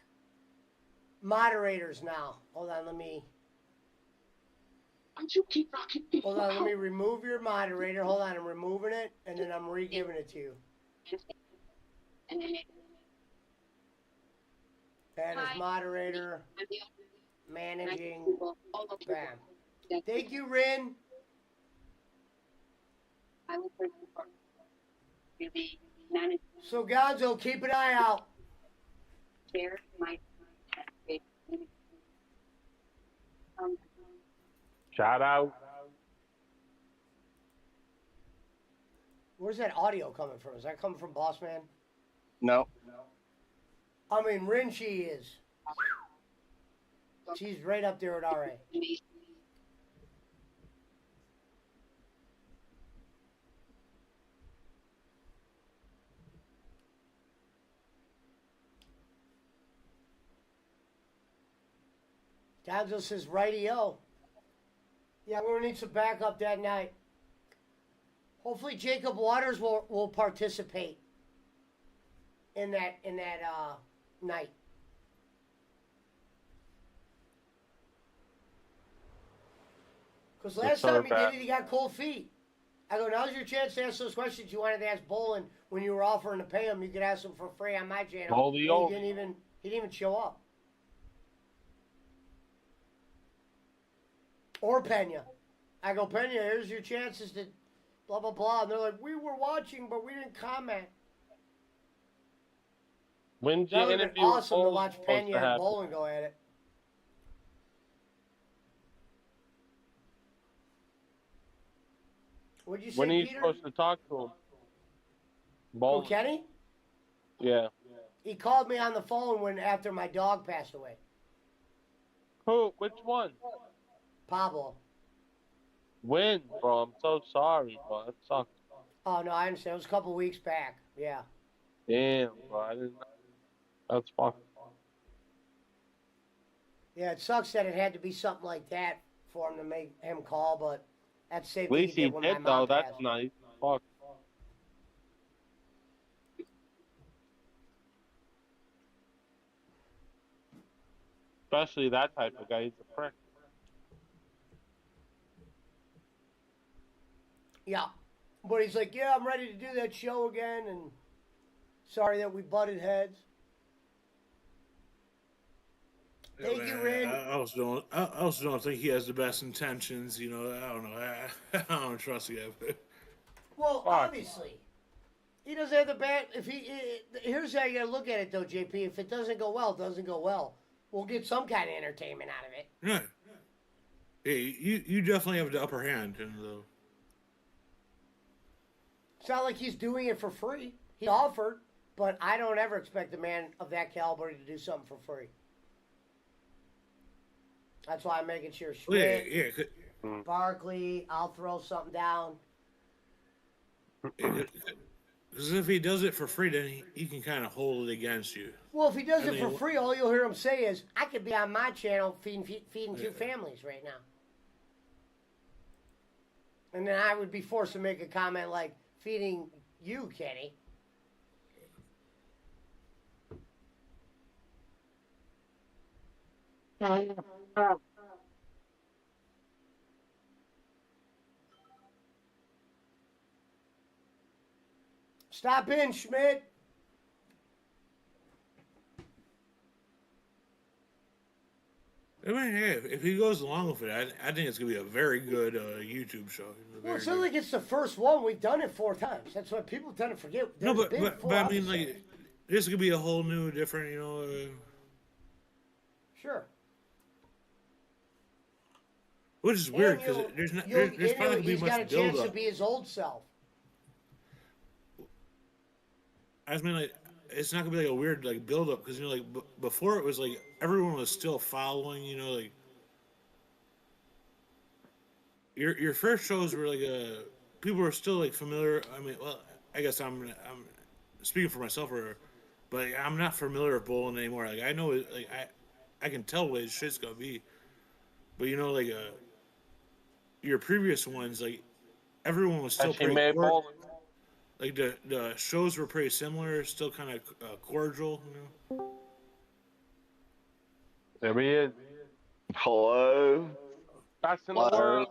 moderators now. Hold on, let me... Hold on, let me remove your moderator. Hold on, I'm removing it, and then I'm re-giving it to you. Add as moderator. Managing. Bam. Thank you, Rin. So, Gonzo, keep an eye out. Shout out. Where's that audio coming from? Is that coming from Boss Man? No. I mean, Rinchi is. She's right up there with RA. Gonzo says, rightio. Yeah, we're gonna need some backup that night. Hopefully Jacob Waters will participate in that night. Because last time he did it, he got cold feet. I go, now's your chance to ask those questions you wanted to ask Bolin when you were offering to pay him. You could ask them for free on my channel. He didn't even show up. Or Pena. I go, Pena, here's your chances to blah, blah, blah. And they're like, we were watching, but we didn't comment. When's That your would have interview? been awesome to watch supposed Pena to and happen? Bolin go at it. What'd you say, When are you Peter? supposed to talk to him? Who, Bolin. Kenny? Yeah. He called me on the phone after my dog passed away. Who? Which one? Pablo. When, bro? I'm so sorry, bro. That sucks. Oh, no, I understand. It was a couple weeks back. Yeah. Damn, bro. I didn't. That's fucking. Yeah, it sucks that it had to be something like that for him to make him call, but that's the same At thing least he when my did, mom though. That's passed. nice. Fuck. Especially that type of guy. He's a prick. Yeah. But he's like, yeah, I'm ready to do that show again, and sorry that we butted heads. Thank you, Rin. I also don't think he has the best intentions. You know, I don't know. I don't trust the guy. Well, Fuck. obviously, he doesn't have the bat. If here's how you gotta look at it, though, JP. If it doesn't go well, it doesn't go well. We'll get some kind of entertainment out of it. Yeah. Hey, you definitely have the upper hand in the. It's not like he's doing it for free. He offered, but I don't ever expect a man of that caliber to do something for free. That's why I'm making sure Schmidt, Barkley, I'll throw something down. Because if he does it for free, then he can kind of hold it against you. Well, if he does it for free, all you'll hear him say is, I could be on my channel feeding two families right now. And then I would be forced to make a comment like, feeding you, Kenny. Stop in, Schmidt. I mean, hey, if he goes along with it, I think it's gonna be a very good YouTube show. Well, it's not like it's the first one. We've done it 4 times. That's what people tend to forget. No, but I mean, like, this could be a whole new, different, Sure. Which is weird because there's probably gonna be he's got a much build chance to up. be his old self. I just mean, like, it's not gonna be like a weird like build up because like before it was like everyone was still following, like your first shows were like people were still like familiar. I mean, well, I guess I'm speaking for myself, but like, I'm not familiar with Bolin anymore. Like I know, like I can tell what his shit's gonna be, but like your previous ones, like everyone was still pretty Bolin. like the shows were pretty similar, still kind of cordial, There he is. Hello. Best in the world.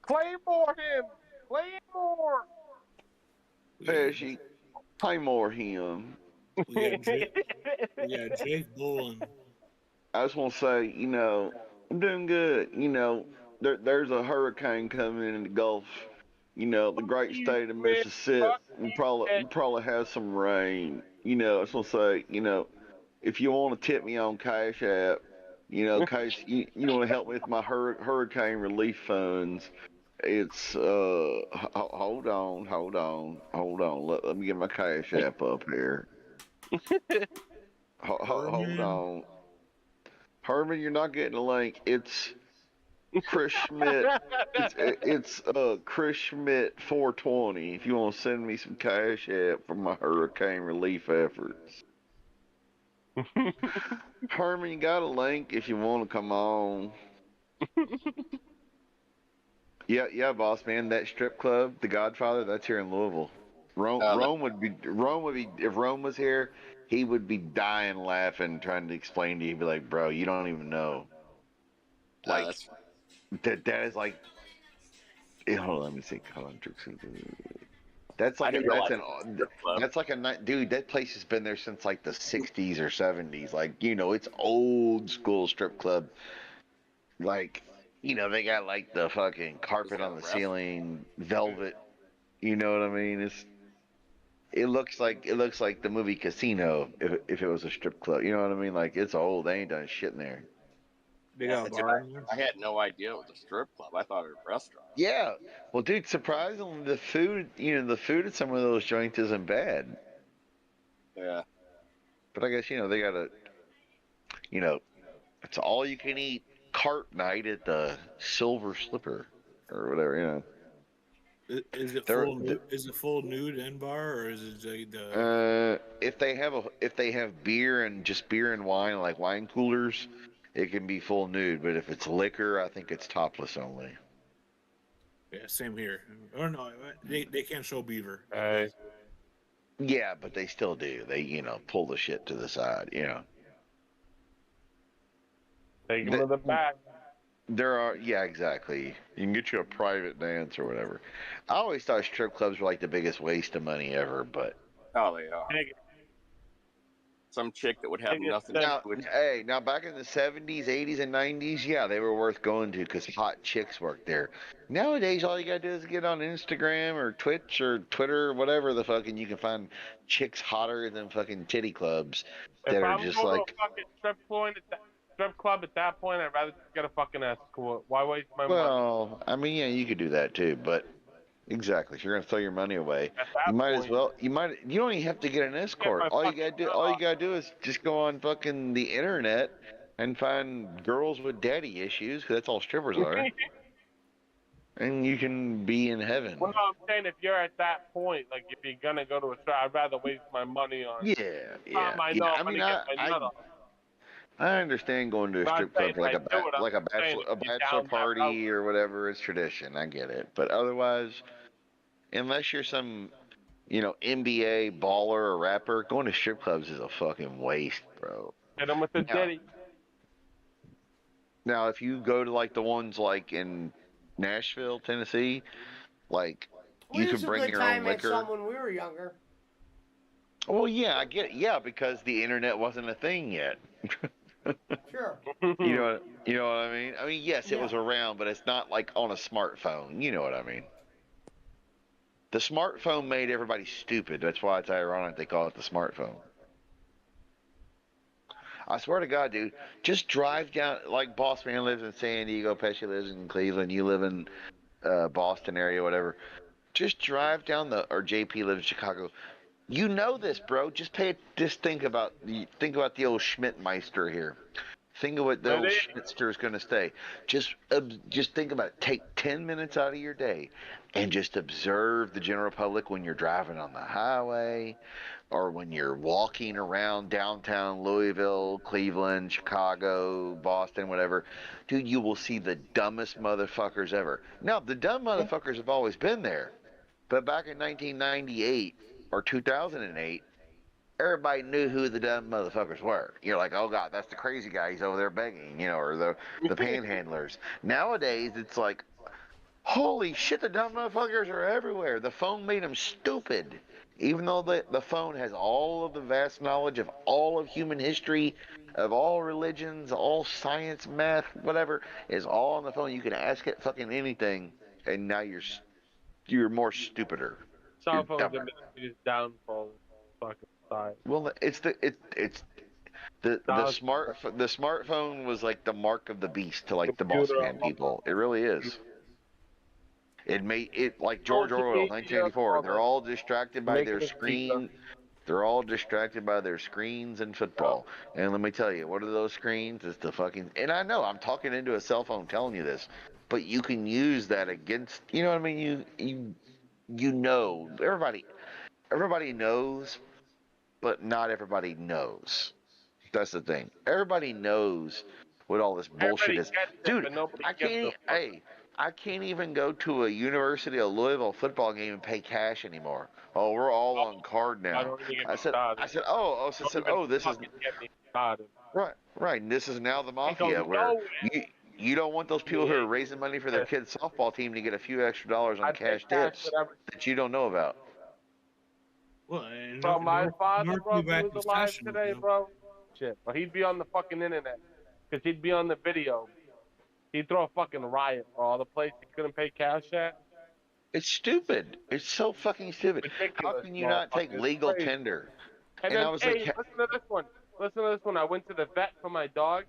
Claymore him. Claymore. Pesci. Claymore him. We got Jake Bolin. I just want to say, I'm doing good. There's a hurricane coming in the Gulf. The great state of Mississippi probably has some rain. I just want to say, if you want to tip me on Cash App, in case you want to help me with my hurricane relief funds, it's hold on. Let me get my Cash App up here. Hold on. Herman, you're not getting a link. It's Chris Schmidt. It's Chris Schmidt 420. If you want to send me some Cash App for my hurricane relief efforts. Herman, you got a link if you want to come on. Yeah, boss man. That strip club, The Godfather, that's here in Louisville. Rome would be if Rome was here, he would be dying laughing, trying to explain to you, be like, bro, you don't even know. Like that is like. Hold on, let me see. Hold on, that's like dude. That place has been there since like the 60s or 70s. Like it's old school strip club. Like they got like the fucking carpet on the ceiling, velvet. You know what I mean? It looks like the movie Casino if it was a strip club. You know what I mean? Like it's old. They ain't done shit in there. I had no idea it was a strip club. I thought it was a restaurant. Yeah. Well, dude, surprisingly, the food at some of those joints isn't bad. Yeah. But I guess, they got it's all you can eat cart night at the Silver Slipper or whatever, Is it full nude and bar, or is it like the? If they have beer and wine, like wine coolers, it can be full nude. But if it's liquor, I think it's topless only. Yeah, same here. Or no, they can't show beaver. Yeah, but they still do. They pull the shit to the side. Take them to the back. There are, yeah, exactly. You can get you a private dance or whatever. I always thought strip clubs were like the biggest waste of money ever, but oh, they are. some chick that would have Biggest nothing thing. to Now, do with hey, now back in the 70s, 80s, and 90s, yeah, they were worth going to because hot chicks worked there. Nowadays, all you gotta do is get on Instagram or Twitch or Twitter or whatever the fucking you can find chicks hotter than fucking titty clubs If that are I'm just going to like, a fucking strip club at that point, I'd rather just get a fucking escort. Why waste my money? well, I mean, yeah, you could do that too, but exactly, if you're gonna throw your money away, At you that might as point, well. You don't even have to get an get escort. my fucking All you gotta do is just go on fucking the internet and find girls with daddy issues, 'cause that's all strippers are, and you can be in heaven. Well, no, I'm saying if you're at that point, like if you're gonna go to a strip, I'd rather waste my money on Yeah, something I yeah. know I I'm mean, gonna get my nut off. I understand going to a I'm not strip saying club for I do it. I'm just saying if a you're bachelor down that route. party or whatever. It's tradition. I get it, but otherwise, unless you're some NBA baller or rapper, going to strip clubs is a fucking waste, bro. Hit them with the Now, ditty. now if you go to like the ones like in Nashville, Tennessee, like We you used can a bring good your own time at liquor. some when we were younger. Well, yeah, I get yeah, because the internet wasn't a thing yet. Sure. You know what I mean? I mean, yes, it Yeah. was around, but it's not like on a smartphone. You know what I mean? The smartphone made everybody stupid. That's why it's ironic they call it the smartphone. I swear to God, dude, just drive down. Like Boss Man lives in San Diego, Pesci lives in Cleveland, you live in Boston area, whatever. Just drive down or JP lives in Chicago. You know this, bro. Just think about the old Schmidtmeister here. Think of what the old Schmitzster is going to say. Just think about it. Take 10 minutes out of your day and just observe the general public when you're driving on the highway or when you're walking around downtown Louisville, Cleveland, Chicago, Boston, whatever. Dude, you will see the dumbest motherfuckers ever. Now, the dumb motherfuckers have always been there. But back in 1998 or 2008, everybody knew who the dumb motherfuckers were. You're like, oh God, that's the crazy guy. He's over there begging, or the panhandlers. Nowadays, it's like, holy shit, the dumb motherfuckers are everywhere. The phone made them stupid. Even though the phone has all of the vast knowledge of all of human history, of all religions, all science, math, whatever, is all on the phone. You can ask it fucking anything, and now you're more stupider. Cell You're phones dumber. have been the biggest downfall. Fucking side. Well, it's the smartphone was like the mark of the beast to like the boss Computer man people. It really is. It made it like George Social Orwell, media, 1984. all They're that. all distracted by Making their it cheaper. screen. They're all distracted by their screens and football. And let me tell you, what are those screens? It's the fucking. And I know I'm talking into a cell phone telling you this, but you can use that against. You know what I mean? You know everybody knows, but not everybody knows. That's the thing. Everybody knows what all this bullshit Everybody is. gets it, Dude, but nobody I gives can't a e- fuck. hey, I can't even go to a University of Louisville football game and pay cash anymore. Oh, we're all on card I now. don't even get I me said started. I said, oh, Don't even this is fucking get me started. right, and this is now the Ain't going mafia where nowhere. you don't want those people who are raising money for their kids' softball team to get a few extra dollars on I pay cash cash tips whatever. that you don't know about. Well, and Bro, my father, bro, if he back was was alive fashionable, today, bro, shit, but he'd be on the fucking internet. Because he'd be on the video. He'd throw a fucking riot, bro. All the place he couldn't pay cash at. It's stupid. It's so fucking stupid. How Ridiculous, can you not take motherfucker. It's legal crazy. tender? And And then, I was hey, like, listen to this one. Listen to this one. I went to the vet for my dog.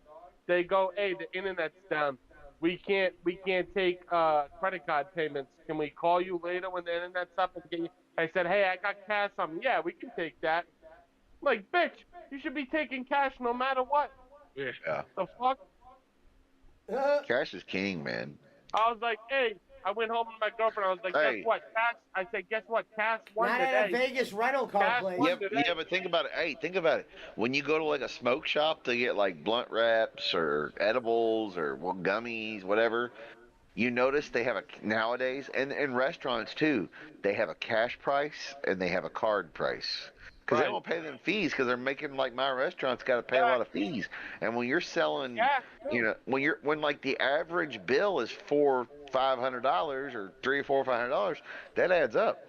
They go, hey, the internet's down. We can't take credit card payments. Can we call you later when the internet's up and get you? I said, hey, I got cash on me. Yeah, we can take that. I'm like, bitch, you should be taking cash no matter what. yeah, The fuck? cash is king, man. I was like, hey, I went home with my girlfriend. I was like, guess Hey. what? Cash. I said, guess what? Cash won Not today. at a Vegas rental car Cash place. won Yeah, today. yeah, but think about it. Hey, think about it. When you go to like a smoke shop to get like blunt wraps or edibles or gummies, whatever, you notice they have nowadays, and in restaurants too, they have a cash price and they have a card price. Because they Right. don't pay them fees because they're making like my restaurant's got to pay a lot of fees. And when you're selling, when like the average bill is $500 or $500, that adds up.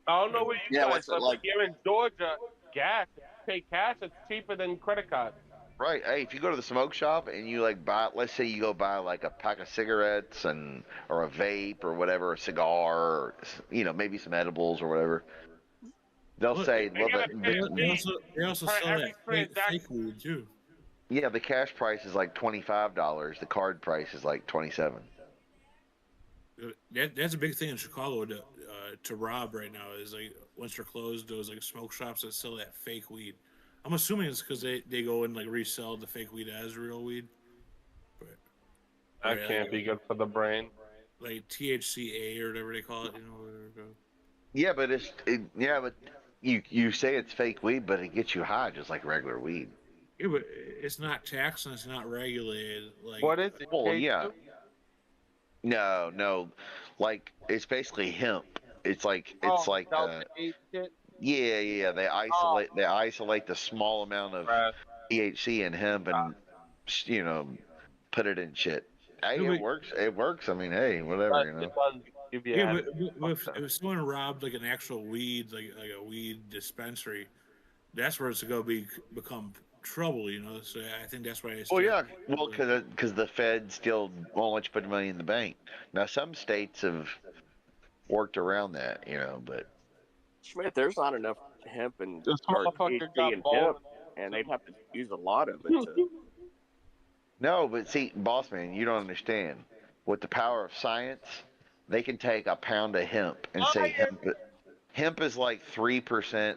I don't know where you Yeah, guys what's it live, like? but here in Georgia, gas pay cash, it's cheaper than credit card. Right. Hey, if you go to the smoke shop and you like buy, let's say you go buy like a pack of cigarettes and or a vape or whatever, a cigar, or, maybe some edibles or whatever. They'll Well, say, They well, gotta pay a they fee also they also for sell every that transaction. fake weed too. yeah, the cash price is like $25. The card price is like 27. That's a big thing in Chicago to rob right now. Is like once they're closed, those like smoke shops that sell that fake weed. I'm assuming it's because they go and like resell the fake weed as real weed. But, That right, can't be good for the brain. like THCA or whatever they call it. Yeah, but but you say it's fake weed, but it gets you high just like regular weed. Yeah, but it's not taxed and it's not regulated. Like What is it? Well, yeah. K2? No, like it's basically hemp. It's like Delta 8 shit. yeah. They isolate the small amount of Right. THC in hemp and put it in shit. Hey, No, it but- works. It works. I mean, hey, whatever, But it doesn't give you yeah, headache. but if someone robbed like an actual weed, like a weed dispensary, that's where it's gonna become trouble. So I think that's why I. Well, yeah. Well, because the Fed still won't let you put money in the bank. Now, some states have worked around that, but Schmidt, there's not enough hemp and This or motherfucker THC got and Bolin. hemp, and they'd have to use a lot of it to. no. But see, boss man, you don't understand. With the power of science, they can take a pound of hemp and say hemp is like 3%,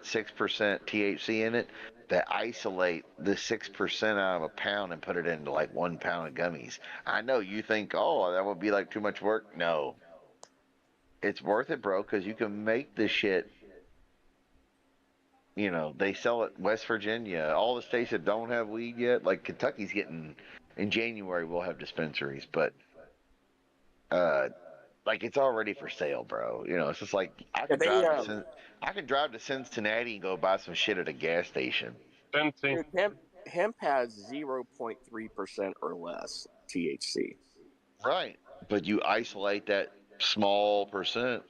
6% THC in it. That isolate the 6% out of a pound and put it into like 1 pound of gummies. I know you think, oh, that would be like too much work. No, it's worth it, bro, because you can make this shit. They sell it West Virginia, all the states that don't have weed yet. Like Kentucky's getting in January, we'll have dispensaries, but like it's already for sale, bro. It's just like I could drive to Cincinnati and go buy some shit at a gas station. Dude, hemp has 0.3% or less THC. Right, but you isolate that small percent.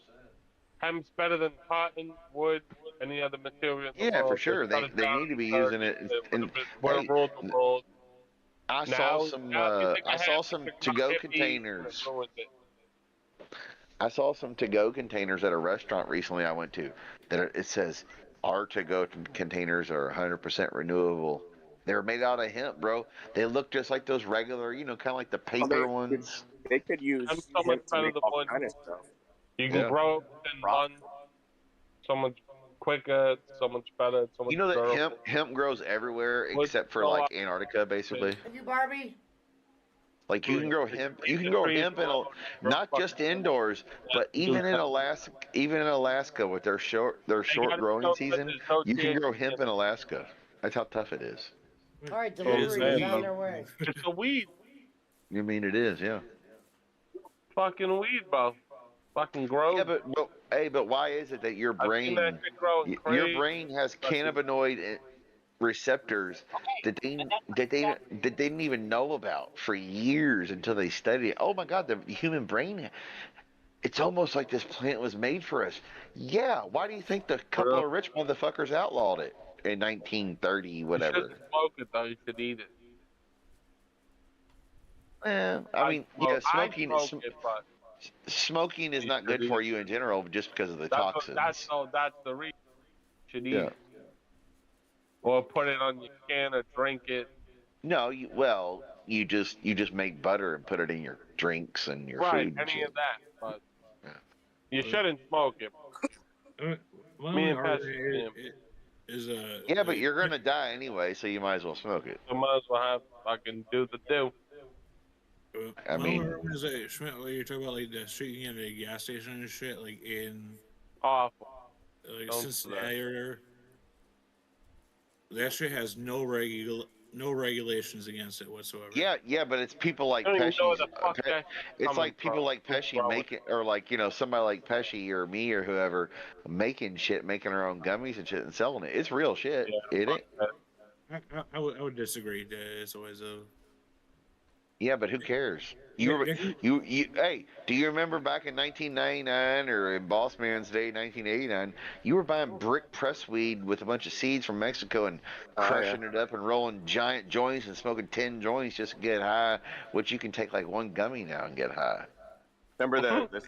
Hemp's better than cotton, wood, any other material in the Yeah, world. for sure. They need to be using it. And hey, I saw some to-go containers. I saw some to-go containers at a restaurant recently I went to that it says our to-go containers are 100% renewable. They were made out of hemp, bro. They look just like those regular, kind of like the paper ones. They could use Hemp's so much hemp to better make than all wood. kind of stuff. You can grow it in months. So much quicker, so much better, so much You know that durable. hemp grows everywhere Wood except for grow like up. Antarctica, basically. Thank you, Barbie. Like you can grow hemp. You can grow hemp not just indoors, but even in Alaska. Even in Alaska, with their short growing season, you can grow hemp in Alaska. That's how tough it is. All right, delivery is on their way. It's a weed. You mean it is? Yeah. Fucking weed, bro. Fucking grow. Yeah, but why is it that your brain has cannabinoid receptors that they didn't even know about for years until they studied it? Oh my God, the human brain. It's almost like this plant was made for us. Yeah, why do you think the couple of rich motherfuckers outlawed it in 1930, whatever? You shouldn't smoke it though. You should eat it. Smoking is not good for you in general, just because of the toxins. That's the reason. You should eat it. Or put it on your can or drink it. No, you just make butter and put it in your drinks and your right, food. Right, any of that, but you shouldn't smoke it. Me and Pesci yeah, but you're gonna die anyway, so you might as well smoke it. You might as well have fucking do the do. I mean, Schmidt, what you're talking about, like the shooting at a gas station and shit, like in awful, like Cincinnati or whatever. That shit has no regulations against it whatsoever. Yeah, but it's people like Pesci. It's like people like Pesci making, or like somebody like Pesci or me or whoever making our own gummies and shit and selling it. It's real shit. Yeah, it ain't. I would disagree. It's always a. Yeah, but who cares? Hey, do you remember back in 1999 or in Boss Man's Day 1989, you were buying brick press weed with a bunch of seeds from Mexico and crushing it up and rolling giant joints and smoking 10 joints just to get high, which you can take like one gummy now and get high. Remember the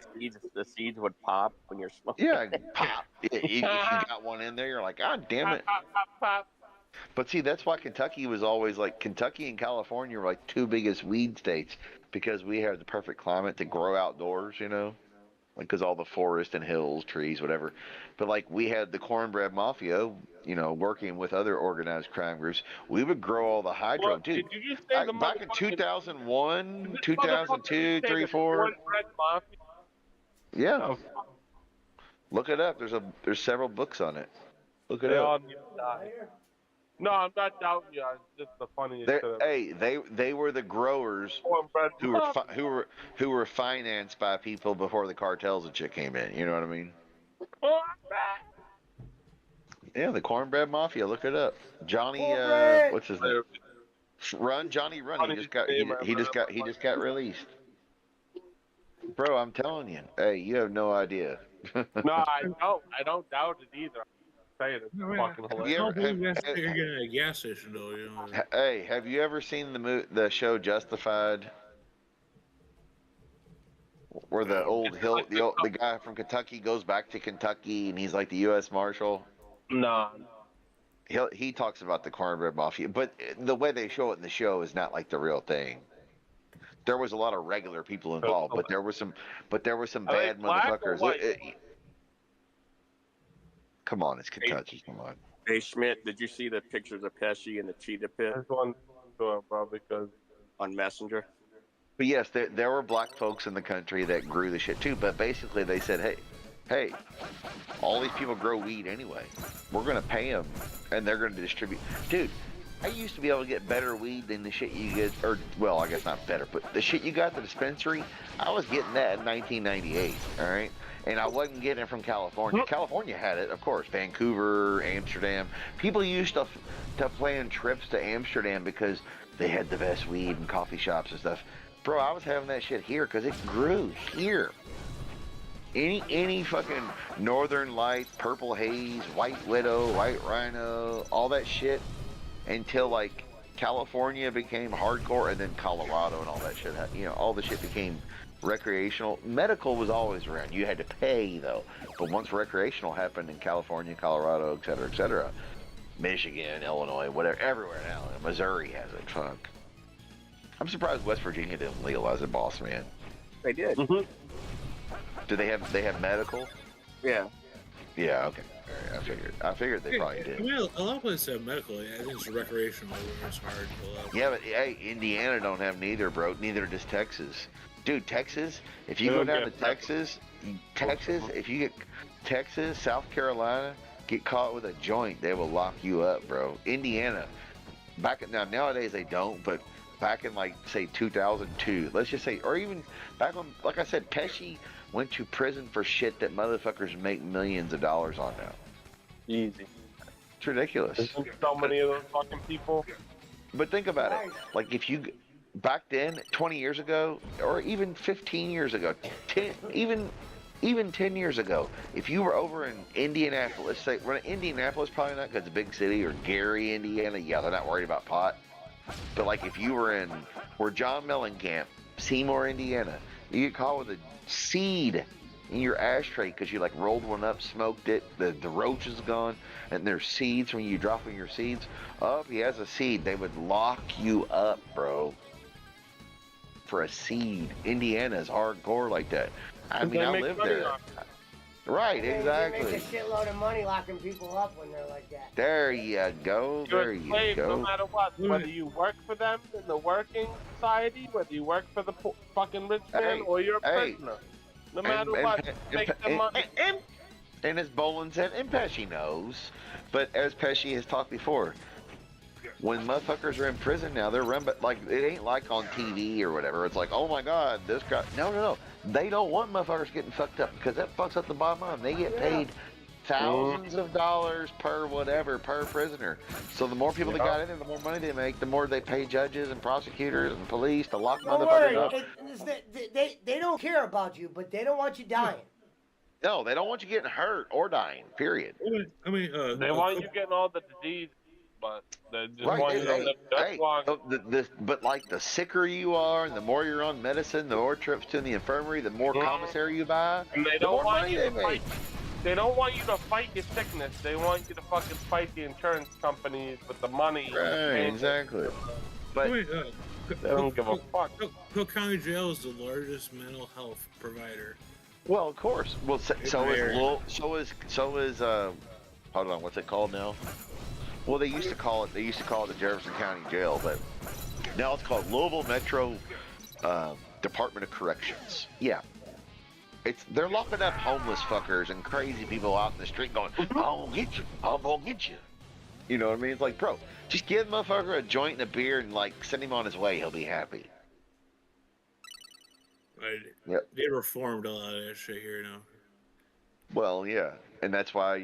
seeds would pop when you're smoking. Yeah, pop. If you got one in there, you're like, God damn it. But see, that's why Kentucky was always like Kentucky and California were like two biggest weed states because we had the perfect climate to grow outdoors, you know, like because all the forest and hills, trees, whatever. But like we had the cornbread mafia, you know, working with other organized crime groups. We would grow all the hydro, dude. Did you say the Back in 2001, 2002, say 3, the 4. cornbread mafia? Yeah, Oh, look it up. There's several books on it. Look it they up. all need to die. No, I'm not doubting you. It's just the funniest shit ever. Hey, they were the growers Cornbread who were financed by people before the cartels and shit came in. You know what I mean? Yeah, the cornbread mafia. Look it up. Johnny, what's his name? Johnny Run. He just got released. Bro, I'm telling you. Hey, you have no idea. No, I don't doubt it either. I'm saying it's fucking hilarious. You're getting a gas station though, you know. Hey, have you ever seen the show Justified? Where the guy from Kentucky goes back to Kentucky and he's like the U.S. Marshal. No. He talks about the cornbread mafia, but the way they show it in the show is not like the real thing. There was a lot of regular people involved, but there were some bad motherfuckers. Come on, it's Kentucky. Come on. Hey Schmidt, did you see the pictures of Pesci in the cheetah pit? This one, bro, because on Messenger. But yes, there were black folks in the country that grew the shit too. But basically, they said, hey, all these people grow weed anyway. We're gonna pay them, and they're gonna distribute. Dude, I used to be able to get better weed than the shit you get, or well, I guess not better, but the shit you got at the dispensary, I was getting that in 1998. All right. And I wasn't getting it from California. California had it, of course. Vancouver, Amsterdam. People used to plan trips to Amsterdam because they had the best weed and coffee shops and stuff. Bro, I was having that shit here because it grew here. Any fucking Northern Light, Purple Haze, White Widow, White Rhino, all that shit until like California became hardcore, and then Colorado and all that shit. You know, all the shit became recreational. Medical was always around. You had to pay though. But once recreational happened in California, Colorado, et cetera, Michigan, Illinois, whatever, everywhere now. Missouri has it. Fuck. I'm surprised West Virginia didn't legalize it, boss man. They did. Do they have medical? Yeah. Yeah. Okay. All right, I figured they probably did. Well, a lot of places have medical. I think it's recreational where it's hard to allow. Yeah, but hey, Indiana don't have neither, bro. Neither does Texas. Dude, Texas, if you go down to Texas, if you get Texas, South Carolina, get caught with a joint, they will lock you up, bro. Indiana, nowadays they don't, but back in like, say, 2002, let's just say, or even back when, like I said, Pesci went to prison for shit that motherfuckers make millions of dollars on now. Easy. It's ridiculous. There's so many of those fucking people. But think about it. Like, if you... Back then, 20 years ago, or even 15 years ago, even 10 years ago, if you were over in Indianapolis, say, we're in Indianapolis, probably not because it's a big city, or Gary, Indiana, yeah, they're not worried about pot. But like if you were in, where John Mellencamp, Seymour, Indiana, you get caught with a seed in your ashtray because you like rolled one up, smoked it, the roach is gone, and there's seeds when you drop in your seeds. Oh, if he has a seed, they would lock you up, bro. For a seed. Indiana's hardcore like that. I mean, I live there. Right, exactly. They make a shitload of money locking people up when they're like that. There you go. There you go. No matter what, whether you work for them in the working society, whether you work for the fucking rich man, or you're a prisoner. No matter what, make the money. And as Bolin said, and Pesci knows, but as Pesci has talked before, when motherfuckers are in prison now, they're run, but like it ain't like on TV or whatever. It's like, oh my God, this guy. No. They don't want motherfuckers getting fucked up because that fucks up the bottom line. They get paid thousands of dollars per whatever per prisoner. So the more people that got in there, the more money they make, the more they pay judges and prosecutors and police to lock Don't motherfuckers worry. up. They don't care about you, but they don't want you dying. No, they don't want you getting hurt or dying. Period. I mean, They want you getting all the disease, but they just Right. want you to Hey, live just hey, long. but like the sicker you are, and the more you're on medicine, the more trips to the infirmary, the more commissary you buy, And they the don't more want money you they to make. fight. They don't want you to fight your sickness. They want you to fucking fight the insurance companies with the money. Right, exactly. But they don't give a fuck. Cook County Jail is the largest mental health provider. well, of course. Well, so is hold on, what's it called now? Well, they used to call it the Jefferson County Jail, but now it's called Louisville Metro Department of Corrections. Yeah. They're locking up homeless fuckers and crazy people out in the street going, I'm gonna get you. I'm gonna get you. You know what I mean? It's like, bro, just give the motherfucker a joint and a beer and like send him on his way. He'll be happy. Right. Yep. They reformed a lot of that shit here now. Well, yeah, and that's why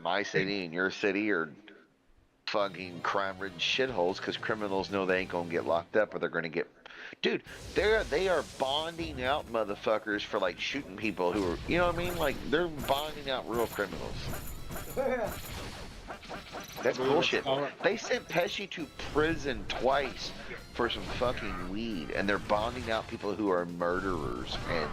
my city and your city are fucking crime-ridden shitholes, because criminals know they ain't gonna get locked up or they're gonna get. Dude, they are bonding out motherfuckers for like shooting people who are, you know what I mean? Like they're bonding out real criminals. That's bullshit. They sent Pesci to prison twice for some fucking weed, and they're bonding out people who are murderers and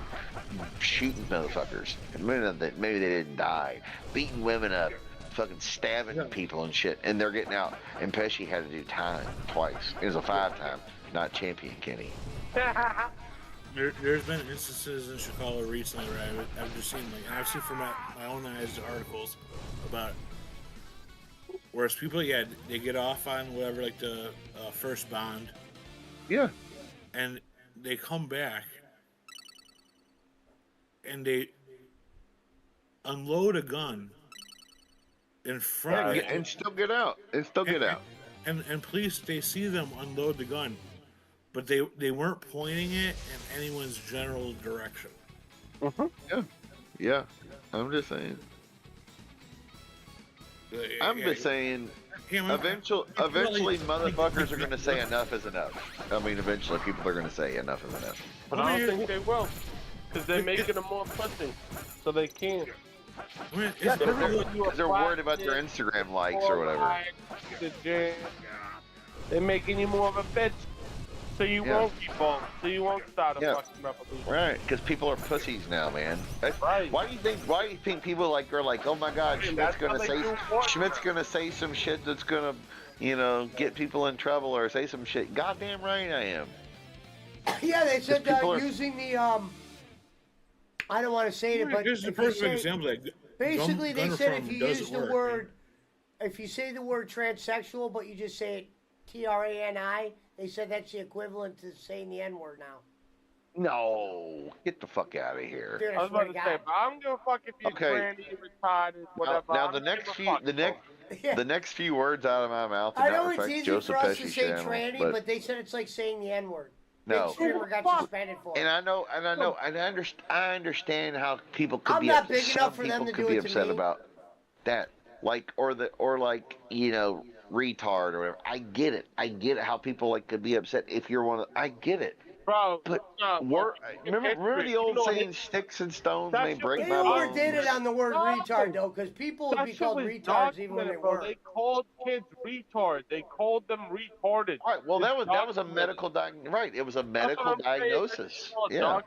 shooting motherfuckers. Maybe they didn't die, beating women up, fucking stabbing people and shit, and they're getting out. And Pesci had to do time twice. It was a 5-time, not champion, Kenny. There's been instances in Chicago recently where I've just seen, like, and I've seen from my own eyes articles about whereas people, they get off on whatever, like the first bond. Yeah. And they come back and they unload a gun in front and still get out. And police, they see them unload the gun, but they weren't pointing it in anyone's general direction. Yeah. I'm just saying. Eventually, motherfuckers are going to say enough is enough. I mean, eventually, people are going to say enough is enough. But I don't think they will, because they're making them more pussy, so they can't. Yeah, because they're worried about their Instagram likes or whatever. They're making you more of a bitch, so you won't keep on, so you won't start a fucking revolution. Right, because people are pussies now, man. Right. Why do you think people are like, oh my God, Schmidt's gonna say some shit that's gonna, get people in trouble or say some shit. Goddamn right I am. Yeah, they said using the I don't want to say it, but here's the perfect example. Basically, they said if you use the word, if you say the word transsexual, but you just say it Trani, they said that's the equivalent to saying the N-word now. No, get the fuck out of here. Dude, I was about to say, but I don't give a fuck if you're tranny, retarded, whatever. Now the next few words out of my mouth do I not know it's reflect easy Joseph for us to Pesci's say channel, tranny, but they said it's like saying the N-word. No. Big streamer got suspended for it. And I understand how people could I'm be not big enough for them to could do be it to upset me. about that, like retard or whatever. I get it how people could be upset if you're one of. I get it. Bro, but remember the old saying, "Sticks and stones may break They my bones." overdid it on the word retard though, because people would be called retards even when they weren't. They called kids retards. They called them retarded. Right. Well, that was a medical diagnosis. Right. It was a medical diagnosis. Yeah.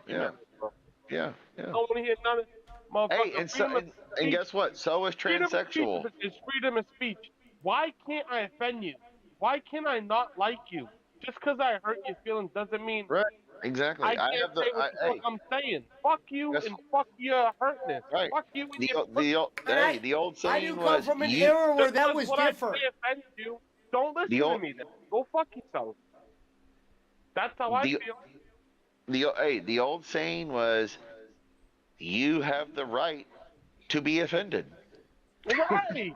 No one hear none of Hey, and guess what? So is transsexual. It's freedom of speech. Why can't I offend you? Why can't I not like you? Just because I hurt your feelings doesn't mean right. Exactly. I can't say what the fuck I'm saying. Fuck you and fuck your hurtness. Right. Fuck you and the old saying was. I do come from an era where that was different. I offend you. Don't listen to me then. Go fuck yourself. That's how I feel. The old saying was, you have the right to be offended. Right.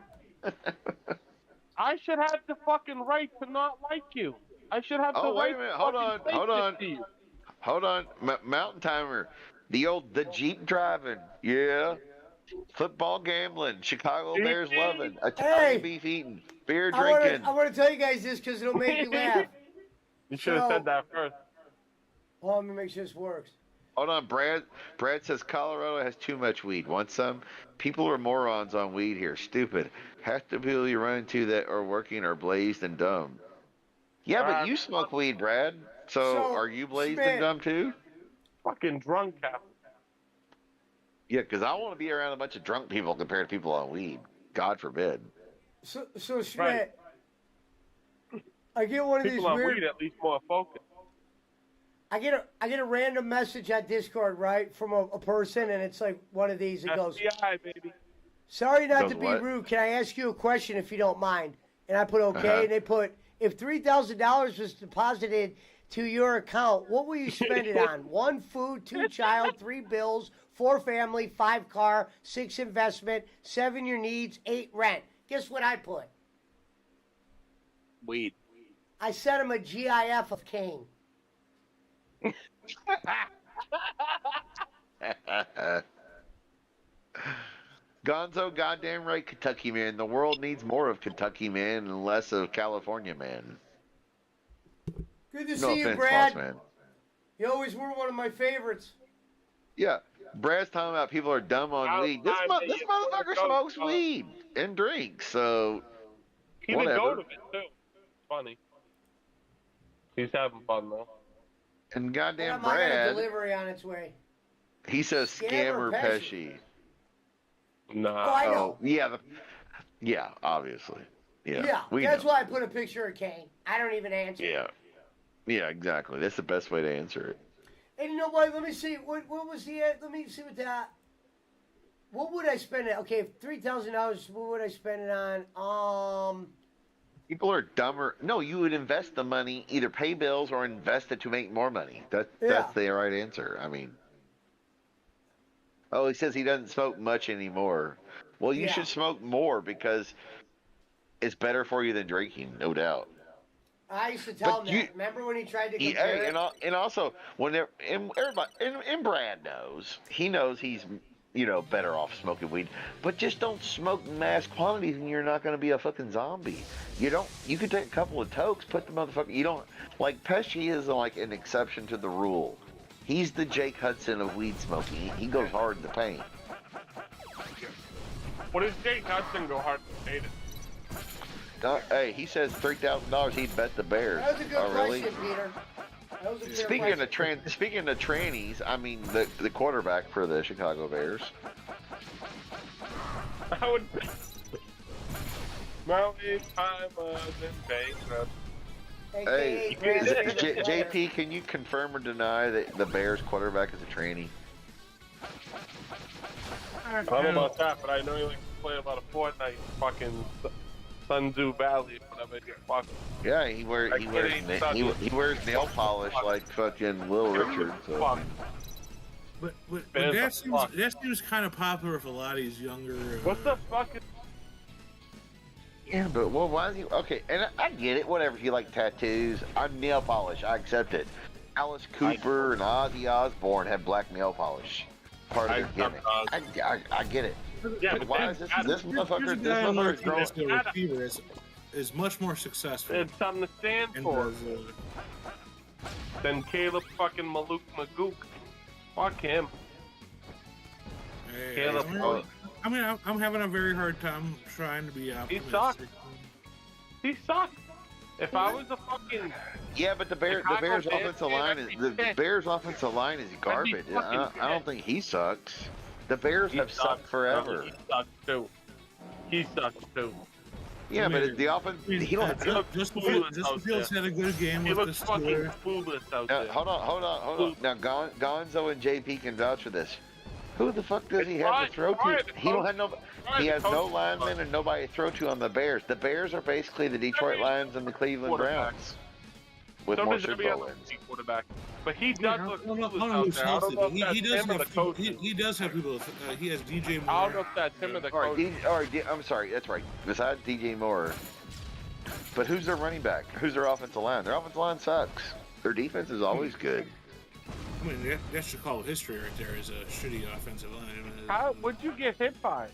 I should have the fucking right to not like you. I should have the right. Oh, wait a minute. Hold on. Mountain Timer. The Jeep driving. Yeah. Football gambling, Chicago Bears loving, Hey! Italian beef eating, beer I want drinking. to tell you guys this because it'll make you laugh. You should have said that first. Well, let me make sure this works. Hold on, Brad. Brad says Colorado has too much weed. Want some? People are morons on weed here. Stupid. Half the people you run into that are working are blazed and dumb. Yeah, but you smoke weed, Brad. So are you blazed and dumb too? Fucking drunk, Cap. Yeah, because I want to be around a bunch of drunk people compared to people on weed. God forbid. So Schmidt, I get one of People these on weird. weed at least more focused. I get a random message on Discord, right, from a person, and it's like one of these. It goes, FBI, baby. "Sorry not Goes to be what? rude. Can I ask you a question if you don't mind?" And I put okay, and they put, "If $3,000 was deposited to your account, what will you spend it on? 1 food, 2 child, 3 bills, 4 family, 5 car, 6 investment, 7 your needs, 8 rent." Guess what I put? Weed. I sent him a GIF of Kane. Gonzo, goddamn right, Kentucky man. The world needs more of Kentucky man and less of California man. Good to No see you, offense, Brad. boss man. You always were one of my favorites. Yeah, Brad's talking about people are dumb on weed. This motherfucker smokes weed and drinks, so He's a goat whatever. of it, too. It's funny. He's having fun, though. And goddamn I got a Brad, delivery on its way. he says Scammer scammer Pesci. Pesci. Nah. Oh, I know. Yeah, obviously. Yeah, we that's know. why I put a picture of Kane. I don't even answer. Yeah, exactly. That's the best way to answer it. And you know what? Let me see. What was the? Let me see what that. What would I spend it? Okay, $3,000. What would I spend it on? People are dumber. No, you would invest the money, either pay bills or invest it to make more money. That's the right answer. I mean, he says he doesn't smoke much anymore. Well, you should smoke more because it's better for you than drinking, no doubt. I used to tell him that. Remember when he tried to compare it? And also, everybody, and Brad knows, he knows he's, better off smoking weed, but just don't smoke mass quantities and you're not going to be a fucking zombie. You can take a couple of tokes, put the motherfucker, like Pesci is like an exception to the rule. He's the Jake Hudson of weed smoking. He goes hard in the paint. What does Jake Hudson go hard to paint it? Hey, he says $3,000 he'd bet the Bears. That was a good really? question, Peter. That was a fair Speaking of trannies, I mean the quarterback for the Chicago Bears. I would. Mountain time in bankrupt. Hey, JP, can you confirm or deny that the Bears quarterback is a tranny? I don't know about that, but I know you like to play a lot of Fortnite, fucking Sun Tzu Valley, whatever you fuck. Yeah, he wears nail polish like fucking Lil Richard. So. But that seems kind of popular with a lot of these younger. What the fuck is? Yeah, but why is he okay? And I get it. Whatever, if you like tattoos, I'm nail polish. I accept it. Alice Cooper and Ozzy Osbourne have black nail polish. Part of their gimmick. I get it. Yeah, but why is this motherfucker? This motherfucker is growing. Is much more successful. It's something to stand for. Than Caleb fucking Malouk Magook. Fuck him. Hey, Caleb. I mean, I'm having a very hard time trying to be optimistic. He sucks. If I was a fucking but the Bears offensive line is garbage. I don't think he sucks. The Bears have sucked forever. He sucks too. Yeah, but the offense. Justin Fields had a good game with the Steelers. Hold on. Now Gonzo and JP can vouch for this. Who the fuck does he have to throw to? He don't have no. He has no linemen and nobody to throw to on the Bears. The Bears are basically the Detroit Lions and the Cleveland Browns. With more Super Bowl wins. Quarterback. But he does look He does have people. He has DJ Moore. I don't know if that's him or the coach. I'm sorry, that's right. Besides DJ Moore. But who's their running back? Who's their offensive line? Their offensive line sucks. Their defense is always good. I mean, that's your call history right there. Is a shitty offensive line. How would you get hit by?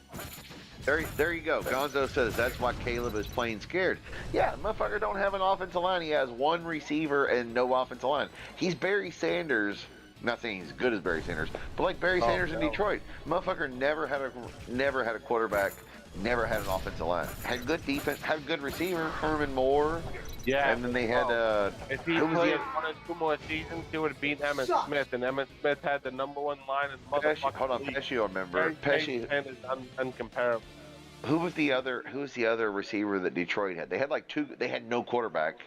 There you go. Gonzo says that's why Caleb is playing scared. Yeah, motherfucker don't have an offensive line. He has one receiver and no offensive line. He's Barry Sanders. Not saying he's as good as Barry Sanders, but like Barry Sanders in Detroit. Motherfucker never had a quarterback, never had an offensive line. Had good defense, had good receiver, Herman Moore. Yeah. And then they had if he played 1 or 2 more seasons, he would have beat Emmitt Smith, and Emmitt Smith had the #1 line in the motherfucking hold on, league. Pesci, I remember. Pesci is uncomparable. Who was the other receiver that Detroit had? They had like two. They had no quarterback.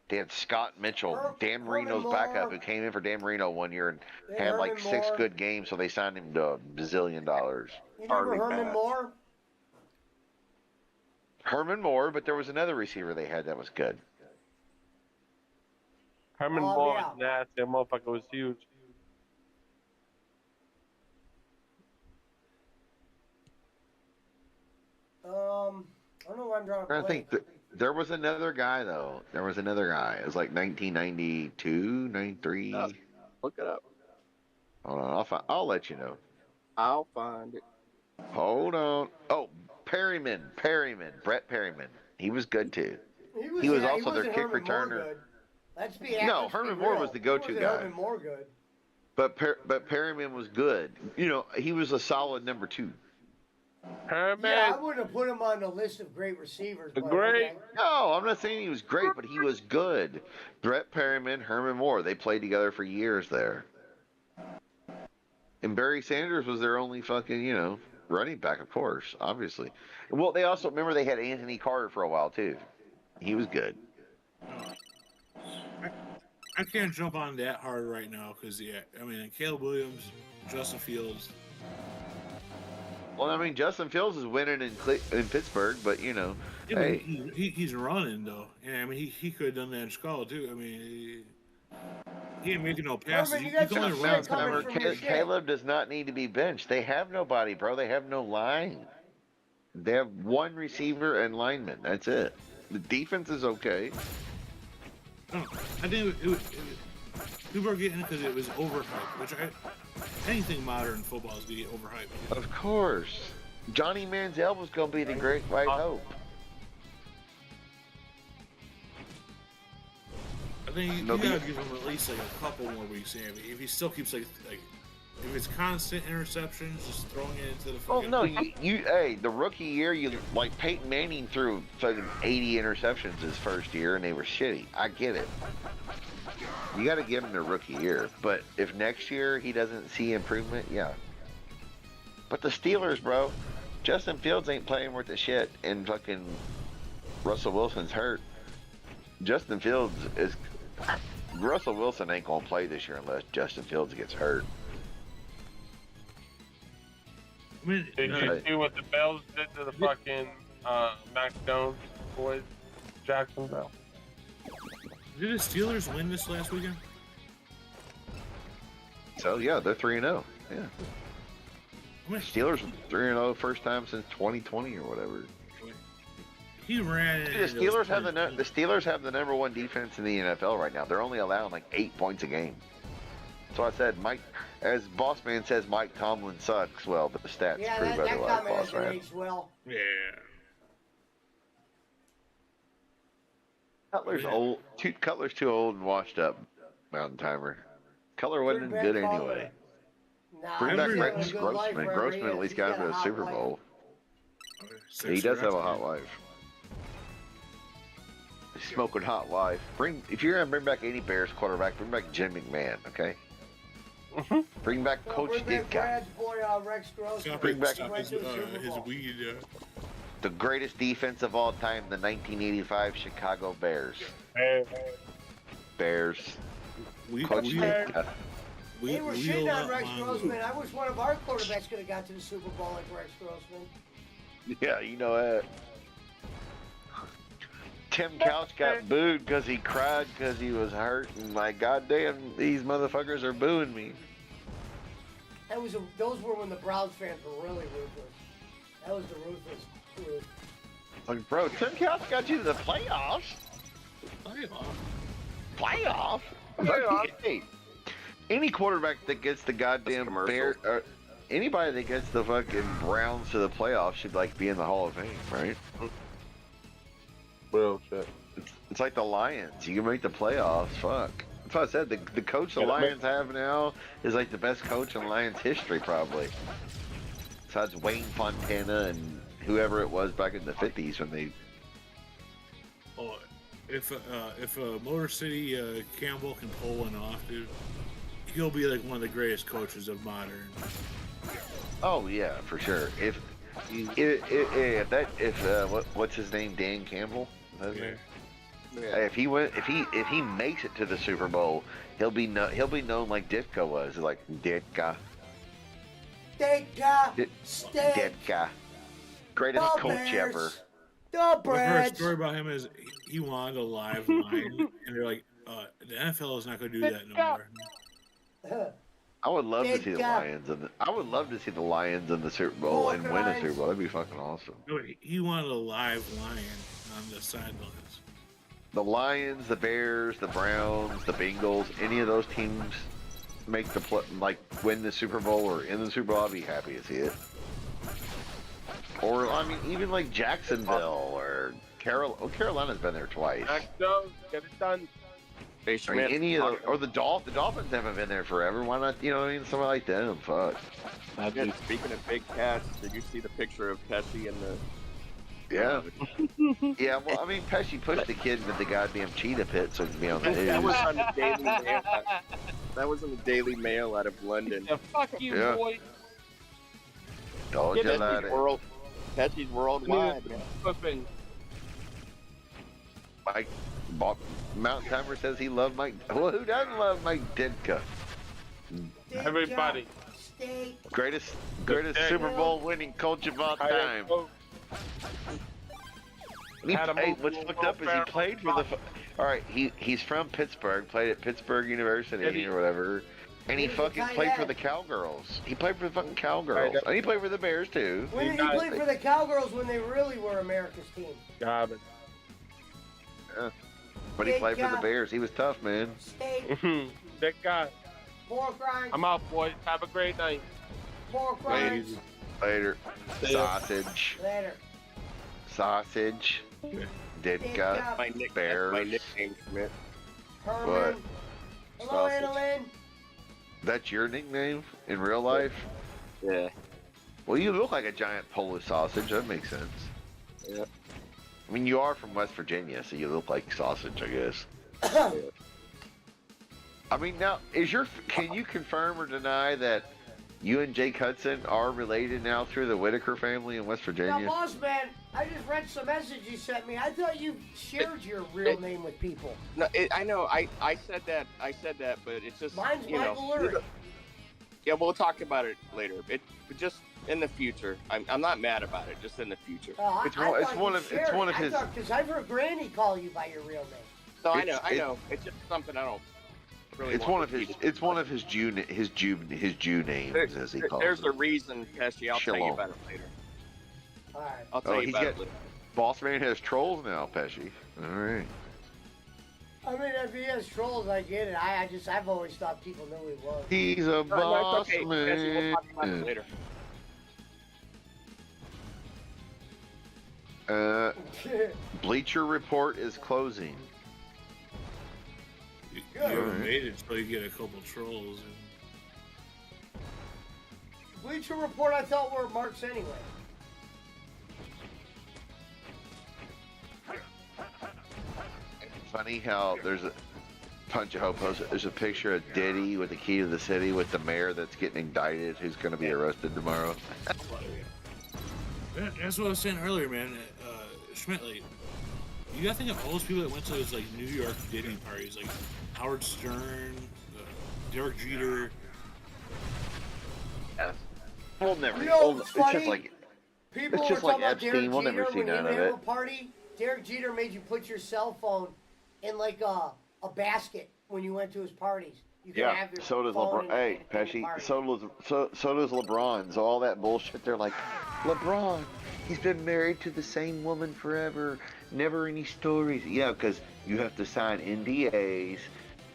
They had Scott Mitchell, Dan Marino's backup, who came in for Dan Marino one year and had like 6 good games, so they signed him to $1 bazillion. You remember Herman Moore? Herman Moore, but there was another receiver they had that was good. Herman Moore was nasty. That motherfucker was huge. I don't know why I'm drawing. I think there was another guy though. There was another guy. It was like 1992, 93. Look it up. Hold on, I'll let you know. I'll find it. Hold on. Oh, Perryman, Brett Perryman. He was good too. He was also their kick returner. Let's be No, Herman Moore was the go-to guy. Herman Moore good. But Perryman was good. You know, he was a solid number 2. Herman. Yeah, I wouldn't have put him on the list of great receivers. But great. Okay. No, I'm not saying he was great, but he was good. Brett Perryman, Herman Moore, they played together for years there. And Barry Sanders was their only fucking, running back, of course, obviously. Well, they also, remember they had Anthony Carter for a while, too. He was good. I can't jump on that hard right now because, Caleb Williams, Justin Fields. Well, I mean, Justin Fields is winning in Pittsburgh, but, hey. He's running, though. Yeah, he could have done that in Chicago, too. He ain't making no passes. Caleb does not need to be benched. They have nobody, bro. They have no line. They have one receiver and lineman. That's it. The defense is okay. I think people are getting it because it was overhyped, which anything modern football is going to get overhyped. Of course. Johnny Manziel was going to be the great white hope. I think you got to give him at least a couple more weeks. If he still keeps if it's constant interceptions, just throwing it into the fucking... Oh, no, hey, the rookie year, like Peyton Manning threw fucking 80 interceptions his first year, and they were shitty. I get it. You got to give him the rookie year. But if next year he doesn't see improvement, yeah. But the Steelers, bro, Justin Fields ain't playing worth the shit, and fucking Russell Wilson's hurt. Justin Fields is... Russell Wilson ain't going to play this year unless Justin Fields gets hurt. Did you see what the Bills did to the fucking Mac Jones boys, Jacksonville? Did the Steelers win this last weekend? So, yeah, they're 3-0. Yeah. Steelers 3-0 first time since 2020 or whatever. He ran. The Steelers have the #1 defense in the NFL right now. They're only allowing like 8 points a game. So I said, as Boss Man says, Mike Tomlin sucks. Well, but the stats prove otherwise, Boss Man. Well. Yeah. Cutler's old. Cutler's too old and washed up. Mountain Timer. Cutler wasn't good anyway. Nah, bring back Rex Grossman. Grossman at least got him to a Super Bowl. He does have a hot wife. Smoking hot wife. If you're gonna bring back any Bears quarterback, bring back Jim McMahon, okay? Bring back Coach Ditka. Rex Grossman. Bring back his weed. The greatest defense of all time, the 1985 Chicago Bears. Bears. Coach Ditka. They were shitting on Rex Grossman. I wish one of our quarterbacks could have got to the Super Bowl like Rex Grossman. Yeah, you know that. Tim Couch got booed because he cried because he was hurt, and like, goddamn, these motherfuckers are booing me. Those were when the Browns fans were really ruthless. That was the ruthless group. Like, bro, Tim Couch got you to the playoffs. Playoff. Hey, Any quarterback that gets the goddamn Bear, anybody that gets the fucking Browns to the playoffs should like be in the Hall of Fame, right? Real shit. It's like the Lions. You can make the playoffs. Fuck. That's what I said. The coach the Lions have now is like the best coach in Lions history, probably. Besides Wayne Fontana and whoever it was back in the 50s when they. Oh, if Motor City Campbell can pull one off, dude, he'll be like one of the greatest coaches of modern. Oh yeah, for sure. What's his name? Dan Campbell. Is that his name? Yeah. If he makes it to the Super Bowl, he'll be known like Ditka was, like Ditka. Ditka. Greatest coach ever. The The first story about him is he wanted a live line, and they're like, the NFL is not going to do that no more. I would love to see the Lions in the Super Bowl and win a Super Bowl. That'd be fucking awesome. No, he wanted a live lion on the sidelines. The Lions, the Bears, the Browns, the Bengals, any of those teams make win the Super Bowl or in the Super Bowl, I'd be happy to see it. Or I mean, even like Jacksonville or Carolina's been there twice. Go, get it done. I mean, any of those, or the Dolphins haven't been there forever. Why not? You know what I mean? Somebody like them. Fuck. Yeah, speaking of big cats, did you see the picture of Pesci and the? Yeah. Yeah. Well, I mean, Pesci pushed the kid into the goddamn cheetah pit so he could be on the news. That was on the Daily Mail. That was in the Daily Mail out of London. Yeah, fuck you, boy. Told you about it. Pesci's worldwide. Flipping. Mike Mountain Timer says he loved Mike. Well, who doesn't love Mike Ditka? Everybody. Greatest Super Bowl winning coach of all time. What's fucked up is he played for the. All right, he's from Pittsburgh. Played at Pittsburgh University or whatever, and he fucking played for the Cowgirls. He played for the fucking Cowgirls, and he played for the Bears too. When he played for the Cowgirls when they really were America's team. Garbage. Yeah. But he played for the Bears. He was tough, man. Big guy. Pork rinds. I'm out, boys. Have a great night. Pork rinds. Later. Sausage. Later. Sausage. Ditka. Bears. My nickname, Schmidt. Herman. What? Hello, Annalyn. That's your nickname in real life? Yeah. Well, you look like a giant Polish sausage. That makes sense. Yeah. I mean, you are from West Virginia, so you look like sausage, I guess. I mean, now, can you confirm or deny that you and Jake Hudson are related now through the Whitaker family in West Virginia? Now, boss man, I just read some message you sent me. I thought you shared your real name with people. No, I know. I said that. But it's just. Mine's Michael Lurie. Yeah, we'll talk about it later. But just in the future. I'm not mad about it. Just in the future. It's one of his. Because I've heard Granny call you by your real name. No, I know. It's just something I don't. Really it's one of his Jew names, as he calls There's it. a reason, Pesci. I'll tell you about it later. All right. I'll tell you about it later. Boss Man has trolls now, Pesci. All right. I mean, if he has trolls, I get it. I've always thought people knew he was. He's a boss okay. man. Pesci, we'll talk about it later. Bleacher Report is closing. You haven't made it until you get a couple trolls. Bleacher Report, I thought were marks anyway. It's funny how there's a Punch a Hopos. There's a picture of Diddy with the key to the city with the mayor that's getting indicted, who's going to be arrested tomorrow. That's what I was saying earlier, man. Schmidt, like, you gotta think of all those people that went to those like New York Diddy parties, like Howard Stern, Derek Jeter. Yeah. We'll never. It's it's just like people it's just were like talking about Epstein. Derek We'll Jeter never see when none you of have it. a party. Derek Jeter made you put your cell phone in like a basket when you went to his parties. You can have your so does phone LeBron. Hey, in the Pesci. party. So does LeBron. So all that bullshit. They're like, LeBron. He's been married to the same woman forever. Never any stories. Yeah, because you have to sign NDAs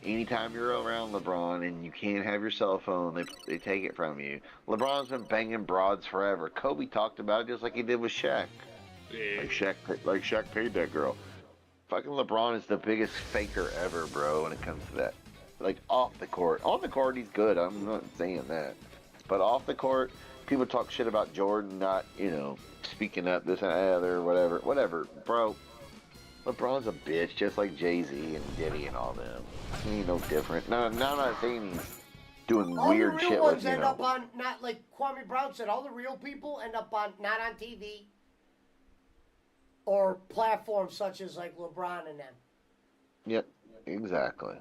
anytime you're around LeBron and you can't have your cell phone, they take it from you. LeBron's been banging broads forever. Kobe talked about it just like he did with Shaq. Yeah. Like Shaq paid that girl. Fucking LeBron is the biggest faker ever, bro, when it comes to that. Like, off the court. On the court, he's good. I'm not saying that. But off the court, people talk shit about Jordan not, speaking up, this and that, other, whatever. Whatever, bro. LeBron's a bitch, just like Jay-Z and Diddy and all them. He ain't no different. No, I'm not saying he's doing All weird the shit real with, ones end up on, not like Kwame Brown said, all the real people end up on, not on TV. Or platforms such as like LeBron and them. Yep, exactly.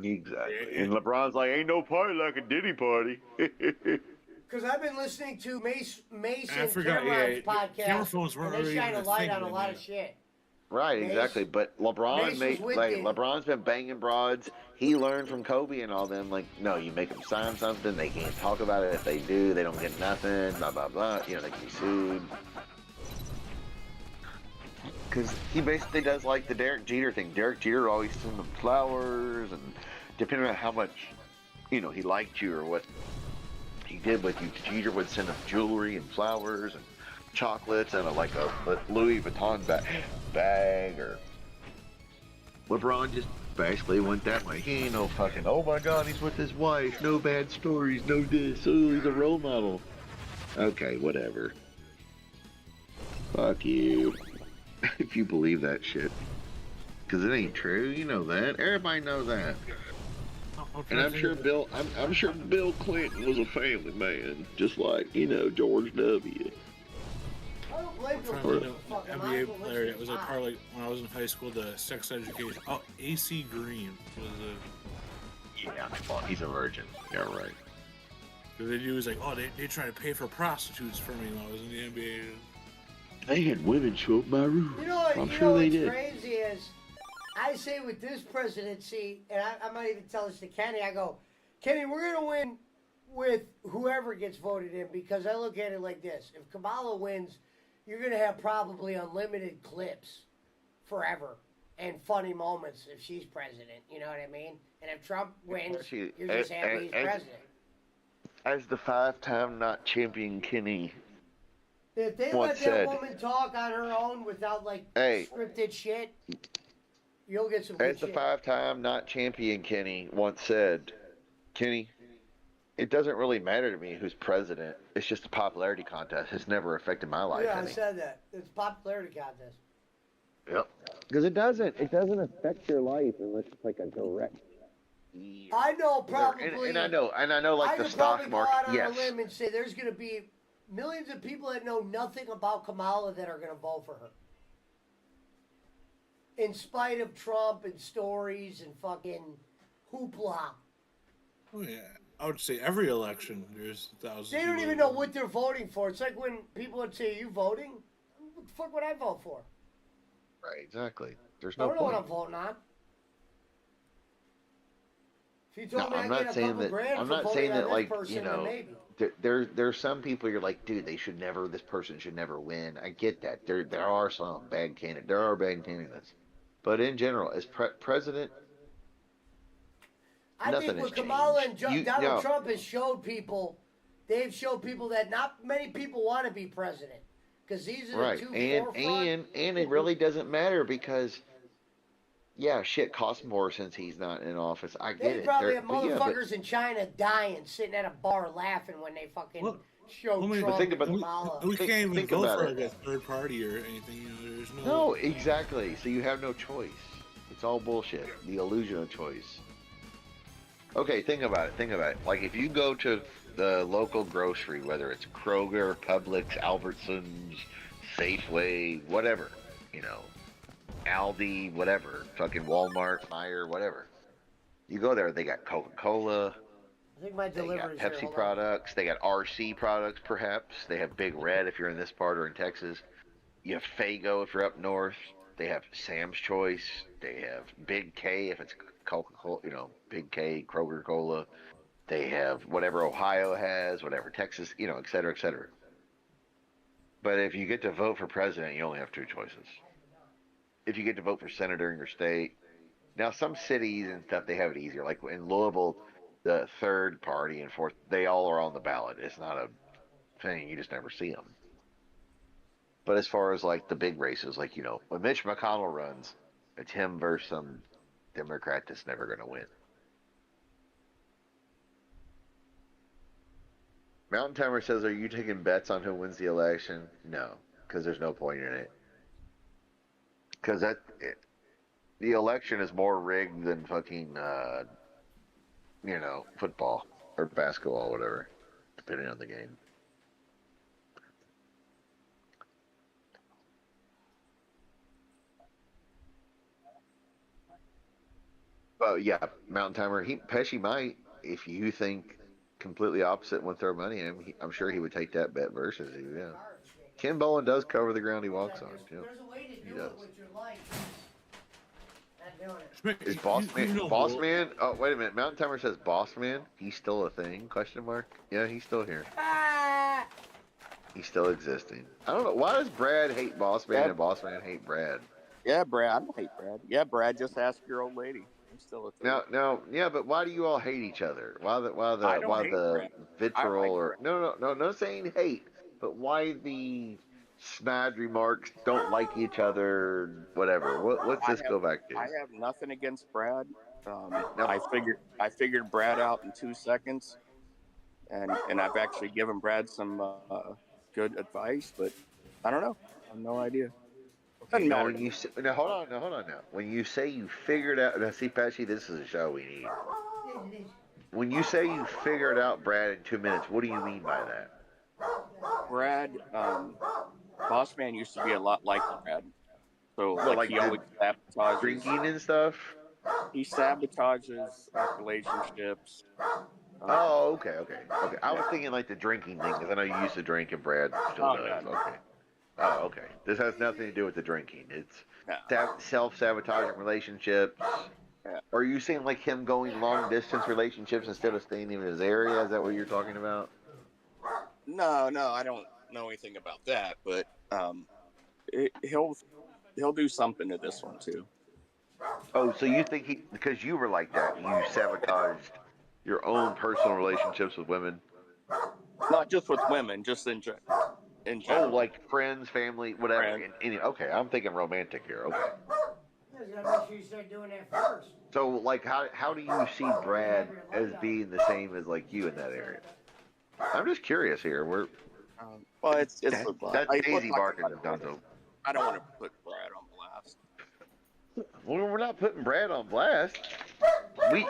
Exactly. And LeBron's like, ain't no party like a Diddy party. Because I've been listening to Mason forgot, Cameron's camera podcast, phones weren't and they really shine a even a light thing on a then, lot man. of shit. Right, Mace- exactly. But LeBron Mace was with Diddy. LeBron's been banging broads. He learned from Kobe and all them. Like, no, you make them sign something, they can't talk about it. If they do, they don't get nothing. Blah blah blah. They can be sued. Because he basically does like the Derek Jeter thing. Derek Jeter always sent him flowers, and depending on how much, he liked you or what he did with you, Jeter would send him jewelry and flowers and chocolates and a Louis Vuitton bag. Or LeBron just basically went that way. He ain't no fucking, oh my God, he's with his wife, no bad stories, no this, oh, he's a role model. Okay, whatever. Fuck you. If you believe that shit. Because it ain't true, you know that. Everybody knows that. And I'm sure Bill Clinton was a family man, just like, George W. I don't blame I'm trying to think of an NBA player that was a part like when I was in high school, the sex education. Oh, AC Green was a. Yeah, well, he's a virgin. Yeah, right. Because they do is like, oh, they try to pay for prostitutes for me when I was in the NBA. They had women show up my room. I'm you sure know they what's did. crazy is, I say with this presidency, and I might even tell this to Kenny, I go, Kenny, we're going to win with whoever gets voted in, because I look at it like this. If Kamala wins, you're going to have probably unlimited clips forever and funny moments if she's president, you know what I mean? And if Trump wins, you're just happy he's president. As the 5-time not champion Kenny If they once let that said, woman talk on her own without, scripted shit, you'll get some good as the shit. 5-time not champion Kenny once said, Kenny, it doesn't really matter to me who's president. It's just a popularity contest. It's never affected my life. Yeah, any. I said that. It's a popularity contest. Yep. Because it doesn't affect your life unless it's like a direct. I know probably. And I know like the could stock probably market. go out on Yes. a limb and say there's going to be millions of people that know nothing about Kamala that are going to vote for her. In spite of Trump and stories and fucking hoopla. Oh yeah, I would say every election there's thousands. They don't even know what they're voting for. It's like when people would say, "Are you voting?" What the fuck would I vote for? Right, exactly. There's I no don't know point. what I'm voting on. If you told No, me I'm I not get a saying couple that. grand I'm for not voting saying on that, this like, person, then maybe. There's some people you're like, dude, this person should never win. I get that. There are some bad candidates. There are bad candidates. But in general, as president, I nothing think has what Kamala and changed. Donald Trump has showed people, they've showed people that not many people want to be president. Because these are right. the two And it really doesn't matter because, yeah, shit costs more since he's not in office. I get They it. probably have But yeah, motherfuckers in China dying, sitting at a bar laughing when they fucking show Trump think and about- Kamala. We can't even think vote about for it. like a third party or anything. There's no. No, exactly. So you have no choice. It's all bullshit. The illusion of choice. Okay, think about it. Like if you go to the local grocery, whether it's Kroger, Publix, Albertsons, Safeway, whatever, Aldi, whatever, fucking Walmart, Meijer, whatever. You go there, they got Coca-Cola, I think my they got delivery's here. Pepsi Hold on. products, they got RC products perhaps, they have Big Red if you're in this part or in Texas. You have Fago if you're up north. They have Sam's Choice. They have Big K if it's Coca-Cola, Big K, Kroger Cola. They have whatever Ohio has, whatever Texas, et cetera, et cetera. But if you get to vote for president, you only have two choices. If you get to vote for senator in your state, Now, some cities and stuff they have it easier. Like in Louisville, the third party and fourth, they all are on the ballot. It's not a thing; you just never see them. But as far as like the big races, like when Mitch McConnell runs, it's him versus some Democrat that's never going to win. Mountain Timer says, "Are you taking bets on who wins the election?" No, because there's no point in it. Because the election is more rigged than fucking football or basketball, whatever, depending on the game. But yeah, Mountain Timer, Pesci might, if you think completely opposite and would throw money at him, I'm sure he would take that bet versus you. Yeah, Ken Bolin does cover the ground he walks on. Yep, There's a way to he do does. it with your life. Not doing it. Is Boss Man? Oh, wait a minute. Mountain Timer says Boss Man. He's still a thing? Question mark. Yeah, he's still here. He's still existing. I don't know. Why does Brad hate Boss Man and Boss Man hate Brad? Yeah, Brad. I don't hate Brad. Yeah, Brad. Just ask your old lady. I'm still a thing. Now, yeah, but why do you all hate each other? Why the Brad. vitriol Brad. no saying hate, but why the snide remarks? Don't like each other. Whatever. What's this go back to? I have nothing against Brad. I figured Brad out in 2 seconds, and I've actually given Brad some good advice, but I don't know. I have no idea. Doesn't matter. Now hold on now. When you say you figured out, now see, Pesci, this is a show we need. When you say you figured out Brad in 2 minutes, what do you mean by that? Brad, Boss Man used to be a lot like Brad. So like he always sabotages drinking and stuff. He sabotages relationships. Okay. I was thinking like the drinking thing because I know you used to drink and Brad still does. No. Okay. Oh, okay. This has nothing to do with the drinking. It's self-sabotaging relationships. Yeah. Or are you saying like him going long-distance relationships instead of staying in his area? Is that what you're talking about? No, I don't know anything about that, but he'll do something to this one too. Oh, so you think because you were like that, you sabotaged your own personal relationships with women? Not just with women, just in general. Oh, like friends, family, whatever. Okay, I'm thinking romantic here. Okay. You gotta make sure you start doing that first. So, like, how do you see Brad as being the same as like you in that area? I'm just curious here. Well, it's that's Daisy barking, Gonzo. I don't want to put Brad on blast. Well, we're not putting Brad on blast.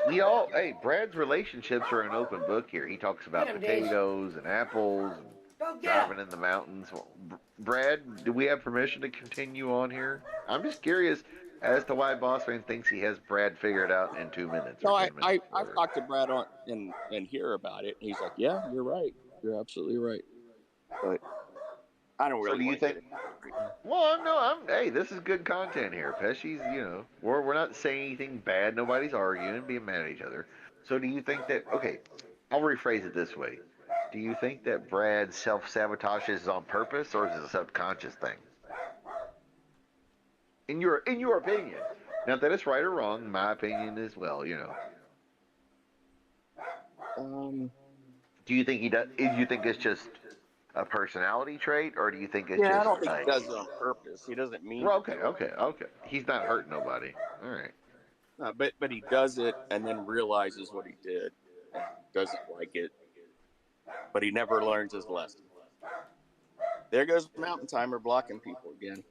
We all, hey, Brad's relationships are an open book here. He talks about potatoes and apples and driving in the mountains. Brad, do we have permission to continue on here? I'm just curious as to why Boss Man thinks he has Brad figured out in 2 minutes. No, I've talked to Brad on and hear about it. He's like, yeah, you're right. You're absolutely right. But I don't really. So do you think? Well, no, hey, this is good content here. Pesci's, we're not saying anything bad. Nobody's arguing, being mad at each other. So do you think that? Okay, I'll rephrase it this way. Do you think that Brad self-sabotages on purpose, or is it a subconscious thing? In your opinion, not that it's right or wrong. My opinion as well. Do you think he does? Do you think it's just a personality trait, or do you think it's just? I don't think he does it on purpose. He doesn't mean. Well, okay. He's not hurting nobody. All right. But he does it and then realizes what he did, and doesn't like it, but he never learns his lesson. There goes Mountain Timer blocking people again.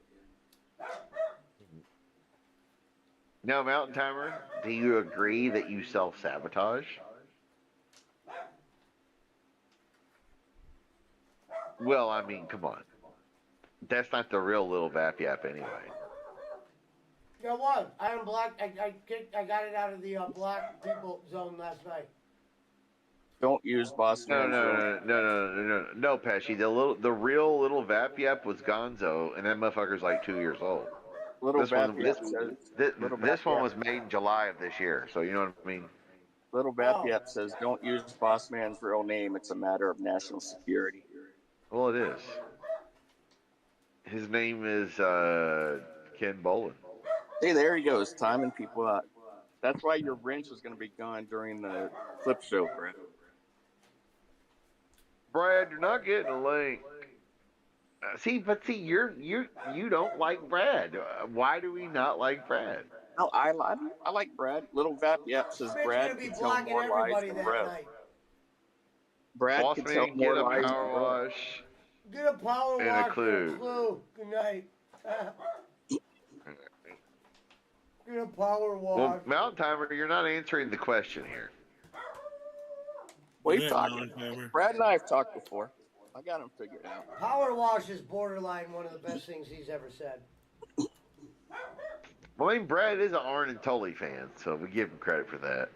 Now, Mountain Timer, do you agree that you self-sabotage? Well, I mean, come on. That's not the real little Vap Yap anyway. It was. I unblocked. I got it out of the block people zone last night. Don't use Boss Man. No, Pesci. The real little Vap Yap was Gonzo, and that motherfucker's like 2 years old. This one was made in July of this year, so you know what I mean? Little Vap Yap says, don't use Boss Man's real name. It's a matter of national security. Well, it is. His name is Ken Bolin. Hey, there he goes, timing people out. That's why your wrench was going to be gone during the clip show, Brett. Brad, you're not getting a link. See, you don't like Brad. Why do we not like Brad? No, I like Brad. Little Vap Yep says Mitch Brad gonna be could tell blocking more lies everybody than that Rev. night. Brad Boss could tell man, more get a lies power than Rev. wash Get a power and a wash and a clue. clue. Good night. Get a power wash. Well, Mountain Timer, you're not answering the question here. We've Yeah, talked. Mountain Timer. Brad and I have talked before. I got him figured out. Power wash is borderline one of the best things he's ever said. Well, I mean, Brad is an Arn and Tully fan, so we give him credit for that.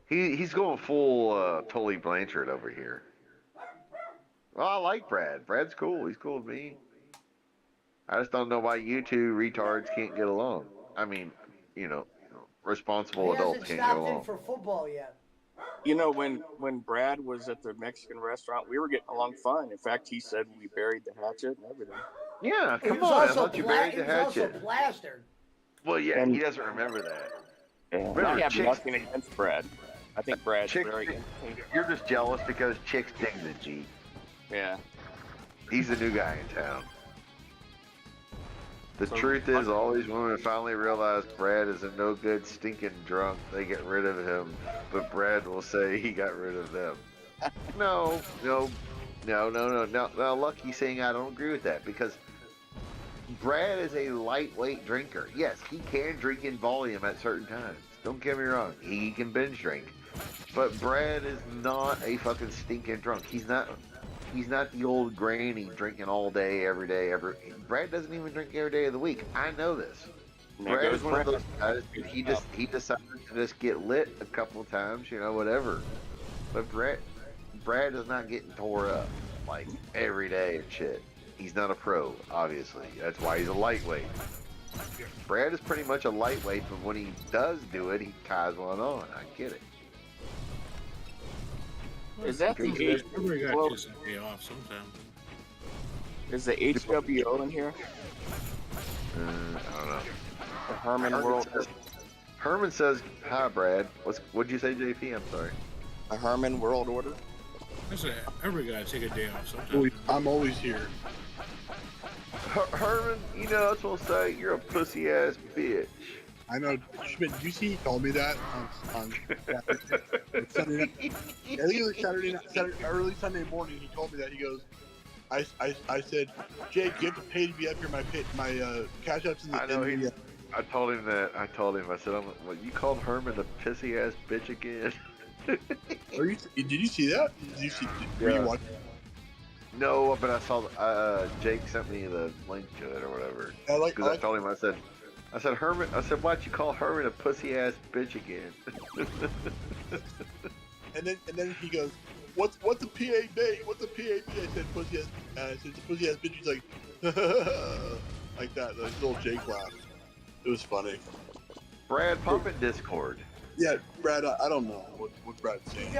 He's going full Tully Blanchard over here. Well, I like Brad. Brad's cool. He's cool with me. I just don't know why you two retards can't get along. I mean, responsible He adults hasn't can't get stopped in along. for football yet. You know, when Brad was at the Mexican restaurant, we were getting along fine. In fact, he said we buried the hatchet and everything. Yeah, He come was on. I also thought you buried he the was also hatchet. plastered. Well, yeah, And- he doesn't remember that. And I have nothing against Brad. I think Brad's Chicks, very entertaining. you're just jealous because Chicks dig the Jeep. Yeah. He's the new guy in town. The So- truth is, all these women finally realize Brad is a no good, stinking drunk. They get rid of him, but Brad will say he got rid of them. No. Lucky's saying I don't agree with that because Brad is a lightweight drinker. Yes, he can drink in volume at certain times. Don't get me wrong. He can binge drink. But Brad is not a fucking stinking drunk. He's not the old granny drinking all day, every day, Brad doesn't even drink every day of the week. I know this. Brad is one of those guys. He decided to just get lit a couple of times, whatever. But Brad is not getting tore up like every day and shit. He's not a pro, obviously. That's why he's a lightweight. Brad is pretty much a lightweight, but when he does do it, he ties one on. I get it. Is that the H? Everybody got Well, just a day off sometime. is the HWO in here? I don't know. The Herman World. Herman says, "Hi, Brad." What'd you say, JP? I'm sorry. A Herman World Order. I said everybody got to take a day off sometime. I'm always here. Herman, that's what I'll say. You're a pussy ass bitch. I know. Schmidt, did you see he told me that on Sunday night? I think it was Saturday night, early Sunday morning. He told me that. He goes, I said, Jake, you have to pay to be up here. My cash app's in the. I know I told him that. I said, you called Herman a pissy ass bitch again. Did you see that? Were you watching? No, but I saw Jake sent me the link to it or whatever. I told him, I said Herman. I said, why'd you call Herman a pussy ass bitch again? and then he goes, what's the PA date? What's the PA date? I said pussy ass. I said pussy ass bitch. He's like, like that. Like little Jake laugh. It was funny. Brad, pop in Discord. Yeah, Brad. I don't know what Brad's saying.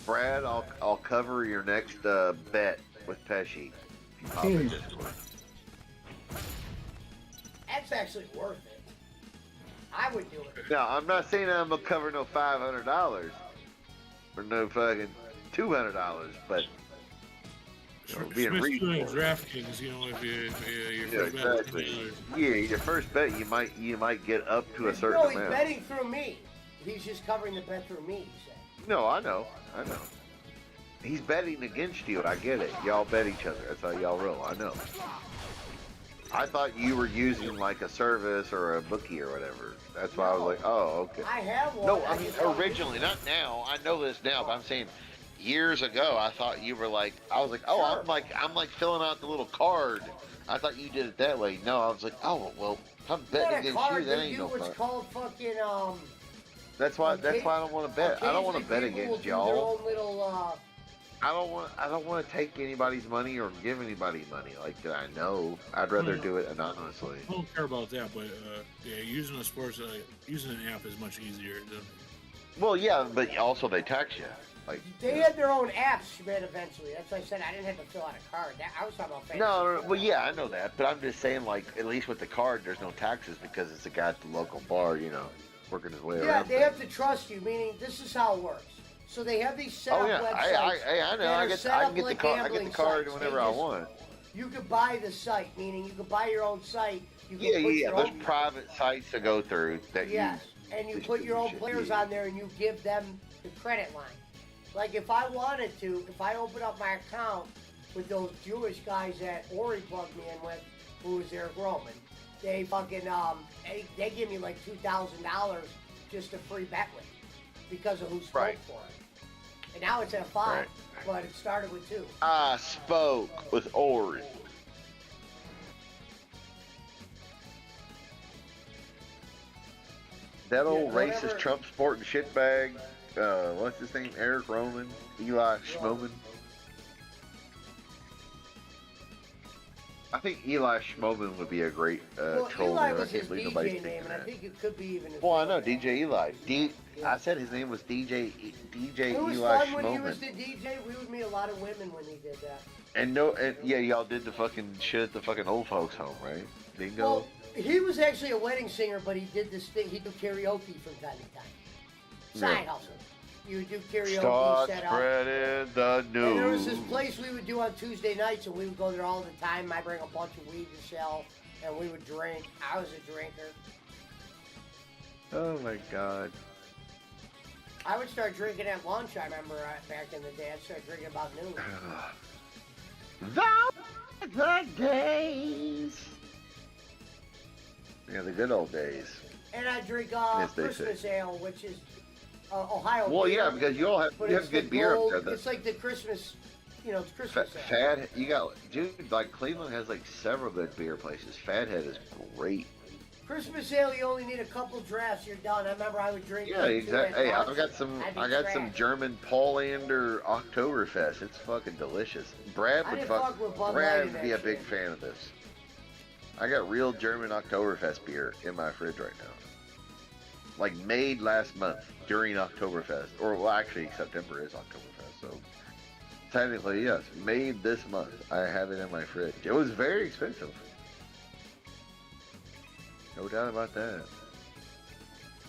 Brad, I'll cover your next bet with Pesci. If you pop in Discord. That's actually worth it. I would do it. Now, I'm not saying I'm gonna cover no $500 or no fucking $200, but being Smith's doing reasonable. DraftKings, if your first bet is $10. Yeah, your first bet you might get up to a certain No, he's amount. betting through me. He's just covering the bet through me, you say. No, I know. He's betting against you. I get it. Y'all bet each other. That's how y'all roll. I know. I thought you were using like a service or a bookie or whatever. That's why I was like, oh, okay. I have one. No, I mean originally, not now. I know this now, but I'm saying years ago, I thought you were like, I was like, oh, sure. I'm like filling out the little card. I thought you did it that way. No, I was like, oh, well, I'm betting against you. That ain't no fun. What's called fucking That's why I don't want to bet. I don't want to bet against y'all. I don't want to take anybody's money or give anybody money like that I know. I'd rather do it anonymously. I don't care about that, but yeah, using an app is much easier. Well, yeah, but also they tax you. Like They had their own apps, Schmidt, eventually. That's why I said I didn't have to fill out a card. I was talking about fantasy no, football. well, yeah, I know that, but I'm just saying, like, at least with the card, there's no taxes because it's a guy at the local bar, you know, working his way around. Yeah, they have to trust you, meaning this is how it works. So they have these set up websites. I know. I can get the card. I get the card whenever I want. You could buy the site, meaning you could buy your own site. You can Yeah. There's private sites to go through that and you put your own players on there, and you give them the credit line. Like if I wanted to, if I open up my account with those Jewish guys that Ori plugged me in with, who was Eric Roman, they fucking they give me like $2,000 just a free bet with because of who spoke for it. And now it's at 5, but it started with 2. I spoke with Ori. That old racist Trump sporting shitbag, what's his name? Eric Roman? Eli Schmoman? I think Eli Schmoman would be a great troll Eli name. was I can't his believe DJ nobody's name, thinking and that. I think it could be even his Well, I know, DJ Eli. I said his name was DJ It was Eli fun when he was Schmoman. the DJ. We would meet a lot of women when he did that. And yeah, y'all did the fucking shit at the fucking old folks home, right? Bingo. Well, he was actually a wedding singer, but he did this thing. He did karaoke from time to time. Side hustle. You would do karaoke, Start set up. spreading the news. And there was this place we would do on Tuesday nights, and we would go there all the time. I bring a bunch of weed to sell, and we would drink. I was a drinker. Oh my god. I would start drinking at lunch, I remember back in the day. I'd start drinking about noon. The days. Yeah, the good old days. And I drink Yes, they Christmas say. ale, which is Ohio Well, beer. yeah, because you all have But you it's have good the beer gold- up there. It's like the Christmas, it's Christmas ale. Fad, you got, dude, like Cleveland has like several good beer places. Fathead is great. Christmas ale, you only need a couple drafts, you're done. I remember I would drink. Yeah, like 2 exactly. Hey, at I've once. got some. I'd be I got some trash. German Paulander Oktoberfest. It's fucking delicious. Brad I would didn't fuck with Bud Brad Light in would be that a big shit. fan of this. I got real German Oktoberfest beer in my fridge right now. Like made last month during Oktoberfest, or well, actually September is Oktoberfest, so technically yes, made this month. I have it in my fridge. It was very expensive. No doubt about that.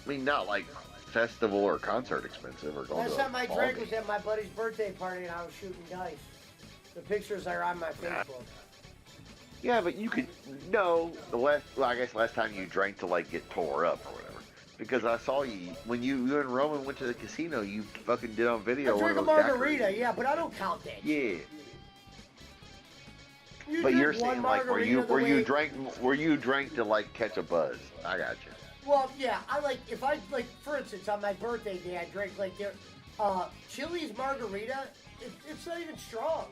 I mean, not like festival or concert expensive or going Last to a time I ball drank game. was at my buddy's birthday party, and I was shooting dice. The pictures are on my Facebook. Yeah, but you could I guess last time you drank to like get tore up or whatever. Because I saw you when you and Roman went to the casino. You fucking did on video. I drink a one of those margarita, daiquiris. yeah, but I don't count that. Yeah. You But drink you're one saying like where you margarita drank to like catch a buzz. I got you. Well, yeah, I like, if I, like, for instance, on my birthday day, I drank, like, their, Chili's margarita, it's not even strong.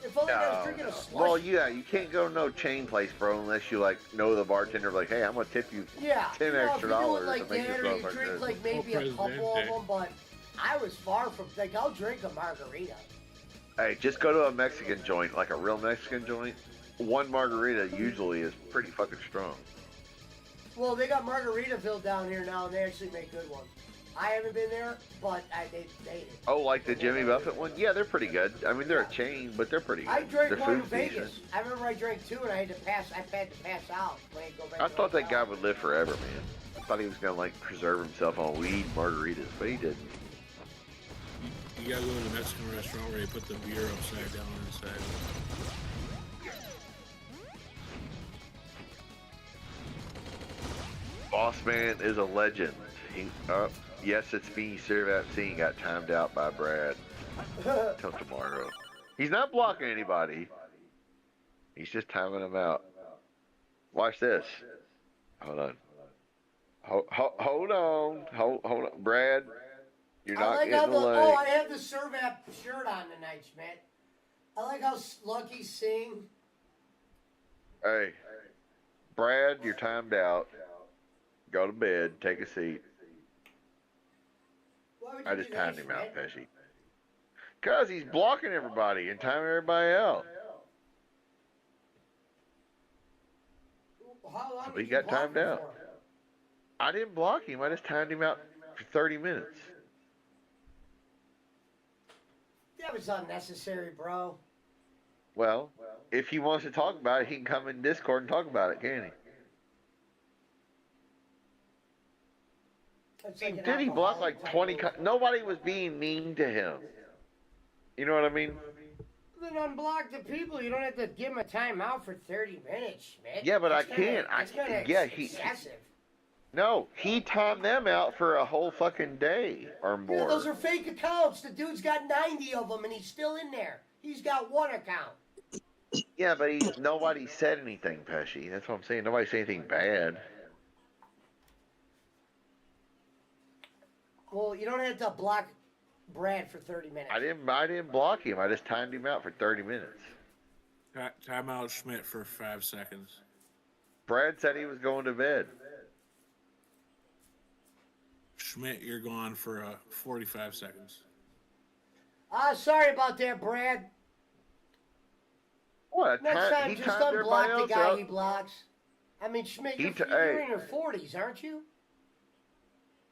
If only I was drinking a slush. Well, yeah, you can't go to no chain place, bro, unless you like know the bartender. Like, hey, I'm gonna tip you Yeah, $10 you know, extra if you do it dollars like to make that, this or you motherfucker drink, good. like, maybe a couple of them, but I was far from, like, I'll drink a margarita. Hey, just go to a Mexican joint, like a real Mexican joint. One margarita usually is pretty fucking strong. Well, they got Margaritaville down here now, and they actually make good ones. I haven't been there, but they made it. Oh, like the Jimmy Buffett one? Yeah, they're pretty good. I mean, they're a chain, but they're pretty good. I drank Their one in food's Vegas. decent. I remember I drank 2, and I had to pass out when I go back I to thought the that guy hotel. would live forever, man. I thought he was gonna like preserve himself on weed margaritas, but he didn't. You gotta go to the Mexican restaurant where they put the beer upside down inside. Boss Man is a legend. Yes, it's me, Sir Vaccine got timed out by Brad. Till tomorrow. He's not blocking anybody. He's just timing them out. Watch this. Hold on. Hold on. Brad, you're I not like how getting the, the oh, leg. I have the Servap shirt on tonight, Schmidt. I like how Lucky sing. Hey, Brad, you're timed out. Go to bed. Take a seat. Why would I you just do that, timed him out, Schmidt? Pesci. Cause he's blocking everybody and timing everybody out. How long So did he you got block timed him out. for? I didn't block him. I just timed him out for 30 minutes. That was unnecessary, bro. Well, if he wants to talk about it, he can come in Discord and talk about it, can't he? It's like an Did he block alcoholic like type 20? move. Nobody was being mean to him. You know what I mean? Then unblock the people. You don't have to give them a timeout for 30 minutes, man. Yeah, but That's I can't. That's kind of excessive. No, he timed them out for a whole fucking day or more. Yeah, those are fake accounts. The dude's got 90 of them, and he's still in there. He's got one account. Yeah, but nobody said anything, Pesci. That's what I'm saying. Nobody said anything bad. Well, you don't have to block Brad for 30 minutes. I didn't block him. I just timed him out for 30 minutes. Time out Schmidt for 5 seconds. Brad said he was going to bed. Schmidt, you're gone for 45 seconds. Sorry about that, Brad. What? Next time, just unblock the guy he blocks. I mean, Schmidt, you're in your 40s, aren't you?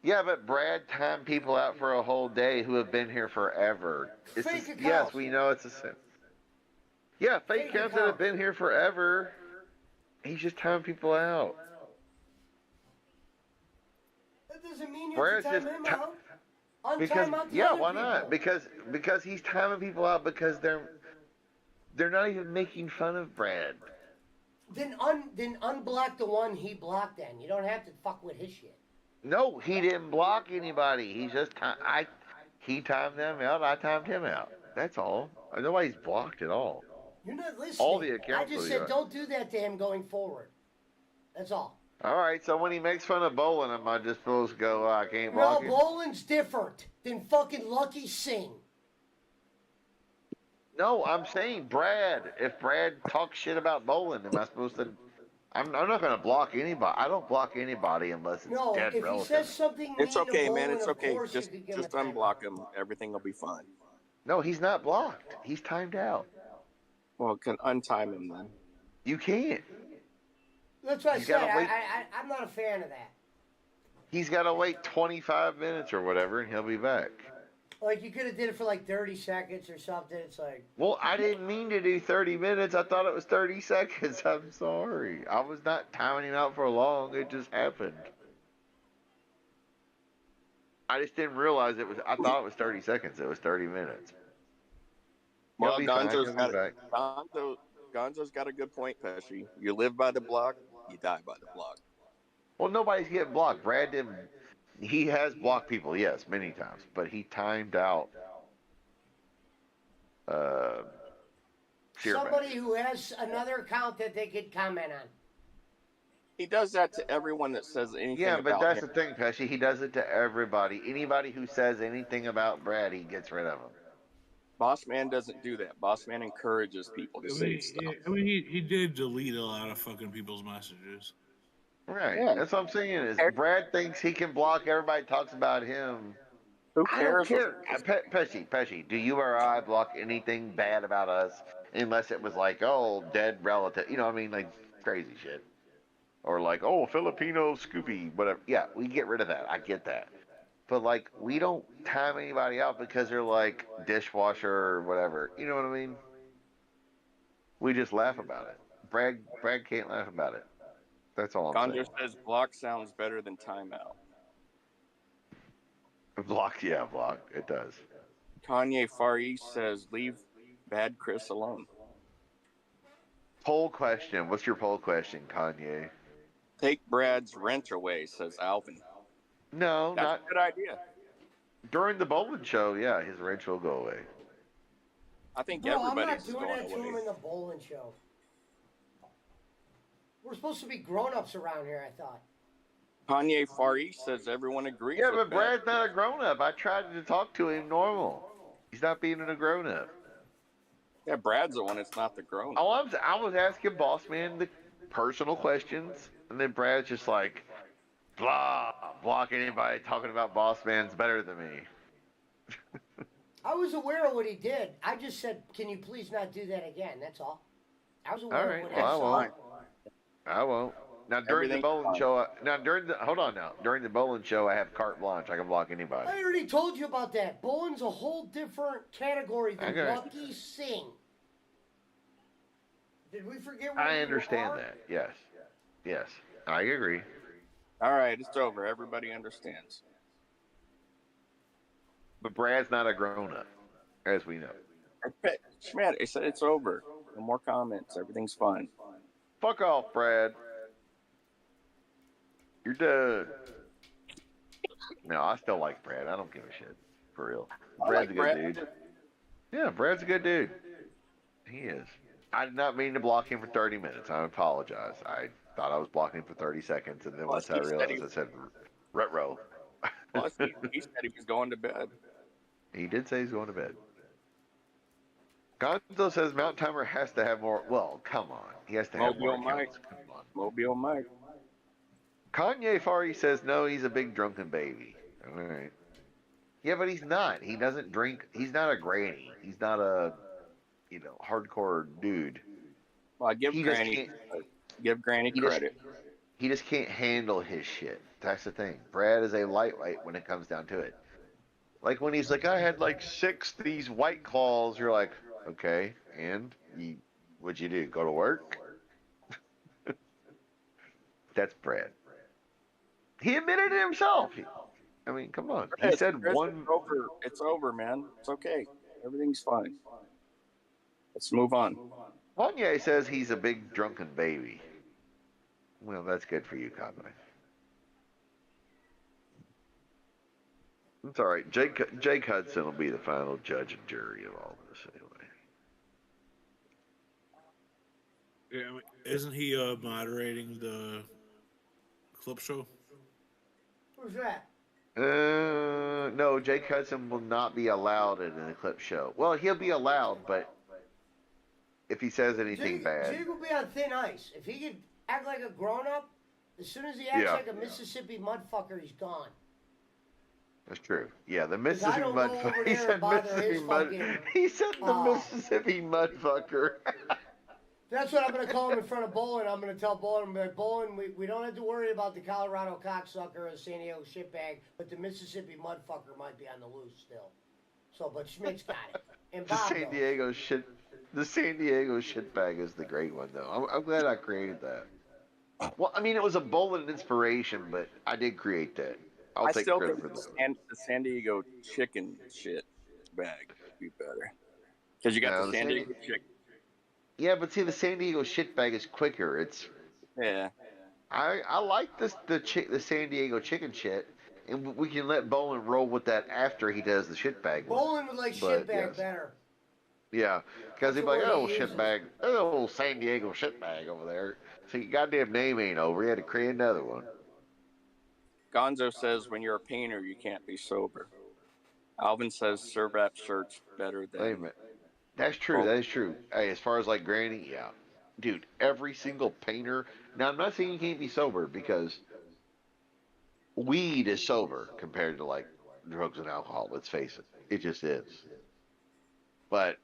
Yeah, but Brad timed people out for a whole day who have been here forever. Fake accounts. Yes, we know it's a sin. Yeah, fake accounts that have been here forever. He's just timing people out. That doesn't mean you have to time him out. Because Untime out the yeah, other why not? people. Because he's timing people out because they're not even making fun of Brad. Then unblock the one he blocked. Then you don't have to fuck with his shit. No, he didn't block anybody. He just he timed them out. I timed him out. That's all. Nobody's blocked at all. You're not listening. All the accounts. I just said don't do that to him going forward. That's all. All right. So when he makes fun of Bolin, am I just supposed to go? I can't block him. No, Bolin's different than fucking Lucky Singh. No, I'm saying Brad. If Brad talks shit about Bolin, am I supposed to? I'm not going to block anybody. I don't block anybody unless it's dead if relative. he says something It's mean okay, to man. Bolin, It's of okay. course Just you could give him a unblock him. Everything will be fine. No, he's not blocked. He's timed out. Well, can untime him then. You can't. That's what I He's said. gotta wait. I'm not a fan of that. He's got to wait 25 minutes or whatever, and he'll be back. Like, you could have did it for like 30 seconds or something. It's like... Well, I didn't mean to do 30 minutes. I thought it was 30 seconds. I'm sorry. I was not timing him out for long. It just happened. I just didn't realize it was... I thought it was 30 seconds. It was 30 minutes. Well, He'll be fine. He'll be back. Gonzo's got a good point, Pesci. You live by the block, you die by the block. Well, nobody's getting blocked. Brad didn't... He has blocked people, yes, many times. But he timed out... somebody who has another account that they could comment on. He does that to everyone that says anything Yeah, but about that's him. the thing, Pesci. He does it to everybody. Anybody who says anything about Brad, he gets rid of them. Boss Man doesn't do that. Boss Man encourages people to say stuff. I mean, he did delete a lot of fucking people's messages. Right. Yeah. That's what I'm saying is Brad thinks he can block everybody talks about him. Who I don't cares? care. Pesci, do you or I block anything bad about us unless it was like, oh, dead relative, you know what I mean, like crazy shit. Or like, oh, Filipino Scoopy, whatever. Yeah, we get rid of that. I get that. But like, we don't time anybody out because they're like dishwasher or whatever. You know what I mean? We just laugh about it. Brad can't laugh about it. That's all I'm saying. Gonzo says block sounds better than timeout. Block, yeah, block. It does. Kanye Far East says leave Bad Chris alone. Poll question. What's your poll question, Kanye? Take Brad's rent away, says Alvin. No, That's not a good idea. during the Bolin show. Yeah, his rent will go away. I think No, I'm not everybody's doing going that to him away. in the Bolin show. We're supposed to be grown-ups around here, I thought. Kanye Far East says everyone agrees Yeah, with but Bad. Brad's not a grown-up. I tried to talk to him normal. He's not being a grown-up. Yeah, Brad's the one that's not the grown. Oh, I was asking Boss Man the personal questions, and then Brad's just like, blah, block anybody talking about Boss Man's better than me. I was aware of what he did. I just said, can you please not do that again? That's all. I was aware All of right, what well, I I saw. won't. I won't. Now during the Everything's Bolin fine. show, hold on now. During the Bolin show, I have carte blanche. I can block anybody. I already told you about that. Bolin's a whole different category than Okay. Lucky Singh. Did we forget what I we understand are? that. Yes. Yes. I agree. All right, it's over. Everybody understands. But Brad's not a grown up, as we know. Schmidt, I said it's over. No more comments. Everything's fine. Fuck off, Brad. You're done. No, I still like Brad. I don't give a shit. For real. Brad's a good Brad. dude. Yeah, Brad's a good dude. He is. I did not mean to block him for 30 minutes. I apologize. I thought I was blocking him for 30 seconds, and then Plus, once I realized, I said, "Retro." Plus, he said he was going to bed. He did say he's going to bed. Gonzo says Mount Timer has to have more. Well, come on. He has to have more Mobile Mike. accounts. Come on. Mobile Mike. Kanye Fari says no, he's a big drunken baby. All right. Yeah, but he's not. He doesn't drink. He's not a granny. He's not a, hardcore dude. Well, I give Granny credit. He just can't handle his shit. That's the thing. Brad is a lightweight when it comes down to it. Like when he's like, I had like 6 these White Claws. You're like, okay, and what'd you do? Go to work? That's Brad. He admitted it himself. I mean, come on. He said Chris, one. It's over, man. It's okay. Everything's fine. Let's move on. Kanye says he's a big drunken baby. Well, that's good for you, Conway. It's all right. Jake Hudson will be the final judge and jury of all this anyway. Yeah, I mean, isn't he moderating the clip show? Who's that? No, Jake Hudson will not be allowed in an Eclipse show. Well, he'll be allowed, but if he says anything bad. Jake will be on thin ice. If he could act like a grown-up, as soon as he acts like a Mississippi mudfucker, he's gone. That's true. Yeah, the Mississippi mudfucker. He said the Mississippi mudfucker. That's what I'm going to call him in front of Bolin. I'm going to tell Bolin, I'm like, Bolin, we don't have to worry about the Colorado cocksucker or the San Diego shitbag, but the Mississippi mudfucker might be on the loose still. So, but Schmidt's got it. And Bob The San Diego shitbag is the great one, though. I'm glad I created that. Well, I mean, it was a Bolin inspiration, but I did create that. I still think the San Diego chicken shit bag would be better. Because you got the San Diego chicken. Yeah, but see, the San Diego shitbag is quicker. I like the San Diego chicken shit, and we can let Bolin roll with that after he does the shitbag. Bolin would like shitbag better. Yeah, because he'd be like, oh, shitbag, oh, San Diego shitbag over there. So your goddamn name ain't over. You had to create another one. Gonzo says when you're a painter, you can't be sober. Alvin says Servap shirt's better than. Wait a minute. That's true. That is true. Hey, as far as like Granny, yeah. Dude, every single painter. Now, I'm not saying you can't be sober because weed is sober compared to like drugs and alcohol. Let's face it. It just is. But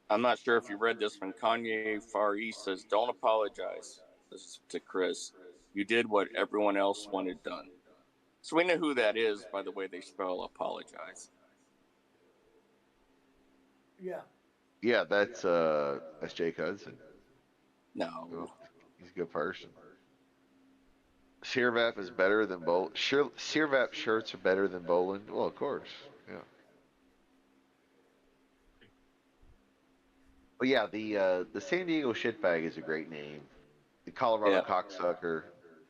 I'm not sure if you read this one. Kanye Far East says, don't apologize. This is to Chris. You did what everyone else wanted done. So we know who that is by the way they spell apologize. Yeah. Yeah, that's Jake Hudson. No. Oh, he's a good person. Searvap is better than Bolin. Searvap shirts are better than Bolin. Well, of course. Yeah. But yeah, the San Diego shitbag is a great name. The Colorado cocksucker,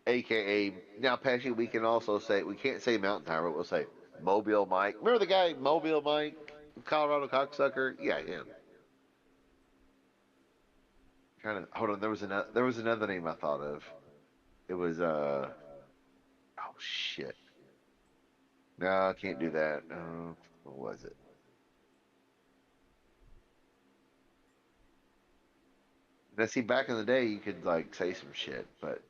aka now Pesci. We can also say we can't say Mountain Timer, but we'll say Mobile Mike. Remember the guy Mobile Mike, Colorado cocksucker? Yeah, him. Hold on. There was another name I thought of. It was oh shit. No, I can't do that. What was it? Now, see, back in the day, you could like say some shit, but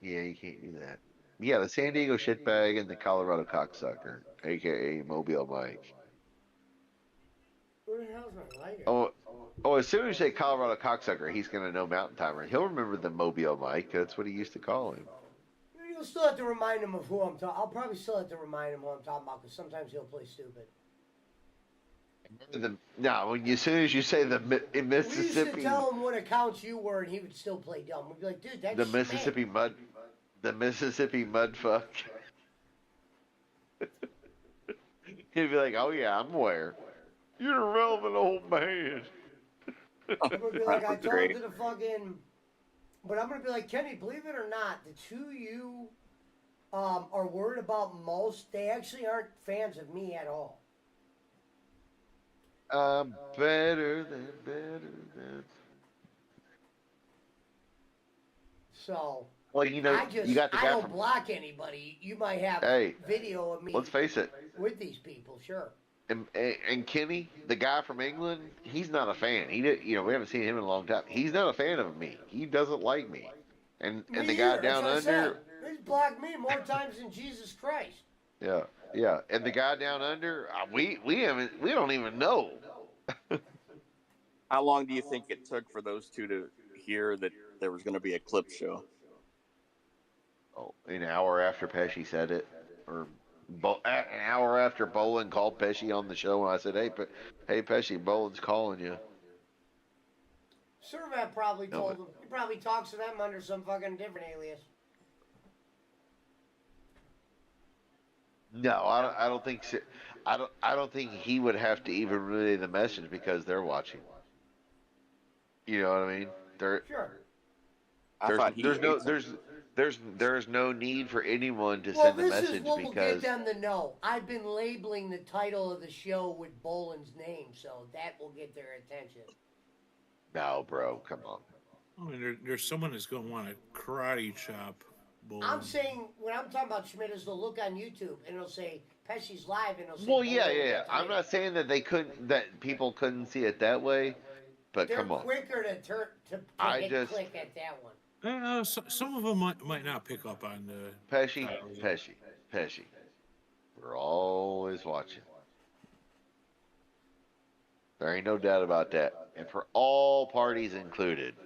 yeah, you can't do that. Yeah, the San Diego shitbag and the Colorado cocksucker, aka Mobile Mike. Where the hell's not like it? Oh, as soon as you say Colorado cocksucker, he's gonna know Mountain Timer. He'll remember the Mobile Mike. That's what he used to call him. You'll still have to remind him of who I'm talking. I'll probably still have to remind him who I'm talking about because sometimes he'll play stupid. No, as soon as you say in We used to Mississippi, tell him what accounts you were, and he would still play dumb. We'd be like, dude, that's the Mississippi mud, the Mississippi mud fuck. He'd be like, "Oh yeah, I'm aware. You're a relevant old man." I'm gonna be like, I told to the fucking, but I'm gonna be like, Kenny, believe it or not, the two you are worried about most, they actually aren't fans of me at all. I'm better than. So. Well, you know, you got the guy I don't from. block anybody. You might have video of me. Let's face it. With these people, sure. And Kenny, the guy from England, he's not a fan. He did, we haven't seen him in a long time. He's not a fan of me. He doesn't like me. And the guy down under, he's blocked me more times than Jesus Christ. yeah. And the guy down under, we don't even know. How long do you think it took for those two to hear that there was going to be a clip show? Oh, an hour after Pesci said it, or an hour after Bolin called Pesci on the show, and I said, "Hey, Pesci, Bolin's calling you." Servat probably told him. He probably talks to them under some fucking different alias. No, I don't think so. I don't think he would have to even relay the message because they're watching. You know what I mean? Sure. There's no need for anyone to send a message this is what will because get them to know. I've been labeling the title of the show with Bolin's name, so that will get their attention. No, bro, come on. I mean, there's someone that's going to want to karate chop Bolin. I'm saying, when I'm talking about Schmidt, is they'll look on YouTube and it'll say Pesci's live and it'll say. Well, yeah. I'm not saying that that people couldn't see it that way, but They're come on. quicker to hit click at that one. Some of them might not pick up on the Pesci. We're always watching. There ain't no doubt about that. And for all parties included,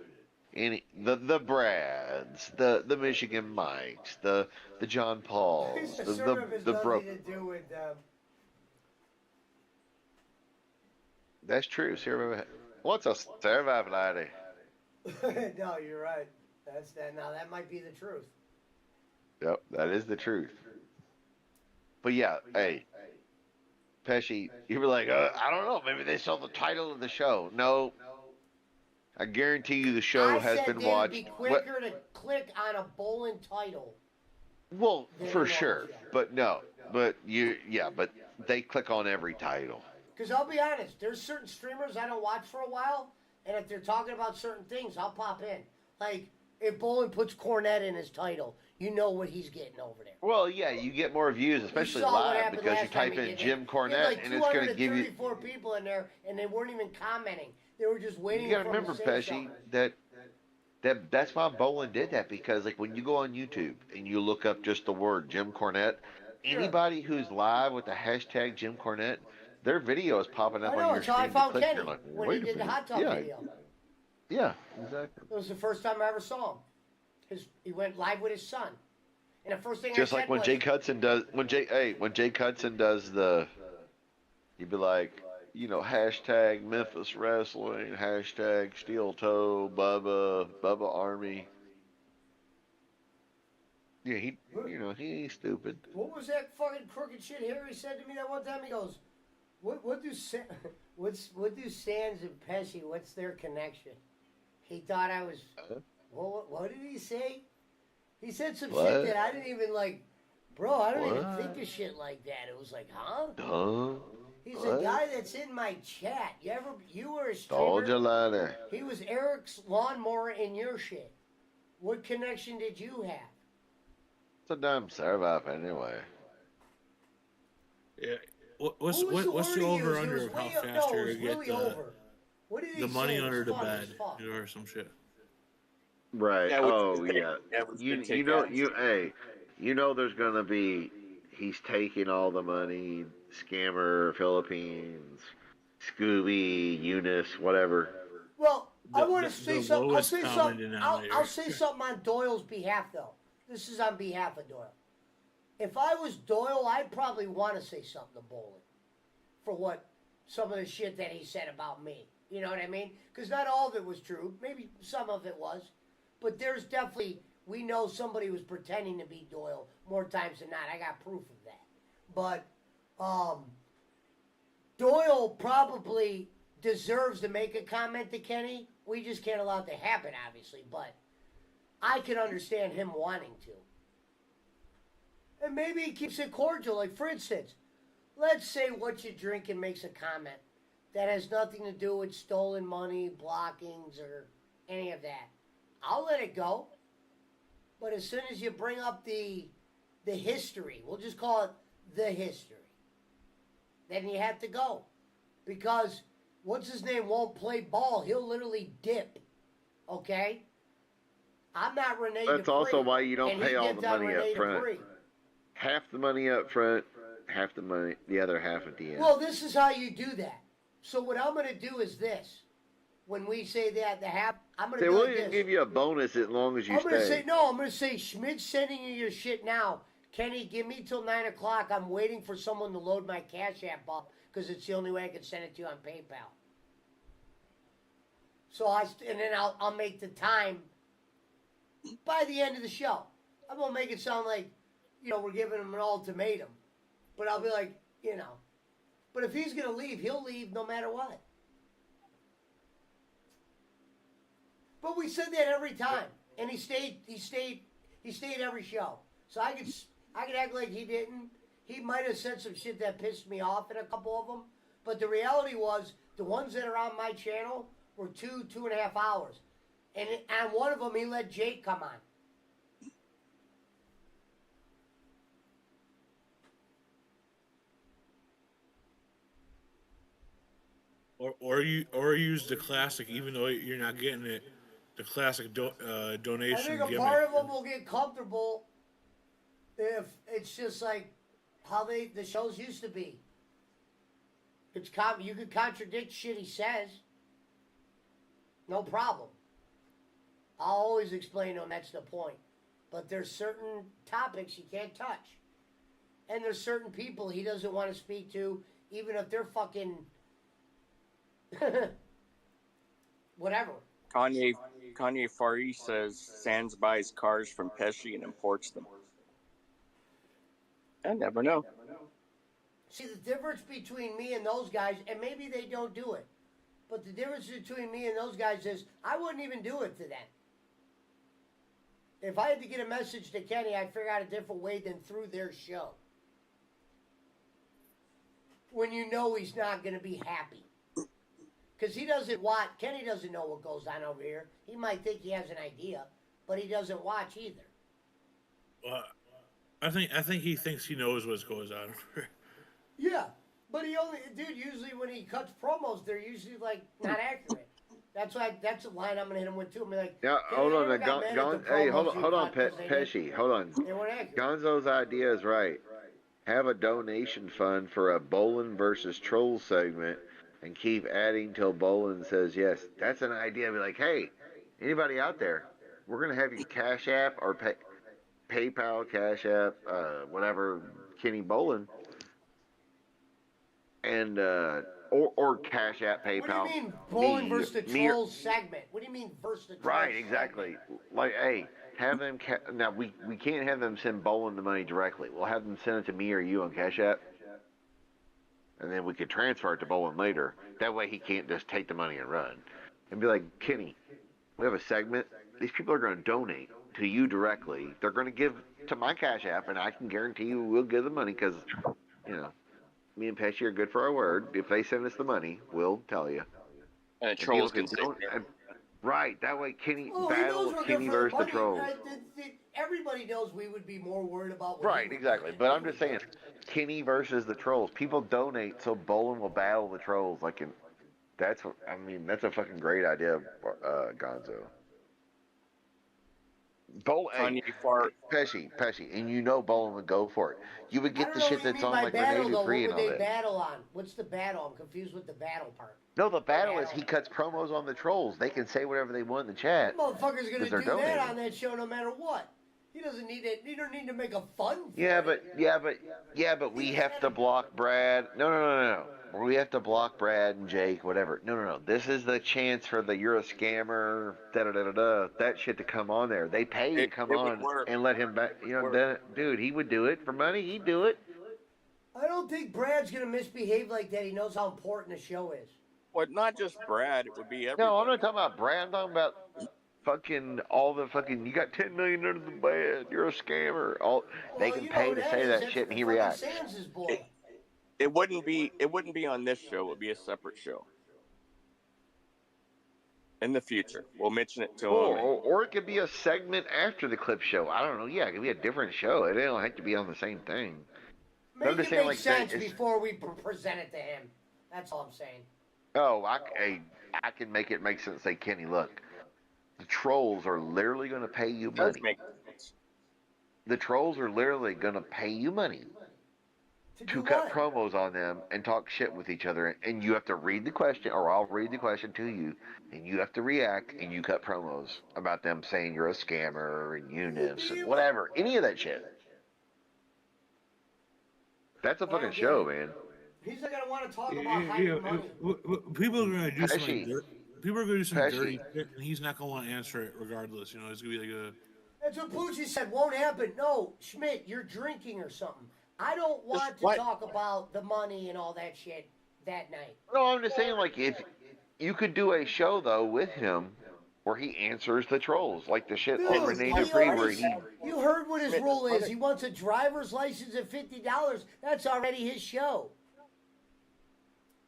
the Brads, the Michigan Mikes, the John Pauls, the Broke. To do with them. That's true. What's a survive lady? No, you're right. That's that. Now that might be the truth. Yep, that is the truth. But yeah, hey, Pesci, you were like, I don't know, maybe they saw the title of the show. No, I guarantee you the show has been watched. It'd be quicker to click on a Bolin title. Well, for sure, but they click on every title. Because I'll be honest, there's certain streamers I don't watch for a while, and if they're talking about certain things, I'll pop in. Like, if Bolin puts Cornette in his title, you know what he's getting over there. Well, yeah, you get more views, especially live, because you type in Jim Cornette, and it's going to give you. 234 people in there, and they weren't even commenting. They were just waiting. You got to remember, Pesci, that's why Bolin did that, because like when you go on YouTube and you look up just the word Jim Cornette, anybody who's live with the hashtag Jim Cornette, their video is popping up on your screen. I found click, Kenny like, when he did the hot tub video. Yeah, exactly. It was the first time I ever saw him. He went live with his son, and the first thing just I like said when was, Jake Hudson does when Jake Hudson does the, you'd be like, hashtag Memphis Wrestling, hashtag Steel Toe, Bubba Army. Yeah, he ain't stupid. What was that fucking crooked shit Harry said to me that one time? He goes, "What do Sands and Pesci? What's their connection?" He thought I was. What did he say? He said some shit that I didn't even like. Bro, I don't even think of shit like that. It was like, huh? He's a guy that's in my chat. You were a streamer. Told you later. He was Eric's lawnmower in your shit. What connection did you have? It's a damn serve up anyway. Yeah. What's the over under of how fast you're gonna get the money under the bed or some shit? Right. Yeah, You know there's gonna be, he's taking all the money, scammer Philippines. Scooby, Eunice, whatever. Well, I The, want the, to say the something. I'll lowest say common something. denominator. I'll say something on Doyle's behalf, though. This is on behalf of Doyle. If I was Doyle, I'd probably want to say something to Bolin for what some of the shit that he said about me. You know what I mean? Because not all of it was true. Maybe some of it was. But there's definitely, we know somebody was pretending to be Doyle more times than not. I got proof of that. But Doyle probably deserves to make a comment to Kenny. We just can't allow it to happen, obviously. But I can understand him wanting to. And maybe he keeps it cordial. Like, for instance, let's say What You Drinking makes a comment that has nothing to do with stolen money, blockings, or any of that. I'll let it go. But as soon as you bring up the history, we'll just call it the history, then you have to go. Because what's his name won't play ball. He'll literally dip. Okay? I'm not Rene That's Dupree, also why you don't and pay he all dipped the on money Rene up front. Dupree. Half the money up front, half the money, the other half at the end. Well, this is how you do that. So what I'm going to do is this. When we say that, the half, I'm going to They do will like even this. give you a bonus as long as you I'm going to stay. say, no, I'm going to say, Schmidt's sending you your shit now. Kenny, give me till 9 o'clock. I'm waiting for someone to load my Cash App up because it's the only way I can send it to you on PayPal. So and then I'll make the time by the end of the show. I'm going to make it sound like, we're giving him an ultimatum. But I'll be like, But if he's going to leave, he'll leave no matter what. But we said that every time, and he stayed every show. So I could act like he didn't. He might have said some shit that pissed me off in a couple of them. But the reality was, the ones that are on my channel were 2.5 hours. And on one of them, he let Jake come on. Or use the classic, even though you're not getting it. The classic donation. I think a gimmick. part of them will get comfortable if it's just like how the shows used to be. You could contradict shit he says. No problem. I'll always explain to him that's the point. But there's certain topics you can't touch. And there's certain people he doesn't want to speak to, even if they're fucking whatever. Kanye Fari says Sands buys cars from Pesci and imports them. I never know. See, the difference between me and those guys, and maybe they don't do it, but the difference between me and those guys is I wouldn't even do it to them. If I had to get a message to Kenny, I'd figure out a different way than through their show. When you know he's not going to be happy. Because Kenny doesn't know what goes on over here. He might think he has an idea, but he doesn't watch either. Well, I think he thinks he knows what goes on. Yeah, but usually when he cuts promos, they're usually like not accurate. That's a line I'm gonna hit him with too. I'm like, Yeah, hold on. Hold on, Pesci. Hold on. They weren't accurate. Gonzo's idea is right. Have a donation fund for a Bolin versus Trolls segment, and keep adding till Bolin says yes. That's an idea. Be like, hey, anybody out there, we're gonna have you Cash App or PayPal, Cash App, whatever, Kenny Bolin, and or Cash App, PayPal. What do you mean Bolin versus the Trolls segment? What do you mean versus the Trolls? Right, exactly. Like, hey, have them. Now we can't have them send Bolin the money directly. We'll have them send it to me or you on Cash App, and then we could transfer it to Bolin later. That way he can't just take the money and run. And be like, Kenny, we have a segment. These people are going to donate to you directly. They're going to give to my Cash App, and I can guarantee you we'll give the money because, me and Pesci are good for our word. If they send us the money, we'll tell you. And Trolls can right, that way Kenny Oh, battle Kenny versus the Trolls. Everybody knows we would be more worried about. Right, exactly. But I'm just saying, Kenny versus the Trolls. People donate so Bolin will battle the Trolls. That's a fucking great idea, Gonzo. Kanye Far. Pesci, and you know Bolin would go for it. You would I get don't the know shit what you that's mean on by like Rene battle though. Dupree What and would all they that. battle on? What's the battle? I'm confused with the battle part. No, the battle is he cuts promos on the trolls. They can say whatever they want in the chat. That motherfucker's gonna because they're do that donating. on that show no matter what. He doesn't need it. He don't need to make a fun. Yeah, but we have to block Brad. No. We have to block Brad and Jake, whatever. No. This is the chance for the you're a scammer, that shit to come on there. They pay to come on and let him back. You know, dude, he would do it for money. He'd do it. I don't think Brad's gonna misbehave like that. He knows how important the show is. Well, not just Brad. It would be everybody. No, I'm not talking about Brad. I'm talking about fucking all the fucking. You got 10 million under the bed. You're a scammer. They can pay to say that shit, and he reacts. It wouldn't be on this show. It would be a separate show. In the future, we'll mention it to him. Or it could be a segment after the clip show. I don't know. Yeah, it could be a different show. It don't have to be on the same thing. Make it make sense before we present it to him. That's all I'm saying. Oh, I can make it make sense. Say, Kenny, look, the trolls are literally going to pay you money. Does make sense. The trolls are literally going to pay you money to cut promos on them and talk shit with each other. And you have to read the question, or I'll read the question to you, and you have to react, and you cut promos about them saying you're a scammer and Eunice and whatever, any of that shit. That's a fucking show, man. He's not gonna want to talk about hiding money. People are gonna do something. People are gonna do some Pesci. dirty shit, and he's not gonna want to answer it regardless. You know, it's gonna be like a. That's what Pucci said. Won't happen. No, Schmidt, you're drinking or something. I don't want to talk about the money and all that shit that night. No, I'm just saying, like, if you could do a show though with him where he answers the trolls, like the shit on Rene Dupree, where he. You heard what his rule is. He wants a driver's license at $50. That's already his show.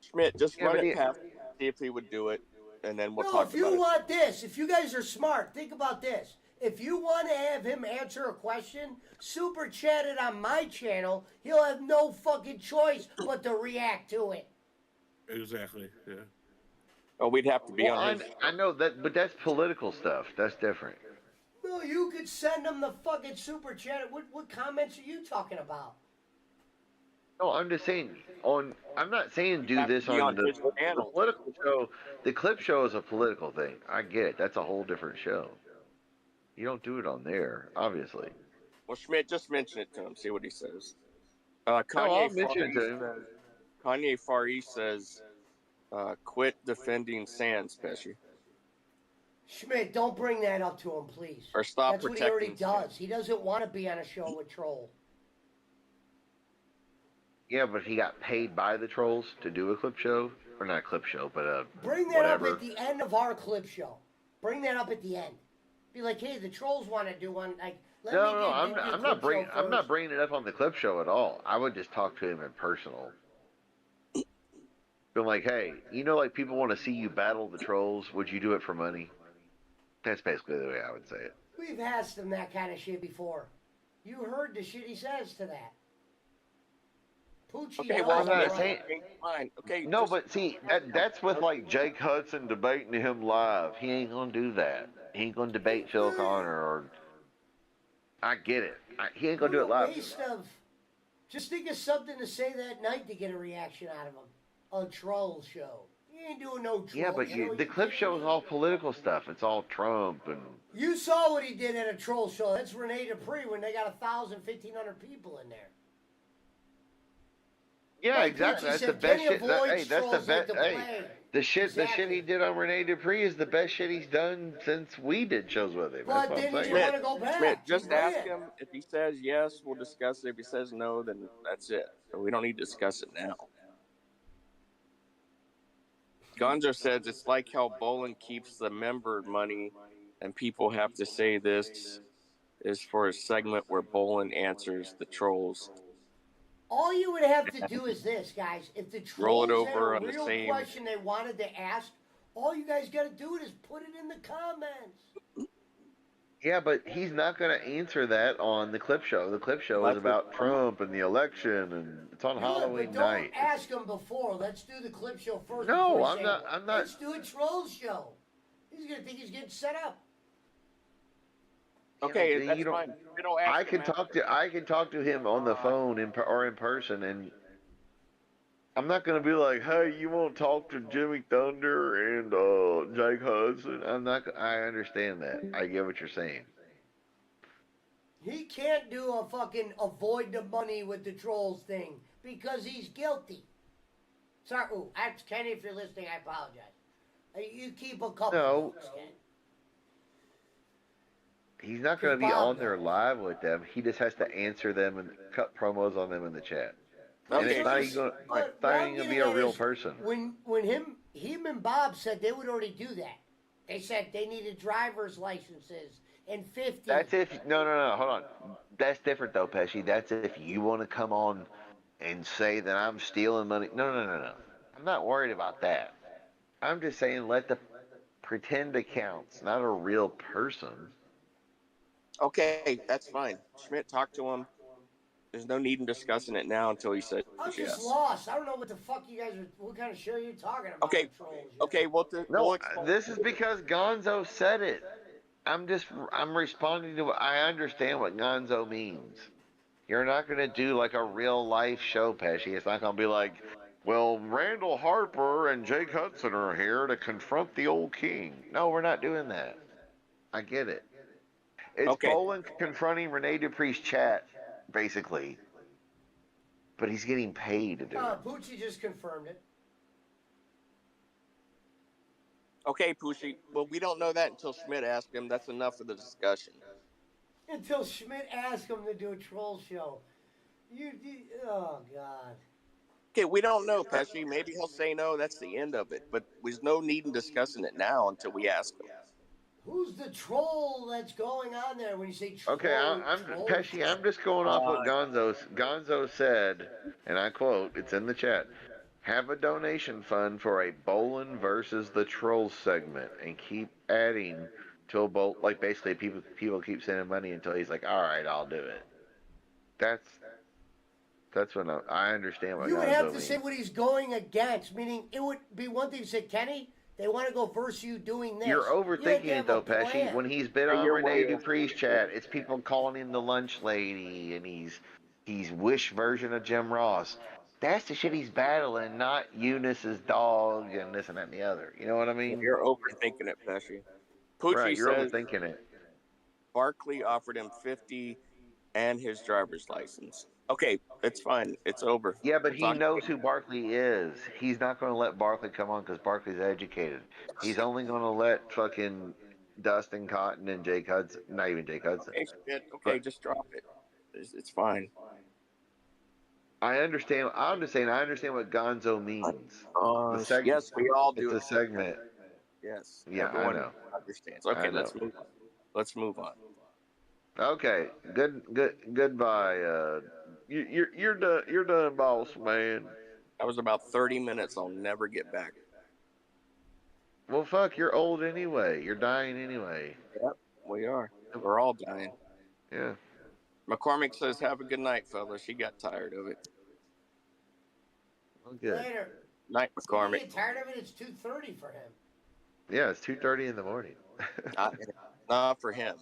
Schmidt, just run it past, see if he would do it, and then we'll talk about it. If you want this, if you guys are smart, think about this. If you want to have him answer a question, super chat it on my channel. He'll have no fucking choice but to react to it. Exactly. Yeah. Oh, we'd have to be on his. I know that, but that's political stuff. That's different. No, you could send him the fucking super chat. What comments are you talking about? No, I'm just saying. I'm not saying do this on the political show. The clip show is a political thing. I get it. That's a whole different show. You don't do it on there, obviously. Well, Schmidt, just mention it to him. See what he says. I'll mention it to him. Kanye Far East says, "Quit defending Sands, Pesci." Schmidt, don't bring that up to him, please. Or stop That's protecting. That's what he already does. He doesn't want to be on a show with Troll. Yeah, but he got paid by the trolls to do a clip show, or not a clip show, but bring that up at the end of our clip show. Bring that up at the end. Be like, hey, the trolls want to do one. Like, I'm not bringing it up on the clip show at all. I would just talk to him in personal. Be like, hey, you know, like people want to see you battle the trolls. Would you do it for money? That's basically the way I would say it. We've asked him that kind of shit before. You heard the shit he says to that. Pucci, okay, well, I'm not saying. Fine. Okay. No, but see, that's with like Jake Hudson debating him live. He ain't gonna do that. He ain't gonna debate Phil Connor or. I get it. He ain't gonna do it live. Just think of something to say that night to get a reaction out of him. A troll show. You ain't doing no troll. Yeah, but the clip show is all political stuff. It's all Trump and. You saw what he did at a troll show. That's Rene Dupree when they got 1,000, 1,500 people in there. Yeah, exactly. That's the best shit. Hey, that's the best. Hey, the shit he did on Rene Dupree is the best shit he's done since we did shows with him. But then you want to go back. Schmidt, just ask him. If he says yes, we'll discuss it. If he says no, then that's it. We don't need to discuss it now. Gonzo says it's like how Bolin keeps the member money, and people have to say this is for a segment where Bolin answers the trolls. All you would have to do is this, guys. If the trolls had a real question they wanted to ask, all you guys got to do is put it in the comments. Yeah, but he's not going to answer that on the clip show. The clip show is about Trump and the election, and it's on Halloween night. Don't ask him before. Let's do the clip show first. No, I'm not. Let's do a troll show. He's going to think he's getting set up. Okay, You that's don't. fine. It'll ask I him can talk to him on the phone or in person, and I'm not gonna be like, hey, you won't talk to Jimmy Thunder and Jake Hudson. I'm not. I understand that. I get what you're saying. He can't do a fucking avoid the money with the trolls thing because he's guilty. Sorry, that's Kenny. If you're listening, I apologize. You keep a couple No. books, Ken. He's not going to be on there live with them. He just has to answer them and cut promos on them in the chat. And it's not even going to be a real person. When him and Bob said they would already do that. They said they needed driver's licenses and 50. That's if no, hold on. That's different though, Pesci. That's if you want to come on and say that I'm stealing money. No. I'm not worried about that. I'm just saying let the pretend accounts, not a real person. Okay, that's fine. Schmidt, talk to him. There's no need in discussing it now until he says I'm just yes. lost. I don't know what the fuck you guys are. What kind of show you're talking about? Okay, okay. No, this is because Gonzo said it. I'm responding to. I understand what Gonzo means. You're not gonna do like a real life show, Pesci. It's not gonna be like, well, Randall Harper and Jake Hudson are here to confront the old king. No, we're not doing that. I get it. It's Bolin confronting Rene Dupree's chat, basically. But he's getting paid to do it. Pucci just confirmed it. Okay, Pucci. Well, we don't know that until Schmidt asked him. That's enough for the discussion. Until Schmidt asked him to do a troll show. Oh, God. Okay, we don't know, Pesci. Maybe he'll say no. That's the end of it. But there's no need in discussing it now until we ask him. Who's the troll that's going on there when you say troll? Okay, Pesci, I'm just going off what Gonzo said, and I quote, it's in the chat. Have a donation fund for a Bolin versus the Trolls segment and keep adding till like basically people keep sending money until he's like, all right, I'll do it. That's what I understand what You would Gonzo have to means. say what he's going against, meaning it would be one thing to say, Kenny, they want to go versus you doing this. You're overthinking it though, Pesci. When he's been on Rene Dupree's chat, it's people calling him the lunch lady, and he's Wish version of Jim Ross. That's the shit he's battling, not Eunice's dog and this and that and the other. You know what I mean? You're overthinking it, Pesci. Pucci Right, you're says overthinking it. Barkley offered him 50 and his driver's license. Okay, it's fine. It's over. Yeah, but he knows who Barkley is. He's not going to let Barkley come on because Barkley's educated. He's only going to let fucking Dustin Cotton and Jake Hudson, not even Jake Hudson. Okay, just drop it. It's fine. I understand. I'm just saying. I understand what Gonzo means. Yes, we all do. It's a segment. Yes. Yeah, everyone I know. understands. Okay, let's move on. Let's move on. Okay. Goodbye. You're done. You're done, boss man. That was about 30 minutes. I'll never get back. Well, fuck. You're old anyway. You're dying anyway. Yep, we are. We're all dying. Yeah. McCormick says, "Have a good night, fellas." She got tired of it. Well, good. Later. Night, If McCormick. you get tired of it, it's 2:30 for him. Yeah, it's 2:30 in the morning. Not for him.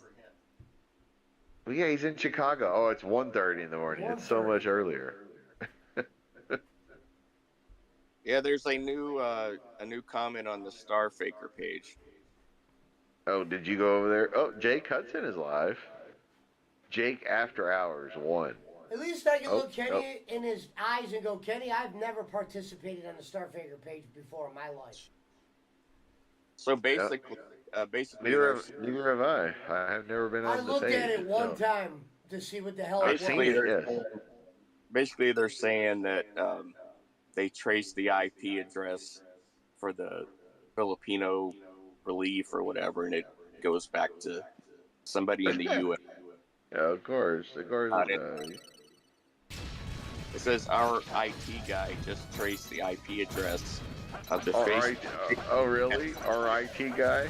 Well, yeah, he's in Chicago. Oh, it's 1:30 in the morning. It's so much earlier. Yeah, there's a new comment on the Star Faker page. Oh, did you go over there? Oh, Jake Hudson is live. Jake After Hours 1. At least I can look Kenny in his eyes and go, Kenny, I've never participated on the Starfaker page before in my life. So basically, neither have I. I have never been on the page. I looked at it one time to see what the hell it was. Basically, they're saying that they traced the IP address for the Filipino relief or whatever, and it goes back to somebody in the U.S. Yeah, of course it does. It says our IT guy just traced the IP address of the Oh, really? Our IT guy?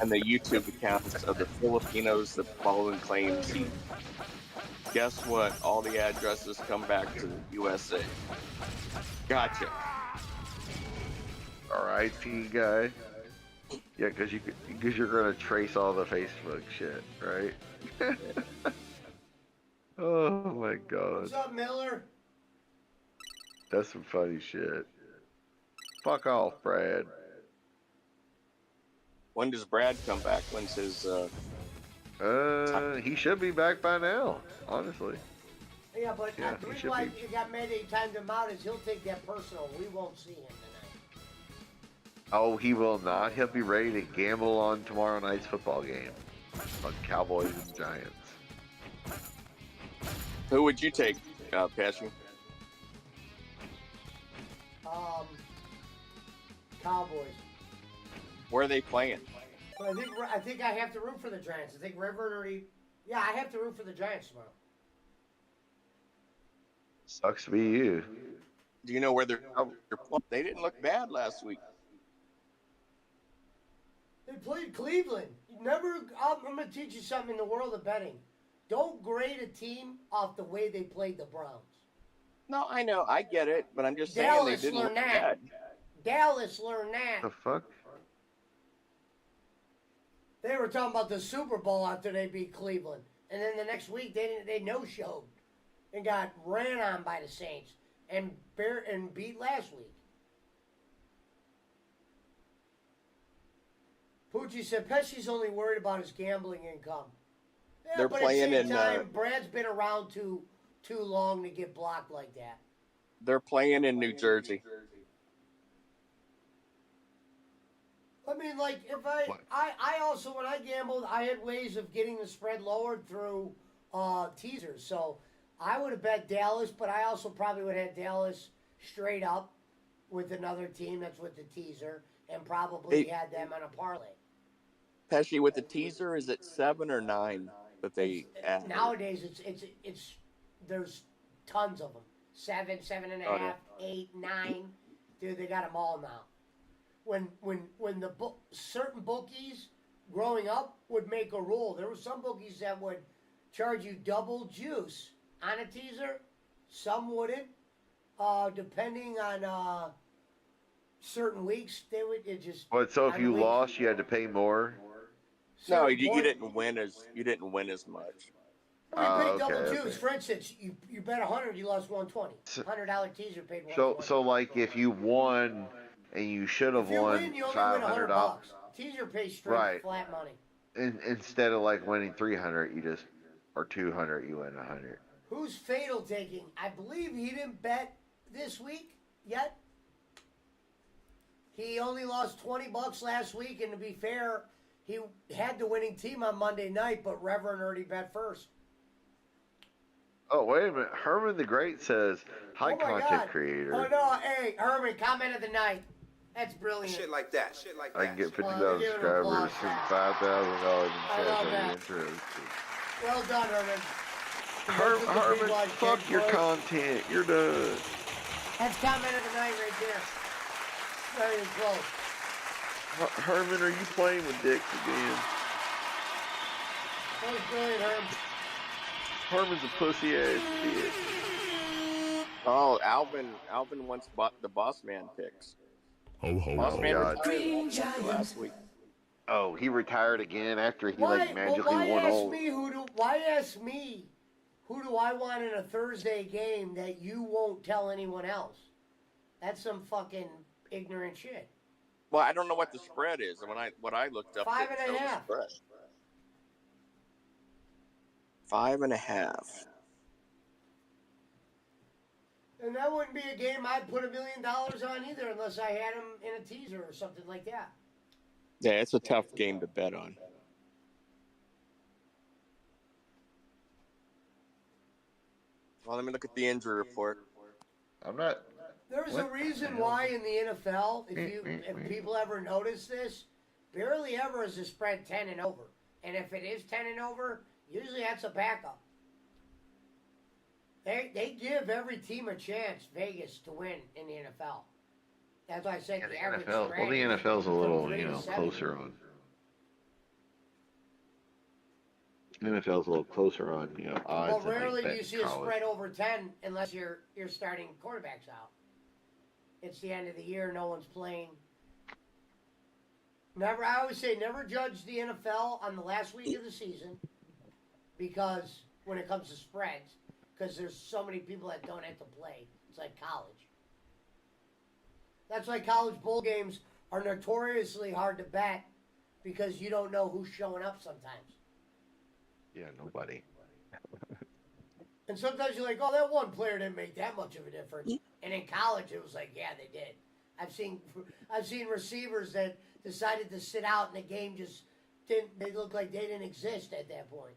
And the YouTube accounts of the Filipinos that Bolin claims he. Guess what? All the addresses come back to the USA. Gotcha. Our IT guy. Yeah, because you're gonna trace all the Facebook shit, right? Oh my god, What's up, Miller? that's some funny shit. Fuck off, Brad. When does Brad come back? When's his He should be back by now, honestly. Yeah, but Yeah, the he reason should why be. you got mad that he timed him out is he'll take that personal. We won't see him tonight. Oh, he will not. He'll be ready to gamble on tomorrow night's football game on Cowboys and Giants. Who would you take, Pesci? Cowboys. Where are they playing? But I think I have to root for the Giants. I think River already. Yeah, I have to root for the Giants tomorrow. Sucks to be you. Do you know where they're playing? They didn't look bad last week. They played Cleveland. I'm going to teach you something in the world of betting. Don't grade a team off the way they played the Browns. No, I know. I get it. But I'm just saying Dallas they didn't learned look that. bad. Dallas learned that. The fuck? They were talking about the Super Bowl after they beat Cleveland. And then the next week, they no-showed and got ran on by the Saints and beat last week. Poochie said Pesci's only worried about his gambling income. Yeah, They're but playing at the same in, time, Brad's been around too long to get blocked like that. They're playing in New Jersey. I mean, like, if I also, when I gambled, I had ways of getting the spread lowered through teasers. So I would have bet Dallas, but I also probably would have had Dallas straight up with another team that's with the teaser and probably had them on a parlay. Pesci, with the teaser, is it 7 or 9 that they add? Nowadays, it's there's tons of them. 7, 7.5, 8, 9. Dude, they got them all now. When the certain bookies growing up would make a rule, there were some bookies that would charge you double juice on a teaser. Some wouldn't, depending on certain weeks. They would What? So if you lost, you had to pay more. No, you didn't win as much. Well, you paid double okay, juice. okay. For instance, you bet 100, you lost 120. $100 teaser paid 120. So like if you won and you should have if you won win, you only win $100. $500, Teaser pays straight right? flat money. Instead of like winning 300, you just or 200, you win 100. Who's Fatal taking? I believe he didn't bet this week yet. He only lost $20 last week, and to be fair, he had the winning team on Monday night, but Reverend already bet first. Oh wait a minute, Herman the Great says, "Hi, Oh my content God. creator." Oh no, hey Herman, comment of the night. That's brilliant. Shit like that. Shit like that. I can get 50,000 Well, give it an applause. subscribers and $5,000 in I cash love on that. the intro. Well done, Herman. Herman, fuck your content. You're done. That's comment of the night right there. Very close. Herman, are you playing with dicks again? That was brilliant, Herman. Herman's a pussy ass bitch. Oh, Alvin wants the Boss Man picks. Ho ho. Boss Man God. retired last week. Oh, he retired again after he Why magically won all. Why ask me who do I want in a Thursday game that you won't tell anyone else? That's some fucking ignorant shit. Well, I don't know what the spread is. What I looked up, 5.5. 5.5. And that wouldn't be a game I'd put $1 million on either, unless I had him in a teaser or something like that. Yeah, it's a tough game to bet on. Well, let me look at the injury report. I'm not. There's a reason why in the NFL, if people ever notice this, barely ever is the spread 10 and over. And if it is 10 and over, usually that's a backup. They give every team a chance, Vegas, to win in the NFL. That's why I said the average NFL. spread Well, the is NFL's a little, from 3 to 7. closer on. NFL's a little closer on, odds. Well, rarely do than you see a college. spread over 10 unless you're starting quarterbacks out. It's the end of the year, no one's playing. Never. I always say never judge the NFL on the last week of the season, because when it comes to spreads, because there's so many people that don't have to play. It's like college. That's why college bowl games are notoriously hard to bet, because you don't know who's showing up sometimes. Yeah, nobody. And sometimes you're like, oh, that one player didn't make that much of a difference. And in college, it was like, yeah, they did. I've seen receivers that decided to sit out, and the game just didn't. They looked like they didn't exist at that point.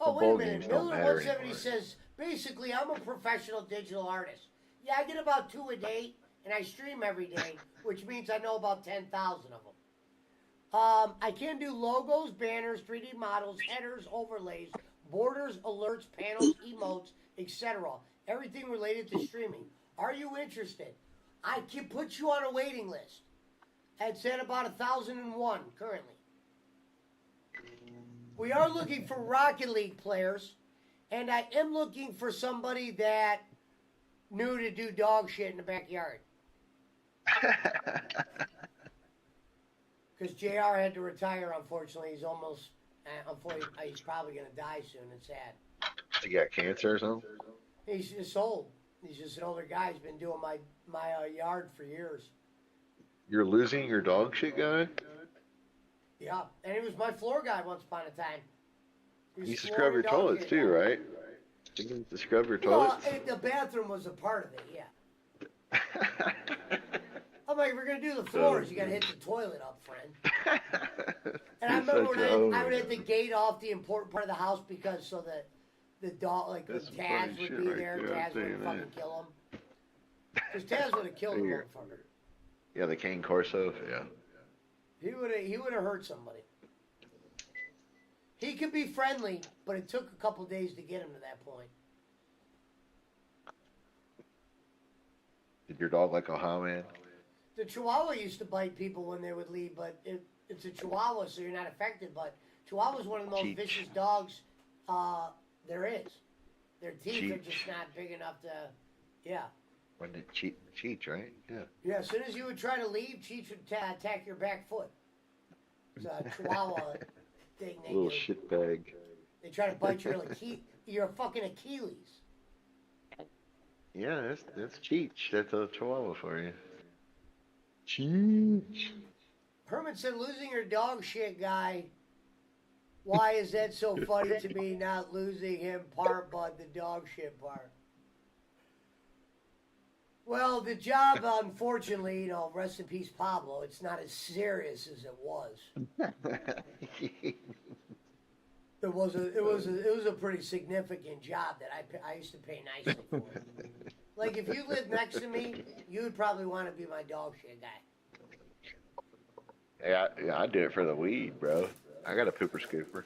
Oh, The wait a bowl minute. games don't Miller matter 170 anymore. says, basically, I'm a professional digital artist. Yeah, I get about 2 a day, and I stream every day, which means I know about 10,000 of them. I can do logos, banners, 3D models, headers, overlays, borders, alerts, panels, emotes, etc. Everything related to streaming. Are you interested? I can put you on a waiting list. It's at about 1,001 currently. We are looking for Rocket League players, and I am looking for somebody that knew to do dog shit in the backyard. Because JR had to retire, unfortunately. He's almost, unfortunately, he's probably going to die soon. It's sad. You got cancer or something? He's just old. He's just an older guy. He's been doing my yard for years. You're losing your dog shit guy? Yeah, and he was my floor guy once upon a time. You used to scrub your toilets too, right? You used to scrub your toilets? Well, the bathroom was a part of it, yeah. I'm like, if we're going to do the floors, you got to hit the toilet up, friend. And I remember when I would have to gate off the important part of the house, because so that the dog, like the Taz would be there, Taz would fucking kill him. Because Taz would have killed the motherfucker. Yeah, the Cane Corso, yeah. He would have hurt somebody. He could be friendly, but it took a couple days to get him to that point. Did your dog like Ohio Man? The Chihuahua used to bite people when they would leave, but it's a Chihuahua, so you're not affected. But Chihuahua's one of the most vicious dogs there is. Their teeth are just not big enough to, yeah. When did Cheech, right? Yeah. Yeah, as soon as you would try to leave, Cheech would attack your back foot. It's a Chihuahua thing they Little do. shitbag. They try to bite your fucking Achilles. Yeah, that's Cheech. That's a Chihuahua for you. Cheech. Herman said, losing your dog shit guy. Why is that so funny to me, not losing him part, but the dog shit part? Well, the job, unfortunately, rest in peace, Pablo, it's not as serious as it was. It was a pretty significant job that I used to pay nicely for. Like, if you lived next to me, you would probably want to be my dog shit guy. Yeah, I do it for the weed, bro. I got a pooper scooper.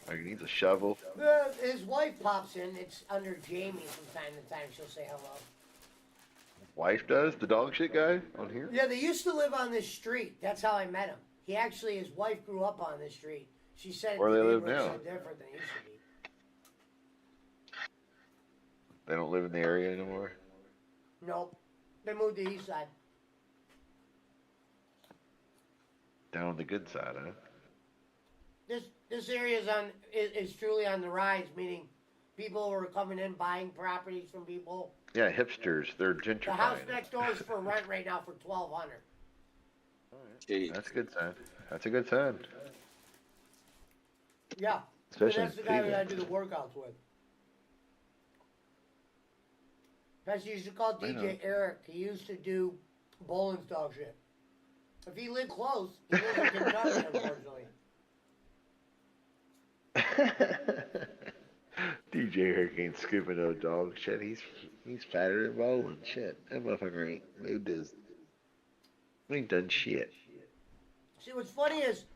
Like, he needs a shovel. His wife pops in. It's under Jamie from time to time. She'll say hello. Wife does? The dog shit guy on here? Yeah, they used to live on this street. That's how I met him. His wife grew up on this street. She said Where they live were now? so different than it used to be. They don't live in the area anymore? Nope. They moved to the east side. Down on the good side, huh? This area is truly on the rise, meaning people were coming in buying properties from people. Yeah, hipsters. They're gentrifying. The house next door is for rent right now for $1,200. That's a good sign. That's a good sign. Yeah. Especially And that's the guy that I do the workouts with. Pesci used to call DJ Eric. He used to do Bolin's dog shit. If he lived close, he lives in Kentucky, unfortunately. DJ Eric ain't scooping no dog shit. He's fatter than Bolin. Shit. That motherfucker ain't moved his. He ain't done shit. See, what's funny is,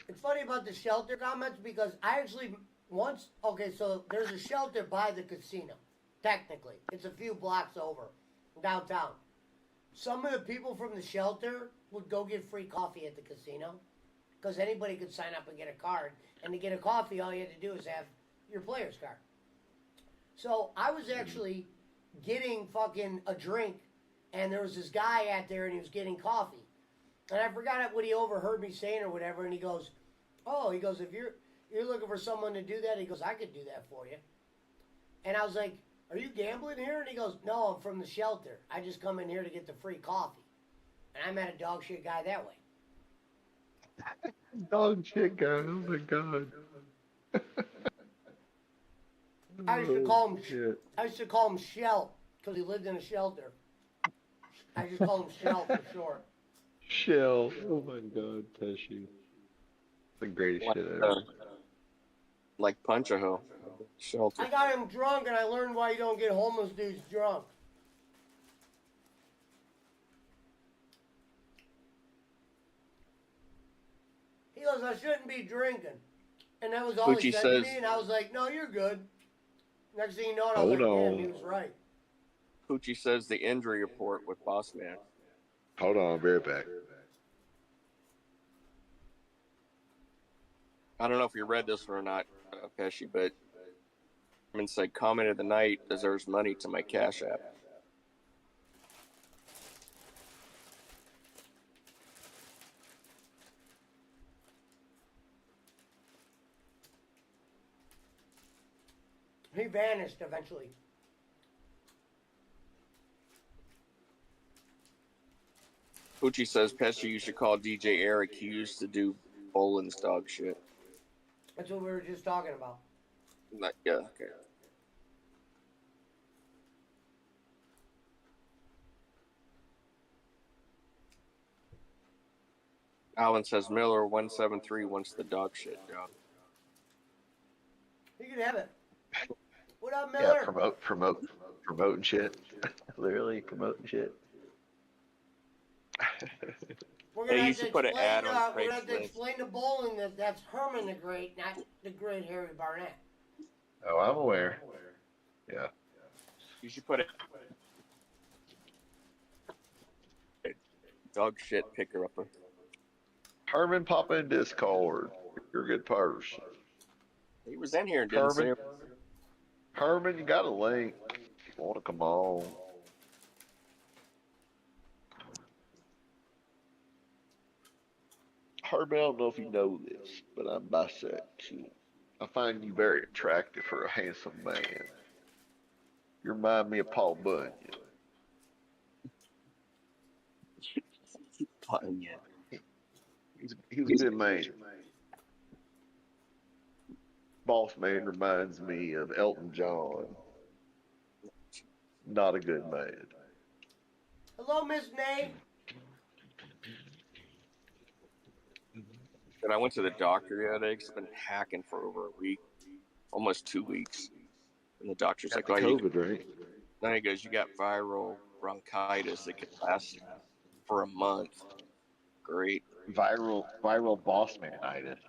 it's funny about the shelter comments, because I actually so there's a shelter by the casino. Technically, it's a few blocks over, downtown. Some of the people from the shelter would go get free coffee at the casino, because anybody could sign up and get a card. And to get a coffee, all you had to do is have your player's card. So I was actually getting fucking a drink and there was this guy out there, and he was getting coffee, and I forgot what he overheard me saying or whatever, and he goes, "Oh," he goes, "if you're looking for someone to do that," he goes, "I could do that for you," and I was like, "Are you gambling here?" And he goes, "No, I'm from the shelter. I just come in here to get the free coffee," and I met a dog shit guy that way. Dog shit guy. Oh my god. I used to call him Shell because he lived in a shelter. I just call him Shell for short. Shell. Oh my god, Pesci. The greatest shit ever. Like Punch a Hoe. Shelter. I got him drunk, and I learned why you don't get homeless dudes drunk. He goes, "I shouldn't be drinking," and that was all he said to me. And I was like, "No, you're good." Next thing you know, I was like, "Damn, he was right." Poochie says the injury report with Boss Man. Hold on, I'll be right back. I don't know if you read this one or not, Pesci, but Herman said, "Comment of the night deserves money to my Cash App." He vanished eventually. Poochie says, "Pesci, you should call DJ Eric. He used to do Bolin's dog shit." That's what we were just talking about. Yeah, okay. Alan says Miller 173 wants the dog shit job. He can have it. What up, Miller? Yeah, promoting shit. Literally promoting shit. We're gonna Hey, you should put an ad on we're gonna have to Craigslist. explain to Bolin that that's Herman the Great, not the Great Harry Barnett. Oh, I'm aware. Yeah. You should put it. Dog shit picker upper. Herman, pop in Discord. You're a good person. He was in here and didn't say. Herman, you got a link. If you want to come on. Herman, I don't know if you know this, but I'm bisexual. I find you very attractive for a handsome man. You remind me of Paul Bunyan. Bunyan. He was a good man. Boss Man reminds me of Elton John. Not a good man. Hello, Miss Nay. And I went to the doctor the other day because I've been hacking for over a week, almost 2 weeks. And the doctor's like, COVID, right? Then he goes, "You got viral bronchitis that could last for a month." Great. Viral boss manitis.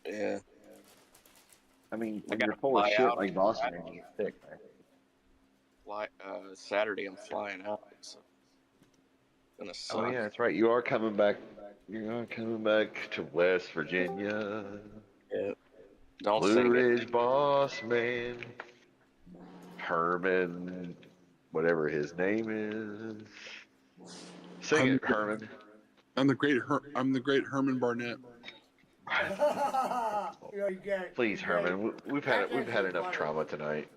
Yeah. I mean, I when gotta you're full of fly shit out like on boss Friday. man, you get sick, right? Saturday I'm flying out. So it's gonna suck. Oh yeah, that's right. You are coming back. You are coming back to West Virginia. Yeah. Don't Blue sing Ridge it. boss man. Herman, whatever his name is. Sing it, Herman. I'm the great Herman Barnett. You know, you get it. Please, Herman. We've had enough trauma tonight.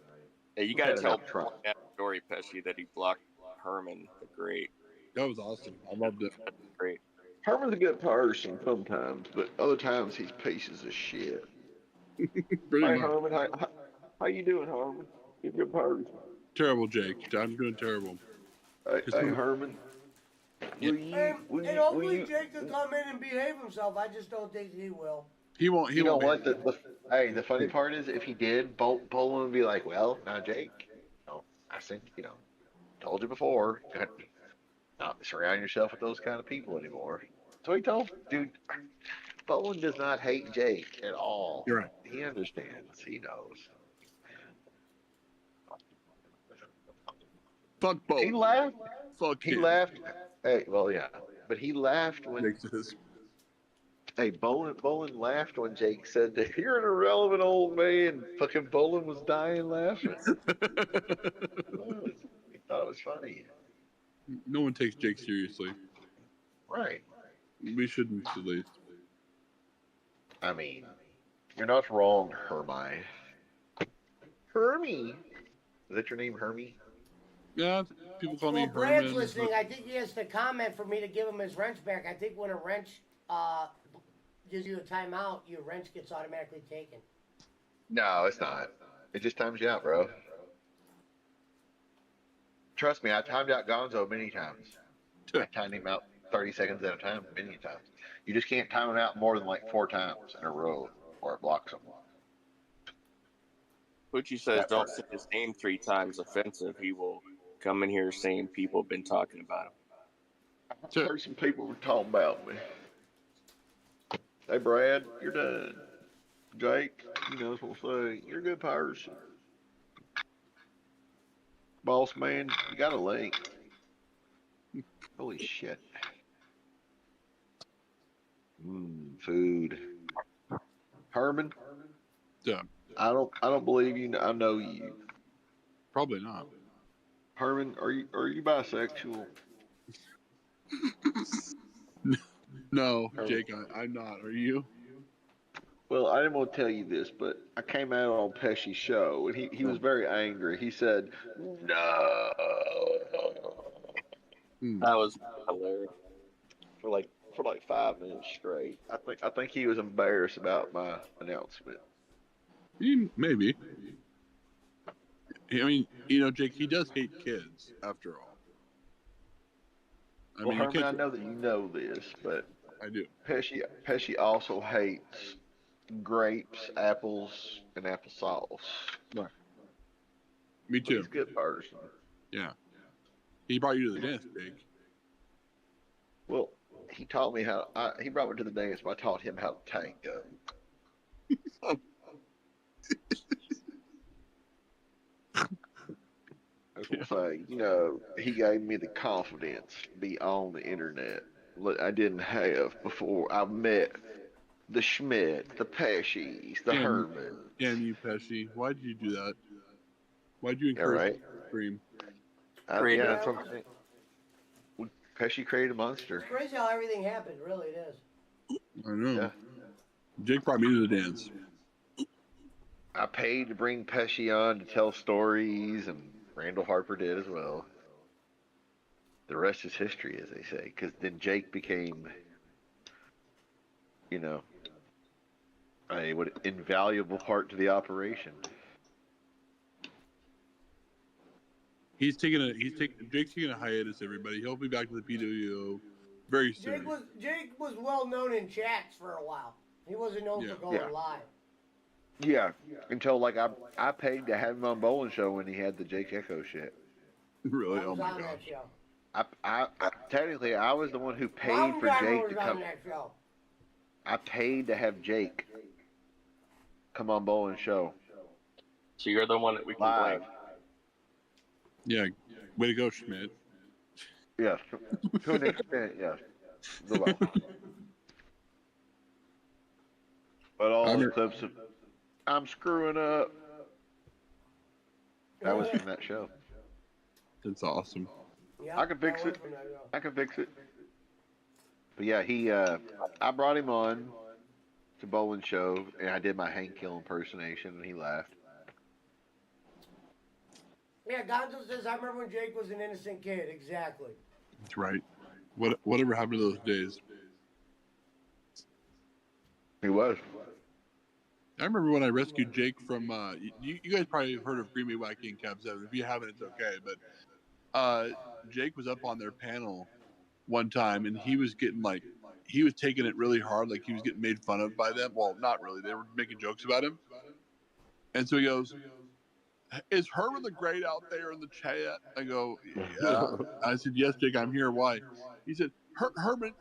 Hey, you gotta tell that story, Pesci, that he blocked Herman the Great. That was awesome. I loved it. Great. Herman's a good person sometimes, but other times he's pieces of shit. Pretty much. Herman, how you doing, Herman? You're a good person. Terrible, Jake. I'm doing terrible. Hey, Herman. Hopefully Jake can come in and behave himself. I just don't think he will. He won't. He You know won't. what? The funny part is, if he did, Bolin would be like, "Well, now Jake, I think told you before, not surround yourself with those kind of people anymore." So he told, dude, Bolin does not hate Jake at all. You're right. He understands. He knows. Fuck Bolin. He laughed. Fuck He him. laughed. Hey, well, yeah, but he laughed when. Jake says, Hey, Bolin laughed when Jake said that you're an irrelevant old man. Fucking Bolin was dying laughing. He thought it was funny. No one takes Jake seriously. Right. We shouldn't, at least. I mean, you're not wrong, Hermie. Hermie. Is that your name, Hermie? Yeah, people call me Well, Brad's Herman. listening. I think he has to comment for me to give him his wrench back. I think when a wrench gives you a timeout, your wrench gets automatically taken. No, it's not. It just times you out, bro. Trust me, I timed out Gonzo many times. I timed him out 30 seconds at a time many times. You just can't time him out more than like 4 times in a row, or it blocks him. Pucci says don't say his name 3 times offensive. He will come in here saying people have been talking about him. I've heard some people were talking about me. Hey, Brad, you're done. Jake, you know what I'm saying. You're a good person. Boss man, you got a link. Holy shit. Food. Herman? Yeah. I don't believe you. I know you. Probably not. Herman, are you bisexual? No, Jake, I'm not. Are you? Well, I didn't want to tell you this, but I came out on Pesci's show, and he was very angry. He said, "No." That was hilarious. For like 5 minutes straight. I think he was embarrassed about my announcement. Maybe. I mean, you know, Jake, he does hate kids, after all. Well, Herman, I know that you know this, but I do. Pesci also hates grapes, apples, and applesauce. Right. Me too. He's a good person. Yeah. He brought you to the dance, Jake. Well, he taught me how. He brought me to the dance, but I taught him how to tango. I was gonna say, you know, he gave me the confidence to be on the internet that I didn't have before I met the Schmidt, the Pescis, the Herman. Damn you, Pesci. Why did you do that? Why did you encourage stream? Yeah, that's what I'm saying. Pesci created a monster. It's crazy how everything happened. Really, it is. I know. Yeah. Jake brought me to the dance. I paid to bring Pesci on to tell stories, and Randall Harper did as well. The rest is history, as they say, because then Jake became, you know, a invaluable part to the operation. Jake's taking a hiatus, everybody. He'll be back to the PWO very soon. Jake was well known in chats for a while. He wasn't known for going live. Yeah, until like I paid to have him on Bolin show when he had the Jake Echo shit. Really? Oh my gosh. I technically I was the one who paid for Jake to come. I paid to have Jake come on Bolin show. So you're the one that we can blame. Yeah, way to go, Schmidt. Yes, to an extent, yes. But all the clips of I'm screwing up. That was from that show. That's awesome. Yeah, I can fix it. I can fix it. But yeah, I brought him on to Bolin show, and I did my Hank Hill impersonation, and he laughed. Yeah, Gonzo says, I remember when Jake was an innocent kid. Exactly. That's right. Whatever happened to those days? He was. I remember when I rescued Jake from. You guys probably have heard of Green Bay Wacky and Cab 7. If you haven't, it's okay. But Jake was up on their panel one time, and he was getting he was taking it really hard. Like he was getting made fun of by them. Well, not really. They were making jokes about him. And so he goes, "Is Herman the Great out there in the chat?" I go, "Yeah." I said, "Yes, Jake, I'm here. Why?" He said, "Herman,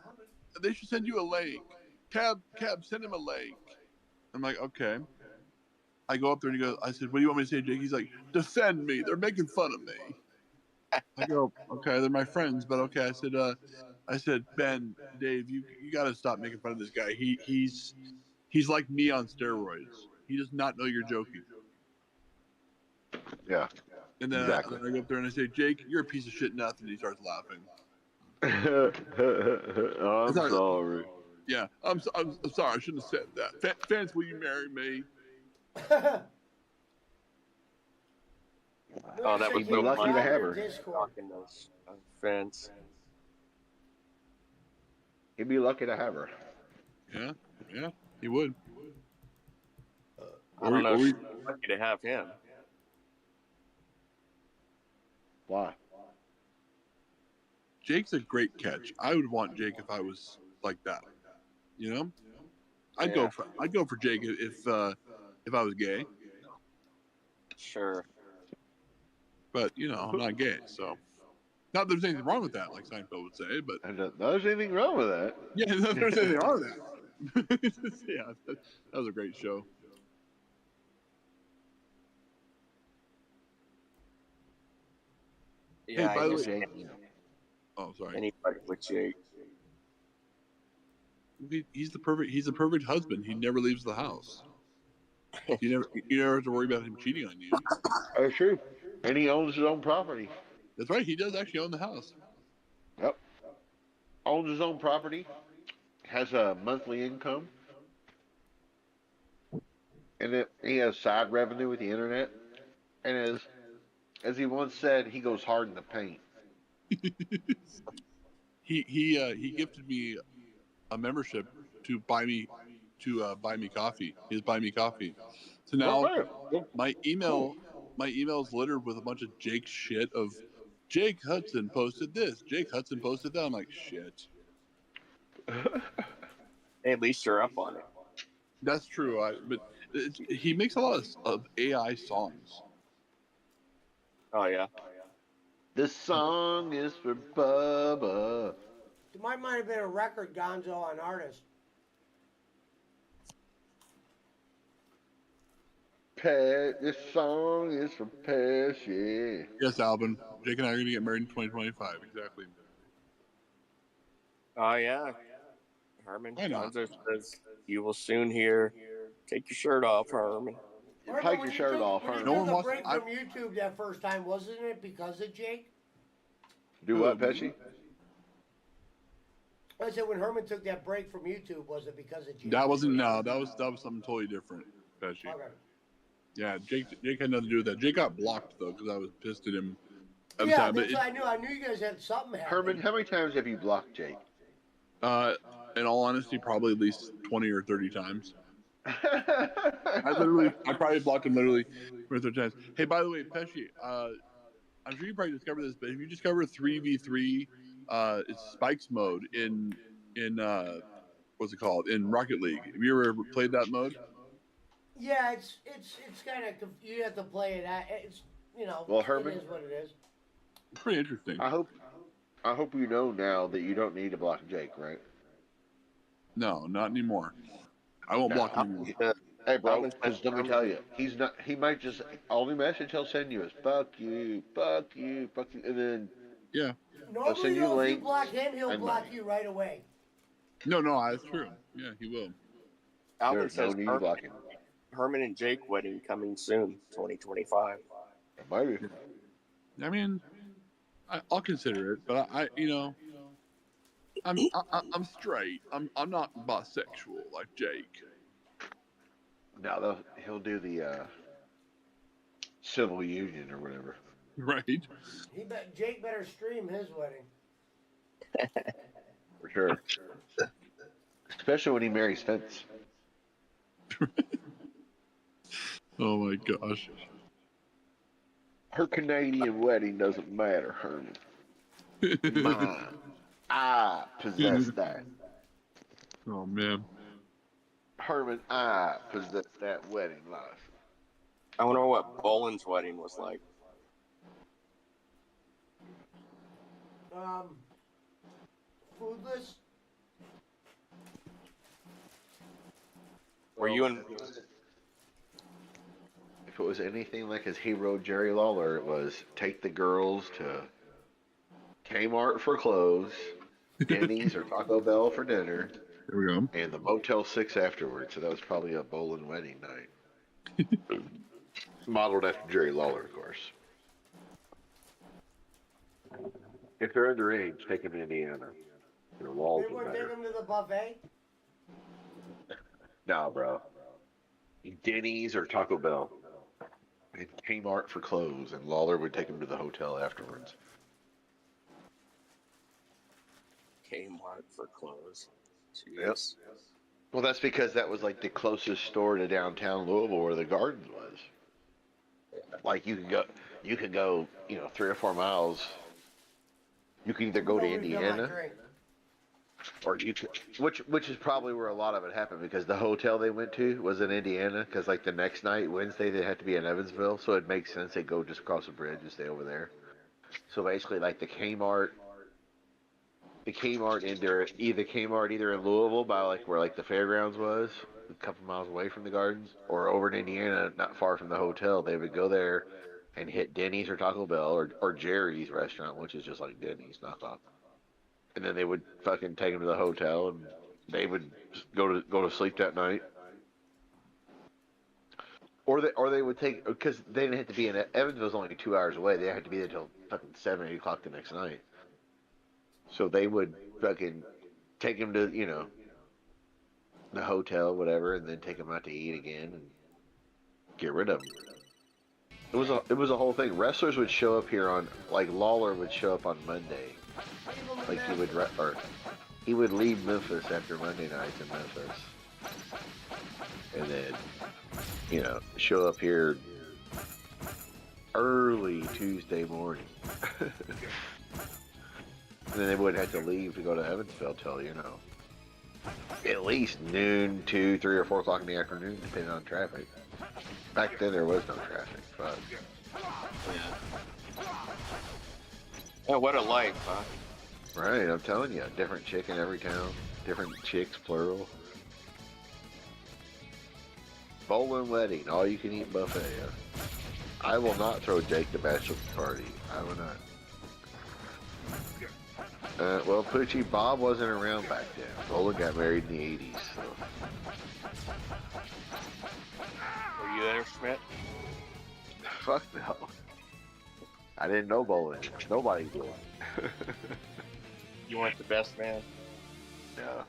they should send you a link. Cab, send him a link." I'm like, "Okay." I go up there and he goes, I said, "What do you want me to say, Jake?" He's like, "Defend me. They're making fun of me." I go, "Okay, they're my friends, but okay." I said, "Ben, Dave, you got to stop making fun of this guy. He's like me on steroids. He does not know you're joking." Yeah. And then, Exactly. I go up there and I say, Jake, you're a piece of shit, nothing. And he starts laughing. I'm sorry. Yeah, I'm sorry. I shouldn't have said that. Fans, will you marry me? Oh, that was You'd be so lucky to funny. have her. Discord. Talking those fence. He'd be lucky to have her. Yeah, he would. I don't know if she's lucky to have him. Why? Jake's a great catch. I would want Jake if I was like that. You know, I'd go for Jake if I was gay. Sure. But you know, I'm not gay, so not that there's anything wrong with that, like Seinfeld would say. But Not there's anything wrong with that. yeah, not there's anything wrong with that. Yeah, that was a great show. Yeah, hey, by the way, Jake, oh sorry. Anybody with Jake. He's the perfect husband. He never leaves the house. You never have to worry about him cheating on you. That's true. And he owns his own property. That's right. He does actually own the house. Yep. Owns his own property. Has a monthly income. And he has side revenue with the internet. And as he once said, he goes hard in the paint. He gifted me a membership to buy me coffee. His buy me coffee. So now my email is littered with a bunch of Jake shit of Jake Hudson posted this, Jake Hudson posted that. I'm like, shit. Hey, at least you're up on it. That's true. But he makes a lot of AI songs. Oh yeah. This song is for Bubba. It might have been a record, Gonzo, on artist. This song is for Pesci. Yes, Alvin. Jake and I are going to get married in 2025. Exactly. Oh yeah. Herman Why not? Gonzo says you will soon hear. Take your shirt off, Herman. Take your shirt off, When Herman. you took a break from YouTube that first time, wasn't it because of Jake? Do what, Pesci? I said when Herman took that break from YouTube, was it because of Jake? That wasn't. No, that was something totally different, Pesci. Okay. Yeah, Jake had nothing to do with that. Jake got blocked though because I was pissed at him. At the Yeah, time. that's what I knew. I knew you guys had something happening. Herman, how many times have you blocked Jake? In all honesty, probably at least 20 or 30 times. I probably blocked him literally 20 or 30 times. Hey, by the way, Pesci, I'm sure you probably discovered this, but have you discovered 3v3? It's spikes mode in what's it called? In Rocket League. Have you ever played that mode? Yeah, it's kind of you have to play it. It's Well, Herman, it is what it is. It's pretty interesting. I hope you know now that you don't need to block Jake, right? No, not anymore. I won't block him anymore. Hey, bro, because let me tell you, he's not. He might just only message he'll send you is "fuck you, fuck you, fuck you," and then yeah, normally he'll send you if you links. block him, he'll and block you right away. No, that's true. Yeah, he will. Alvin There's says no need to block him. Herman and Jake wedding coming soon, 2025. Maybe. I mean, I'll consider it, but I'm straight. I'm not bisexual like Jake. No, he'll do the civil union or whatever. Right. Jake better stream his wedding. For sure. Especially when he marries Vince. Oh my gosh. Her Canadian wedding doesn't matter, Herman. Mine. I possess that. Oh man. Herman, I possess that wedding life. I wonder what Bolin's wedding was like. Foodless. Were you in? If it was anything like his hero Jerry Lawler, it was take the girls to Kmart for clothes, Denny's or Taco Bell for dinner. There we go. And the Motel 6 afterwards. So that was probably a Bolin wedding night. Modeled after Jerry Lawler, of course. If they're underage, take them to Indiana. Your walls They are wouldn't take better. him to the buffet. Nah, bro. Denny's or Taco Bell. And Kmart for clothes, and Lawler would take him to the hotel afterwards. Kmart for clothes. Yep. Jeez. Well, that's because that was like the closest store to downtown Louisville where the Gardens was. Like you could go, 3 or 4 miles. You can either go to Nobody feel my Indiana, drink. or you could, which is probably where a lot of it happened because the hotel they went to was in Indiana. Because like the next night, Wednesday, they had to be in Evansville, so it makes sense they go just across the bridge and stay over there. So basically, like the Kmart either in Louisville by like where like the fairgrounds was, a couple miles away from the Gardens, or over in Indiana, not far from the hotel. They would go there and hit Denny's or Taco Bell or Jerry's restaurant, which is just like Denny's knockoff. And then they would fucking take them to the hotel, and they would just go to sleep that night. Or they would take, because they didn't have to be in Evansville's only 2 hours away. They had to be there till fucking 7, 8 o'clock the next night. So they would fucking take him to, the hotel, whatever, and then take him out to eat again and get rid of him. It was a whole thing. Wrestlers would show up here on, like Lawler would show up on Monday. Like he would leave Memphis after Monday nights in Memphis. And then, show up here early Tuesday morning. And then they wouldn't have to leave to go to Evansville till, at least noon, 2, 3, or 4 o'clock in the afternoon, depending on traffic. Back then there was no traffic, but Yeah, what a life, huh? right, I'm telling you, different chick in every town, different chicks, plural. Bolin wedding, all you can eat buffet. I will not throw Jake the bachelor party. I will not. Well, Poochie, Bob wasn't around back then. Bolin got married in the 80s, so. Were you there, Schmidt? Fuck no. I didn't know Bolin. Nobody did. You weren't the best man? No.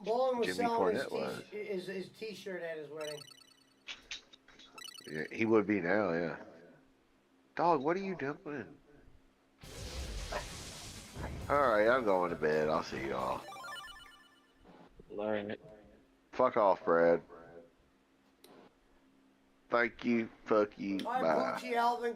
Bolin was Jimmy selling Cornette was. his t-shirt at his wedding. Yeah, he would be now, yeah. Dog, what are you doing? Alright, I'm going to bed. I'll see y'all. Alright. Fuck off, Brad. Thank you. Fuck you. All right, Bye. Gucci Alvin.